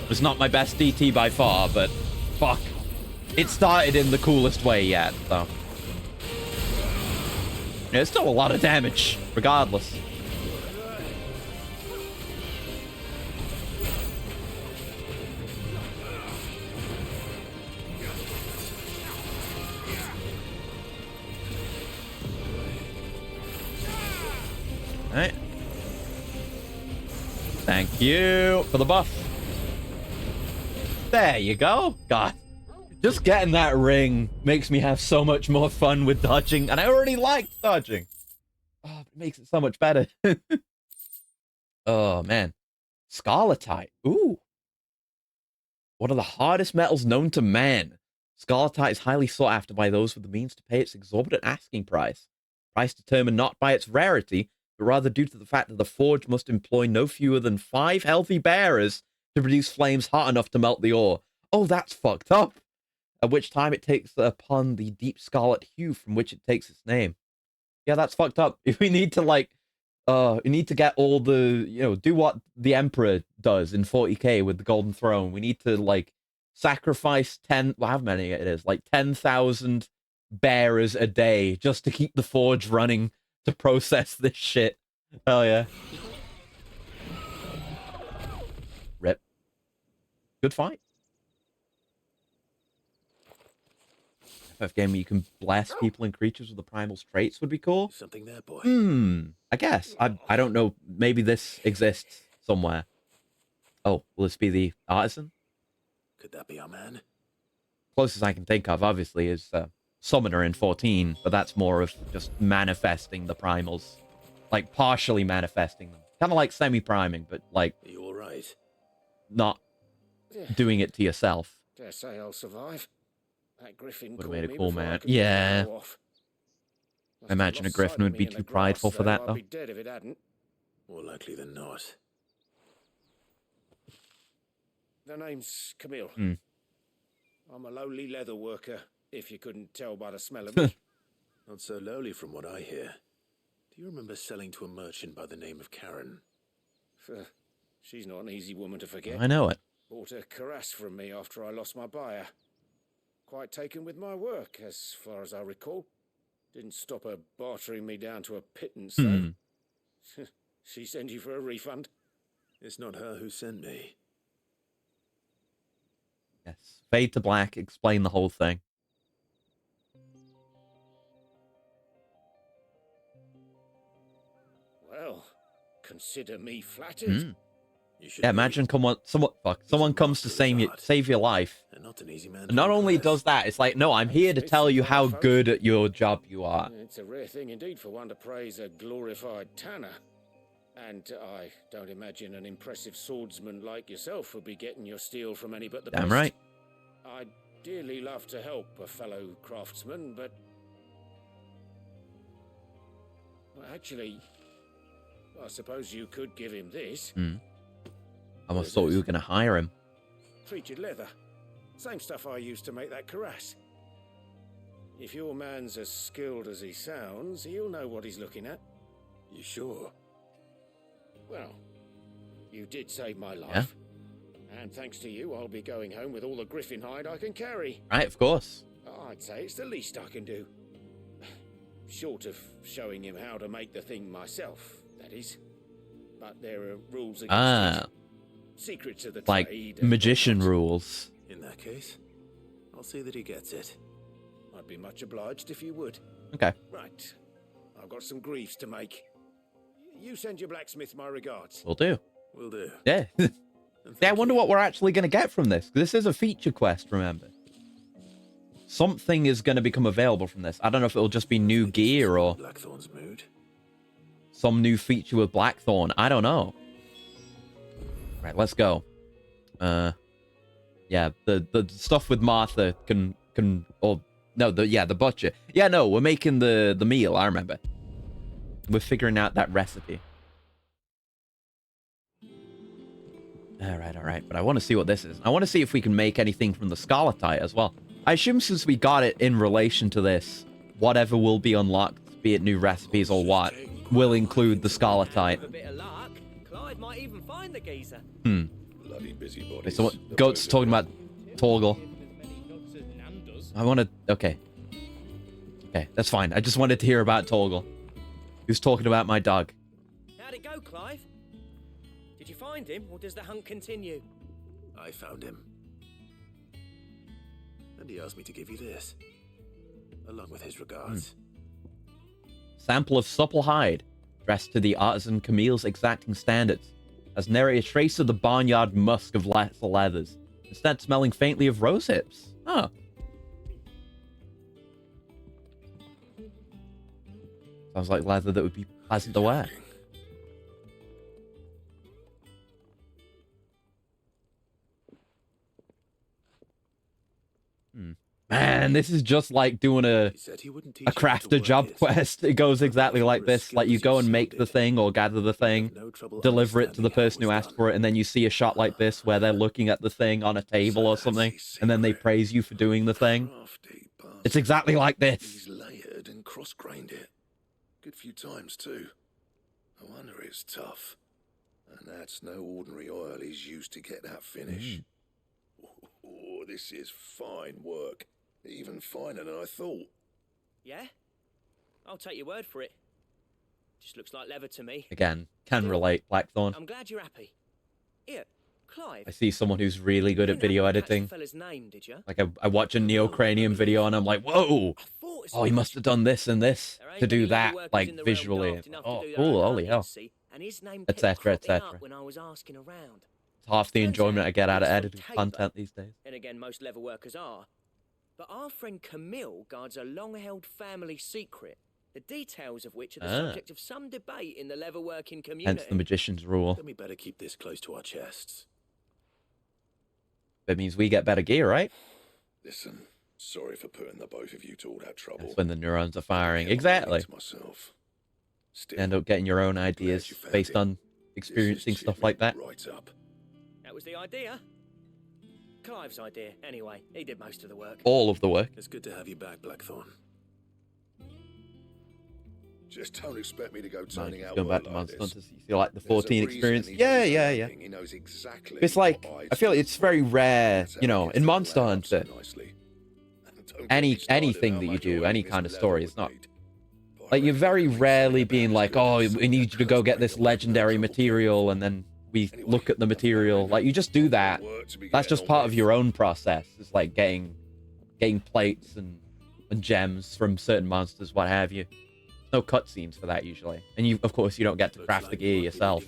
It's not my best DT by far, but fuck. It started in the coolest way yet, so. Yeah, it's still a lot of damage, regardless. Alright. Thank you for the buff. There you go. God. Just getting that ring makes me have so much more fun with dodging, and I already liked dodging. Oh, it makes it so much better. Oh, man. Scarletite. Ooh. One of the hardest metals known to man. Scarletite is highly sought after by those with the means to pay its exorbitant asking price. Price determined not by its rarity, but rather due to the fact that the forge must employ no fewer than 5 healthy bearers to produce flames hot enough to melt the ore. Oh, that's fucked up. At which time it takes upon the deep scarlet hue from which it takes its name. Yeah, that's fucked up. If we need to, like, we need to get all the, do what the Emperor does in 40k with the Golden Throne. We need to, like, sacrifice how many it is? Like, 10,000 bearers a day just to keep the forge running to process this shit. Hell yeah. Rip. Good fight. FF game where you can bless people and creatures with the primal's traits would be cool. Something there, boy. I guess. I don't know. Maybe this exists somewhere. Oh, will this be the artisan? Could that be our man? Closest I can think of, obviously, is Summoner in 14, but that's more of just manifesting the primals. Like, partially manifesting them. Kind of like semi-priming, but, like... Are you alright? Not doing it to yourself. Dare say I'll survive. That griffin would have made it caught me cool, before I man. could get the Yeah. arrow off. I imagine a griffin would be too prideful for that, though. I'd be dead if it hadn't. More likely than not. The name's Camille. Hmm. I'm a lowly leather worker, if you couldn't tell by the smell of me. Not so lowly from what I hear. Do you remember selling to a merchant by the name of Karen? She's not an easy woman to forget. I know it. Bought a cuirass from me after I lost my buyer. Quite taken with my work, as far as I recall. Didn't stop her bartering me down to a pittance, though. She sent you for a refund? It's not her who sent me. Yes. Fade to black. Explain the whole thing. Well, consider me flattered. Yeah, imagine someone comes to save your life. Not an easy man. And not only does that, it's like, no, I'm here to tell you how good at your job you are. It's a rare thing indeed for one to praise a glorified tanner. And I don't imagine an impressive swordsman like yourself would be getting your steel from any but the best. Damn right. I'd dearly love to help a fellow craftsman, but... Well, actually, I suppose you could give him this. I almost thought you were going to hire him. Treated leather. Same stuff I used to make that cuirass. If your man's as skilled as he sounds, he'll know what he's looking at. You sure? Well, you did save my life. Yeah. And thanks to you, I'll be going home with all the griffin hide I can carry. Right, of course. I'd say it's the least I can do. Short of showing him how to make the thing myself, that is. But there are rules against it. Secrets of the like trade. magician rules. In that case, I'll see that he gets it. I'd be much obliged if you would. Okay. Right. I've got some greaves to make. You send your blacksmith my regards. Will do. Will do. Yeah. Yeah, I wonder what we're actually going to get from this. This is a feature quest, remember. Something is going to become available from this. I don't know if it'll just be new gear or Blackthorn's mood. Some new feature with Blackthorn. I don't know. Right, let's go. Yeah, the stuff with Martha can and or no, the butcher. Yeah, no, we're making the meal. I remember. We're figuring out that recipe. All right. But I want to see what this is. I want to see if we can make anything from the scarletite as well. I assume since we got it in relation to this, whatever will be unlocked, be it new recipes or what, will include the scarletite. With a bit of luck, Clive might even find the geezer. Bloody busybodies. So what, Goat's talking about Torgal. I want to... Okay, that's fine. I just wanted to hear about Torgal. He was talking about my dog. How'd it go, Clive? Did you find him, or does the hunt continue? I found him. And he asked me to give you this, along with his regards. Sample of supple hide, dressed to the artisan Camille's exacting standards, has nary a trace of the barnyard musk of lesser leathers, instead smelling faintly of rose hips. Oh. Sounds like leather that would be pleasant to wear. Man, this is just like doing a crafter job quest. It goes exactly like this. Like, you go and make the thing or gather the thing, deliver it to the person who asked for it, and then you see a shot like this where they're looking at the thing on a table or something, and then they praise you for doing the thing. It's exactly like this. He's layered and cross-grained it. Good few times, too. I wonder it's tough. And that's no ordinary oil he's used to get that finish. Oh, this is fine work. Even finer than I thought. Yeah? I'll take your word for it. Just looks like leather to me. Again, can relate, Blackthorn. I'm glad you're happy. Here, Clive. I see someone who's really good at video editing. The fella's name, did you? Like, I watch a Neocranium video and I'm like, whoa! Oh, he must have done this and this to do that, like, visually. Oh, cool, holy hell. Etc, etc. When I was asking around. It's half the enjoyment I get out of editing content these days. And again, most leather workers are. But our friend Camille guards a long-held family secret, the details of which are the subject of some debate in the leather-working community. Hence the magician's rule. Then we better keep this close to our chests. That means we get better gear, right? Listen, sorry for putting the both of you to all that trouble. That's when the neurons are firing. Exactly. End up getting your own ideas based on experiencing stuff like that. Right up. That was the idea. Clive's idea, anyway. He did most of the work. All of the work. It's good to have you back, Blackthorn. Just don't expect me to go turning out going back to like Monster this. Hunters. You feel like the 14 experience. He knows exactly It's like, I feel it's very rare, you know, in Monster Hunter. Anything that you do, any kind of story, it's not. Like, you're very rarely being like, oh, we need you to go get this legendary material, and then we look at the material. Like, you just do that. That's just part of your own process. It's like getting plates and gems from certain monsters, what have you. No cutscenes for that usually, and of course you don't get to craft the gear yourself.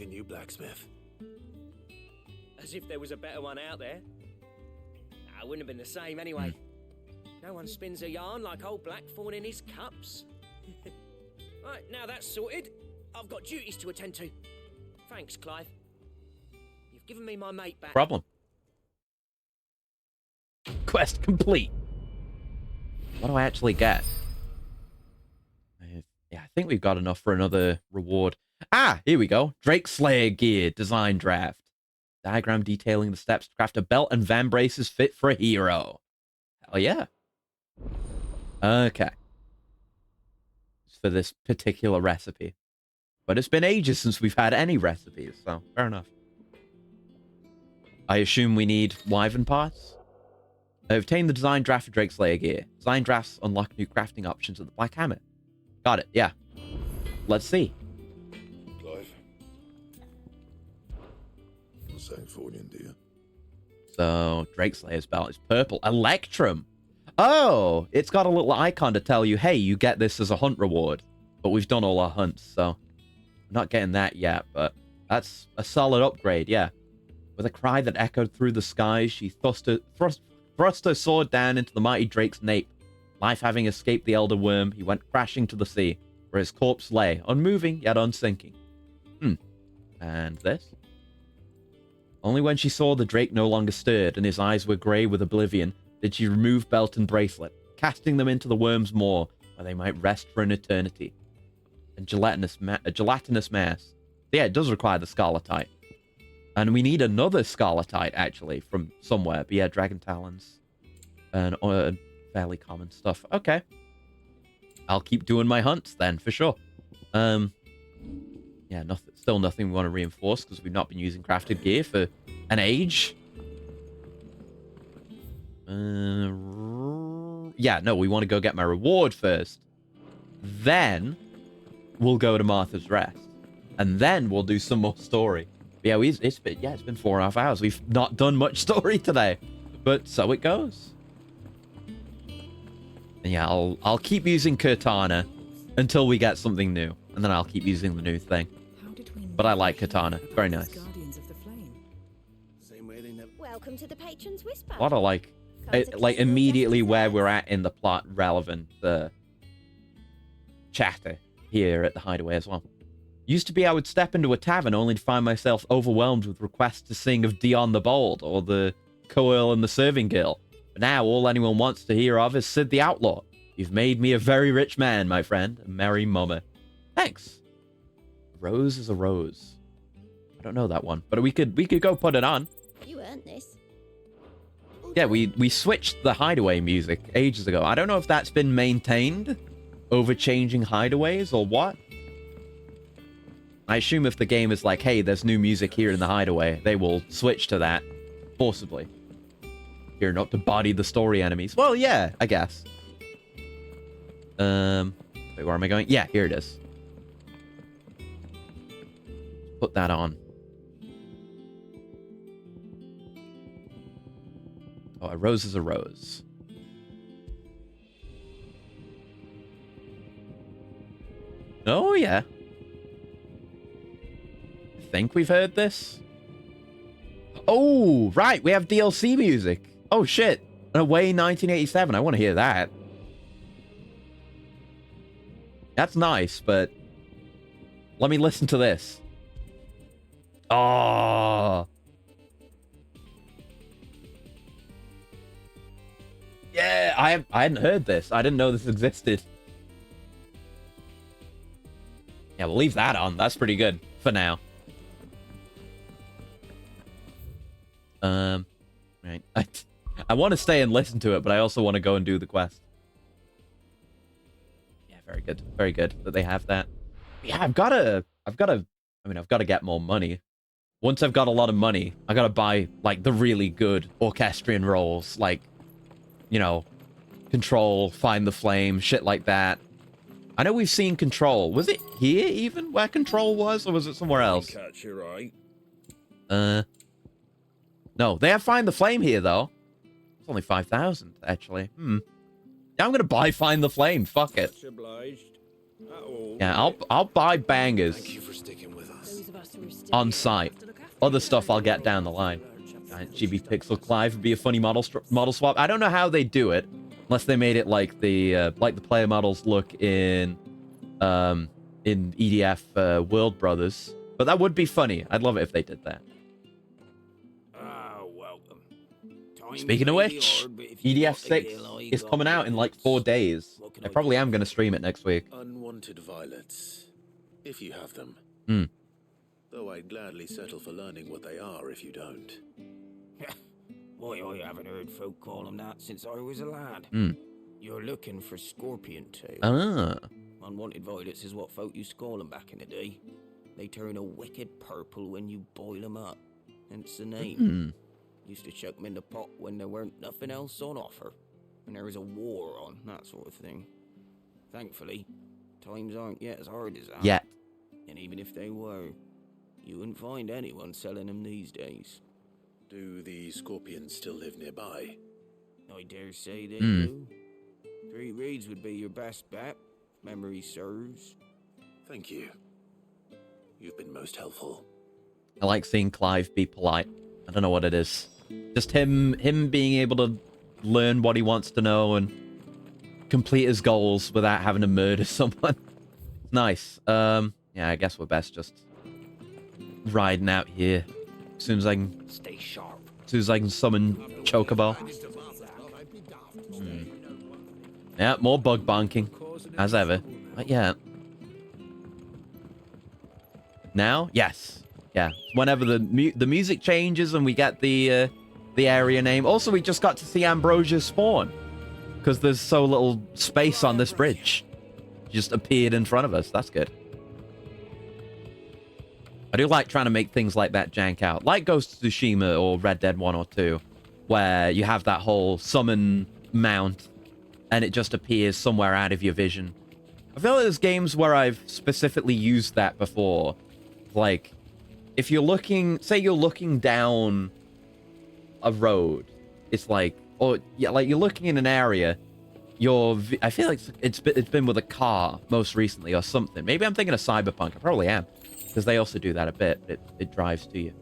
As if there was a better one out there. Nah, it wouldn't have been the same anyway. No one spins a yarn like old Blackthorn in his cups. Right, now that's sorted. I've got duties to attend to. Thanks, Clive. You've given me my mate back. Problem. Quest complete. What do I actually get? Yeah, I think we've got enough for another reward. Ah, here we go. Drake Slayer gear design draft. Diagram detailing the steps to craft a belt and van braces fit for a hero. Hell yeah. Okay. It's for this particular recipe. But it's been ages since we've had any recipes, so fair enough. I assume we need wyvern parts. Obtain the design draft for Drake Slayer gear. Design drafts unlock new crafting options of the Black Hammer. Got it, yeah. Let's see. Clive. What's that for you, dear? So, Drake Slayer's belt is purple. Electrum! Oh! It's got a little icon to tell you, hey, you get this as a hunt reward. But we've done all our hunts, so... I'm not getting that yet, but... That's a solid upgrade, yeah. With a cry that echoed through the skies, she thrust her sword down into the mighty Drake's nape. Life having escaped the Elder Worm, he went crashing to the sea, where his corpse lay, unmoving yet unsinking. And this? Only when she saw the Drake no longer stirred, and his eyes were grey with oblivion, did she remove belt and bracelet, casting them into the worm's maw, where they might rest for an eternity. And a gelatinous mass. Yeah, it does require the scarletite. And we need another scarletite, actually, from somewhere. But yeah, dragon talons. And fairly common stuff. Okay. I'll keep doing my hunts then, for sure. Yeah, still nothing we want to reinforce, because we've not been using crafted gear for an age. Yeah, no, we want to go get my reward first. Then we'll go to Martha's Rest. And then we'll do some more story. But yeah, it's been 4.5 hours. We've not done much story today. But so it goes. And yeah, I'll keep using Cortana until we get something new. And then I'll keep using the new thing. But I like Cortana. Very nice. Welcome to the Patron's Whisper. A lot of like immediately where we're at in the plot relevant chatter here at the Hideaway as well. Used to be I would step into a tavern only to find myself overwhelmed with requests to sing of Dion the Bold or the Coil and the Serving Girl. But now all anyone wants to hear of is Sid the Outlaw. You've made me a very rich man, my friend. A merry mummer. Thanks. Rose is a rose. I don't know that one, but we could go put it on. You earned this. Yeah, we switched the Hideaway music ages ago. I don't know if that's been maintained over changing Hideaways or what. I assume if the game is like, hey, there's new music here in the Hideaway, they will switch to that, forcibly. Here not to body the story enemies. Well, yeah, I guess. Wait, where am I going? Yeah, here it is. Put that on. Oh, a rose is a rose. Oh, yeah. I think we've heard this. Oh, right. We have DLC music. Oh, shit. Away 1987. I want to hear that. That's nice, but let me listen to this. Oh. Yeah, I hadn't heard this. I didn't know this existed. Yeah, we'll leave that on. That's pretty good for now. Right. I want to stay and listen to it, but I also want to go and do the quest. Yeah, very good. Very good that they have that. Yeah, I've got to get more money. Once I've got a lot of money, I got to buy like the really good orchestrion rolls, like, you know, Control, Find the Flame, shit like that. I know we've seen Control. Was it here even where Control was, or was it somewhere else? Catch your eye. No, they have Find the Flame here though. It's only 5,000 actually. Yeah, I'm gonna buy Find the Flame. Fuck it. Yeah, I'll buy bangers. Thank you for sticking with us. On site. Other stuff I'll get down the line. GB Pixel Clive would be a funny model swap. I don't know how they do it, unless they made it like the player models look in EDF World Brothers. But that would be funny. I'd love it if they did that. Welcome. Speaking of which, EDF 6 is coming out in like 4 days. I probably am going to stream it next week. Unwanted violets, if you have them. Though I'd gladly settle for learning what they are if you don't. Boy, I haven't heard folk call them that since I was a lad. You're looking for scorpion tail. Ah. Unwanted violets is what folk used to call them back in the day. They turn a wicked purple when you boil them up. Hence the name. Used to chuck them in the pot when there weren't nothing else on offer. When there was a war on, that sort of thing. Thankfully, times aren't yet as hard as that. Yet. And even if they were, you wouldn't find anyone selling them these days. Do the scorpions still live nearby? I dare say they do. 3 Reeds would be your best bet, if memory serves. Thank you. You've been most helpful. I like seeing Clive be polite. I don't know what it is. Just him being able to learn what he wants to know and complete his goals without having to murder someone. Nice. Yeah, I guess we're best just riding out here. As soon as I can... Stay sharp. As soon as I can summon Chocobo. Yeah, more bug bonking, as ever. But yeah. Now? Yes. Yeah. Whenever the music changes and we get the area name. Also, we just got to see Ambrosia spawn. Because there's so little space on this bridge. Just appeared in front of us. That's good. I do like trying to make things like that jank out. Like Ghost of Tsushima or Red Dead 1 or 2. Where you have that whole summon mount. And it just appears somewhere out of your vision. I feel like there's games where I've specifically used that before. Like, if you're looking... Say you're looking down a road. It's like... Or, yeah, like you're looking in an area. I feel like it's been with a car most recently or something. Maybe I'm thinking of Cyberpunk. I probably am. Because they also do that a bit. It drives to you.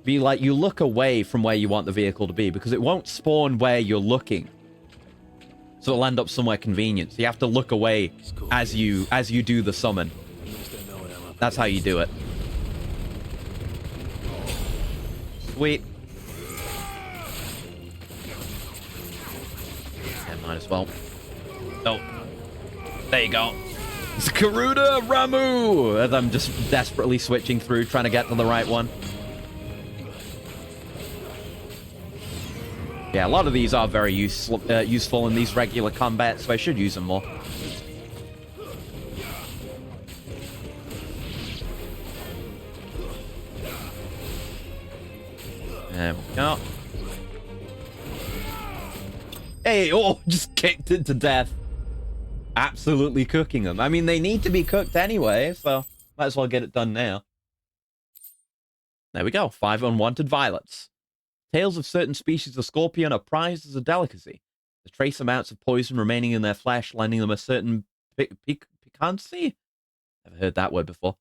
Be like, you look away from where you want the vehicle to be. Because it won't spawn where you're looking. So it'll end up somewhere convenient. So you have to look away as you do the summon. That's how you do it. Sweet. Yeah, might as well. Oh. There you go. It's Karuda Ramu! As I'm just desperately switching through, trying to get to the right one. Yeah, a lot of these are very useful in these regular combats, so I should use them more. There we go. Hey, oh, just kicked it to death. Absolutely cooking them. I mean, they need to be cooked anyway, so might as well get it done now. There we go. 5 unwanted violets. Tails of certain species of scorpion are prized as a delicacy. The trace amounts of poison remaining in their flesh, lending them a certain piquancy? Never heard that word before.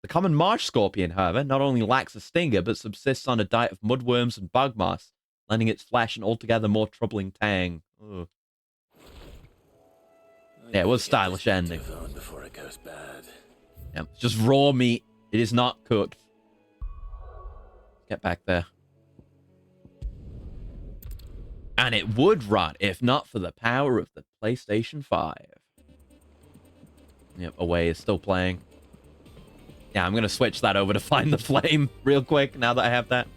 The common marsh scorpion, however, not only lacks a stinger, but subsists on a diet of mudworms and bug moss, lending its flesh an altogether more troubling tang. Ugh. Yeah, it was stylish ending. Before it goes bad. Yeah, it's just raw meat. It is not cooked. Get back there. And it would rot if not for the power of the PlayStation 5. Yep, Away is still playing. Yeah, I'm going to switch that over to Find the Flame real quick now that I have that.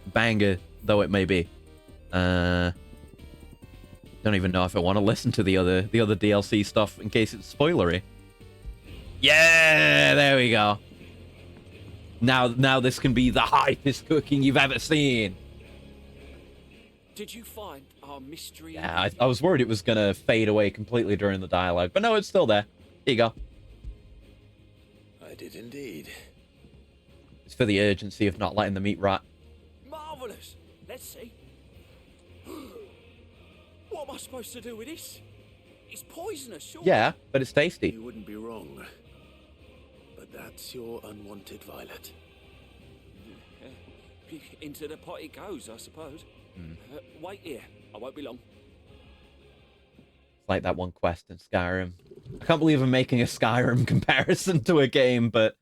Banger, though it may be. Don't even know if I want to listen to the other DLC stuff in case it's spoilery. Yeah, there we go. Now this can be the hypest cooking you've ever seen. Did you find our mystery? Yeah, I was worried it was going to fade away completely during the dialogue, but no, it's still there. Here you go. I did indeed. It's for the urgency of not letting the meat rot. Marvelous. Let's see. What am I supposed to do with this? It's poisonous, sure. Yeah, but it's tasty. You wouldn't be wrong. But that's your unwanted violet. Into the pot it goes, I suppose. Wait here. I won't be long. It's like that one quest in Skyrim. I can't believe I'm making a Skyrim comparison to a game, but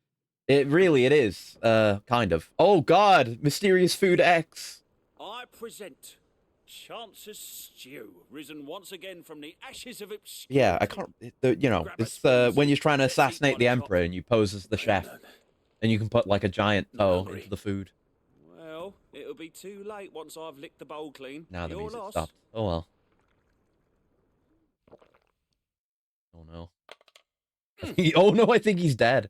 it is. Kind of. Oh god, Mysterious Food X. I present Chance's Stew, risen once again from the ashes of obscurity. Yeah, I can't... it's when you're trying to assassinate the Emperor and you pose as the chef. And you can put, like, a giant toe into the food. Well, it'll be too late once I've licked the bowl clean. Now the Your music loss. stopped. Oh well. Oh no. Oh no, I think he's dead.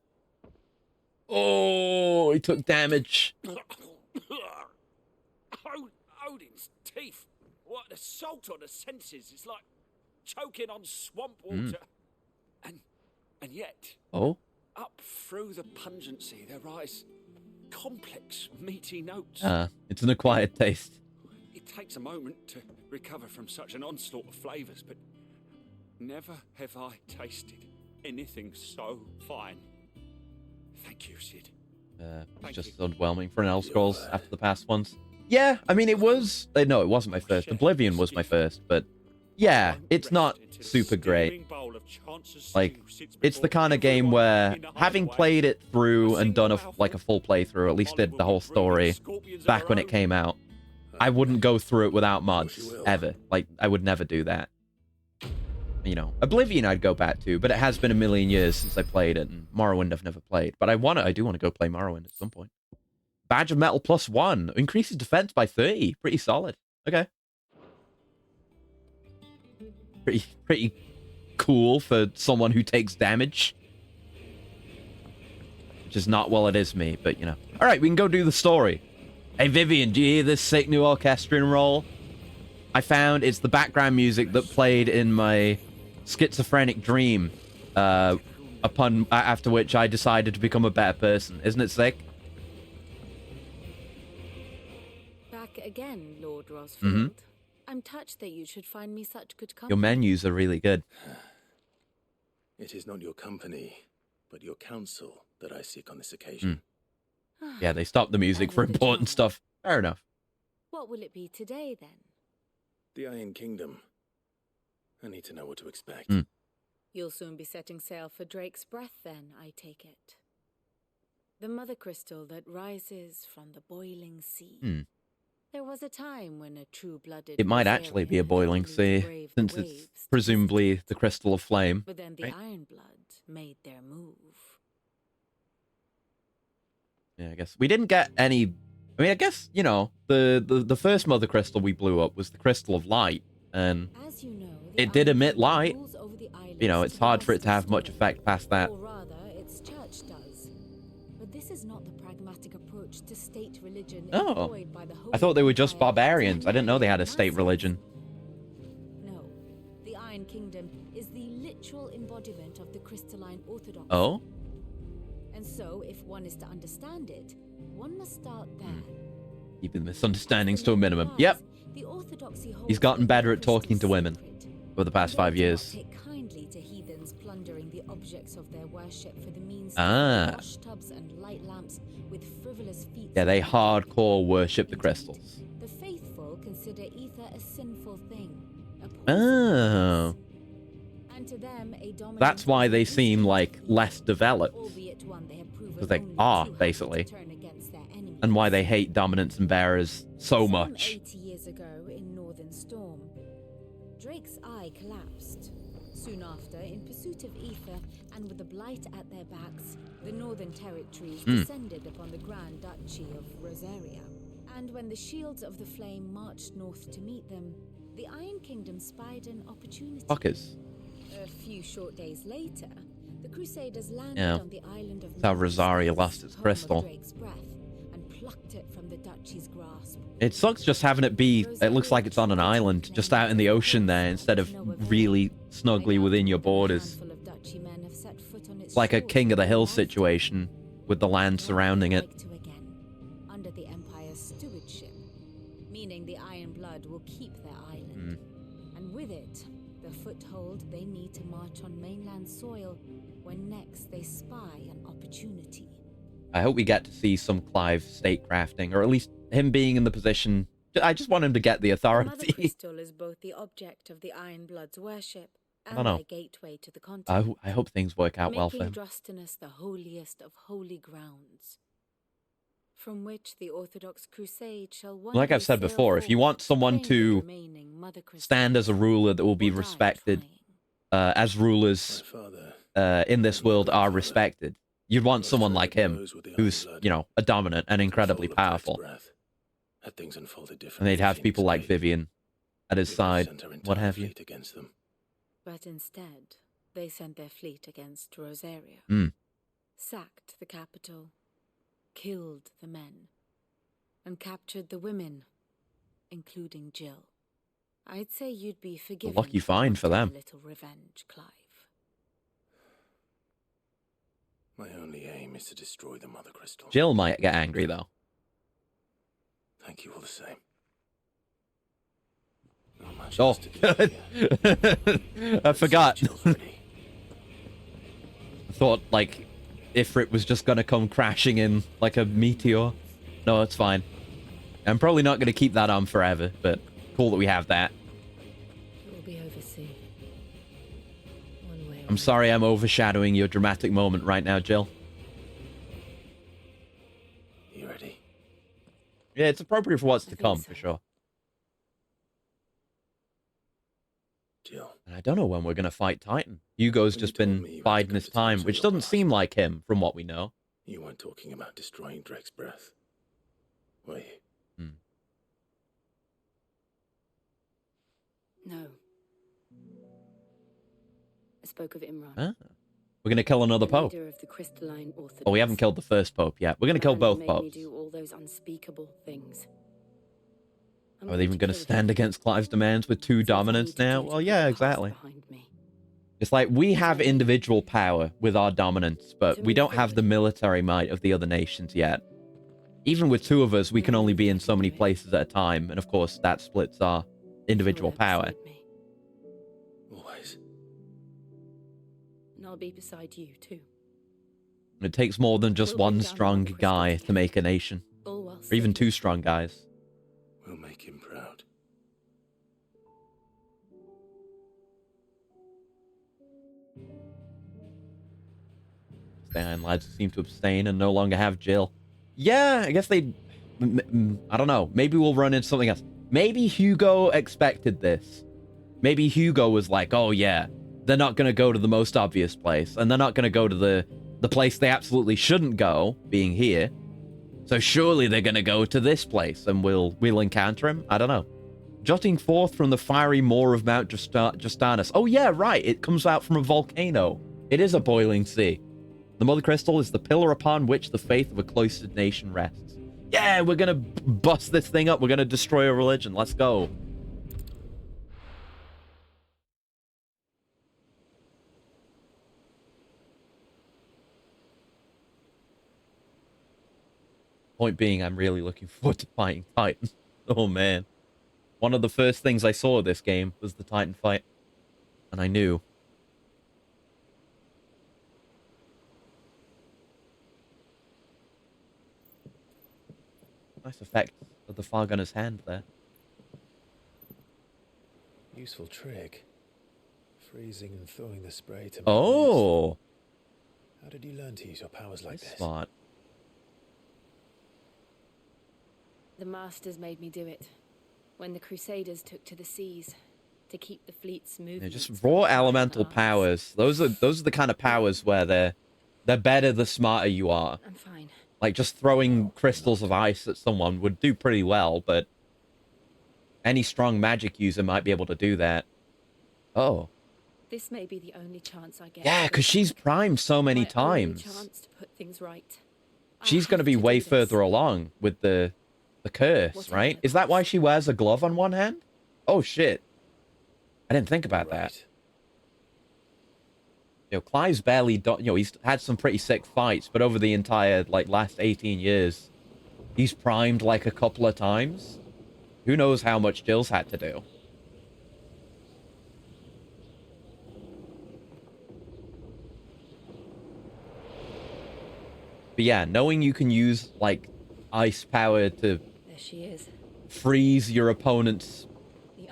Oh, he took damage. Odin's teeth. What the salt on the senses. It's like choking on swamp water. And yet, Oh? up through the pungency there rise complex, meaty notes. It's an acquired taste. It takes a moment to recover from such an onslaught of flavors, but never have I tasted anything so fine. Thank you, Sid. It's just underwhelming for an Elder Scrolls after the past ones. Yeah, I mean, it was... no, it wasn't my first. Oblivion was my first, but... Yeah, it's not super great. Like, it's the kind of game where, having played it through and done a full playthrough, at least did the whole story, back when it came out, I wouldn't go through it without mods, ever. Like, I would never do that. You know, Oblivion I'd go back to, but it has been a million years since I played it, and Morrowind I've never played. But I do want to go play Morrowind at some point. Badge of Metal +1. Increases defense by 30. Pretty solid. Okay. Pretty cool for someone who takes damage. Which is not, well, it is me, but you know. Alright, we can go do the story. Hey Vivian, do you hear this sick new orchestrion roll? I found it's the background music that played in my schizophrenic dream, after which I decided to become a better person. Isn't it sick? Back again, Lord Rosfield. I'm touched that you should find me such good company. Your menus are really good. It is not your company, but your counsel that I seek on this occasion. Yeah, they stopped the music for important stuff. Fair enough. What will it be today, then? The Iron Kingdom. I need to know what to expect. You'll soon be setting sail for Drake's Breath, then, I take it. The mother crystal that rises from the boiling sea. There was a time when a true-blooded... It might actually be a boiling sea, since it's presumably the Crystal of Flame. But then the Iron Blood made their move. Yeah, I guess. We didn't get any... I mean, I guess, you know, the first mother crystal we blew up was the Crystal of Light, and As you know, it did emit light. You know, it's hard for it to have much effect past that. Or rather, its church does. But this is not the pragmatic approach to state religion employed by the Holy I thought they were just Empire. barbarians. I didn't know they had a state religion. No, the Iron Kingdom is the literal embodiment of the crystalline orthodoxy. Oh? And so, if one is to understand it, one must start there. Keeping misunderstandings to a minimum. Yep. The orthodoxy holds He's gotten better at talking to women over the past 5 years. take kindly to heathens plundering the objects of their worship for the means Ah. to wash tubs and light lamps with frivolous feats. Yeah, they hardcore worship the crystals. The faithful consider ether a sinful thing. Oh. And to them, a dominant That's why they seem like less developed. albeit one they have proven Because they only are, too happy basically. to turn against their enemies. And why they hate dominance and bearers so Some much. 80 years ago in Northern Storm, Drake's eye collapsed. Soon after, in pursuit of ether and with the blight at their backs, the Northern Territories descended upon the Grand Duchy of Rosaria. And when the Shields of the Flame marched north to meet them, the Iron Kingdom spied an opportunity. Fuckers. A few short days later, the Crusaders landed Yeah. on the island of That's how Rosaria lost its home of crystal. Drake's Breath, and plucked it from the duchy's grasp. It sucks just having it be, it looks like it's on an island, just out in the ocean there, instead of really snugly within your borders. It's like a King of the Hill situation, with the land surrounding it. Under the Empire's stewardship, meaning the Iron Blood will keep their island. And with it, the foothold they need to march on mainland soil when next they spy an opportunity. I hope we get to see some Clive statecrafting, or at least him being in the position. I just want him to get the The Mother authority. Crystal is both the object of the Iron Blood's worship I and don't know. their gateway to the continent. I hope things work out well for making him. Drustinus the holiest of holy grounds, from which the Orthodox Crusade shall one Like day I've said sail before, if you want forth, someone claim the to remaining Mother Crystal. stand as a ruler that will be respected, as rulers in this world are respected, you'd want someone like him, who's, you know, a dominant and incredibly powerful. Had things unfolded And differently. they'd have people like Vivian at his side, what have you. Against them. But instead, they sent their fleet against Rosaria, sacked the capital, killed the men, and captured the women, including Jill. I'd say you'd be forgiven. Lucky find for them. A little revenge, Clive. My only aim is to destroy the Mother Crystal. Jill might get angry, though. Thank you all the same. Not much Oh, else to do here. I forgot. I thought, like, Ifrit was just gonna come crashing in like a meteor. No, it's fine. I'm probably not gonna keep that on forever, but cool that we have that. It will be overseen. One way or I'm sorry I'm overshadowing your dramatic moment right now, Jill. You ready? Yeah, it's appropriate for what's to come, for sure. Jill. And I don't know when we're going to fight Titan. Hugo's just been biding his time, which doesn't seem like him from what we know. You weren't talking about destroying Drake's breath, were you? No. I spoke of Imran. Huh? We're going to kill another pope. Leader of the crystalline Orthodox. Oh, we haven't killed the first pope yet. We're going to kill both made popes. Me do all those unspeakable things. Are they even going to stand against Clive's demands with two dominants now? Well, yeah, exactly. It's like we have individual power with our dominants, but we don't have the military might of the other nations yet. Even with two of us, we can only be in so many places at a time, and of course that splits our individual power. Always. And I'll be beside you too. It takes more than just one strong guy to make a nation, or even two strong guys. We'll make him proud. The Iron Lads seem to abstain and no longer have Jill. Yeah, I guess they... I don't know. Maybe we'll run into something else. Maybe Hugo expected this. Maybe Hugo was like, oh yeah, they're not going to go to the most obvious place, and they're not going to go to the place they absolutely shouldn't go, being here. So surely they're going to go to this place, and we'll encounter him? I don't know. Jutting forth from the fiery moor of Mount Justanus. Oh yeah, right. It comes out from a volcano. It is a boiling sea. The Mother Crystal is the pillar upon which the faith of a cloistered nation rests. Yeah, we're going to bust this thing up. We're going to destroy a religion. Let's go. Point being, I'm really looking forward to fighting Titan. Oh, man. One of the first things I saw of this game was the Titan fight. And I knew. Nice effect of the Fargunner's hand there. Useful trick. Freezing and throwing the spray to... Oh! How did you learn to use your powers like this? Smart. The masters made me do it. When the Crusaders took to the seas to keep the fleets moving. Yeah, just raw elemental powers. Those are the kind of powers where they're better the smarter you are. I'm fine. Like just throwing crystals of ice at someone would do pretty well, but any strong magic user might be able to do that. Oh. This may be the only chance I get. Yeah, because she's primed so many times. Chance to put things right. She's going to be way further along with the curse, right? Is that why she wears a glove on one hand? Oh, shit. I didn't think about that. You know, Clive's barely done... You know, he's had some pretty sick fights, but over the entire, like, last 18 years, he's primed, like, a couple of times. Who knows how much Jill's had to do. But yeah, knowing you can use, like, ice power to... There she is. Freeze your opponent's,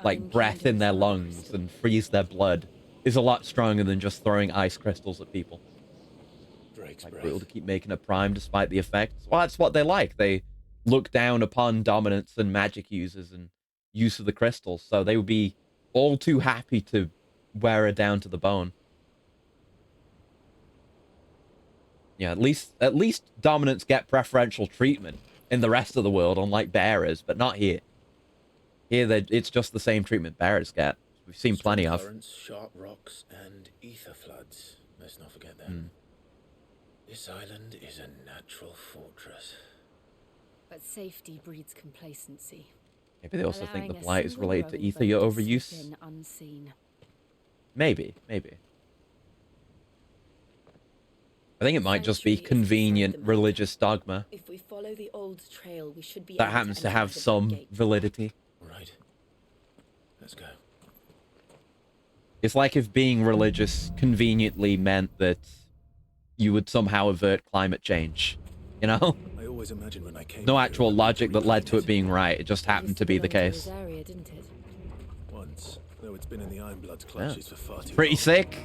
like, breath in their lungs and freeze their blood is a lot stronger than just throwing ice crystals at people. Drake's like, able to keep making a prime despite the effects. Well, that's what they like. They look down upon dominance and magic users and use of the crystals, so they would be all too happy to wear her down to the bone. Yeah, at least dominants get preferential treatment in the rest of the world, unlike bearers, but not here. Here, it's just the same treatment bearers get. We've seen plenty of. Currents, sharp rocks, and ether floods. Let's not forget them. This island is a natural fortress. But safety breeds complacency. Maybe they also think the blight is related to ether overuse. Maybe. I think it might just be convenient religious dogma. If we follow the old trail, we should be that happens to have some validity. Right. Let's go. It's like if being religious conveniently meant that you would somehow avert climate change. You know? I always imagined when I came no actual logic that led to it being right. It just happened to be the case. Once, though it's been in the Ironblood's clutches for far too Pretty sick.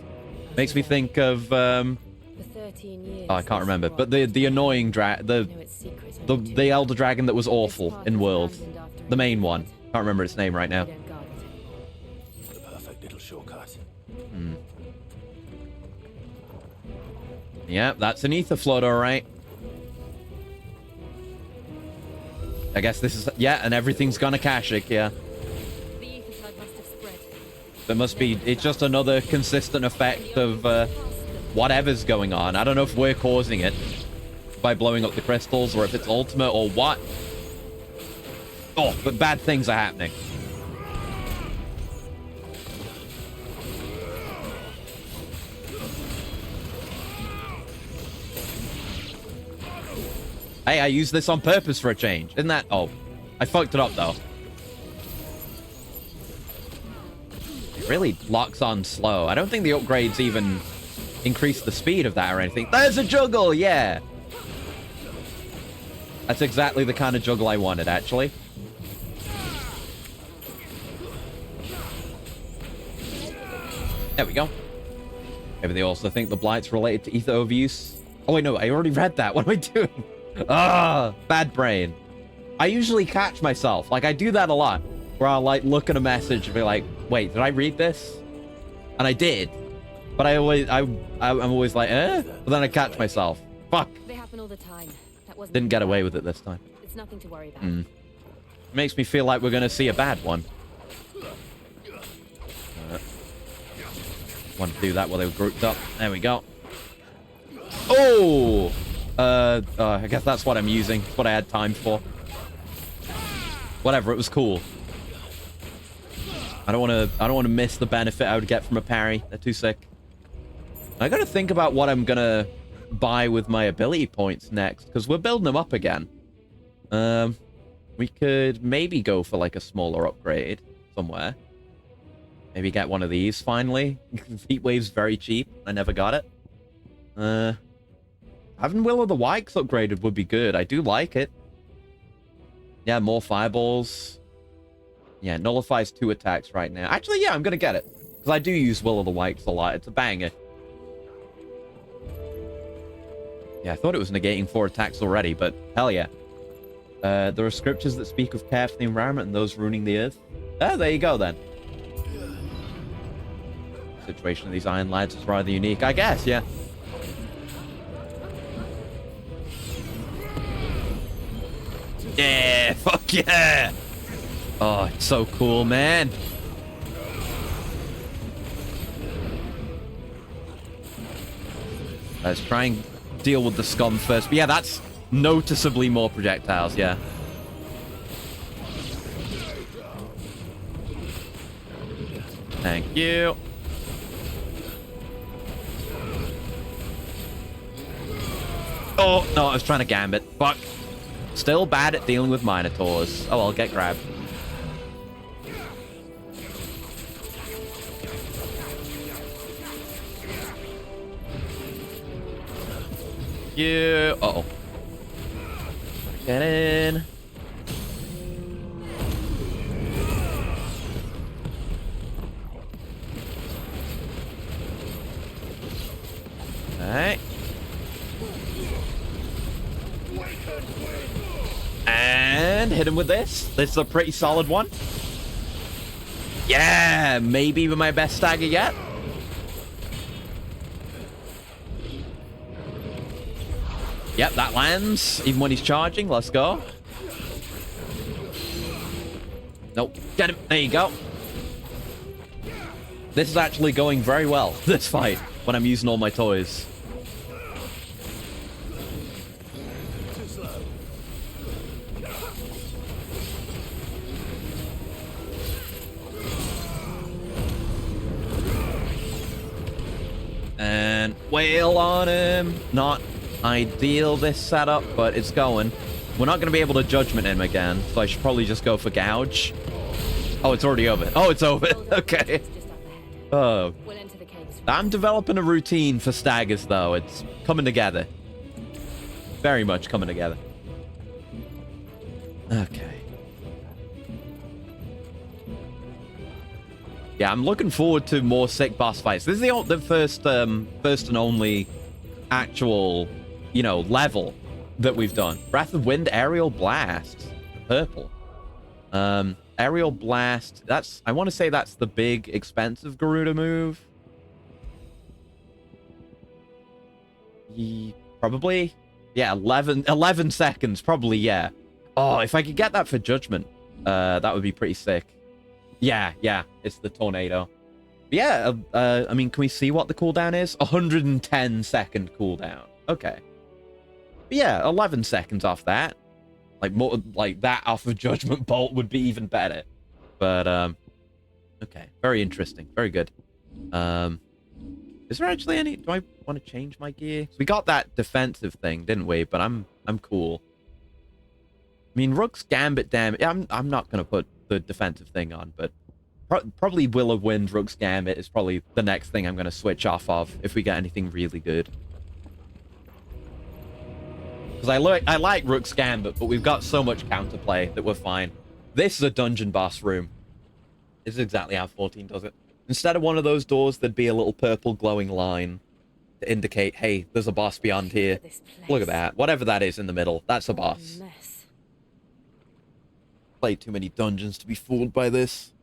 Makes me think of For 13 years. Oh, I can't remember. But the annoying the elder dragon that was awful in World. The main one. Can't remember its name right now. The perfect little shortcut. Hmm. Yeah, that's an ether flood, alright. I guess this is... Yeah, and everything's gone Akashic, yeah. There must be... It's just another consistent effect of whatever's going on. I don't know if we're causing it by blowing up the crystals, or if it's ultimate, or what. Oh, but bad things are happening. Hey, I used this on purpose for a change. Isn't that... Oh, I fucked it up, though. It really locks on slow. I don't think the upgrades even increase the speed of that or anything. There's a juggle, yeah! That's exactly the kind of juggle I wanted, actually. There we go. Maybe they also think the blight's related to ether overuse. Oh, wait, no, I already read that. What am I doing? Ah, bad brain. I usually catch myself. Like, I do that a lot. Where I'll, like, look at a message and be like, wait, did I read this? And I did. But I'm always like, eh? But then I catch myself. Fuck. They happen all the time. That wasn't Didn't get away with it this time. It's nothing to worry about. It makes me feel like we're going to see a bad one. Want to do that while they were grouped up. There we go. Oh! I guess that's what I'm using. That's what I had time for. Whatever, it was cool. I don't want to miss the benefit I would get from a parry. They're too sick. I got to think about what I'm going to buy with my ability points next, because we're building them up again. We could maybe go for like a smaller upgrade somewhere. Maybe get one of these finally. Heat Wave's very cheap. I never got it. Having Will of the Wisps upgraded would be good. I do like it. Yeah, more fireballs. Yeah, nullifies 2 attacks right now. Actually, yeah, I'm going to get it. Because I do use Will of the Wisps a lot. It's a banger. Yeah, I thought it was negating 4 attacks already, but hell yeah. There are scriptures that speak of care for the environment and those ruining the earth. Ah, there you go then. The situation of these iron lads is rather unique, I guess, yeah. Yeah, fuck yeah! Oh, it's so cool, man. Let's try and deal with the scum first. But yeah, that's noticeably more projectiles, yeah. Thank you. Oh, no, I was trying to gambit. Fuck. Still bad at dealing with Minotaurs. Oh, I'll get grabbed. Yeah. Uh-oh. Get in. Alright. And hit him with this. This is a pretty solid one. Yeah, maybe even my best stagger yet. Yep, that lands, even when he's charging. Let's go. Nope, get him. There you go. This is actually going very well, this fight, when I'm using all my toys. And wail on him. Not ideal, this setup, but it's going. We're not going to be able to judgment him again, so I should probably just go for gouge. Oh, it's already over. Oh, it's over. Okay. Oh. I'm developing a routine for staggers, though. It's coming together. Very much coming together. Okay. Yeah, I'm looking forward to more sick boss fights. This is the first and only actual, you know, level that we've done. Breath of Wind, Aerial Blast, purple. Aerial Blast, that's, I want to say that's the big, expensive Garuda move. Probably. Yeah, 11 seconds, probably, yeah. Oh, if I could get that for Judgment, that would be pretty sick. Yeah, it's the Tornado. But yeah, I mean, can we see what the cooldown is? 110-second cooldown. Okay. But yeah, 11 seconds off that. Like, more, like, that off of Judgment Bolt would be even better. But, okay. Very interesting. Very good. Is there actually any... Do I want to change my gear? We got that defensive thing, didn't we? But I'm cool. I mean, Rook's Gambit damage... I'm not going to put the defensive thing on, but... Probably Will of Wind, Rook's Gambit is probably the next thing I'm going to switch off of if we get anything really good. Because I like Rook's Gambit, but we've got so much counterplay that we're fine. This is a dungeon boss room. This is exactly how 14 does it. Instead of one of those doors, there'd be a little purple glowing line to indicate, hey, there's a boss beyond here. Look at that. Whatever that is in the middle, that's a boss. Played too many dungeons to be fooled by this.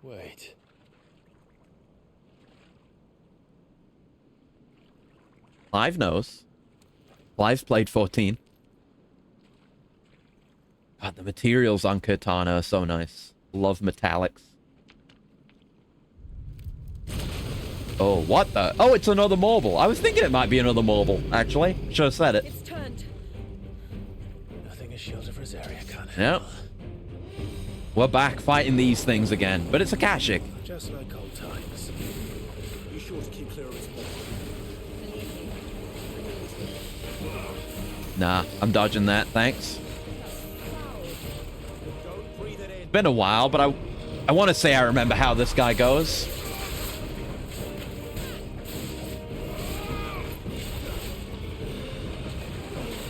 Wait. Clive knows. Clive's played 14. God, the materials on Cortana are so nice. Love metallics. Oh, what the? Oh, it's another mobile. I was thinking it might be another mobile, actually. Should have said it. It's turned. Nothing a shield of Rosaria can't Yep. We're back fighting these things again, but it's a Akashic. Just like old times. Be sure to keep clear of its ball. Nah, I'm dodging that, thanks. It's been a while, but I want to say I remember how this guy goes.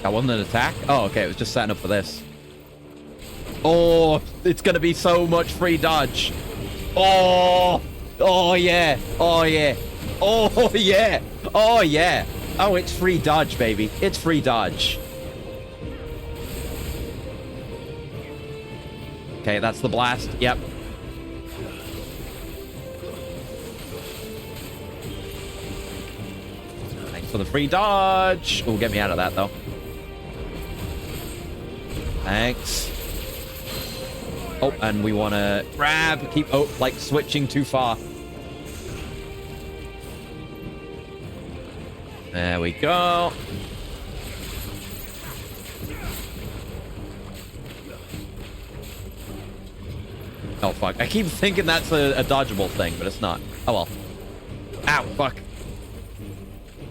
That wasn't an attack? Oh, okay, it was just setting up for this. Oh, it's going to be so much free dodge. Oh, oh yeah, oh yeah, oh yeah, oh yeah. Oh, it's free dodge, baby. It's free dodge. Okay, that's the blast. Yep. Thanks for the free dodge. Oh, get me out of that, though. Thanks. Oh, and we want to grab, keep, oh, like switching too far. There we go. Oh, fuck. I keep thinking that's a dodgeable thing, but it's not. Oh, well. Ow, fuck.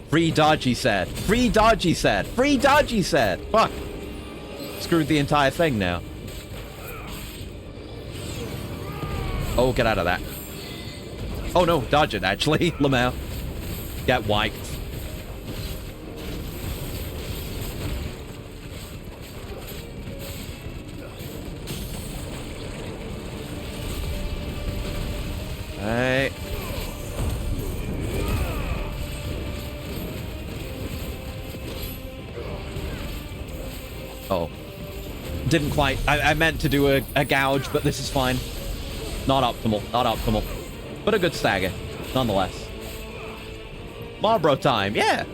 Free dodge, he said. Free dodge, he said. Free dodge, he said. Fuck. Screwed the entire thing now. Oh, get out of that. Oh, no. Dodge it, actually. Lamau. Get wiped. Alright. Oh. Didn't quite. I meant to do a gouge, but this is fine. Not optimal. Not optimal. But a good stagger, nonetheless. Marlboro time. Yeah.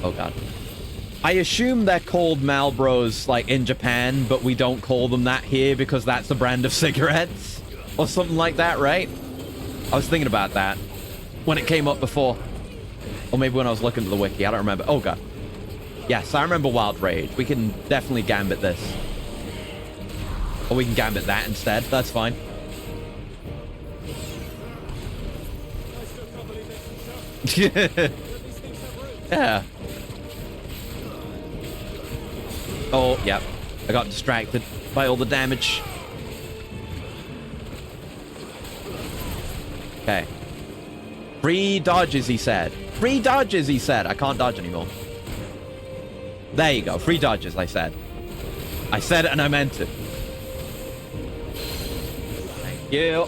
Oh, God. I assume they're called Marlboros, like, in Japan, but we don't call them that here because that's the brand of cigarettes. Or something like that, right? I was thinking about that when it came up before. Or maybe when I was looking at the wiki. I don't remember. Oh, God. Yes, I remember Wild Rage. We can definitely gambit this. Or we can gambit that instead. That's fine. Yeah. Oh, yep. I got distracted by all the damage. Okay. Free dodges, he said. Free dodges, he said. I can't dodge anymore. There you go. Free dodges, I said. I said it and I meant it. Yeah.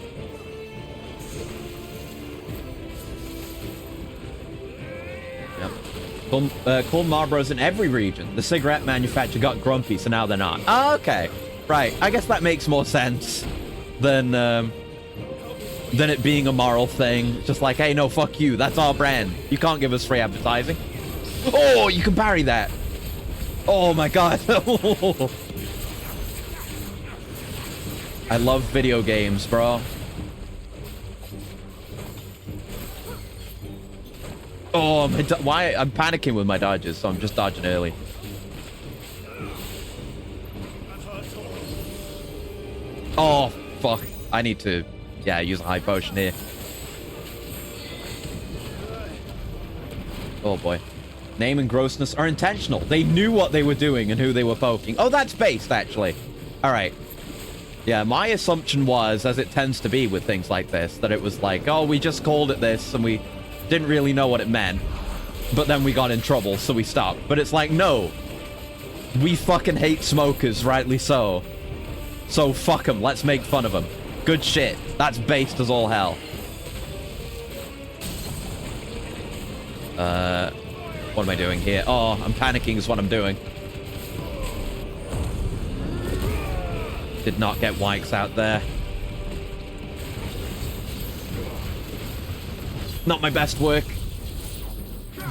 Yep. Cool Marlboros in every region. The cigarette manufacturer got grumpy, so now they're not. Oh, okay. Right. I guess that makes more sense than it being a moral thing. Just like, hey, no, fuck you. That's our brand. You can't give us free advertising. Oh, you can parry that. Oh my god. I love video games, bro. Oh, why? I'm panicking with my dodges, so I'm just dodging early. Oh, fuck. I need to, yeah, use a high potion here. Oh, boy. Name and grossness are intentional. They knew what they were doing and who they were poking. Oh, that's based, actually. All right. Yeah, my assumption was, as it tends to be with things like this, that it was like, oh, we just called it this and we didn't really know what it meant. But then we got in trouble, so we stopped. But it's like, no. We fucking hate smokers, rightly so. So fuck them. Let's make fun of them. Good shit. That's based as all hell. What am I doing here? Oh, I'm panicking is what I'm doing. Did not get Wikes out there. Not my best work.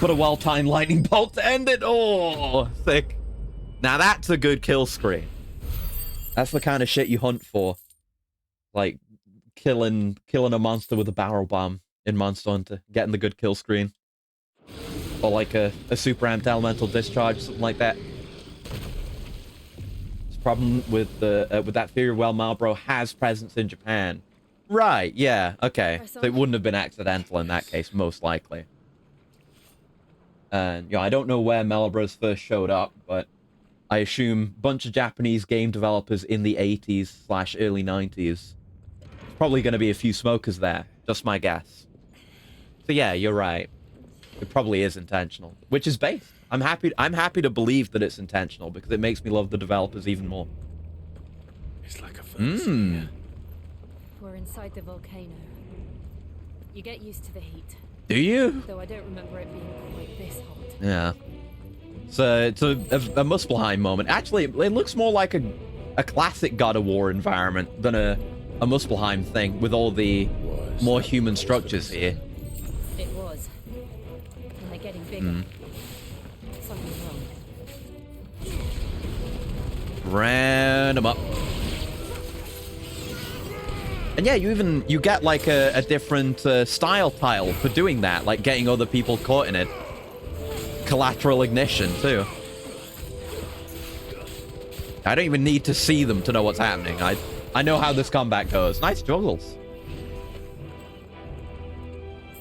But a well-timed lightning bolt to end it. Oh, sick. Now that's a good kill screen. That's the kind of shit you hunt for. Like, killing a monster with a barrel bomb in Monster Hunter. Getting the good kill screen. Or like a super amped elemental discharge, something like that. The problem with that theory, well, Marlboro has presence in Japan. Right, yeah, okay. So it wouldn't have been accidental in that case, most likely. And, you know, I don't know where Marlboro's first showed up, but I assume a bunch of Japanese game developers in the 80s/early 90s. There's probably going to be a few smokers there. Just my guess. So yeah, you're right. It probably is intentional, which is based. I'm happy to believe that it's intentional because it makes me love the developers even more. It's like a fantasy. We're inside the volcano. You get used to the heat. Do you? Though I don't remember it being quite this hot. Yeah. So it's a Muspelheim moment. Actually, it looks more like a classic God of War environment than a Muspelheim thing with all the more human structures here. It was. And they're getting bigger. Something's wrong. Ran them up. And yeah, you get like a different style tile for doing that, like getting other people caught in it. Collateral ignition too. I don't even need to see them to know what's happening. I know how this combat goes. Nice juggles.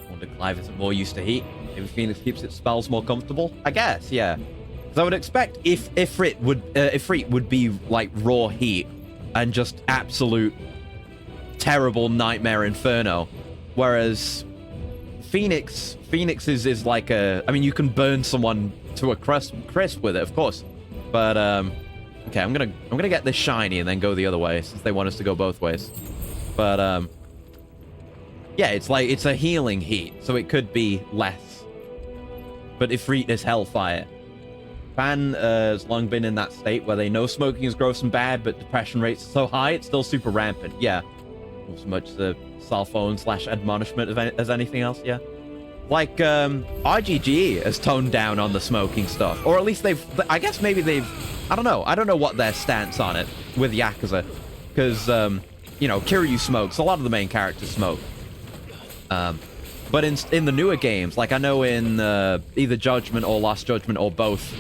Wonder Clive isn't more used to heat. Maybe Phoenix keeps its spells more comfortable. I guess, yeah. Because I would expect if Ifrit would be like raw heat and just absolute terrible nightmare inferno, whereas Phoenix is like a, I mean, you can burn someone to a crisp with it, of course, but okay, I'm gonna get this shiny and then go the other way since they want us to go both ways. But yeah, it's like it's a healing heat, so it could be less. But Ifrit is hellfire. Japan has long been in that state where they know smoking is gross and bad, but depression rates are so high it's still super rampant. Yeah. As much as a cell phone / admonishment as anything else, yeah. Like, RGG has toned down on the smoking stuff. Or at least I guess maybe they've, I don't know what their stance on it with Yakuza. Because, you know, Kiryu smokes, a lot of the main characters smoke. But in the newer games, like I know in either Judgment or Lost Judgment or both,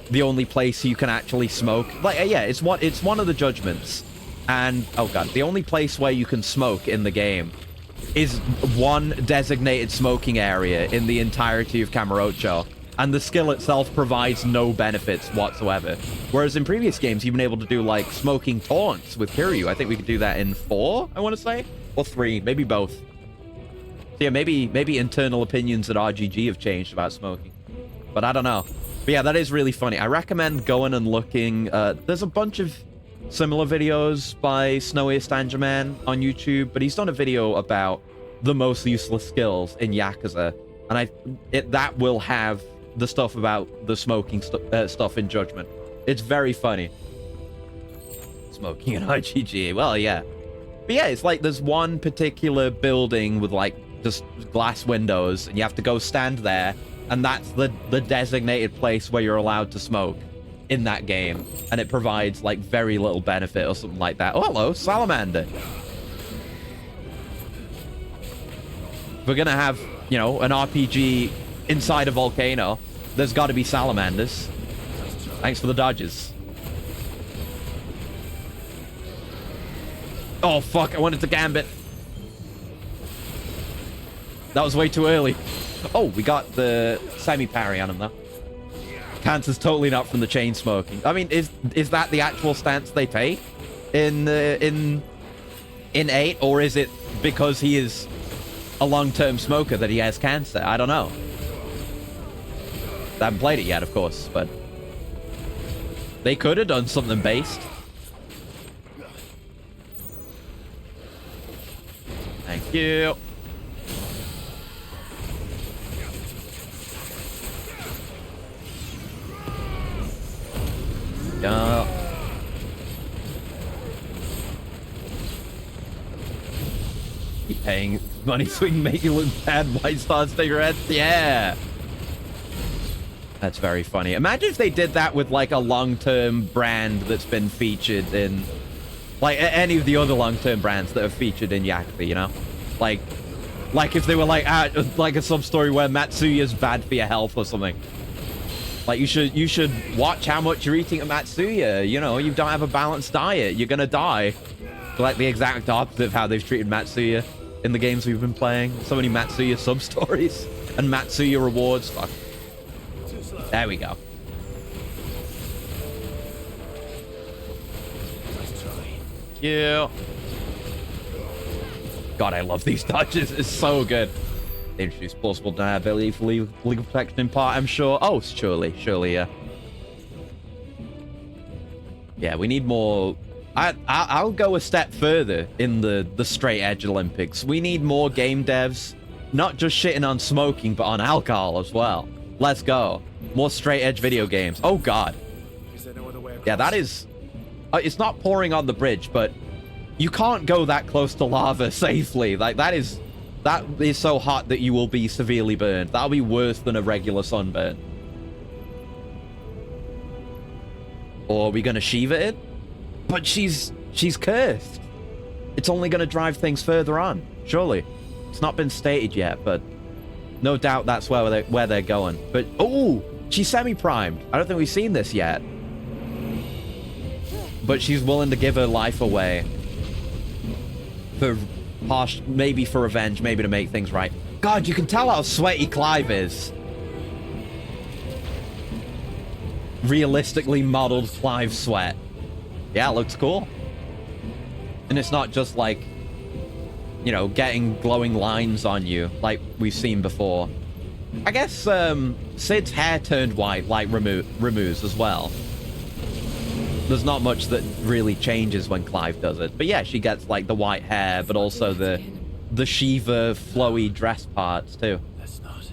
the only place you can actually smoke, like, yeah, it's one of the Judgments. And, oh god, the only place where you can smoke in the game is one designated smoking area in the entirety of Kamurocho. And the skill itself provides no benefits whatsoever. Whereas in previous games, you've been able to do, like, smoking taunts with Kiryu. I think we could do that in 4, I want to say? Or 3, maybe both. So yeah, maybe internal opinions at RGG have changed about smoking. But I don't know. But yeah, that is really funny. I recommend going and looking. There's a bunch of similar videos by Snowiest Angerman on YouTube, but he's done a video about the most useless skills in Yakuza, and that will have the stuff about the smoking stuff in Judgment. It's very funny. Smoking in IGG, well, yeah. But yeah, it's like there's one particular building with like just glass windows, and you have to go stand there, and that's the designated place where you're allowed to smoke in that game, and it provides like very little benefit or something like that. Oh, hello, salamander. If we're gonna have, you know, an RPG inside a volcano, there's got to be salamanders. Thanks for the dodges. Oh fuck, I wanted to gambit. That was way too early. Oh, we got the semi-parry on him though. Cancer's totally not from the chain smoking. I mean, is that the actual stance they take in 8, or is it because he is a long-term smoker that he has cancer? I don't know. I haven't played it yet, of course, but they could have done something based. Thank you. Yeah. Keep paying money so we can make you look bad. White Star cigarettes. Yeah. That's very funny. Imagine if they did that with like a long-term brand that's been featured in like any of the other long-term brands that are featured in Yakuza, you know? Like if they were like a sub-story where Matsuya's bad for your health or something. Like you should watch how much you're eating at Matsuya. You know, you don't have a balanced diet, you're gonna die. Like the exact opposite of how they've treated Matsuya in the games we've been playing. So many Matsuya sub-stories and Matsuya rewards. Fuck. There we go. Thank you. God, I love these dodges. It's so good. They introduce plausible deniability for legal protection in part, I'm sure. Oh, surely, yeah. Yeah, we need more. I'll go a step further in the straight edge Olympics. We need more game devs, not just shitting on smoking, but on alcohol as well. Let's go. More straight edge video games. Oh God. Is there no other way across? Yeah, that is. It's not pouring on the bridge, but you can't go that close to lava safely. Like that is so hot that you will be severely burned. That'll be worse than a regular sunburn. Or are we gonna Shiva it? But she's cursed. It's only gonna drive things further on, surely. It's not been stated yet, but no doubt that's where they're going. But oh, she's semi-primed. I don't think we've seen this yet. But she's willing to give her life away for maybe for revenge, maybe to make things right. God, you can tell how sweaty Clive is. Realistically modeled Clive sweat. Yeah, it looks cool. And it's not just like, you know, getting glowing lines on you like we've seen before. I guess Sid's hair turned white like Ramu's as well. There's not much that really changes when Clive does it. But yeah, she gets like the white hair, but also the Shiva flowy dress parts too. That's not.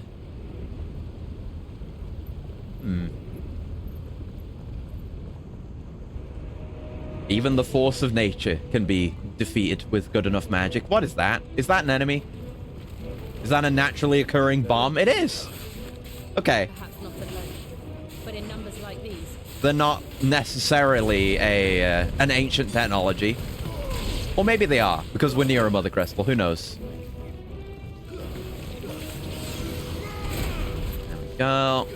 Even the force of nature can be defeated with good enough magic. What is that? Is that an enemy? Is that a naturally occurring bomb? It is. Okay. Perhaps not for long, but in numbers like these. They're not necessarily an ancient technology. Or maybe they are, because we're near a Mother Crystal. Who knows? There we go.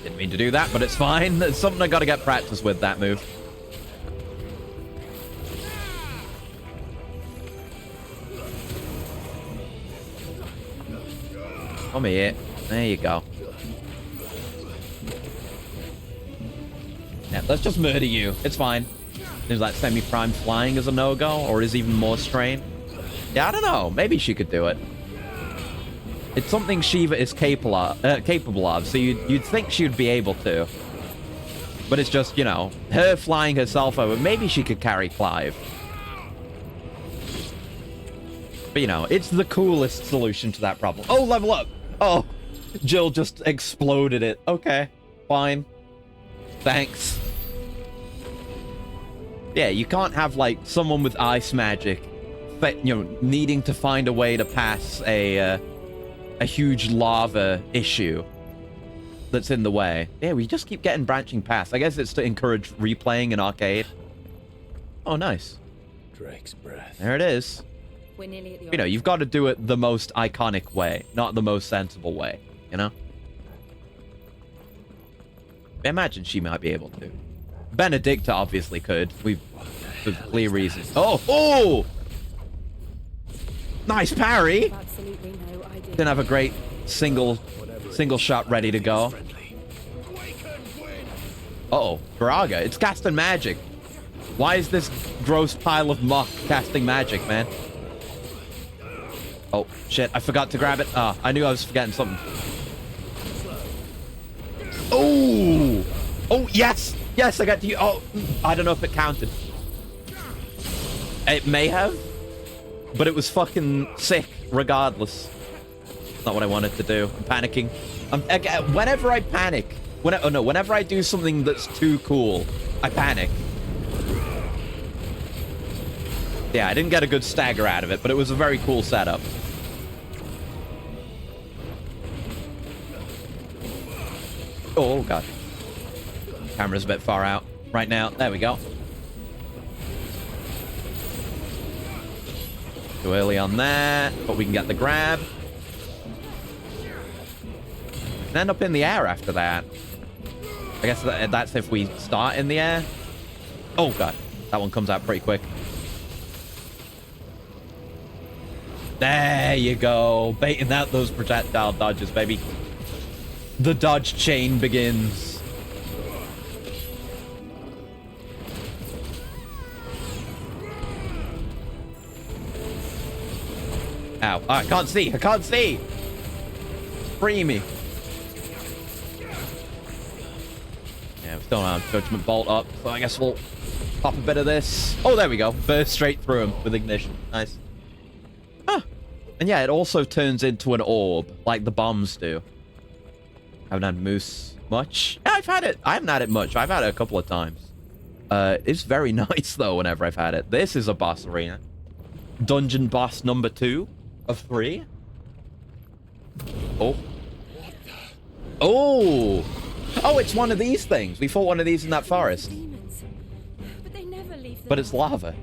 Didn't mean to do that, but it's fine. It's something I gotta get practice with, that move. Come here. There you go. Yeah, let's just murder you. It's fine. Is that semi-prime flying as a no-go, or is even more strain? Yeah, I don't know. Maybe she could do it. It's something Shiva is capable of, so you'd think she'd be able to. But it's just, you know, her flying herself over. Maybe she could carry Clive. But, you know, it's the coolest solution to that problem. Oh, level up! Oh, Jill just exploded it. Okay, fine. Thanks. Yeah, you can't have, like, someone with ice magic, you know, needing to find a way to pass a huge lava issue that's in the way. Yeah, we just keep getting branching paths. I guess it's to encourage replaying an arcade. Oh, nice. Drake's breath. There it is. We're nearly at the You know, you've got to do it the most iconic way, not the most sensible way, you know? I imagine she might be able to. Benedicta obviously could. For clear reasons. Oh! Oh! Nice parry! Absolutely no idea. Didn't have a great single shot ready to go. Uh-oh, Braga. It's casting magic. Why is this gross pile of muck casting magic, man? Oh, shit. I forgot to grab it. Ah, I knew I was forgetting something. Oh! Oh, yes! Yes, I got to... Oh, I don't know if it counted. It may have. But it was fucking sick, regardless. Not what I wanted to do. I'm panicking. Whenever I panic... whenever I do something that's too cool, I panic. Yeah, I didn't get a good stagger out of it, but it was a very cool setup. Oh, God. Camera's a bit far out right now. There we go. Too early on that, but we can get the grab. And end up in the air after that. I guess that's if we start in the air. Oh, God. That one comes out pretty quick. There you go. Baiting out those projectile dodges, baby. The dodge chain begins. Ow. Oh, I can't see. I can't see. Free me. Yeah, we still don't have Judgment Bolt up, so I guess we'll pop a bit of this. Oh, there we go. Burst straight through him with ignition. Nice. Huh. And yeah, it also turns into an orb, like the bombs do. Haven't had Moose much. Yeah, I've had it. I haven't had it much. I've had it a couple of times. It's very nice, though, whenever I've had it. This is a boss arena. Dungeon boss number 2 of 3. Oh. Oh! Oh, it's one of these things. We fought one of these in that forest. But they never leave. But it's lava.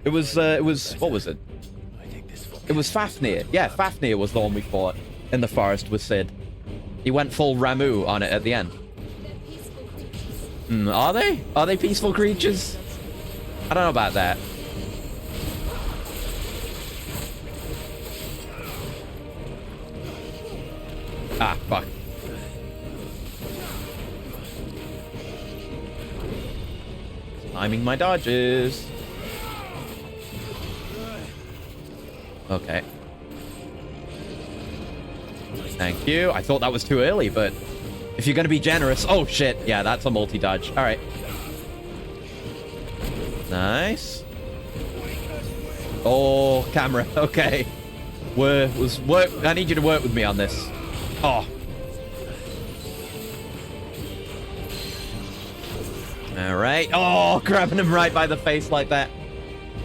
It was, what was it? It was Fafnir. Yeah, Fafnir was the one we fought in the forest with Sid. He went full Ramu on it at the end. Are they? Are they peaceful creatures? I don't know about that. Ah, fuck. Timing my dodges. Okay. Thank you. I thought that was too early, but if you're going to be generous... Oh, shit. Yeah, that's a multi-dodge. All right. Nice. Oh, camera. Okay. Work. I need you to work with me on this. Oh. All right. Oh, grabbing him right by the face like that.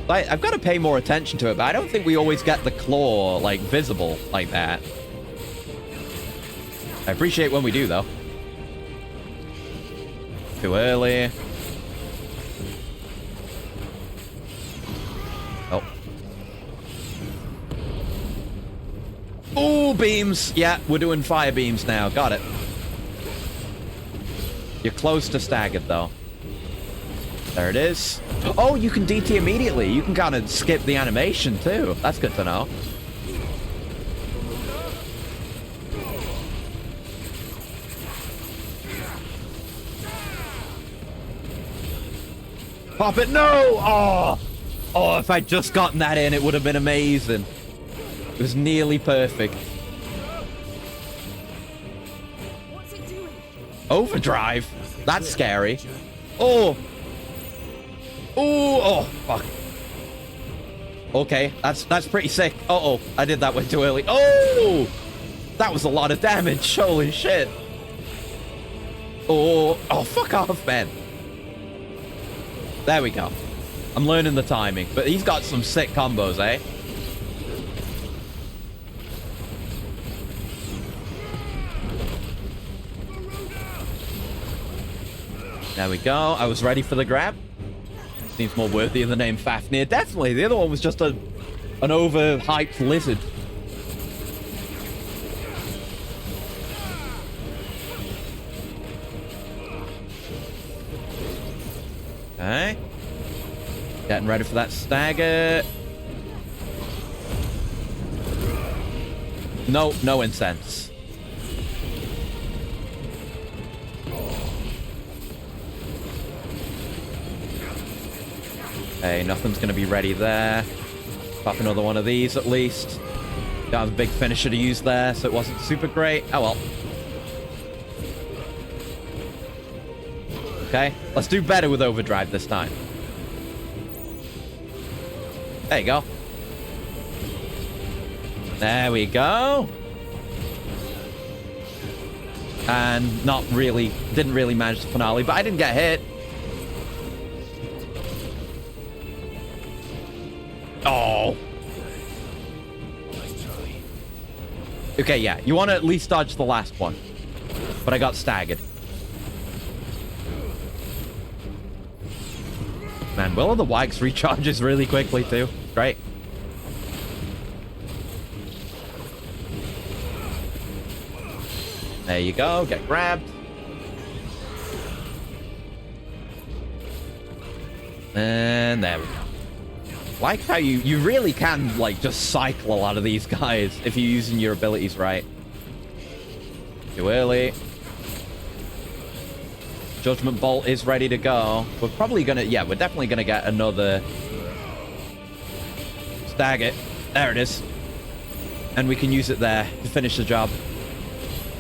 I've got to pay more attention to it, but I don't think we always get the claw, like, visible like that. I appreciate when we do, though. Too early. Oh. Oh, beams. Yeah, we're doing fire beams now. Got it. You're close to staggered, though. There it is. Oh, you can DT immediately. You can kind of skip the animation, too. That's good to know. Pop it. No! Oh! Oh, if I'd just gotten that in, it would have been amazing. It was nearly perfect. Overdrive? That's scary. Oh. Oh, fuck. Okay, that's pretty sick. Uh-oh, I did that way too early. Oh! That was a lot of damage. Holy shit. Oh, fuck off, man. There we go. I'm learning the timing, but he's got some sick combos, eh? There we go. I was ready for the grab. Seems more worthy of the name Fafnir. Definitely. The other one was just an overhyped lizard. Okay. Getting ready for that stagger. No incense. Okay, nothing's going to be ready there. Pop another one of these at least. Don't have a big finisher to use there, so it wasn't super great. Oh well. Okay, let's do better with overdrive this time. There you go. There we go. And didn't really manage the finale, but I didn't get hit. Oh. Okay, yeah. You want to at least dodge the last one. But I got staggered. Man, Will of the Wags recharges really quickly, too. Great. There you go. Get grabbed. And there we go. Like how you really can, like, just cycle a lot of these guys if you're using your abilities right. Too early. Judgment Bolt is ready to go. We're probably gonna, yeah, we're definitely gonna get another stagger. There it is. And we can use it there to finish the job.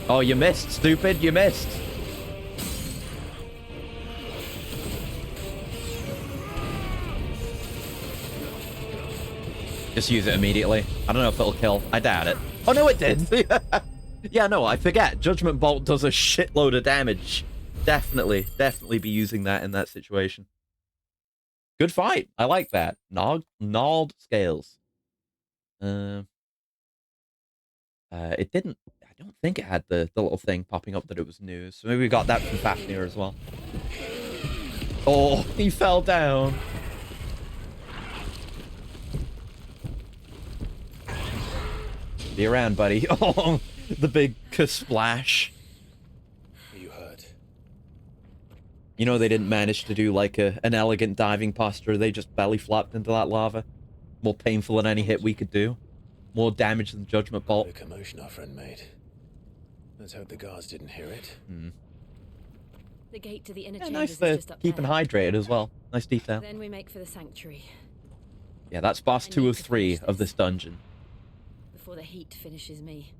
Oh, you missed, stupid. You missed. Just use it immediately. I don't know if it'll kill. I doubt it. Oh, no, it did. Yeah, no, I forget. Judgment Bolt does a shitload of damage. Definitely be using that in that situation. Good fight. I like that. Gnawed scales. It didn't... I don't think it had the little thing popping up that it was news. So maybe we got that from Fafnir as well. Oh, he fell down. Be around, buddy. Oh, the big splash. Are you hurt? You know they didn't manage to do like an elegant diving posture. They just belly flopped into that lava. More painful than any hit we could do. More damage than Judgment Bolt. The commotion our friend made. Let's hope the guards didn't hear it. The gate to the inner Yeah, chambers nice is to just up keeping there. hydrated as well. Nice detail. Then we make for the sanctuary Yeah, that's boss 2 of 3 of this dungeon. before the heat finishes me.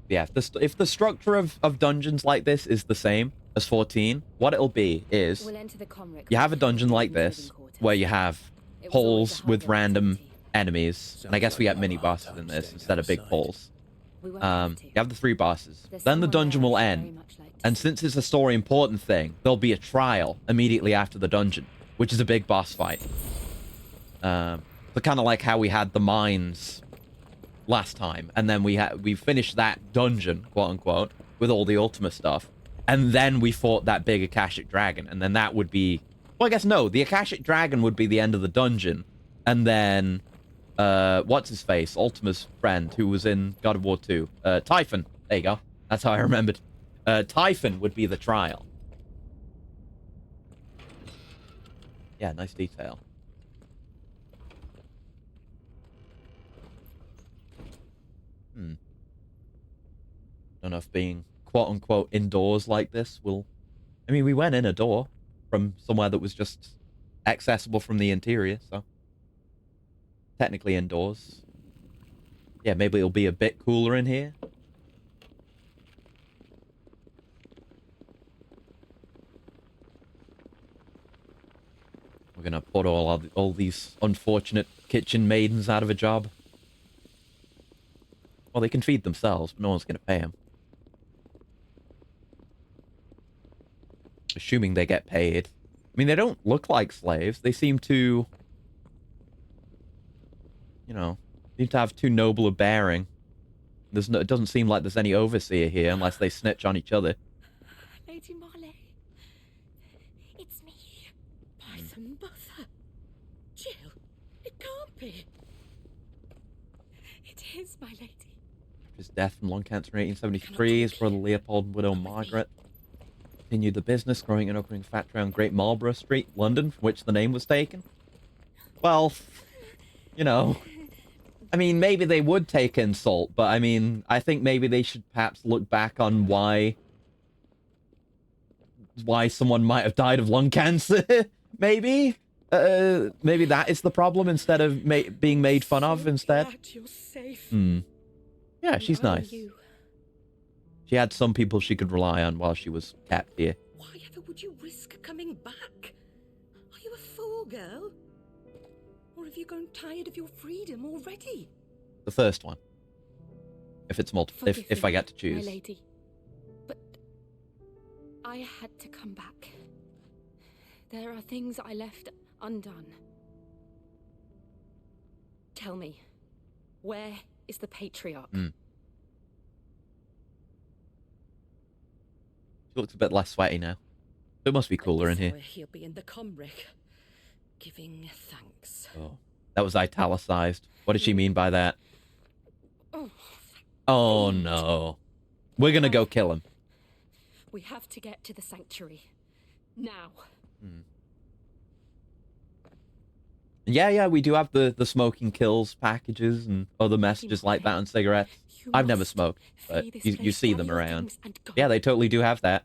Yeah, if the structure of dungeons like this is the same as 14, what it'll be is We'll enter the Comric you have a dungeon like this where you have holes with random enemies, and I guess we get mini bosses in this instead of big holes. You have the 3 bosses. Then the dungeon will end, and since it's a story important thing, there'll be a trial immediately after the dungeon, which is a big boss fight. So kind of like how we had the mines last time, and then we finished that dungeon, quote unquote, with all the Ultima stuff, and then we fought that big Akashic Dragon, and then that would be, well, I guess no, the Akashic Dragon would be the end of the dungeon, and then what's his face, Ultima's friend who was in God of War 2, Typhon. There you go. That's how I remembered. Typhon would be the trial. Yeah, nice detail. Don't know if being quote-unquote indoors like this will... I mean, we went in a door from somewhere that was just accessible from the interior, so... Technically indoors. Yeah, maybe it'll be a bit cooler in here. gonna put all these unfortunate kitchen maidens out of a job. Well, they can feed themselves, but no one's gonna pay them. Assuming they get paid. I mean, they don't look like slaves. They seem to, you know, seem to have too noble a bearing. It doesn't seem like there's any overseer here unless they snitch on each other. Lady Marley, it's me, Python Mother. Jill, it can't be. It is, my lady. His death from lung cancer in 1873, his brother Leopold and widow Margaret continued the business, growing and opening a factory on Great Marlborough Street, London, from which the name was taken. Well, you know, I mean, maybe they would take insult, but I mean, I think maybe they should perhaps look back on why someone might have died of lung cancer. Maybe maybe that is the problem instead of being made fun of instead. You're safe. Yeah, she's nice. She had some people she could rely on while she was kept here. Why ever would you risk coming back? Are you a fool, girl? Or have you grown tired of your freedom already? The first one. If it's multiple, if I get to choose. My lady, but I had to come back. There are things I left undone. Tell me, where is the patriarch? She looks a bit less sweaty now. It must be cooler in here. He'll be in the Comric, giving thanks. Oh, that was italicized. What did she mean by that? Oh, Oh no. We're gonna go kill him. we have to get to the sanctuary. Now. Yeah, we do have the smoking kills packages and other messages like that on cigarettes. I've never smoked, but you see them around. Yeah, they totally do have that.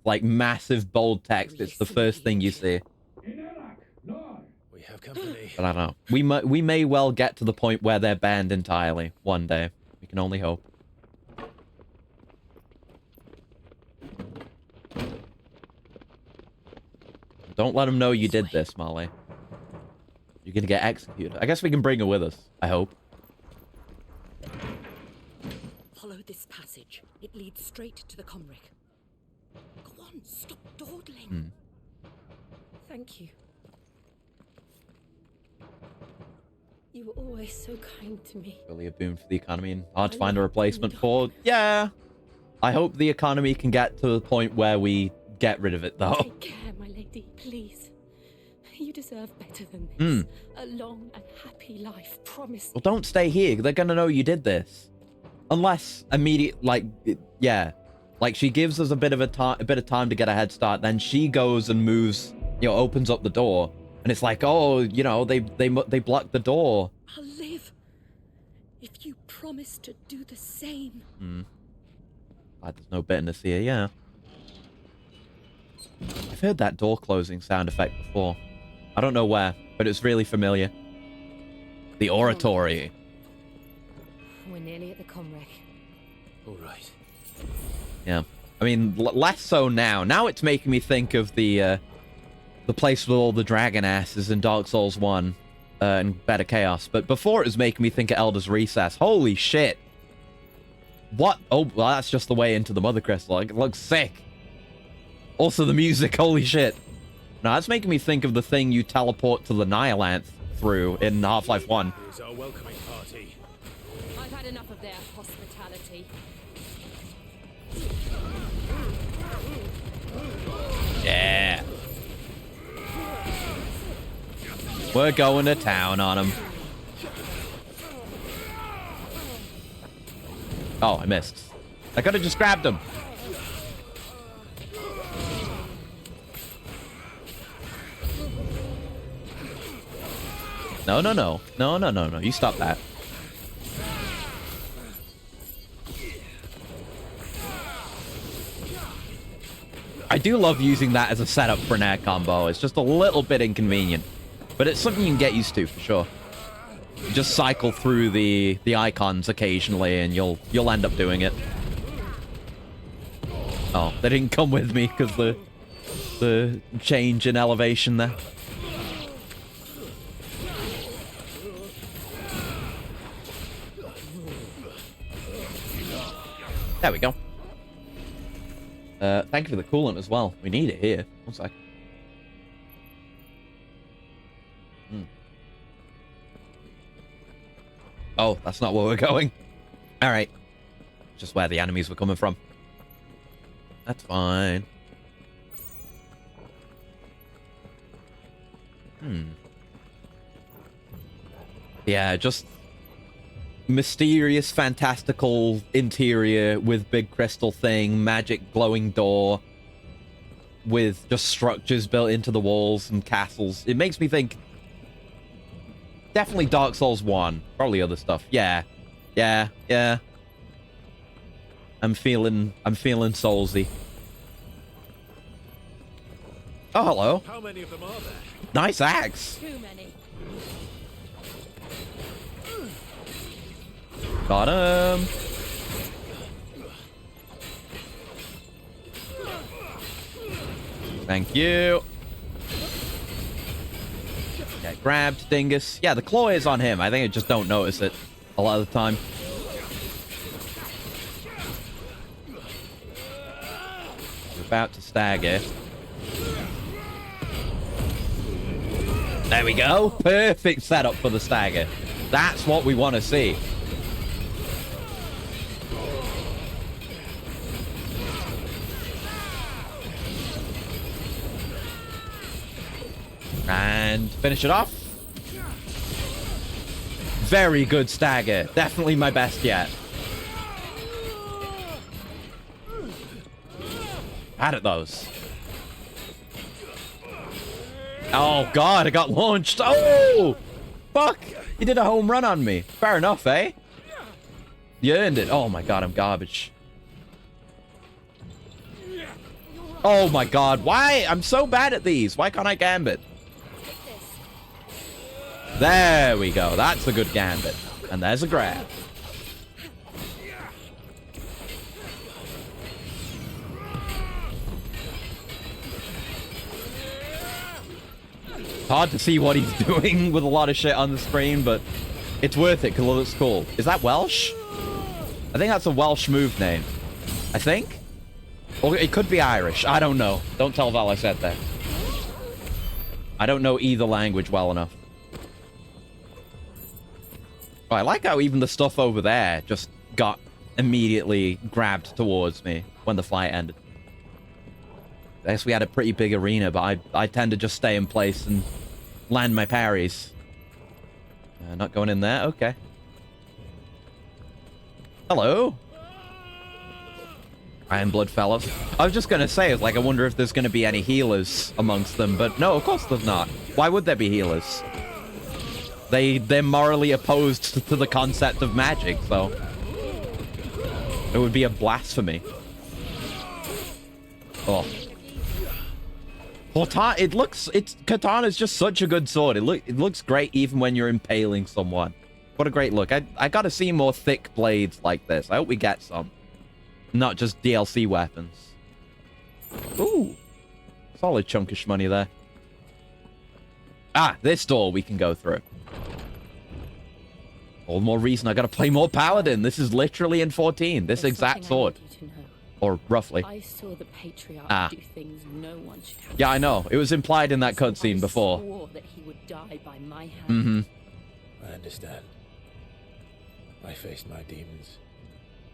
Like massive bold text. It's the first thing you see. We have company. But I don't know. We may well get to the point where they're banned entirely one day. We can only hope. Don't let them know you did this, Molly. You're gonna get executed. I guess we can bring her with us. I hope. Follow this passage. It leads straight to the Comric. Go on, stop dawdling. Thank you. You were always so kind to me. Really a boon for the economy and hard to find a replacement for. Yeah. I hope the economy can get to the point where we get rid of it, though. Take care, my lady, please. You deserve better than this. A long and happy life, promise. Well, don't stay here. They're gonna know you did this. Unless immediate, like, yeah, like she gives us a bit of time to get a head start. Then she goes and moves, you know, opens up the door, and it's like, oh, you know, they blocked the door. I'll live if you promise to do the same. Glad there's no bitterness here. Yeah, I've heard that door closing sound effect before. I don't know where, but it's really familiar. The oratory. We're nearly at the Comric. All right. Yeah. I mean, less so now. Now it's making me think of the place with all the dragon asses in Dark Souls 1 and Better Chaos. But before it was making me think of Elder's Recess. Holy shit. What? Oh, well, that's just the way into the Mother Crystal. It looks sick. Also the music, holy shit. No, that's making me think of the thing you teleport to the Nihilanth through in Half-Life 1. Here's our welcoming party. I've had enough of their hospitality. Yeah. We're going to town on them. Oh, I missed. I could have just grabbed him. No. You stop that. I do love using that as a setup for an air combo. It's just a little bit inconvenient, but it's something you can get used to for sure. You just cycle through the icons occasionally, and you'll end up doing it. Oh, they didn't come with me because the change in elevation there. There we go. Thank you for the coolant as well. We need it here. One sec. Oh, that's not where we're going. All right. Just where the enemies were coming from. That's fine. Yeah, just mysterious, fantastical interior with big crystal thing, magic glowing door with just structures built into the walls and castles. It makes me think definitely Dark Souls 1, probably other stuff. Yeah. I'm feeling Soulsy. Oh, hello. How many of them are there? Nice axe. Too many. Got him. Thank you. Get grabbed, dingus. Yeah, the claw is on him. I think I just don't notice it a lot of the time. We're about to stagger. There we go. Perfect setup for the stagger. That's what we want to see. And finish it off. Very good stagger. Definitely my best yet. Bad at those. Oh, God, I got launched. Oh, fuck. You did a home run on me. Fair enough, eh? You earned it. Oh, my God, I'm garbage. Oh, my God. Why? I'm so bad at these. Why can't I gambit? There we go. That's a good gambit. And there's a grab. Hard to see what he's doing with a lot of shit on the screen, but it's worth it because it looks cool. Is that Welsh? I think that's a Welsh move name. I think? Or it could be Irish. I don't know. Don't tell Val I said that. I don't know either language well enough. Oh, I like how even the stuff over there just got immediately grabbed towards me when the fight ended. I guess we had a pretty big arena, but I tend to just stay in place and land my parries. Not going in there? Okay. Hello. Iron Blood fellas. I was just going to say, it's like, I wonder if there's going to be any healers amongst them, but no, of course there's not. Why would there be healers? They're morally opposed to the concept of magic, so it would be a blasphemy. Oh. Katana's just such a good sword. It looks great even when you're impaling someone. What a great look. I gotta see more thick blades like this. I hope we get some. Not just DLC weapons. Ooh. Solid chunkish money there. Ah, this door we can go through. All the more reason I gotta play more Paladin. This is literally in 14. This exact sword. Or roughly. I saw the Patriarch do things no one should have. Yeah, I know. It was implied in that cutscene before. Swore that he would die by my hand. Mm-hmm. I understand. I faced my demons.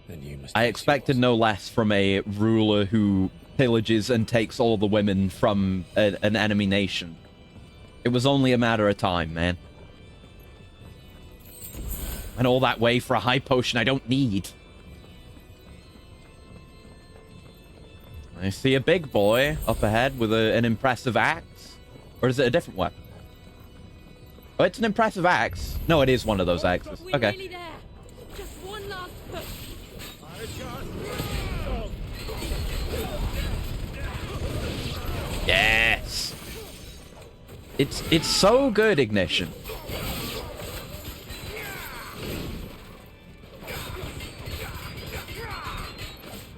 Then you must. I expected no less from a ruler who pillages and takes all the women from an enemy nation. It was only a matter of time, man. And all that way for a high potion I don't need. I see a big boy up ahead with an impressive axe. Or is it a different weapon? Oh, it's an impressive axe. No, it is one of those axes. Okay. Nearly there. Just one last push. Yes. It's so good, Ignition.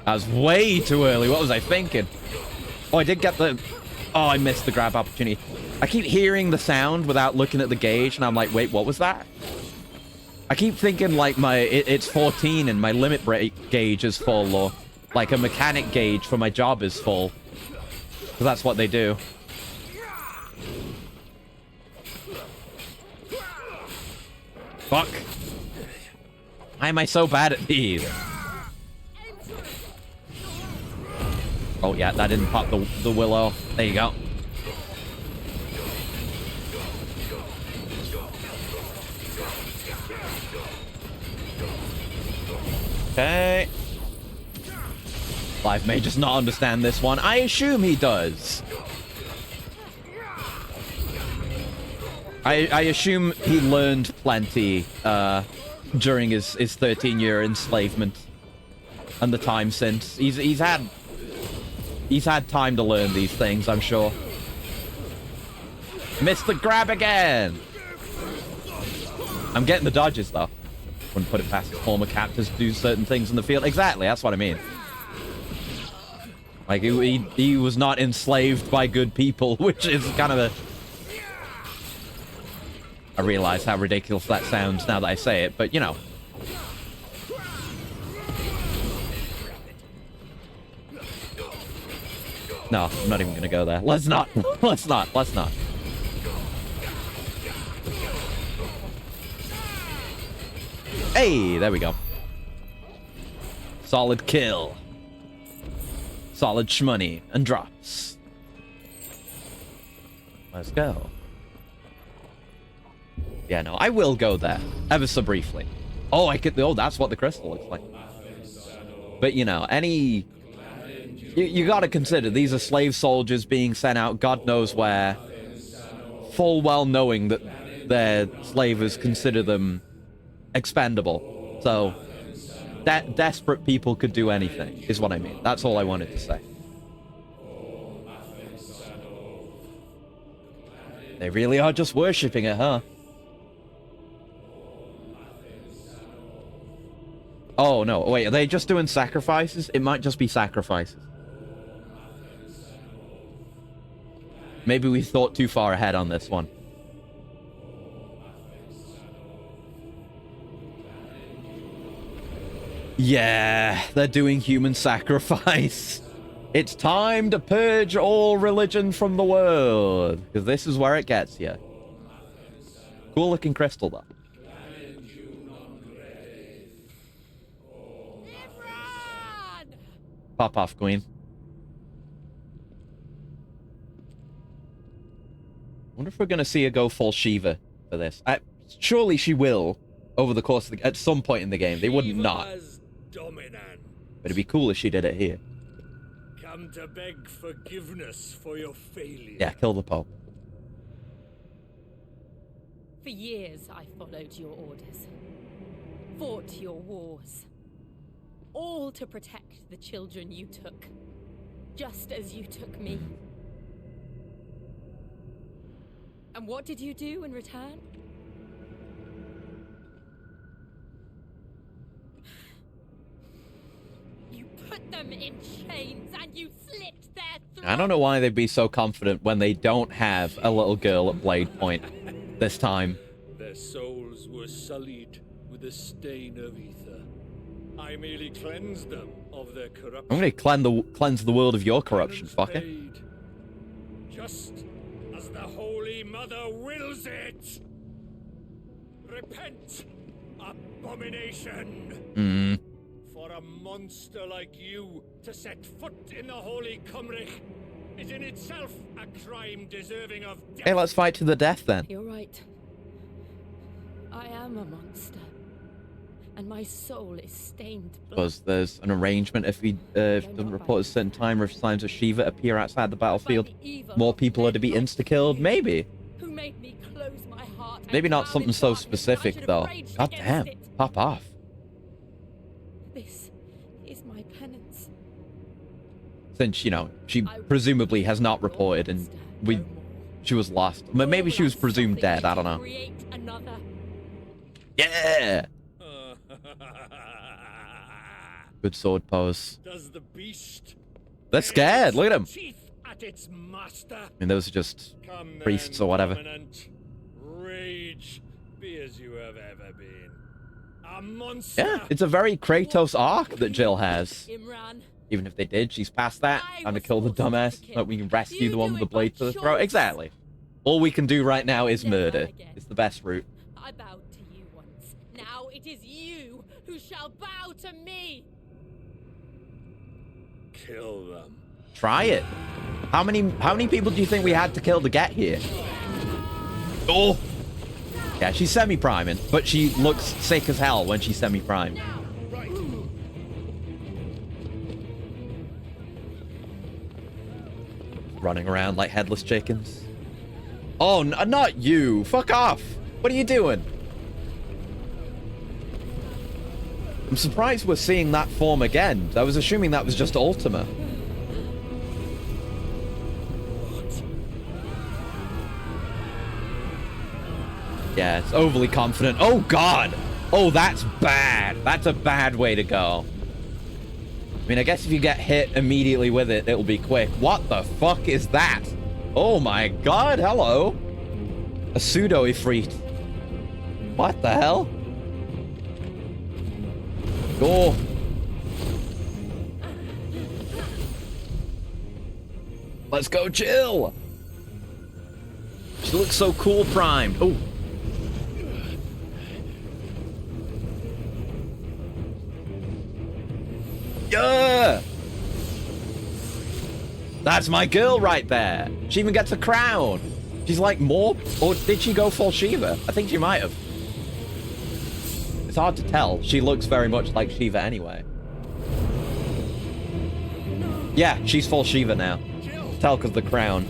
That was way too early. What was I thinking? Oh, I did get the... Oh, I missed the grab opportunity. I keep hearing the sound without looking at the gauge, and I'm like, wait, what was that? I keep thinking like it's 14 and my limit break gauge is full, or like a mechanic gauge for my job is full. Because that's what they do. Fuck. Why am I so bad at these? Oh yeah, that didn't pop the willow. There you go. Okay. Live may just not understand this one. I assume he does. I assume he learned plenty during his 13-year enslavement and the time since. He's had time to learn these things, I'm sure. Missed the grab again. I'm getting the dodges though. Wouldn't put it past his former captors to do certain things in the field. Exactly, that's what I mean. Like, he was not enslaved by good people, which is kind of a... I realize how ridiculous that sounds now that I say it, but, you know. No, I'm not even gonna go there. Let's not. Let's not. Hey, there we go. Solid kill. Solid shmoney and drops. Let's go. Yeah, no, I will go there. Ever so briefly. Oh, I could... Oh, that's what the crystal looks like. But, you know, any... You gotta consider, these are slave soldiers being sent out God knows where. Full well knowing that their slavers consider them expendable. So, desperate people could do anything, is what I mean. That's all I wanted to say. They really are just worshipping it, huh? Oh, no. Wait, are they just doing sacrifices? It might just be sacrifices. Maybe we thought too far ahead on this one. Yeah, they're doing human sacrifice. It's time to purge all religion from the world. Because this is where it gets you. Cool looking crystal, though. Pop off, queen. Wonder if we're going to see her go full Shiva for this. Surely she will over the course of at some point in the game. They wouldn't not. But it'd be cool if she did it here. Come to beg forgiveness for your failure. Yeah, kill the Pope. For years I followed your orders. Fought your wars. All to protect the children you took. Just as you took me. And what did you do in return? You put them in chains and you slit their throats. I don't know why they'd be so confident when they don't have a little girl at Blade Point this time. Their souls were sullied with the stain of ether. I merely cleansed them of their corruption. I'm going to cleanse the world of your corruption, fucker. Just as the Holy Mother wills it. Repent, abomination. For a monster like you to set foot in the Holy Cymric is in itself a crime deserving of death. Hey, let's fight to the death then. You're right. I am a monster. And my soul is stained blood. Because there's an arrangement if he doesn't report a certain time or if signs of Shiva appear outside the battlefield, more people are to be insta-killed. Maybe. Who made me close my heart. Maybe not something so specific, though. God damn. Pop off. This is my penance. Since, you know, she presumably has not reported and she was lost. But maybe she was presumed dead. I don't know. Yeah! Good sword pose. Does the beast They're scared. Look at them. at its master? I mean, those are just priests or whatever. Rage, be as you have ever been. A monster. Yeah, it's a very Kratos arc that Jill has. Imran, Even if they did, she's past that. Time to kill the dumbass so that we can rescue the one with the blade to the throat. Exactly. All we can do right now is murder. It's the best route. I bowed to you once. Now it is you who shall bow to me. Kill them. Try it. How many people do you think we had to kill to get here? Oh! Yeah, she's semi-priming, but she looks sick as hell when she's semi-primed. Running around like headless chickens. Oh, not you! Fuck off! What are you doing? I'm surprised we're seeing that form again. I was assuming that was just Ultima. Yeah, it's overly confident. Oh, God! Oh, that's bad. That's a bad way to go. I mean, I guess if you get hit immediately with it, it'll be quick. What the fuck is that? Oh, my God. Hello. A pseudo-ifrit. What the hell? Oh. Let's go chill. She looks so cool primed. Oh. Yeah! That's my girl right there. She even gets a crown. She's like more... Or did she go full Shiva? I think she might have. It's hard to tell. She looks very much like Shiva anyway. Yeah, she's full Shiva now. Tell because the crown.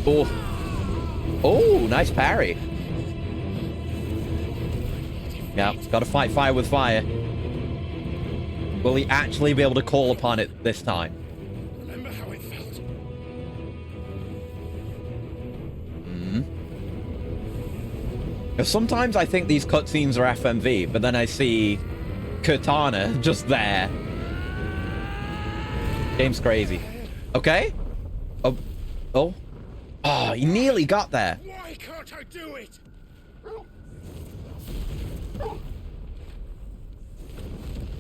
Oh. Oh, nice parry. Yeah, gotta fight fire with fire. Will he actually be able to call upon it this time? Remember how it felt? Sometimes I think these cutscenes are FMV, but then I see Cortana just there. Game's crazy. Okay. Oh. Oh. Oh, he nearly got there. Why can't I do it?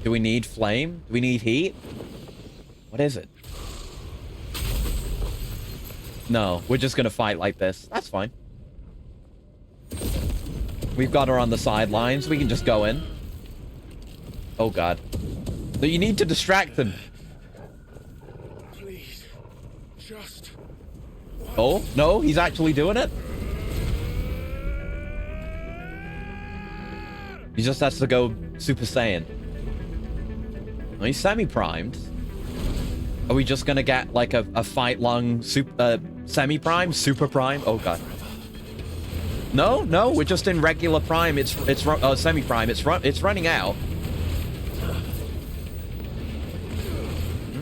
Do we need flame? Do we need heat? What is it? No, we're just gonna fight like this. That's fine. We've got her on the sidelines. We can just go in. Oh, God. So you need to distract them. Please, just... Oh, no, he's actually doing it. He just has to go Super Saiyan. Well, he's semi-primed. Are we just gonna get like a fight-long semi-prime? Super prime? Oh, God. No, no, we're just in regular prime. It's semi-prime. It's running out.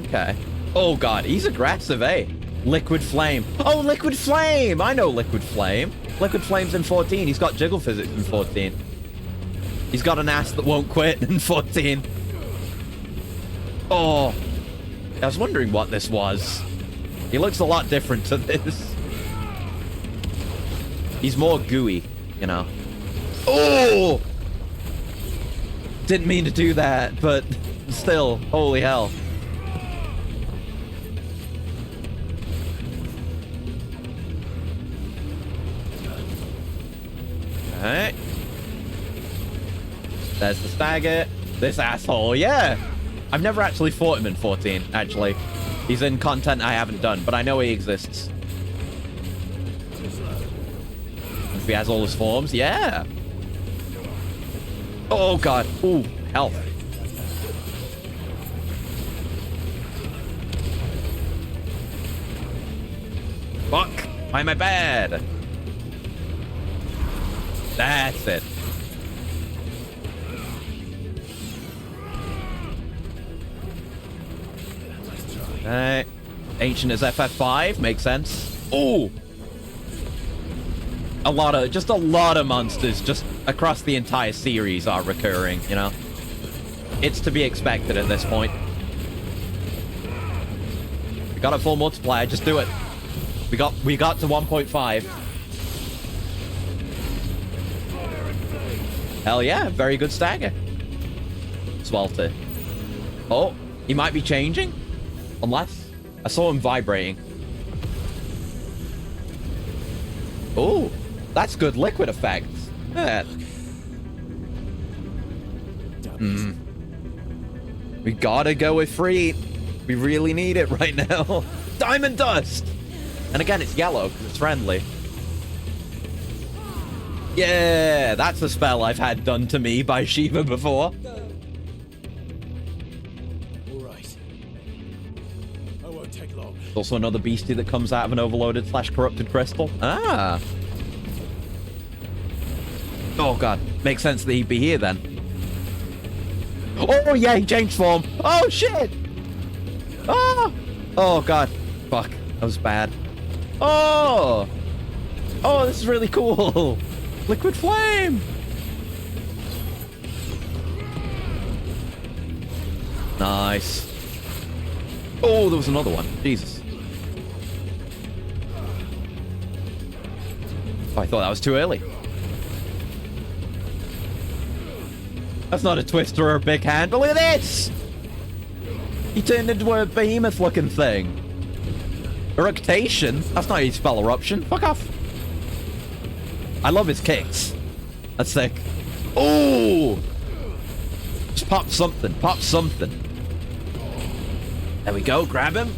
Okay. Oh, God, he's aggressive, eh? Liquid Flame. Oh, Liquid Flame! I know Liquid Flame. Liquid Flame's in 14. He's got jiggle physics in 14. He's got an ass that won't quit in 14. Oh. I was wondering what this was. He looks a lot different to this. He's more gooey, you know. Oh! Didn't mean to do that, but still, holy hell. Alright. There's the stagger. This asshole, yeah! I've never actually fought him in 14, actually. He's in content I haven't done, but I know he exists. If he has all his forms, yeah! Oh, God. Ooh, health. Fuck! Why am I bad? That's it. Alright. Ancient is FF5, makes sense. Ooh! Just a lot of monsters just across the entire series are recurring, you know? It's to be expected at this point. We got a full multiplier, just do it. We got to 1.5. Hell yeah, very good stagger. Swelter. Oh, he might be changing? Unless I saw him vibrating. Oh, that's good liquid effects. Yeah. We gotta go with free. We really need it right now. Diamond dust! And again, it's yellow because it's friendly. Yeah, that's a spell I've had done to me by Shiva before. Alright. I won't take long. There's also another beastie that comes out of an overloaded / corrupted crystal. Ah. Oh god, makes sense that he'd be here then. Oh yeah, he changed form. Oh shit! Oh! Oh god. Fuck, that was bad. Oh! Oh, this is really cool. Liquid flame! Nice. Oh, there was another one. Jesus. Oh, I thought that was too early. That's not a twist or a big hand, but look at this! He turned into a behemoth-looking thing. Eructation? That's not how you spell eruption. Fuck off. I love his kicks. That's sick. Oh! Just pop something. Pop something. There we go. Grab him.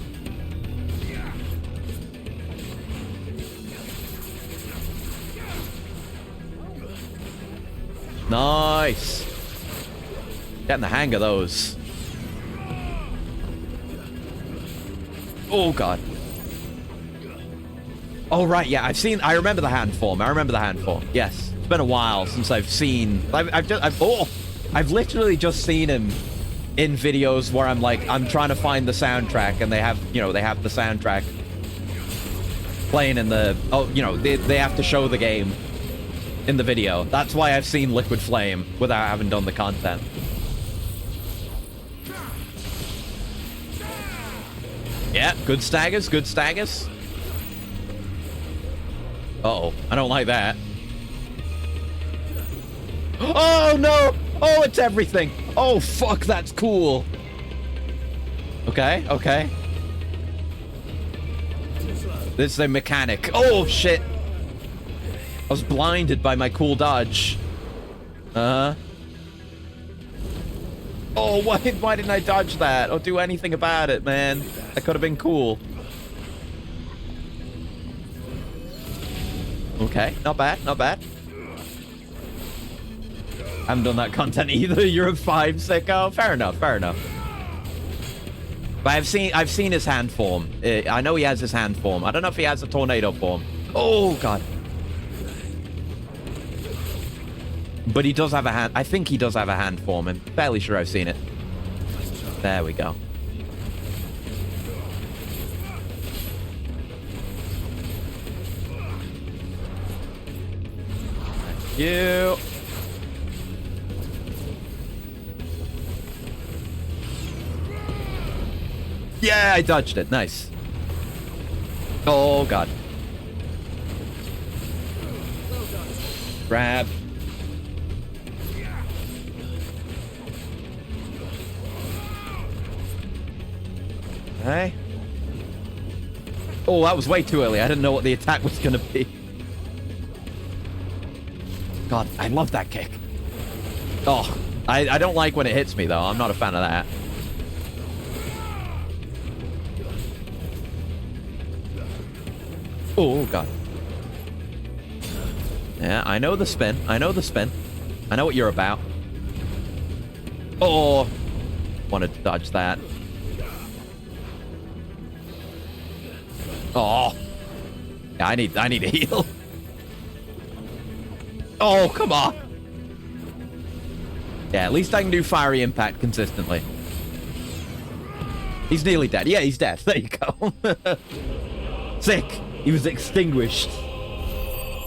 Nice. Getting the hang of those. Oh, God. Oh, right, yeah, I remember the hand form. Yes. It's been a while since I've seen... I've literally just seen him in videos where I'm trying to find the soundtrack and they have, they have the soundtrack playing in the... they have to show the game in the video. That's why I've seen Liquid Flame without having done the content. Yeah, good staggers, good staggers. Uh-oh, I don't like that. Oh, no! Oh, it's everything! Oh, fuck, that's cool. Okay, okay. This is a mechanic. Oh, shit! I was blinded by my cool dodge. Uh-huh. Oh, why didn't I dodge that or do anything about it, man? That could have been cool. Okay, not bad, not bad. Haven't done that content either. You're a 5 sicko. Fair enough, fair enough. But I've seen his hand form. I know he has his hand form. I don't know if he has a tornado form. Oh god. But he does have a hand. I think he does have a hand form. I'm fairly sure I've seen it. There we go. Thank you. Yeah, I dodged it. Nice. Oh, God. Grab. Okay. Oh, that was way too early. I didn't know what the attack was going to be. God, I love that kick. Oh, I don't like when it hits me, though. I'm not a fan of that. Oh, God. Yeah, I know the spin. I know the spin. I know what you're about. Oh, wanted to dodge that. Oh. Yeah, I need a heal. Oh, come on. Yeah, at least I can do Fiery Impact consistently. He's nearly dead. Yeah, he's dead. There you go. Sick. He was extinguished.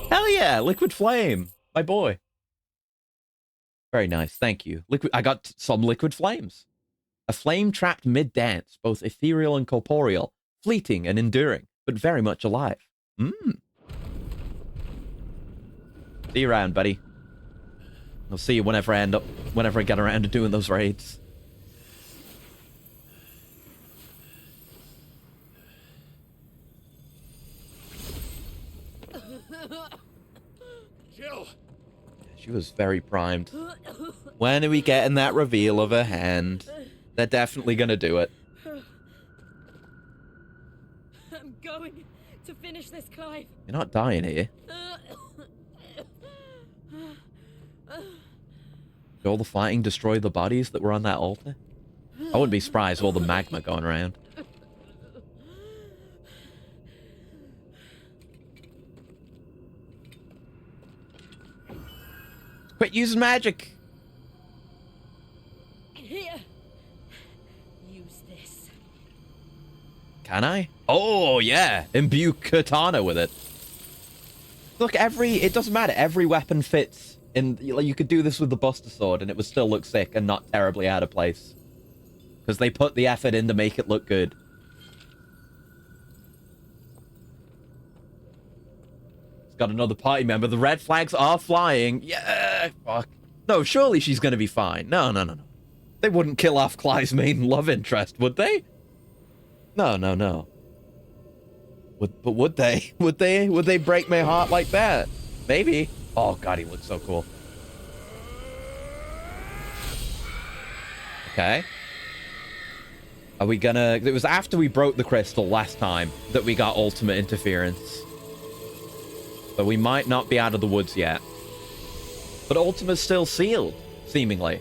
Hell yeah, Liquid Flame. My boy. Very nice. Thank you. I got some Liquid Flames. A flame trapped mid-dance, both ethereal and corporeal, fleeting and enduring. but very much alive. See you around, buddy. I'll see you whenever I get around to doing those raids. Jill! She was very primed. When are we getting that reveal of her hand? They're definitely gonna do it. I'm going to finish this, Clive. You're not dying here. Did all the fighting destroy the bodies that were on that altar? I wouldn't be surprised with all the magma going around. Quit using magic! Here. Use this. Can I? Oh, yeah! Imbue Katana with it. Look, it doesn't matter. Every weapon fits. You could do this with the Buster Sword and it would still look sick and not terribly out of place. Because they put the effort in to make it look good. It's got another party member. The red flags are flying. Yeah, fuck. No, surely she's gonna be fine. No. They wouldn't kill off Clive's main love interest, would they? No. But would they? Would they break my heart like that? Maybe. Oh god, he looks so cool. Okay. Are we gonna... It was after we broke the crystal last time that we got ultimate interference. But we might not be out of the woods yet. But ultimate's still sealed, seemingly.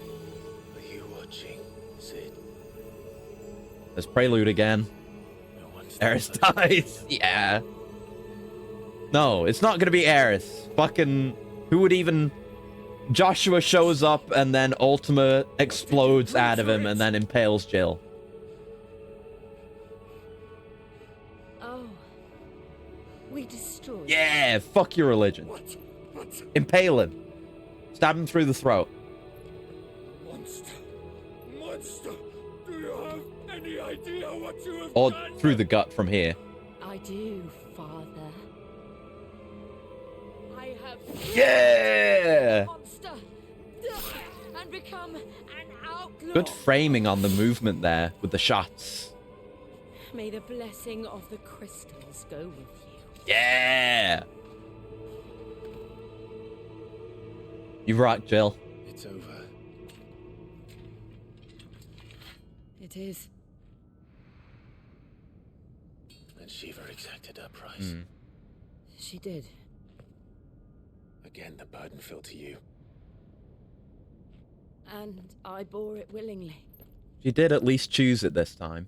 Are you watching, Sid? There's Prelude again. Eris dies. Yeah. No, it's not gonna be Eris. Fucking... Who would even... Joshua shows up and then Ultima explodes out of him and then impales Jill. Oh. We destroyed. Yeah, fuck your religion. What? Impale him. Stab him through the throat. Monster! Do you have any idea what you have Or done? through the gut from here. I do, Father. I have Yeah! monster and become an outlaw. Good framing on the movement there with the shots. May the blessing of the crystals go with you. Yeah! You've rocked, Jill. It's over. It is. And Shiva exacted her price. She did. Again, the burden fell to you. And I bore it willingly. She did at least choose it this time.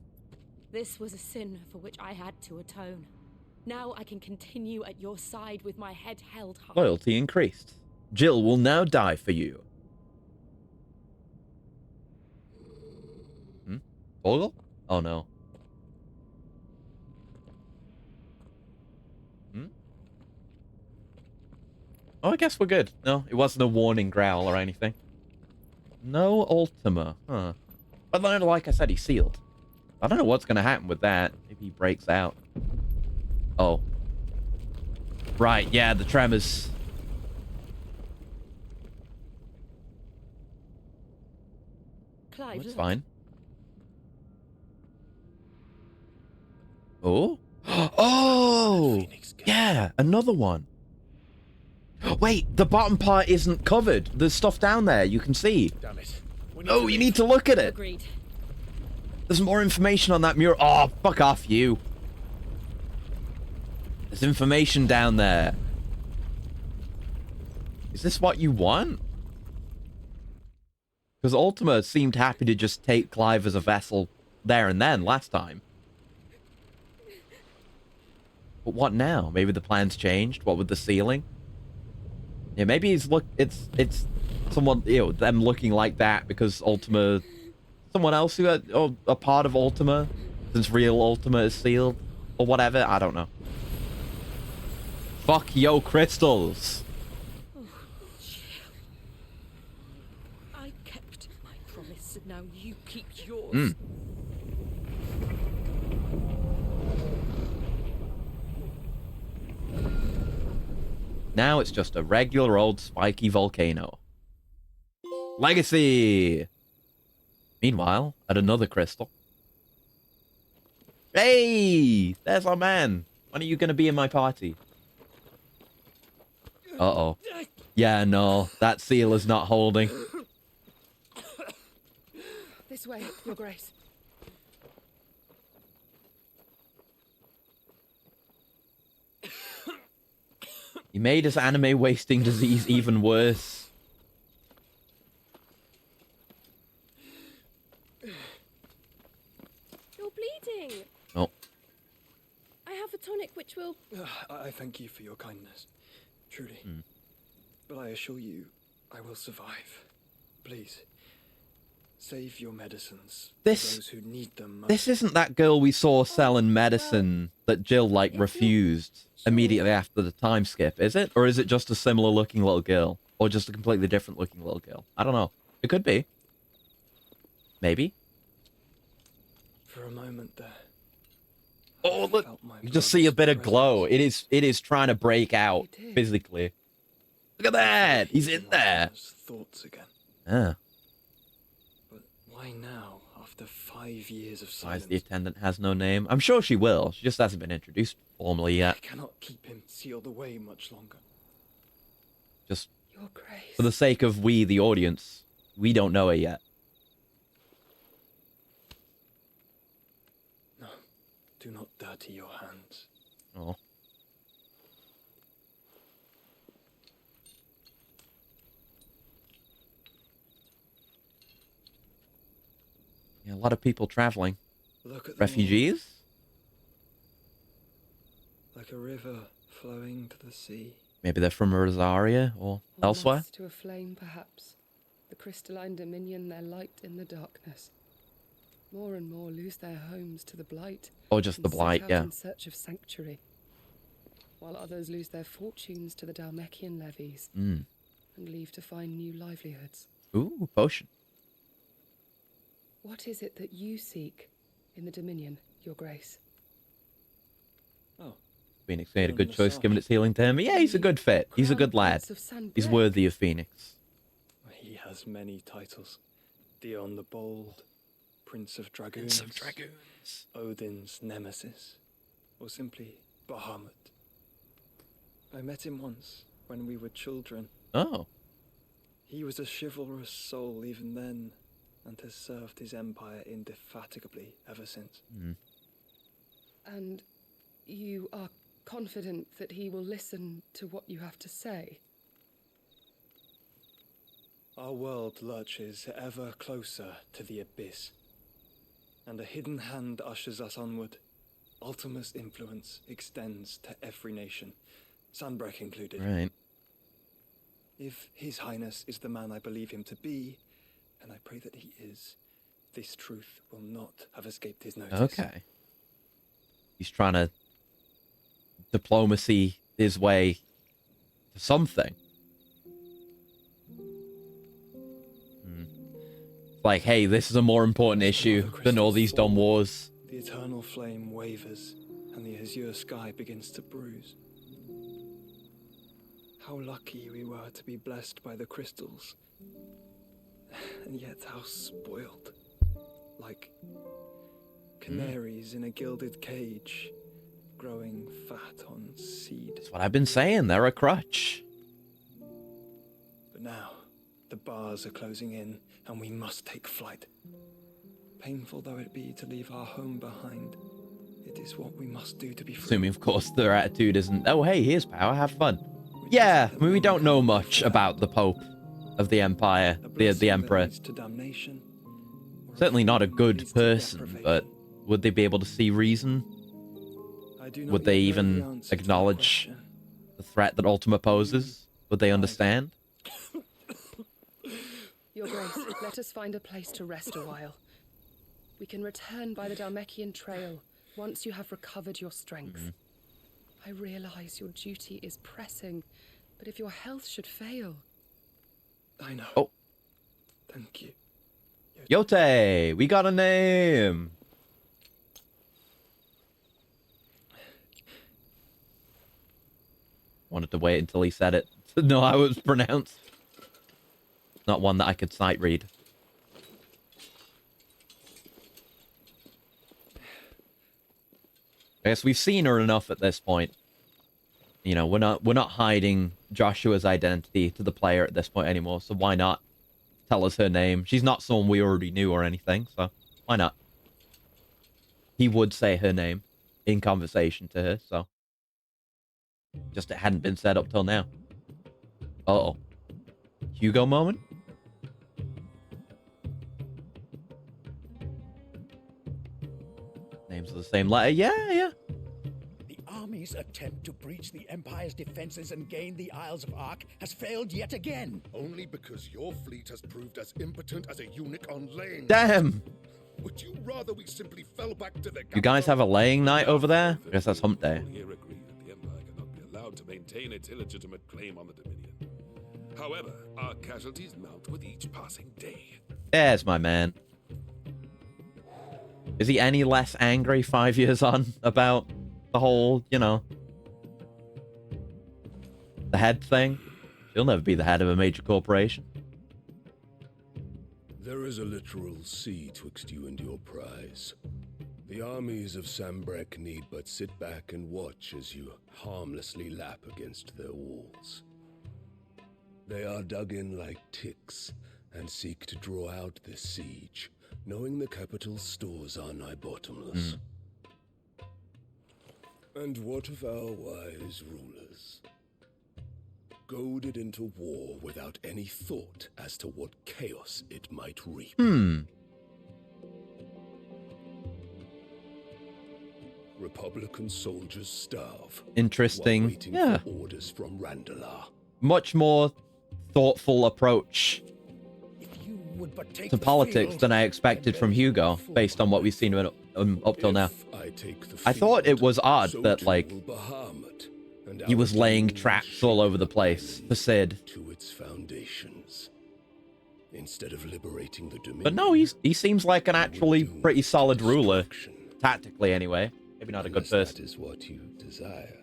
This was a sin for which I had to atone. Now I can continue at your side with my head held high. Loyalty increased. Jill will now die for you. Vogel? Oh no. Oh, I guess we're good. No, it wasn't a warning growl or anything. No Ultima. Huh. But then, like I said, he's sealed. I don't know what's going to happen with that. Maybe he breaks out. Oh. Right, yeah, the tremors. Clive, That's look. fine. Oh? Oh! Yeah, another one. Wait, the bottom part isn't covered. There's stuff down there you can see. Damn it. No, you need to look at it. Agreed. There's more information on that mural. Oh, fuck off you. There's information down there. Is this what you want? Because Ultima seemed happy to just take Clive as a vessel there and then last time. But what now? Maybe the plan's changed? What with the ceiling? Yeah, maybe it's someone, them looking like that because Ultima, someone else who had, a part of Ultima, since real Ultima is sealed, or whatever, I don't know. Fuck yo crystals. I kept my promise, and now you keep yours. Now it's just a regular old spiky volcano. Legacy! Meanwhile, at another crystal. Hey! There's our man! When are you going to be in my party? Uh-oh. Yeah, no. That seal is not holding. This way, Your Grace. He made his anime wasting disease even worse. You're bleeding. Oh. I have a tonic which will... I thank you for your kindness, truly. But I assure you, I will survive. Please, save your medicines for those who need them most. This isn't that girl we saw selling medicine that Jill, like, refused immediately after the time skip, is it? Or is it just a similar looking little girl? Or just a completely different looking little girl? I don't know. It could be. Maybe. For a moment there. Oh, look! You just see a bit of glow. It is trying to break out physically. Look at that! He's in there! Thoughts again. Yeah. But why now, after 5 years of Why silence? is the attendant has no name? I'm sure she will. She just hasn't been introduced formally yet. I cannot keep him sealed away much longer. Just Your Grace. for the sake of we, the audience, we don't know her yet. No, do not dirty your hands. Oh. Yeah, a lot of people traveling. Look at Refugees? like a river flowing to the sea. Maybe they're from Rosaria or elsewhere. Moths to a flame, perhaps. The crystalline dominion, their light in the darkness. More and more lose their homes to the blight. Or just the and set blight, out yeah. in search of sanctuary. While others lose their fortunes to the Dalmekian levies. Mm. And leave to find new livelihoods. Ooh, potion. What is it that you seek in the Dominion, Your Grace? Phoenix made a good choice giving its healing to him. Yeah, he's a good fit. He's a good lad. He's worthy of Phoenix. He has many titles. Dion the Bold, Prince of Dragoons, Odin's Nemesis, or simply Bahamut. I met him once when we were children. Oh. He was a chivalrous soul even then, and has served his empire indefatigably ever since. And you are confident that he will listen to what you have to say? Our world lurches ever closer to the abyss, and a hidden hand ushers us onward. Ultima's influence extends to every nation, Sunbreak included. Right. If His Highness is the man I believe him to be, and I pray that he is, this truth will not have escaped his notice. Okay. He's trying to diplomacy his way to something. Like, hey, this is a more important issue than all these dumb wars. The eternal flame wavers, and the azure sky begins to bruise. How lucky we were to be blessed by the crystals, and yet how spoiled. Like canaries in a gilded cage, growing fat on seed. That's what I've been saying. They're a crutch. But now, the bars are closing in, and we must take flight. Painful though it be to leave our home behind, it is what we must do to be free. Assuming, of course, their attitude isn't, oh, hey, here's power, have fun. Yeah, I mean, we don't know much about the Pope of the Empire, the Emperor. Certainly not a good person, but would they be able to see reason? Would they even acknowledge the threat that Ultima poses? Would they understand? Your Grace, let us find a place to rest a while. We can return by the Dalmekian trail once you have recovered your strength. I realize your duty is pressing, but if your health should fail... I know. Oh. Thank you. Yote! We got a name! Wanted to wait until he said it to know how it was pronounced. Not one that I could sight read. I guess we've seen her enough at this point. You know, we're not hiding Joshua's identity to the player at this point anymore, so why not tell us her name? She's not someone we already knew or anything, so why not? He would say her name in conversation to her, so just it hadn't been said up till now. Uh-oh. Hugo moment? Names are the same letter. Yeah. The army's attempt to breach the Empire's defenses and gain the Isles of Ark has failed yet again. Only because your fleet has proved as impotent as a eunuch on laying. Damn! Would you rather we simply fell back to the... You guys have a laying night over there? I guess that's hump day. Here agree that the Empire cannot be allowed to maintain its illegitimate claim on the Dominion. However, our casualties mount with each passing day. There's my man. Is he any less angry 5 years on about the whole, you know, the head thing? He'll never be the head of a major corporation. There is a literal sea twixt you and your prize. The armies of Sambrek need but sit back and watch as you harmlessly lap against their walls. They are dug in like ticks and seek to draw out this siege, knowing the capital's stores are nigh bottomless. And what of our wise rulers? Goaded into war without any thought as to what chaos it might reap. Republican soldiers starve. Interesting. While waiting Yeah. for orders from Randalar. Much more thoughtful approach to politics than I expected from Hugo, based on what we've seen up till now. I thought it was odd that, like, he was laying traps all over the place for Sid. To its foundations. Instead of liberating the Dominion. But no, he seems like an actually pretty solid ruler. Tactically, anyway. Maybe not a good person. That is what you desire.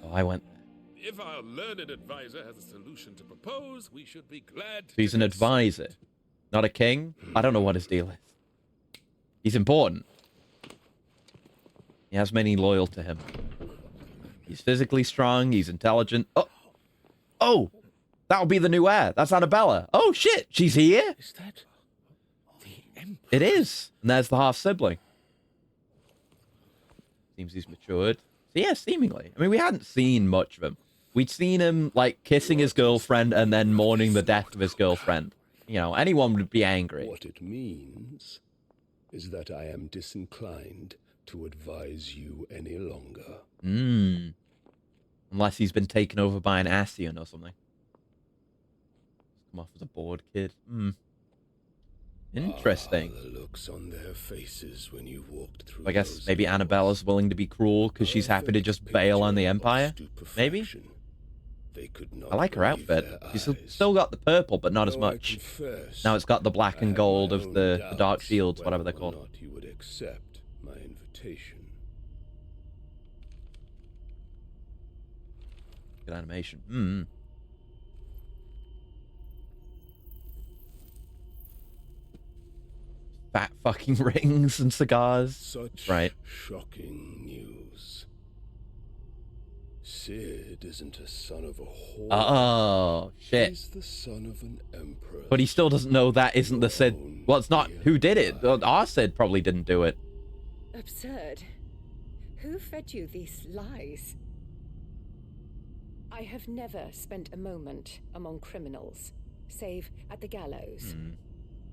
Oh, I went there. If our learned advisor has a solution to propose, we should be glad to... He's an advisor, not a king. I don't know what his deal is. He's important. He has many loyal to him. He's physically strong. He's intelligent. Oh! That'll be the new heir. That's Annabella. Oh, shit! She's here? Is that the Emperor? It is. And there's the half-sibling. Seems he's matured. So yeah, seemingly. I mean, we hadn't seen much of him. We'd seen him, like, kissing his girlfriend and then mourning the death of his girlfriend. You know, anyone would be angry. What it means is that I am disinclined to advise you any longer. Unless he's been taken over by an Ascian or something. Come off as a bored kid. Interesting. The looks on their faces when you walked through. I guess maybe Annabella's willing to be cruel because she's happy to just bail on the Empire. Maybe? I like her outfit. She's still got the purple, but not as much. Now it's got the black and gold of the Dark Shields, whatever they're called. You would accept my invitation. Good animation. Fat fucking rings and cigars. Such shocking news. Sid isn't a son of a whore. Oh, shit. He's the son of an emperor. But he still doesn't know that isn't the Sid. Well, it's not who did it. Our Sid probably didn't do it. Absurd. Who fed you these lies? I have never spent a moment among criminals, save at the gallows.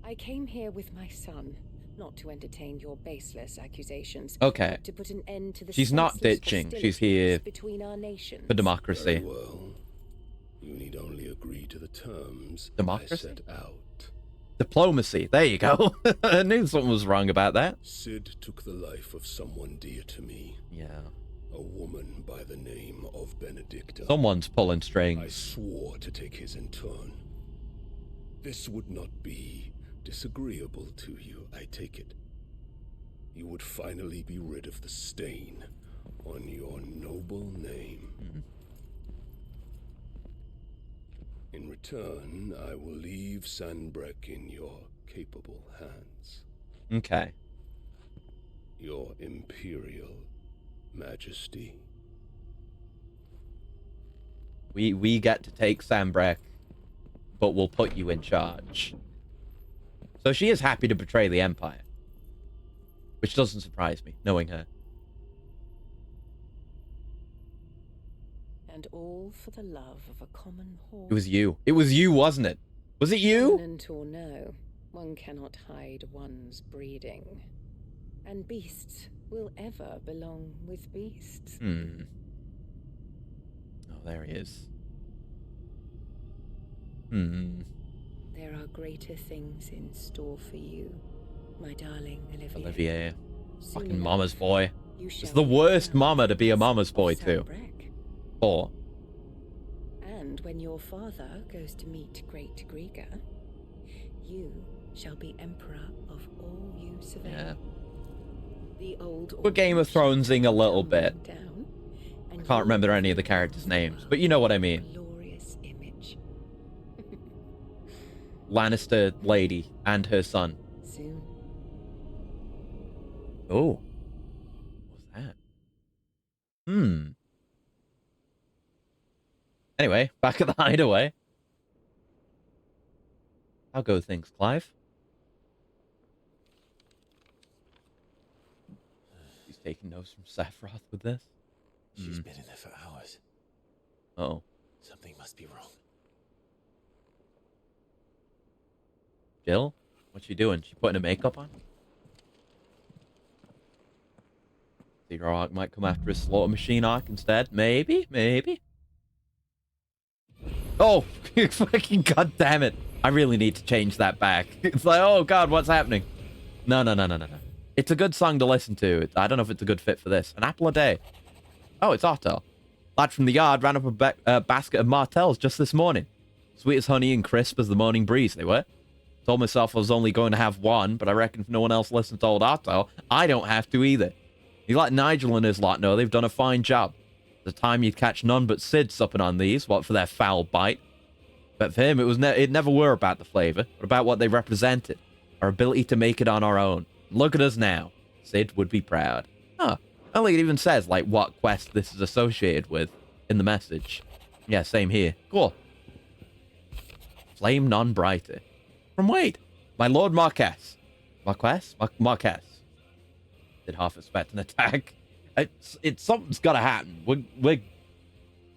I came here with my son, not to entertain your baseless accusations. Okay. But to put an end to the She's not senseless ditching. She's here between our nations. for democracy. Very well. You need only agree to the terms Democracy? I set out. Diplomacy. There you go. I knew something was wrong about that. Sid took the life of someone dear to me. Yeah. A woman by the name of Benedicta. Someone's pulling strings. I swore to take his in turn. This would not be disagreeable to you, I take it. You would finally be rid of the stain on your noble name. In return, I will leave Sanbreque in your capable hands. Okay. Your Imperial Majesty. We get to take Sanbreque, but we'll put you in charge. So she is happy to betray the Empire. Which doesn't surprise me, knowing her. And all for the love of a common horse. It was you. It was you, wasn't it? Was it you? Dominant or no, one cannot hide one's breeding. And beasts will ever belong with beasts. Hmm. Oh, there he is. Hmm. There are greater things in store for you, my darling Olivier. Olivier. Soon Fucking enough, mama's boy. you It's shall the be worst crowned mama to be a Prince mama's of boy, too. Sanbreque. Or, And when your father goes to meet Great Griga, you shall be emperor of all you survey. yeah. The old We're Game of Thronesing a little bit. down, I and can't you remember any of the characters' names, but you know what I mean. glorious image. Lannister lady and her son. Soon. Oh. What's that? Hmm. Anyway, back at the hideaway. How go things, Clive? He's taking notes from Sephiroth with this. She's been in there for hours. Oh. Something must be wrong. Jill? What's she doing? She putting her makeup on? Zero Arc might come after a Slaughter Machine arc instead. Maybe? Maybe? Oh! Fucking god damn it. I really need to change that back. It's like, oh god, what's happening? No. It's a good song to listen to. I don't know if it's a good fit for this. An apple a day. Oh, it's Otto. Lad from the yard ran up a basket of Martells just this morning. Sweet as honey and crisp as the morning breeze, they were. Told myself I was only going to have one, but I reckon if no one else listens to old Otto, I don't have to either. He let Nigel and his lot know they've done a fine job. At the time you'd catch none but Sid supping on these, what for their foul bite. But for him, it never were about the flavour, but about what they represented. Our ability to make it on our own. Look at us now. Sid would be proud. Huh. I don't think it even says, like, what quest this is associated with in the message. Yeah, same here. Cool. Flame none brighter. From Wade. My Lord Marquess. Marquess? Marquess. Did half expect an attack. It's something's gotta happen.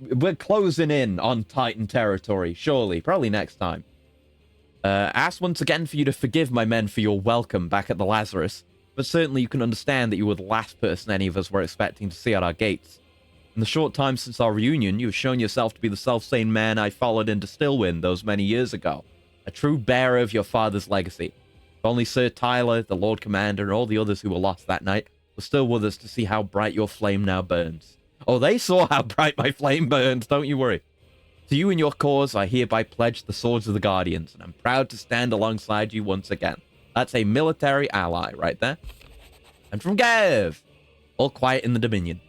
We're closing in on Titan territory, surely. Probably next time. Ask once again for you to forgive my men for your welcome back at the Lazarus, but certainly you can understand that you were the last person any of us were expecting to see at our gates. In the short time since our reunion, you have shown yourself to be the self-same man I followed into Stillwind those many years ago. A true bearer of your father's legacy. If only Sir Tyler, the Lord Commander, and all the others who were lost that night were still with us to see how bright your flame now burns. Oh, they saw how bright my flame burns, don't you worry. To you and your cause, I hereby pledge the swords of the Guardians, and I'm proud to stand alongside you once again. That's a military ally right there. And from Gav! All quiet in the Dominion.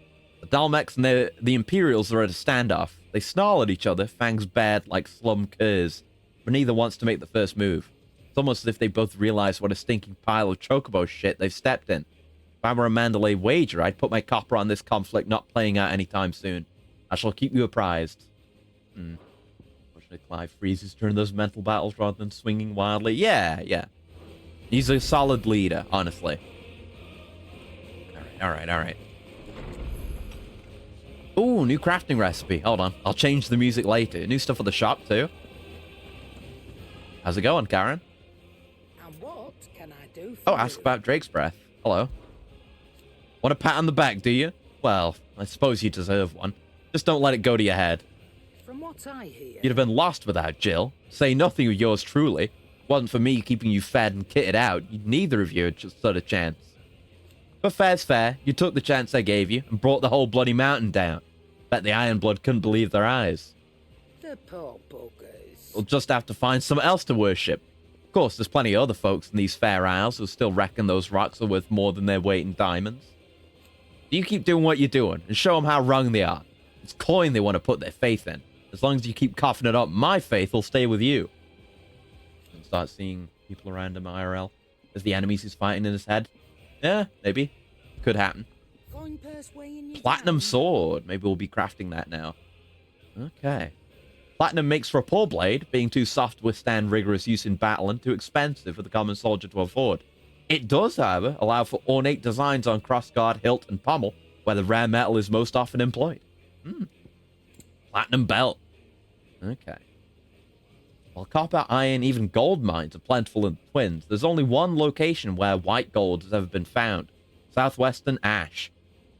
The Dalmex and the Imperials are at a standoff. They snarl at each other, fangs bared like slum curs, but neither wants to make the first move. It's almost as if they both realize what a stinking pile of chocobo shit they've stepped in. If I were a Mandalay wager, I'd put my copper on this conflict not playing out anytime soon. I shall keep you apprised. Unfortunately, Clive freezes during those mental battles rather than swinging wildly. Yeah. He's a solid leader, honestly. All right. Ooh, new crafting recipe. Hold on. I'll change the music later. New stuff at the shop, too. How's it going, Karen? And what can I do for Oh, ask about Drake's breath. Hello. Want a pat on the back, do you? Well, I suppose you deserve one. Just don't let it go to your head. From what I hear, You'd have been lost without Jill. Say nothing of yours truly. Wasn't for me keeping you fed and kitted out, neither of you had just stood a chance. But fair's fair. You took the chance I gave you and brought the whole bloody mountain down. Bet the Ironblood couldn't believe their eyes. the poor buggers. We'll just have to find something else to worship. Of course, there's plenty of other folks in these fair isles who still reckon those rocks are worth more than their weight in diamonds. You keep doing what you're doing and show them how wrong they are. It's coin they want to put their faith in. As long as you keep coughing it up, my faith will stay with you. And start seeing people around him IRL as the enemies he's fighting in his head. Yeah, maybe. Could happen. Platinum sword. Maybe we'll be crafting that now. Okay. Platinum makes for a poor blade, being too soft to withstand rigorous use in battle and too expensive for the common soldier to afford. It does, however, allow for ornate designs on crossguard, hilt, and pommel, where the rare metal is most often employed. Platinum belt. Okay. While copper, iron, even gold mines are plentiful in the Twins, there's only one location where white gold has ever been found. Southwestern Ash.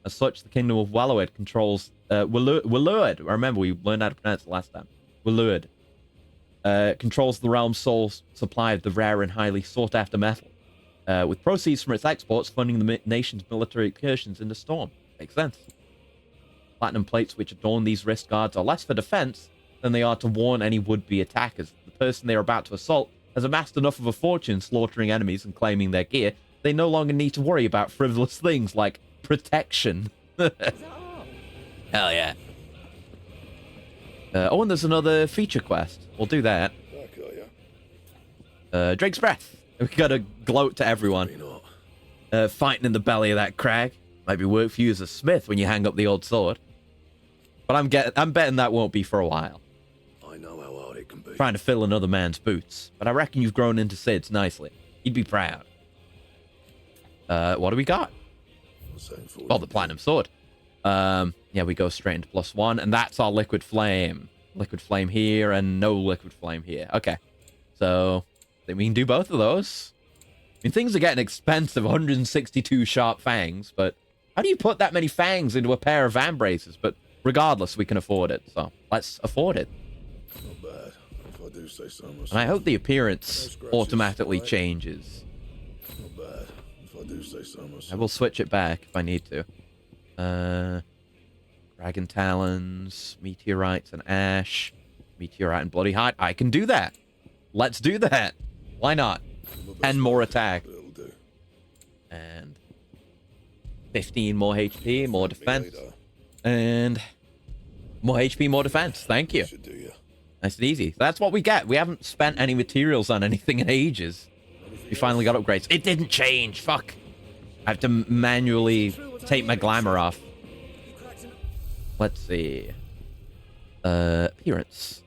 As such, the Kingdom of Wellowed controls... Wellowed. Remember, we learned how to pronounce it last time. Wellowed. Controls the realm's sole supply of the rare and highly sought-after metal. With proceeds from its exports funding the nation's military incursions in the storm. Makes sense. Platinum plates which adorn these wrist guards are less for defense than they are to warn any would-be attackers. The person they are about to assault has amassed enough of a fortune slaughtering enemies and claiming their gear, they no longer need to worry about frivolous things like protection. Hell yeah. Oh, and there's another feature quest. We'll do that. Drake's Breath. We gotta gloat to everyone. Fighting in the belly of that crag. Might be work for you as a smith when you hang up the old sword. But I'm betting that won't be for a while. I know how hard it can be. Trying to fill another man's boots. But I reckon you've grown into Sid's nicely. You'd be proud. What do we got? Oh, the platinum sword. Yeah, we go straight into +1, and that's our liquid flame. Liquid flame here, and no liquid flame here. Okay. So, I think we can do both of those. I mean, things are getting expensive. 162 sharp fangs, but how do you put that many fangs into a pair of vambraces? But regardless, we can afford it, so let's afford it. Not bad, if I do say so myself. And I hope the appearance automatically changes. Not bad, if I do say so myself. I will switch it back if I need to. Dragon Talons, Meteorites and Ash, Meteorite and Bloody Heart. I can do that. Let's do that. Why not? 10 more attack. And 15 more HP, more defense. And more HP, more defense. Thank you. Nice and easy. That's what we get. We haven't spent any materials on anything in ages. We finally got upgrades. It didn't change. Fuck. I have to manually take my glamour off. Let's see. Appearance.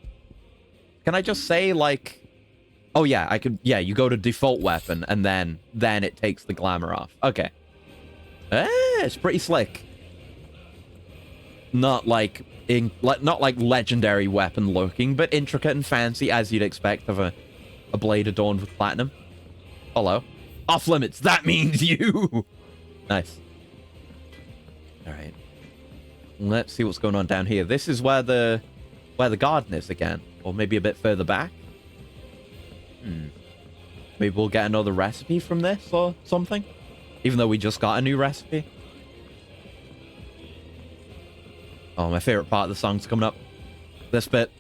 Can I just say, like... Oh, yeah, I could... Yeah, you go to default weapon, and then it takes the glamour off. Okay. It's pretty slick. Not like legendary weapon looking, but intricate and fancy, as you'd expect of a blade adorned with platinum. Hello. Off limits. That means you. Nice. All right. Let's see what's going on down here. This is where the garden is again, or maybe a bit further back. Maybe we'll get another recipe from this or something, even though we just got a new recipe. Oh, my favorite part of the song's coming up. This bit.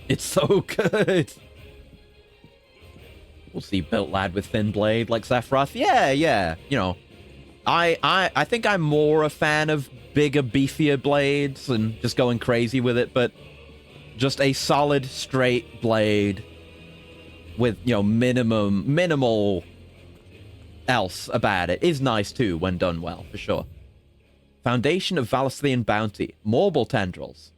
It's so good. We'll see built lad with thin blade like Sephiroth. Yeah. You know, I think I'm more a fan of bigger, beefier blades and just going crazy with it, but just a solid, straight blade with, you know, minimal else about it is nice too when done well, for sure. Foundation of Valisthian Bounty. Marble tendrils.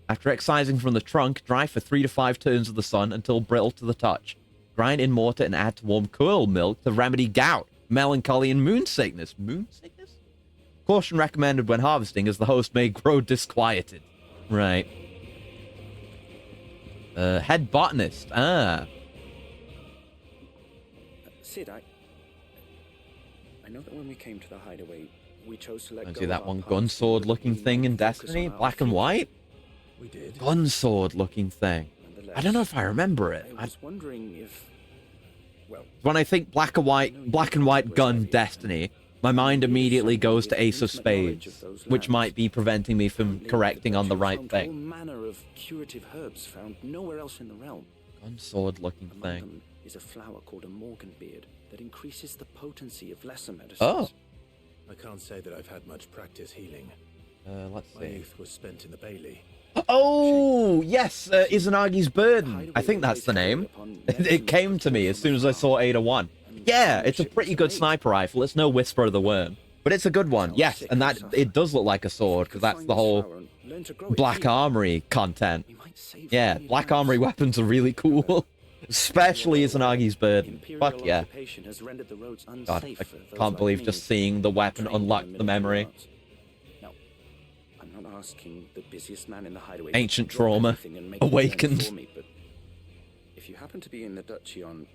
After excising from the trunk, dry for 3 to 5 turns of the sun until brittle to the touch. Grind in mortar and add to warm cool milk to remedy gout, melancholy, and moon sickness. Moon sickness? Caution recommended when harvesting, as the host may grow disquieted. Right. Head botanist. Sid, I know that when we came to the hideaway, we chose to let go See that of one our gun past sword looking and thing in focus Destiny? on our Black and future. white? We did. Gun sword looking thing. I don't know if I remember it. I was wondering if... Well, When I think black and white gun Destiny, my mind immediately goes to Ace of Spades, which might be preventing me from correcting on the right all thing. manner of curative herbs found nowhere else in the realm. Unsword-looking Among thing. them is a flower called a Morganbeard that increases the potency of lesser medicines. Oh. I can't say that I've had much practice healing. Let's My see. youth was spent in the Bailey. Oh, yes, Izanagi's Burden. I think that's the name. It came to me as soon as I saw Ada 1. Yeah, it's a pretty good sniper rifle. It's no Whisper of the Worm, but it's a good one. Yes, and that it does look like a sword because that's the whole Black Armory content. Yeah, Black Armory weapons are really cool. Especially Izanagi's Burden. Fuck yeah. God, I can't believe just seeing the weapon unlock the memory. I'm not asking the busiest man in the hideaway. Ancient trauma awakened. Me, but if you happen to be in the duchy on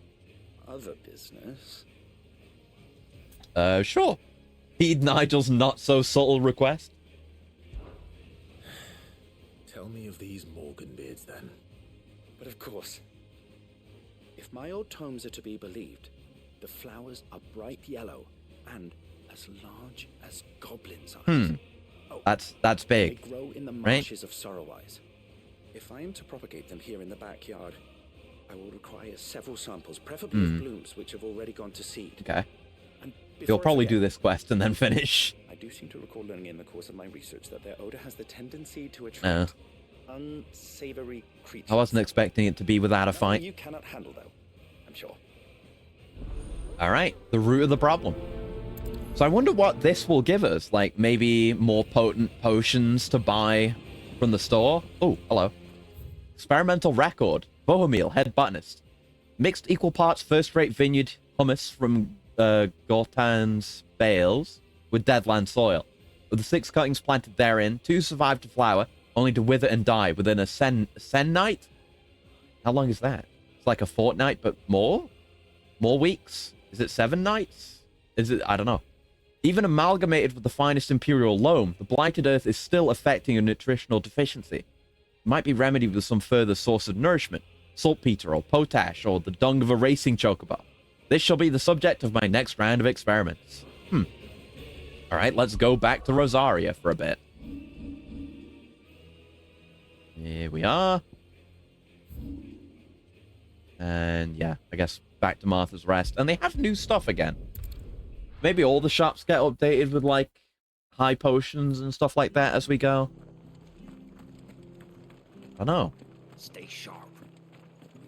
other business, sure. Heed Nigel's not so subtle request. Tell me of these Morganbeards then. But of course, if my old tomes are to be believed, the flowers are bright yellow and as large as goblins' eyes. That's big. They grow in the right? marshes of Sorrowise. If I am to propagate them here in the backyard, I will require several samples, preferably of blooms which have already gone to seed. Okay. And You'll probably do this quest and then finish. I do seem to recall learning in the course of my research that their odor has the tendency to attract unsavory creatures. I wasn't expecting it to be without a fight. You cannot handle, though, I'm sure. All right, the root of the problem. So I wonder what this will give us. Like, maybe more potent potions to buy from the store? Oh, hello. Experimental record. Bohemiel, head botanist. Mixed equal parts first-rate vineyard hummus from Gortan's bales with deadland soil. With the 6 cuttings planted therein, 2 survived to flower, only to wither and die within a night? How long is that? It's like a fortnight, but more? More weeks? Is it 7 nights? Is it? I don't know. Even amalgamated with the finest imperial loam, the blighted earth is still affecting a nutritional deficiency. It might be remedied with some further source of nourishment, saltpeter or potash or the dung of a racing chocobo. This shall be the subject of my next round of experiments. All right, let's go back to Rosaria for a bit. Here we are. And yeah, I guess back to Martha's Rest. And they have new stuff again. Maybe all the shops get updated with, like, high potions and stuff like that as we go. I don't know. Stay sharp.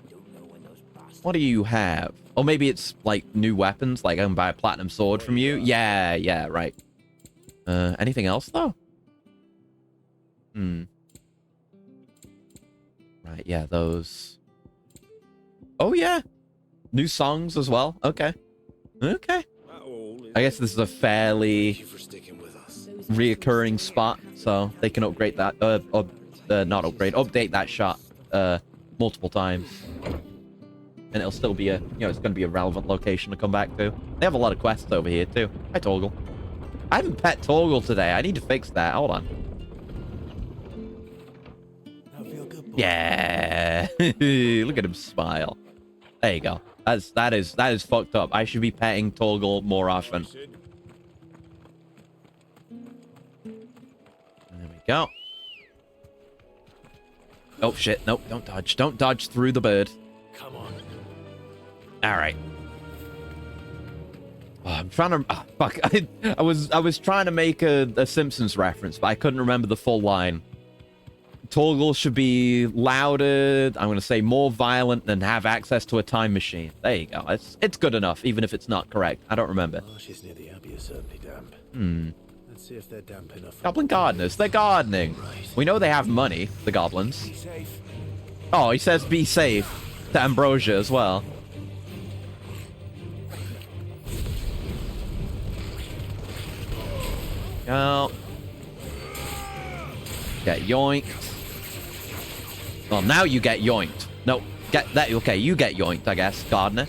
Don't know when those bastards... What do you have? Or maybe it's, like, new weapons, like I can buy a platinum sword from you. Yeah, right. Anything else, though? Right, yeah, those... Oh, yeah. New songs as well. Okay. I guess this is a fairly reoccurring spot, so they can upgrade that, not upgrade, update that shot, multiple times. And it'll still be it's going to be a relevant location to come back to. They have a lot of quests over here, too. Hi, Torgal. I haven't pet Torgal today. I need to fix that. Hold on. Yeah. Look at him smile. There you go. That is fucked up. I should be petting Torgal more often. There we go. Oh shit! Nope, don't dodge. Don't dodge through the bird. Come on. All right. Oh, I'm trying to. Oh, fuck! I was trying to make a Simpsons reference, but I couldn't remember the full line. Torgal should be louder, I'm going to say more violent, and have access to a time machine. There you go. It's good enough, even if it's not correct. I don't remember. Marshes near the abbey are certainly damp. Let's see if they're damp enough. Goblin gardeners, they're gardening. We know they have money, the goblins. Be safe. Oh, he says be safe to Ambrosia as well. Go. Get yoinked. Well, now you get yoinked. No, get that. Okay, you get yoinked, I guess. Gardener.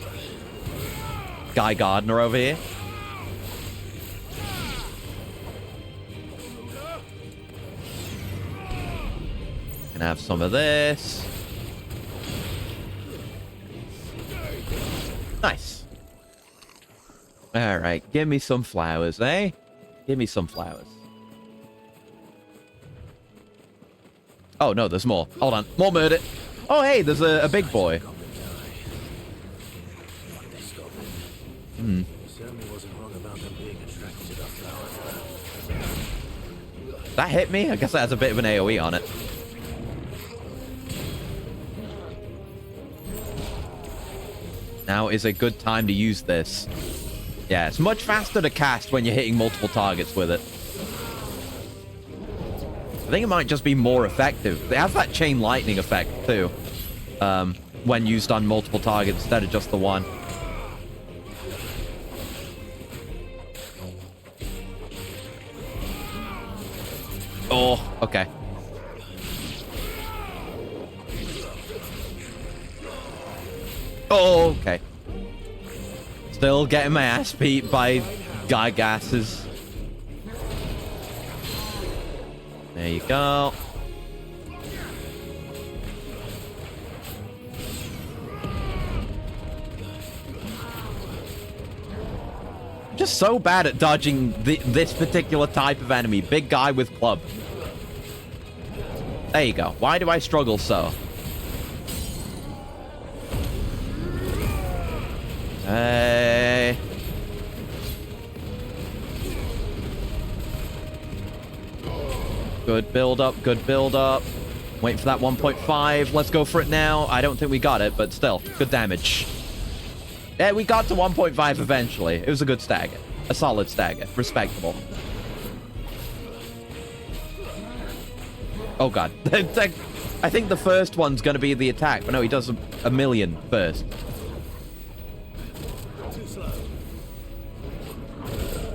Guy Gardener over here. Can have some of this. Nice. All right, give me some flowers, eh? Give me some flowers. Oh, no, there's more. Hold on. More murder. Oh, hey, there's a big boy. Certainly wasn't wrong about them being attracted to the flower. That hit me? I guess that has a bit of an AoE on it. Now is a good time to use this. Yeah, it's much faster to cast when you're hitting multiple targets with it. I think it might just be more effective. It has that chain lightning effect too. When used on multiple targets instead of just the one. Oh, okay. Oh, okay. Still getting my ass beat by guy gases. There you go. I'm just so bad at dodging this particular type of enemy. Big guy with club. There you go. Why do I struggle so? Hey. Good build up, good build up. Wait for that 1.5. Let's go for it now. I don't think we got it, but still, good damage. Yeah, we got to 1.5 eventually. It was a good stagger. A solid stagger. Respectable. Oh, God. I think the first one's going to be the attack, but no, he does a million first.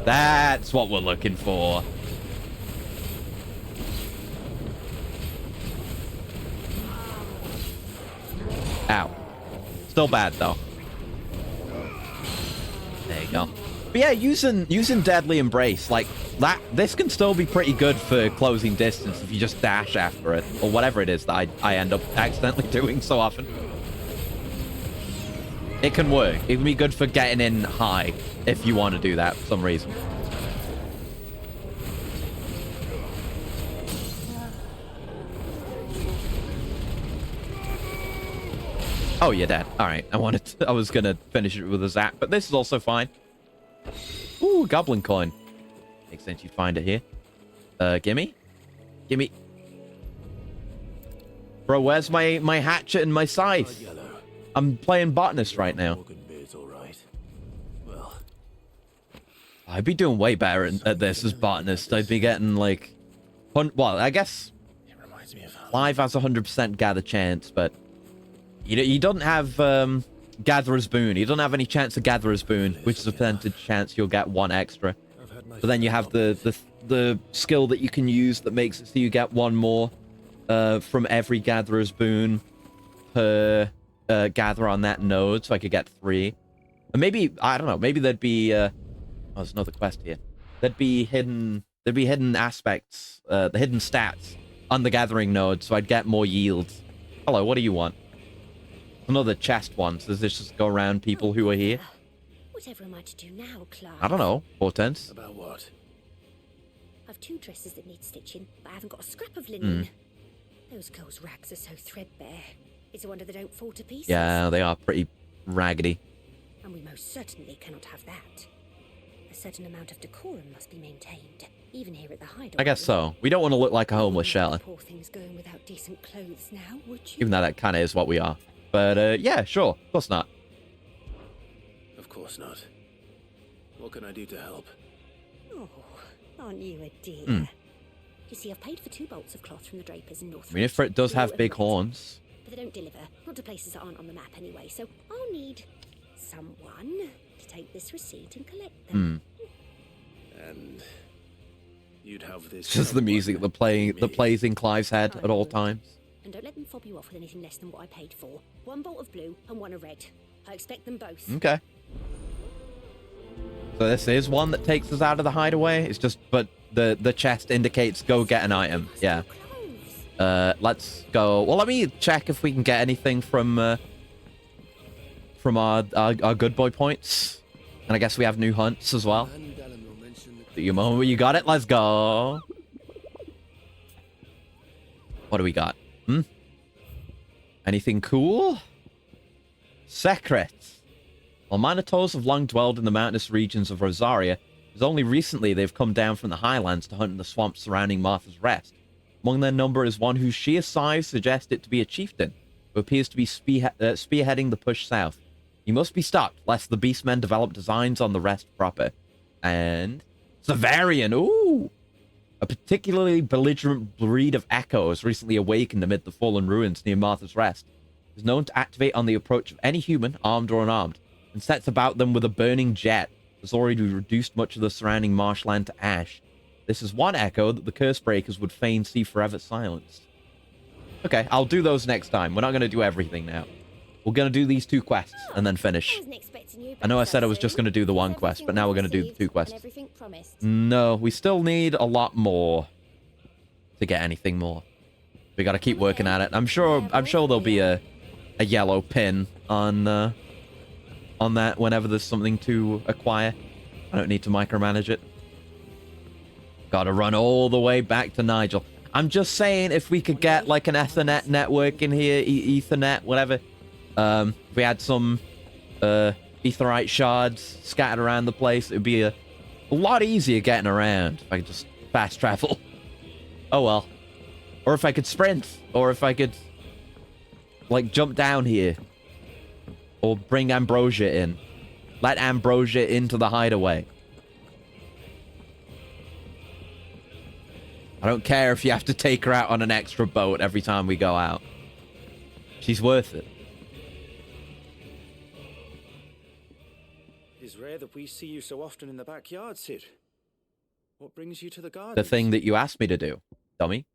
That's what we're looking for. Ow. Still bad, though. There you go. But yeah, using Deadly Embrace, like, this can still be pretty good for closing distance if you just dash after it, or whatever it is that I end up accidentally doing so often. It can work. It can be good for getting in high if you want to do that for some reason. Oh, you're dead. All right. I was gonna finish it with a zap, but this is also fine. Ooh, goblin coin. Makes sense you'd find it here. Gimme. Gimme. Bro, where's my hatchet and my scythe? I'm playing botanist right now. I'd be doing way better at this as botanist. I'd be getting like... Well, I guess... Clive has 100% gather chance, but... He doesn't have Gatherer's Boon. He doesn't have any chance of Gatherer's Boon, which is a percentage chance you'll get one extra. But then you have the skill that you can use that makes it so you get one more from every Gatherer's Boon per Gatherer on that node, so I could get 3. And maybe, I don't know, maybe there'd be... oh, there's another quest here. There'd be hidden aspects, the hidden stats on the Gathering node, so I'd get more yield. Hello, what do you want? Another chest one. So does this just go around people who are here? Whatever am I to do now, Clive? I don't know. Hortense? About what? I've 2 dresses that need stitching, but I haven't got a scrap of linen. Those girls' rags are so threadbare. It's a wonder they don't fall to pieces. Yeah, they are pretty raggedy. And we most certainly cannot have that. A certain amount of decorum must be maintained, even here at the hideaway. I guess so. We don't want to look like a homeless shelter. Poor things going without decent clothes now, would you? Even though that kind of is what we are. But, yeah, sure. Of course not. Of course not. What can I do to help? Oh, aren't you a dear? You see, I've paid for 2 bolts of cloth from the drapers in North. I mean, if it does have big horns. But they don't deliver. Not to places that aren't on the map anyway, so I'll need someone to take this receipt and collect them. And you'd have this... It's just the music that plays in Clive's head at all times. And don't let them fob you off with anything less than what I paid for. 1 bolt of blue and 1 of red. I expect them both. Okay. So this is one that takes us out of the hideaway. It's just, but the chest indicates go get an item. Yeah. Let's go. Well, let me check if we can get anything from our good boy points. And I guess we have new hunts as well. The moment you got it, let's go. What do we got? Anything cool? Secret. While Minotaurs have long dwelled in the mountainous regions of Rosaria, it is only recently they've come down from the highlands to hunt in the swamps surrounding Martha's Rest. Among their number is one whose sheer size suggests it to be a chieftain, who appears to be spearheading the push south. He must be stopped, lest the beastmen develop designs on the Rest proper. And... Severian, ooh! A particularly belligerent breed of echo has recently awakened amid the fallen ruins near Martha's Rest. It is known to activate on the approach of any human, armed or unarmed, and sets about them with a burning jet. It has already reduced much of the surrounding marshland to ash. This is one echo that the Cursebreakers would fain see forever silenced. Okay, I'll do those next time. We're not going to do everything now. We're going to do these 2 quests and then finish. I know I said I was just going to do the 1 quest, but now we're going to do the 2 quests. No, we still need a lot more to get anything more. We got to keep working at it. I'm sure there'll be a yellow pin on that whenever there's something to acquire. I don't need to micromanage it. Got to run all the way back to Nigel. I'm just saying, if we could get like an Ethernet network in here, Ethernet, whatever. If we had some Aetherite shards scattered around the place, it would be a lot easier getting around if I could just fast travel. Oh well. Or if I could sprint. Or if I could, like, jump down here. Or bring Ambrosia in. Let Ambrosia into the hideaway. I don't care if you have to take her out on an extra boat every time we go out. She's worth it. It is rare that we see you so often in the backyard, Sid. What brings you to the garden? The thing that you asked me to do, dummy.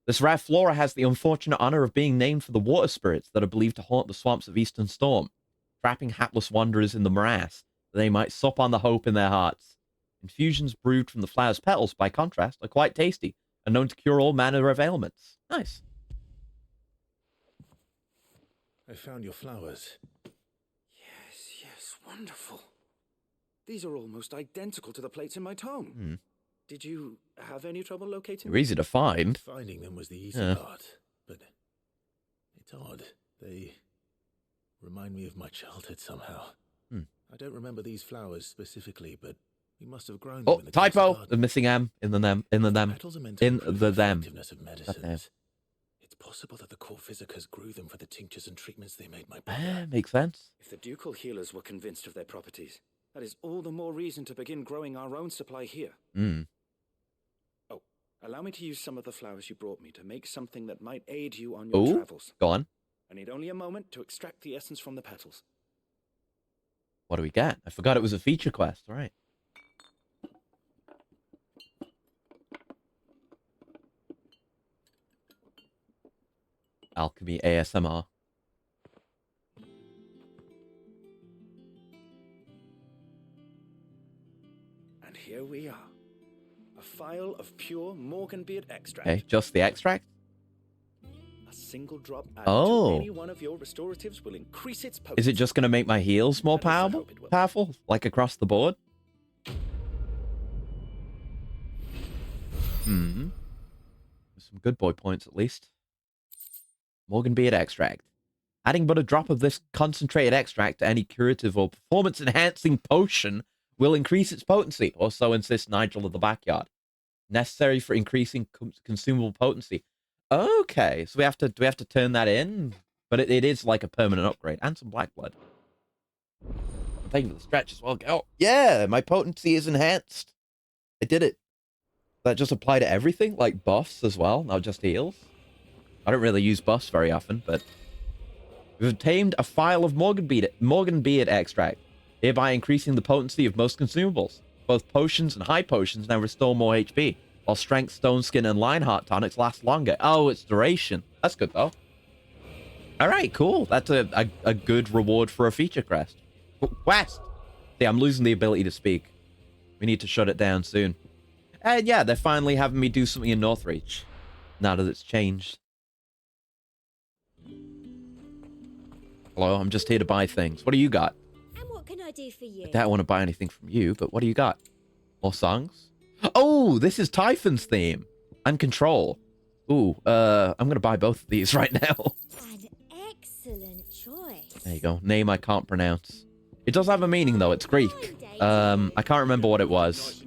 This rare flora has the unfortunate honor of being named for the water spirits that are believed to haunt the swamps of Eastern Storm, trapping hapless wanderers in the morass, that they might sup on the hope in their hearts. Infusions brewed from the flower's petals, by contrast, are quite tasty, and known to cure all manner of ailments. Nice. I found your flowers. Yes, wonderful. These are almost identical to the plates in my tome. Did you have any trouble locating them? They're easy to find. Finding them was the easy part, but it's odd. They remind me of my childhood somehow. I don't remember these flowers specifically, but we must have grown them in the typo! The missing M in the them. In the them. Petals are meant to In improve the them. effectiveness of medicines. It's possible that the core physicers grew them for the tinctures and treatments they made my brother. Makes sense. If the ducal healers were convinced of their properties, that is all the more reason to begin growing our own supply here. Oh, allow me to use some of the flowers you brought me to make something that might aid you on your travels. Go on. I need only a moment to extract the essence from the petals. What do we get? I forgot it was a feature quest. All right. Alchemy ASMR. And here we are. A phial of pure Morganbeard extract. Okay, just the extract? A single drop added Oh. to any one of your restoratives will increase its potency. Is it just going to make my heals more powerful? Like across the board? Some good boy points at least. Morganbeard extract. Adding but a drop of this concentrated extract to any curative or performance-enhancing potion will increase its potency, or so insists Nigel of the Backyard. Necessary for increasing consumable potency. Okay, so do we have to turn that in? But it is like a permanent upgrade. And some black blood. Thank you for the stretch as well. Oh, yeah, my potency is enhanced. I did it. That just apply to everything? Like buffs as well, not just heals? I don't really use buffs very often, but... We've obtained a phial of Morganbeard extract, hereby increasing the potency of most consumables. Both potions and high potions now restore more HP, while strength, stone skin, and lionheart tonics last longer. Oh, it's duration. That's good, though. Alright, cool. That's a good reward for a feature quest. See, I'm losing the ability to speak. We need to shut it down soon. And yeah, they're finally having me do something in Northreach, now that it's changed. Hello, I'm just here to buy things. What do you got? And what can I do for you? I don't want to buy anything from you, but what do you got? More songs? Oh, this is Typhon's theme. And Control. Ooh, I'm going to buy both of these right now. An excellent choice. There you go. Name I can't pronounce. It does have a meaning, though. It's Greek. I can't remember what it was.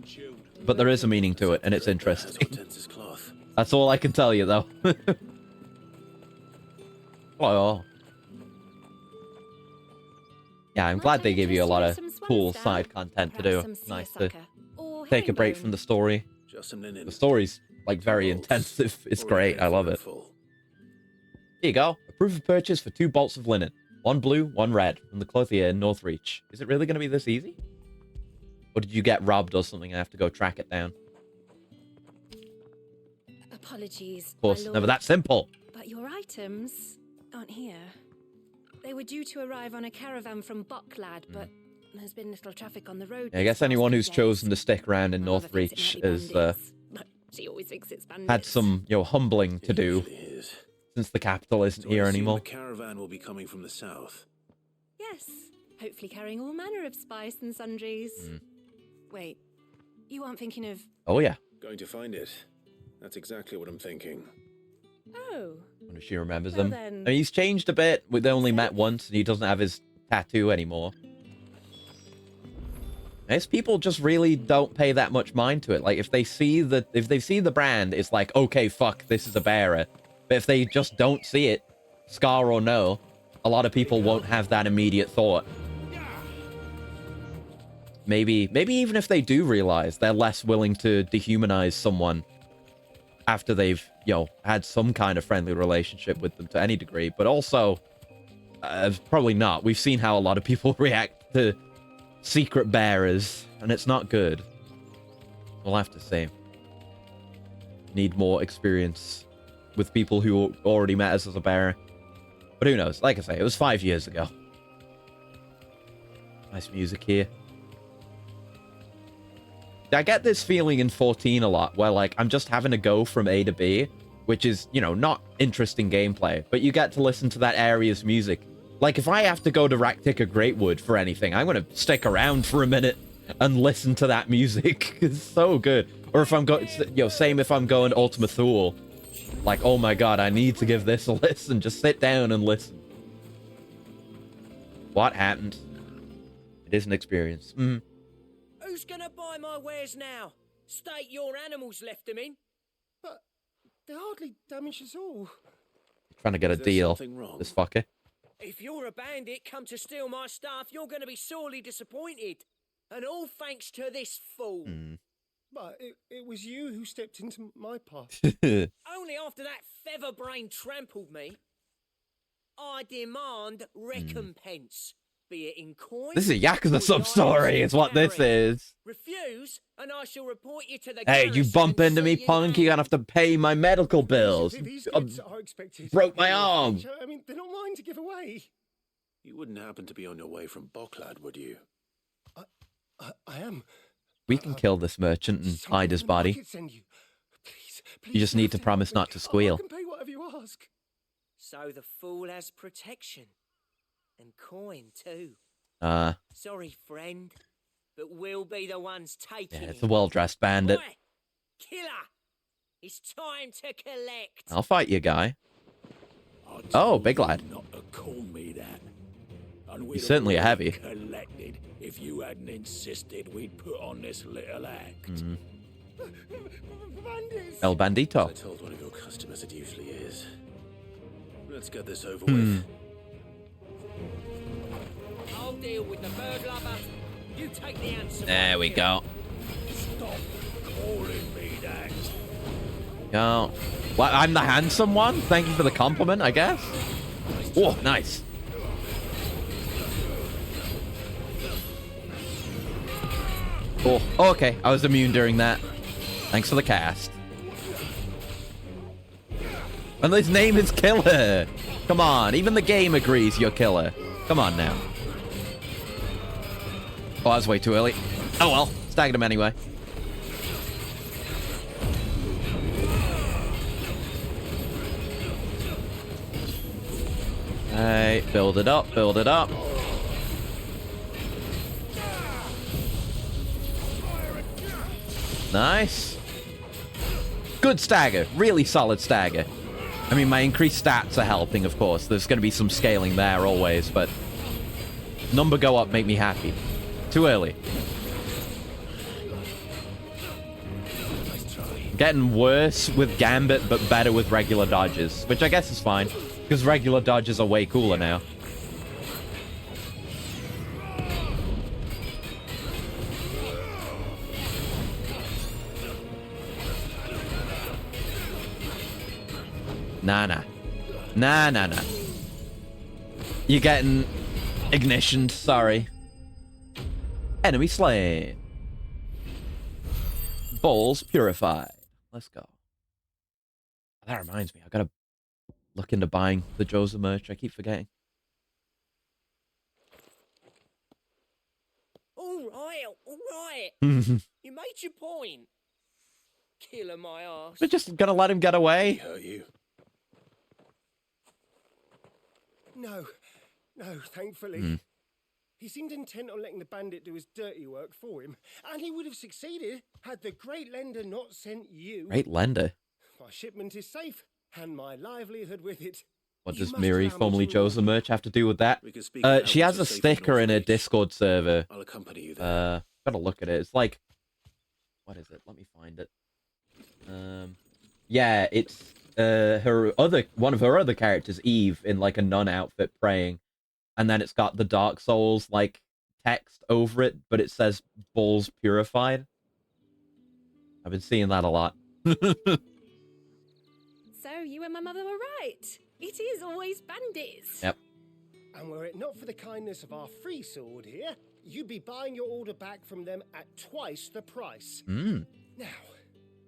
But there is a meaning to it, and it's interesting. That's all I can tell you, though. Oh. Yeah, I'm glad they give you a lot of cool side content to do. Nice to take a break from the story. The story's, like, very intensive. It's great. I love it. Here you go. A proof of purchase for 2 bolts of linen. 1 blue, 1 red. From the clothier in Northreach. Is it really going to be this easy? Or did you get robbed or something? I have to go track it down. Apologies. Of course, never that simple. But your items aren't here. They were due to arrive on a caravan from Bucklad, but there's been little traffic on the road. Yeah, I guess anyone who's chosen to stick around in Northreach has she always thinks it's bandits. had some, humbling to do since the capital isn't here anymore. The caravan will be coming from the south. Yes, hopefully carrying all manner of spice and sundries. Wait, you aren't thinking of... Oh, yeah. Going to find it. That's exactly what I'm thinking. Oh. I wonder if she remembers Well him. then. I mean, he's changed a bit. They only met once, and he doesn't have his tattoo anymore. I guess people just really don't pay that much mind to it. Like, if they see the brand, it's like, okay, fuck, this is a bearer. But if they just don't see it, scar or no, a lot of people won't have that immediate thought. Maybe even if they do realize, they're less willing to dehumanize someone after they've, had some kind of friendly relationship with them to any degree. But also, probably not. We've seen how a lot of people react to secret bearers, and it's not good. We'll have to see. Need more experience with people who already met us as a bearer. But who knows? Like I say, it was 5 years ago. Nice music here. I get this feeling in 14 a lot, where, like, I'm just having to go from A to B, which is, not interesting gameplay, but you get to listen to that area's music. Like, if I have to go to Raktika Greatwood for anything, I'm going to stick around for a minute and listen to that music. It's so good. Or if I'm going, same if I'm going Ultima Thule. Like, oh my god, I need to give this a listen. Just sit down and listen. What happened? It is an experience. Who's gonna buy my wares now? State your animals left them in. But they hardly damage us all. Trying to get a deal, this fucker. If you're a bandit come to steal my stuff, you're gonna be sorely disappointed. And all thanks to this fool. But it was you who stepped into my path. Only after that feather-brain trampled me. I demand recompense. Be it in coin. This is a Yakuza sub-story, is what this is. Refuse, and I shall report you to the Hey, you bump into me, punk, you're gonna have to pay my medical bills. These gifts are expected. Broke my arm. I mean, they're not mine to give away. You wouldn't happen to be on your way from Bucklad, would you? I am. We can kill this merchant and hide his body. You just need to promise not to squeal. I can pay whatever you ask. So the fool has protection. And coin, too. Sorry, friend, but we'll be the ones taking Yeah, it's a well-dressed bandit. Boy, killer! It's time to collect. I'll fight you, guy. Oh, big lad. Not to call me that. He's certainly a heavy. Collected if you hadn't insisted we'd put on this little act. El Bandito. I told one of your customers it usually is. Let's get this over with. I'll deal with the bird lover. You take the answer. There we go. Stop calling me that. Go. Well, I'm the handsome one? Thank you for the compliment, I guess. Oh, nice. Oh, okay. I was immune during that. Thanks for the cast. And his name is Killer. Come on. Even the game agrees you're Killer. Come on now. Oh, that was way too early. Oh well. Staggered him anyway. Alright. Build it up. Build it up. Nice. Good stagger. Really solid stagger. I mean, my increased stats are helping, of course. There's going to be some scaling there always, but Number go up, make me happy. Too early. Getting worse with Gambit, but better with regular dodges. Which I guess is fine. Because regular dodges are way cooler now. Nah. You're getting ignitioned, sorry. Enemy slain. Balls purified. Let's go. That reminds me, I gotta look into buying the Joza merch. I keep forgetting. All right. You made your point. Killer my ass. We're just gonna let him get away. Hurt you? No, thankfully. He seemed intent on letting the bandit do his dirty work for him, and he would have succeeded had the Great Lender not sent you. Great Lender. My shipment is safe, and my livelihood with it. What does Miri, formerly Joza merch, have to do with that? She has a sticker in her Discord server. I'll accompany you there. Gotta look at it. It's like, what is it? Let me find it. Yeah, it's one of her other characters, Eve, in like a nun outfit praying, and then it's got the Dark Souls like text over it, but it says balls purified. I've been seeing that a lot. So you and my mother were right. It is always bandits. Yep. And were it not for the kindness of our free sword here, you'd be buying your order back from them at twice the price. Now,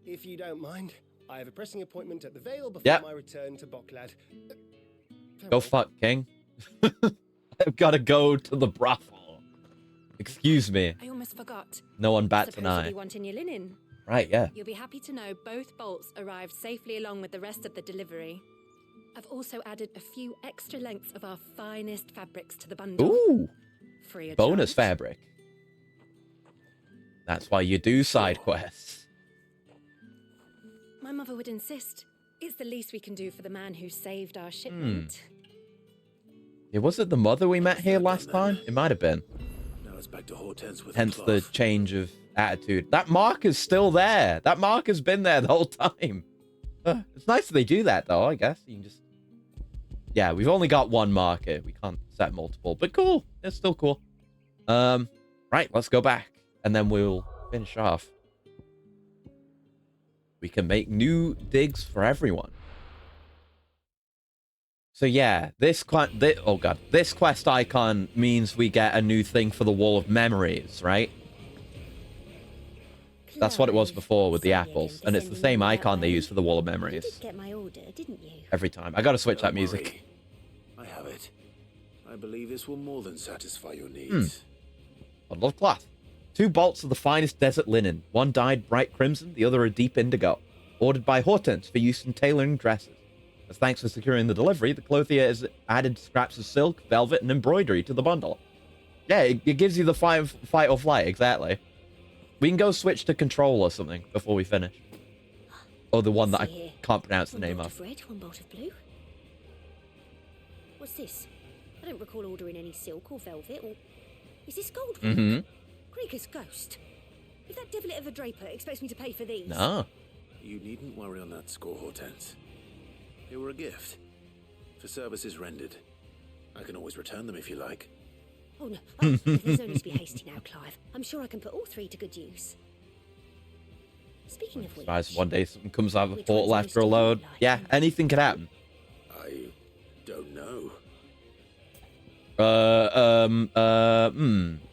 if you don't mind, I have a pressing appointment at the Vale before my return to Boklad. Go fuck, King. I've got to go to the brothel. Excuse me. I almost forgot. No one bats an eye. Supposedly wanting your linen. Right, yeah. You'll be happy to know both bolts arrived safely along with the rest of the delivery. I've also added a few extra lengths of our finest fabrics to the bundle. Ooh. Free of Bonus charge. fabric. That's why you do side quests. My mother would insist. It's the least we can do for the man who saved our shipment. Yeah, was it the mother we met here last time? It might have been. Now it's back to Hortense with Hence the the cloth. change of attitude. That marker's still there. That marker's been there the whole time. It's nice that they do that, though, I guess. You can just... Yeah, we've only got one marker. We can't set multiple, but cool. It's still cool. Right, let's go back, and then we'll finish off. We can make new digs for everyone. So yeah, this quest icon means we get a new thing for the Wall of Memories, right? That's what it was before with the apples, and it's the same icon they use for the Wall of Memories. You did get my order, didn't you? Every time. I gotta switch that music. I have it. I believe this will more than satisfy your needs. Bundle of cloth. 2 bolts of the finest desert linen. One dyed bright crimson, the other a deep indigo. Ordered by Hortense for use in tailoring dresses. As thanks for securing the delivery, the clothier has added scraps of silk, velvet, and embroidery to the bundle. Yeah, it gives you the fight or flight, exactly. We can go switch to control or something before we finish. Or the one that I can't pronounce the name of. One bolt of red, one bolt of blue. What's this? I don't recall ordering any silk or velvet, or... Is this gold work? Krieger's ghost. If that devilet of a draper expects me to pay for these... No. You needn't worry on that score, Hortense. They were a gift. For services rendered. I can always return them if you like. Oh no, there's no need to be hasty now, Clive. I'm sure I can put all 3 to good use. Speaking of which... Surprise one day something comes out of a portal after a load. Yeah, anything could happen. I don't know.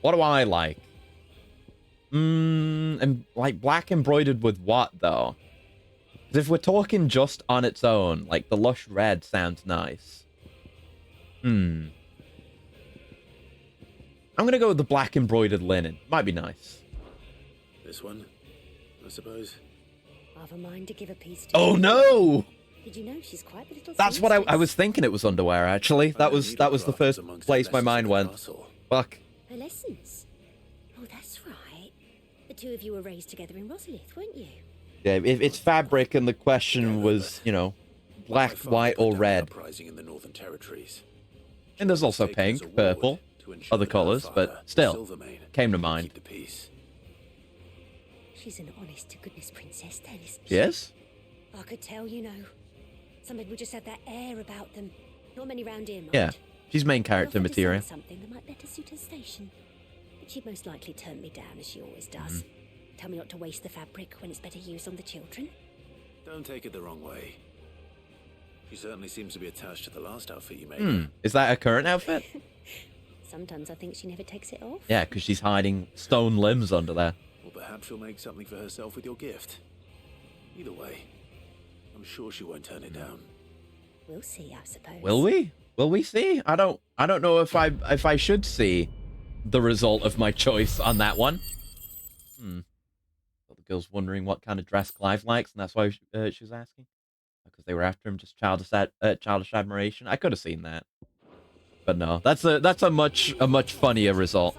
What do I like? And like black embroidered with what though? Because if we're talking just on its own, like the lush red sounds nice. I'm gonna go with the black embroidered linen. Might be nice. This one, I suppose. I've a mind to give a piece to... Oh no! Did you know she's quite a little... That's what I was thinking. It was underwear actually. That was the first place my mind went. Fuck. Her lessons? Oh, that's right. The 2 of you were raised together in Rosalith, weren't you? Yeah, it's fabric, and the question was, you know, black, white, or red. Uprising in the Northern Territories. And there's also pink, purple. other colors, but still, came to mind. Keep the peace. She's an honest-to-goodness princess, then, isn't she? Yes? I could tell, you know. Some people just have that air about them. Not many round here, mind. Yeah, she's main character I offered to sell her material. something that might better suit her station. But she'd most likely turn me down, as she always does. Tell me not to waste the fabric when it's better used on the children. Don't take it the wrong way. She certainly seems to be attached to the last outfit you made. Is that her current outfit? Sometimes I think she never takes it off. Yeah, because she's hiding stone limbs under there. Or perhaps she'll make something for herself with your gift. Either way, I'm sure she won't turn it down. We'll see, I suppose. Will we? Will we see? I don't know if I should see the result of my choice on that one. Well, the girl's wondering what kind of dress Clive likes, and that's why she was asking. Because they were after him, just childish admiration. I could have seen that, but no, that's a much funnier result.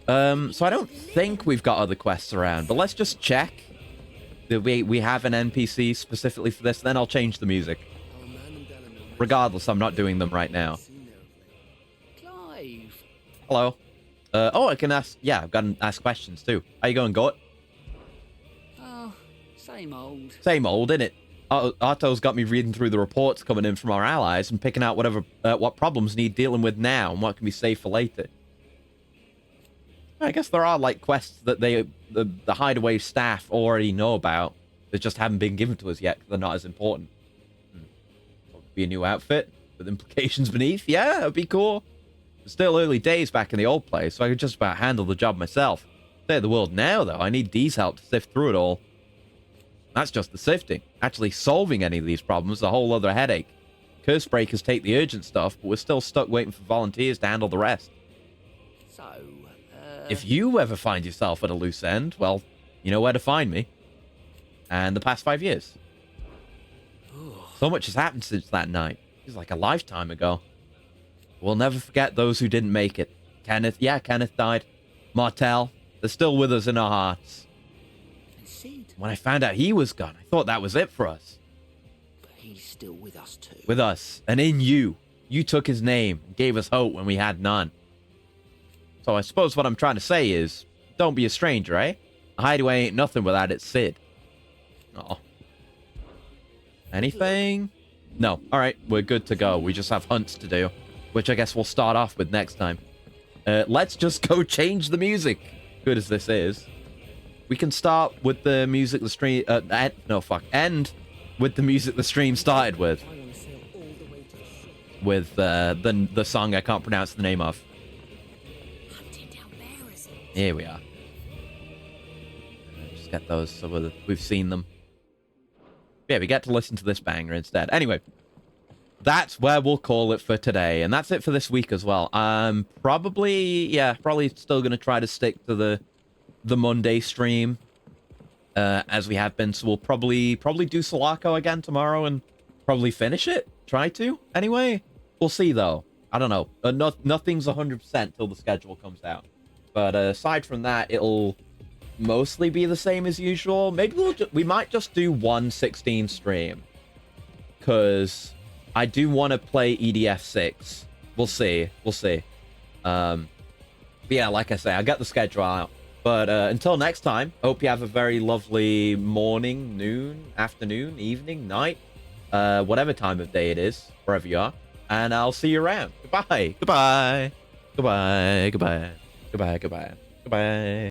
So I don't think we've got other quests around, but let's just check that we have an NPC specifically for this. Then I'll change the music. Regardless, I'm not doing them right now. Clive. Hello. Oh, I can ask. Yeah, I've got to ask questions too. How you going, Gort? Oh, same old. Same old, innit? Otto's got me reading through the reports coming in from our allies and picking out what problems need dealing with now and what can be saved for later. I guess there are like quests that the hideaway staff already know about that just haven't been given to us yet because they're not as important. Be a new outfit with implications beneath. Yeah, that'd be cool. It's still early days back in the old place, so I could just about handle the job myself. State the world now, though, I need Dee's help to sift through it all. That's just the sifting. Actually solving any of these problems is a whole other headache. Curse breakers take the urgent stuff, but we're still stuck waiting for volunteers to handle the rest. So, If you ever find yourself at a loose end, well, you know where to find me. And the past 5 years. So much has happened since that night. It was like a lifetime ago. We'll never forget those who didn't make it. Kenneth died. Martel, they're still with us in our hearts. When I found out he was gone, I thought that was it for us. But he's still with us too. With us, and in you. You took his name and gave us hope when we had none. So I suppose what I'm trying to say is, don't be a stranger, eh? A hideaway ain't nothing without its Sid. Oh. Anything? No. Alright, we're good to go. We just have hunts to do, which I guess we'll start off with next time. Let's just go change the music. Good as this is. We can start with the music the stream... end with the music the stream started with. With the song I can't pronounce the name of. Here we are. Just get those so we've seen them. Yeah, we get to listen to this banger instead. Anyway, that's where we'll call it for today. And that's it for this week as well. Probably still going to try to stick to the Monday stream as we have been. So we'll probably do Sulaco again tomorrow and probably finish it. Try to, anyway. We'll see, though. I don't know. Nothing's 100% till the schedule comes out. But aside from that, it'll mostly be the same as usual. Maybe we might just do 1:16 stream. Because I do want to play EDF 6. We'll see. We'll see. But yeah, like I say, I'll get the schedule out. But until next time, hope you have a very lovely morning, noon, afternoon, evening, night, whatever time of day it is, wherever you are. And I'll see you around. Goodbye. Goodbye. Goodbye. Goodbye. Goodbye. Goodbye. Goodbye.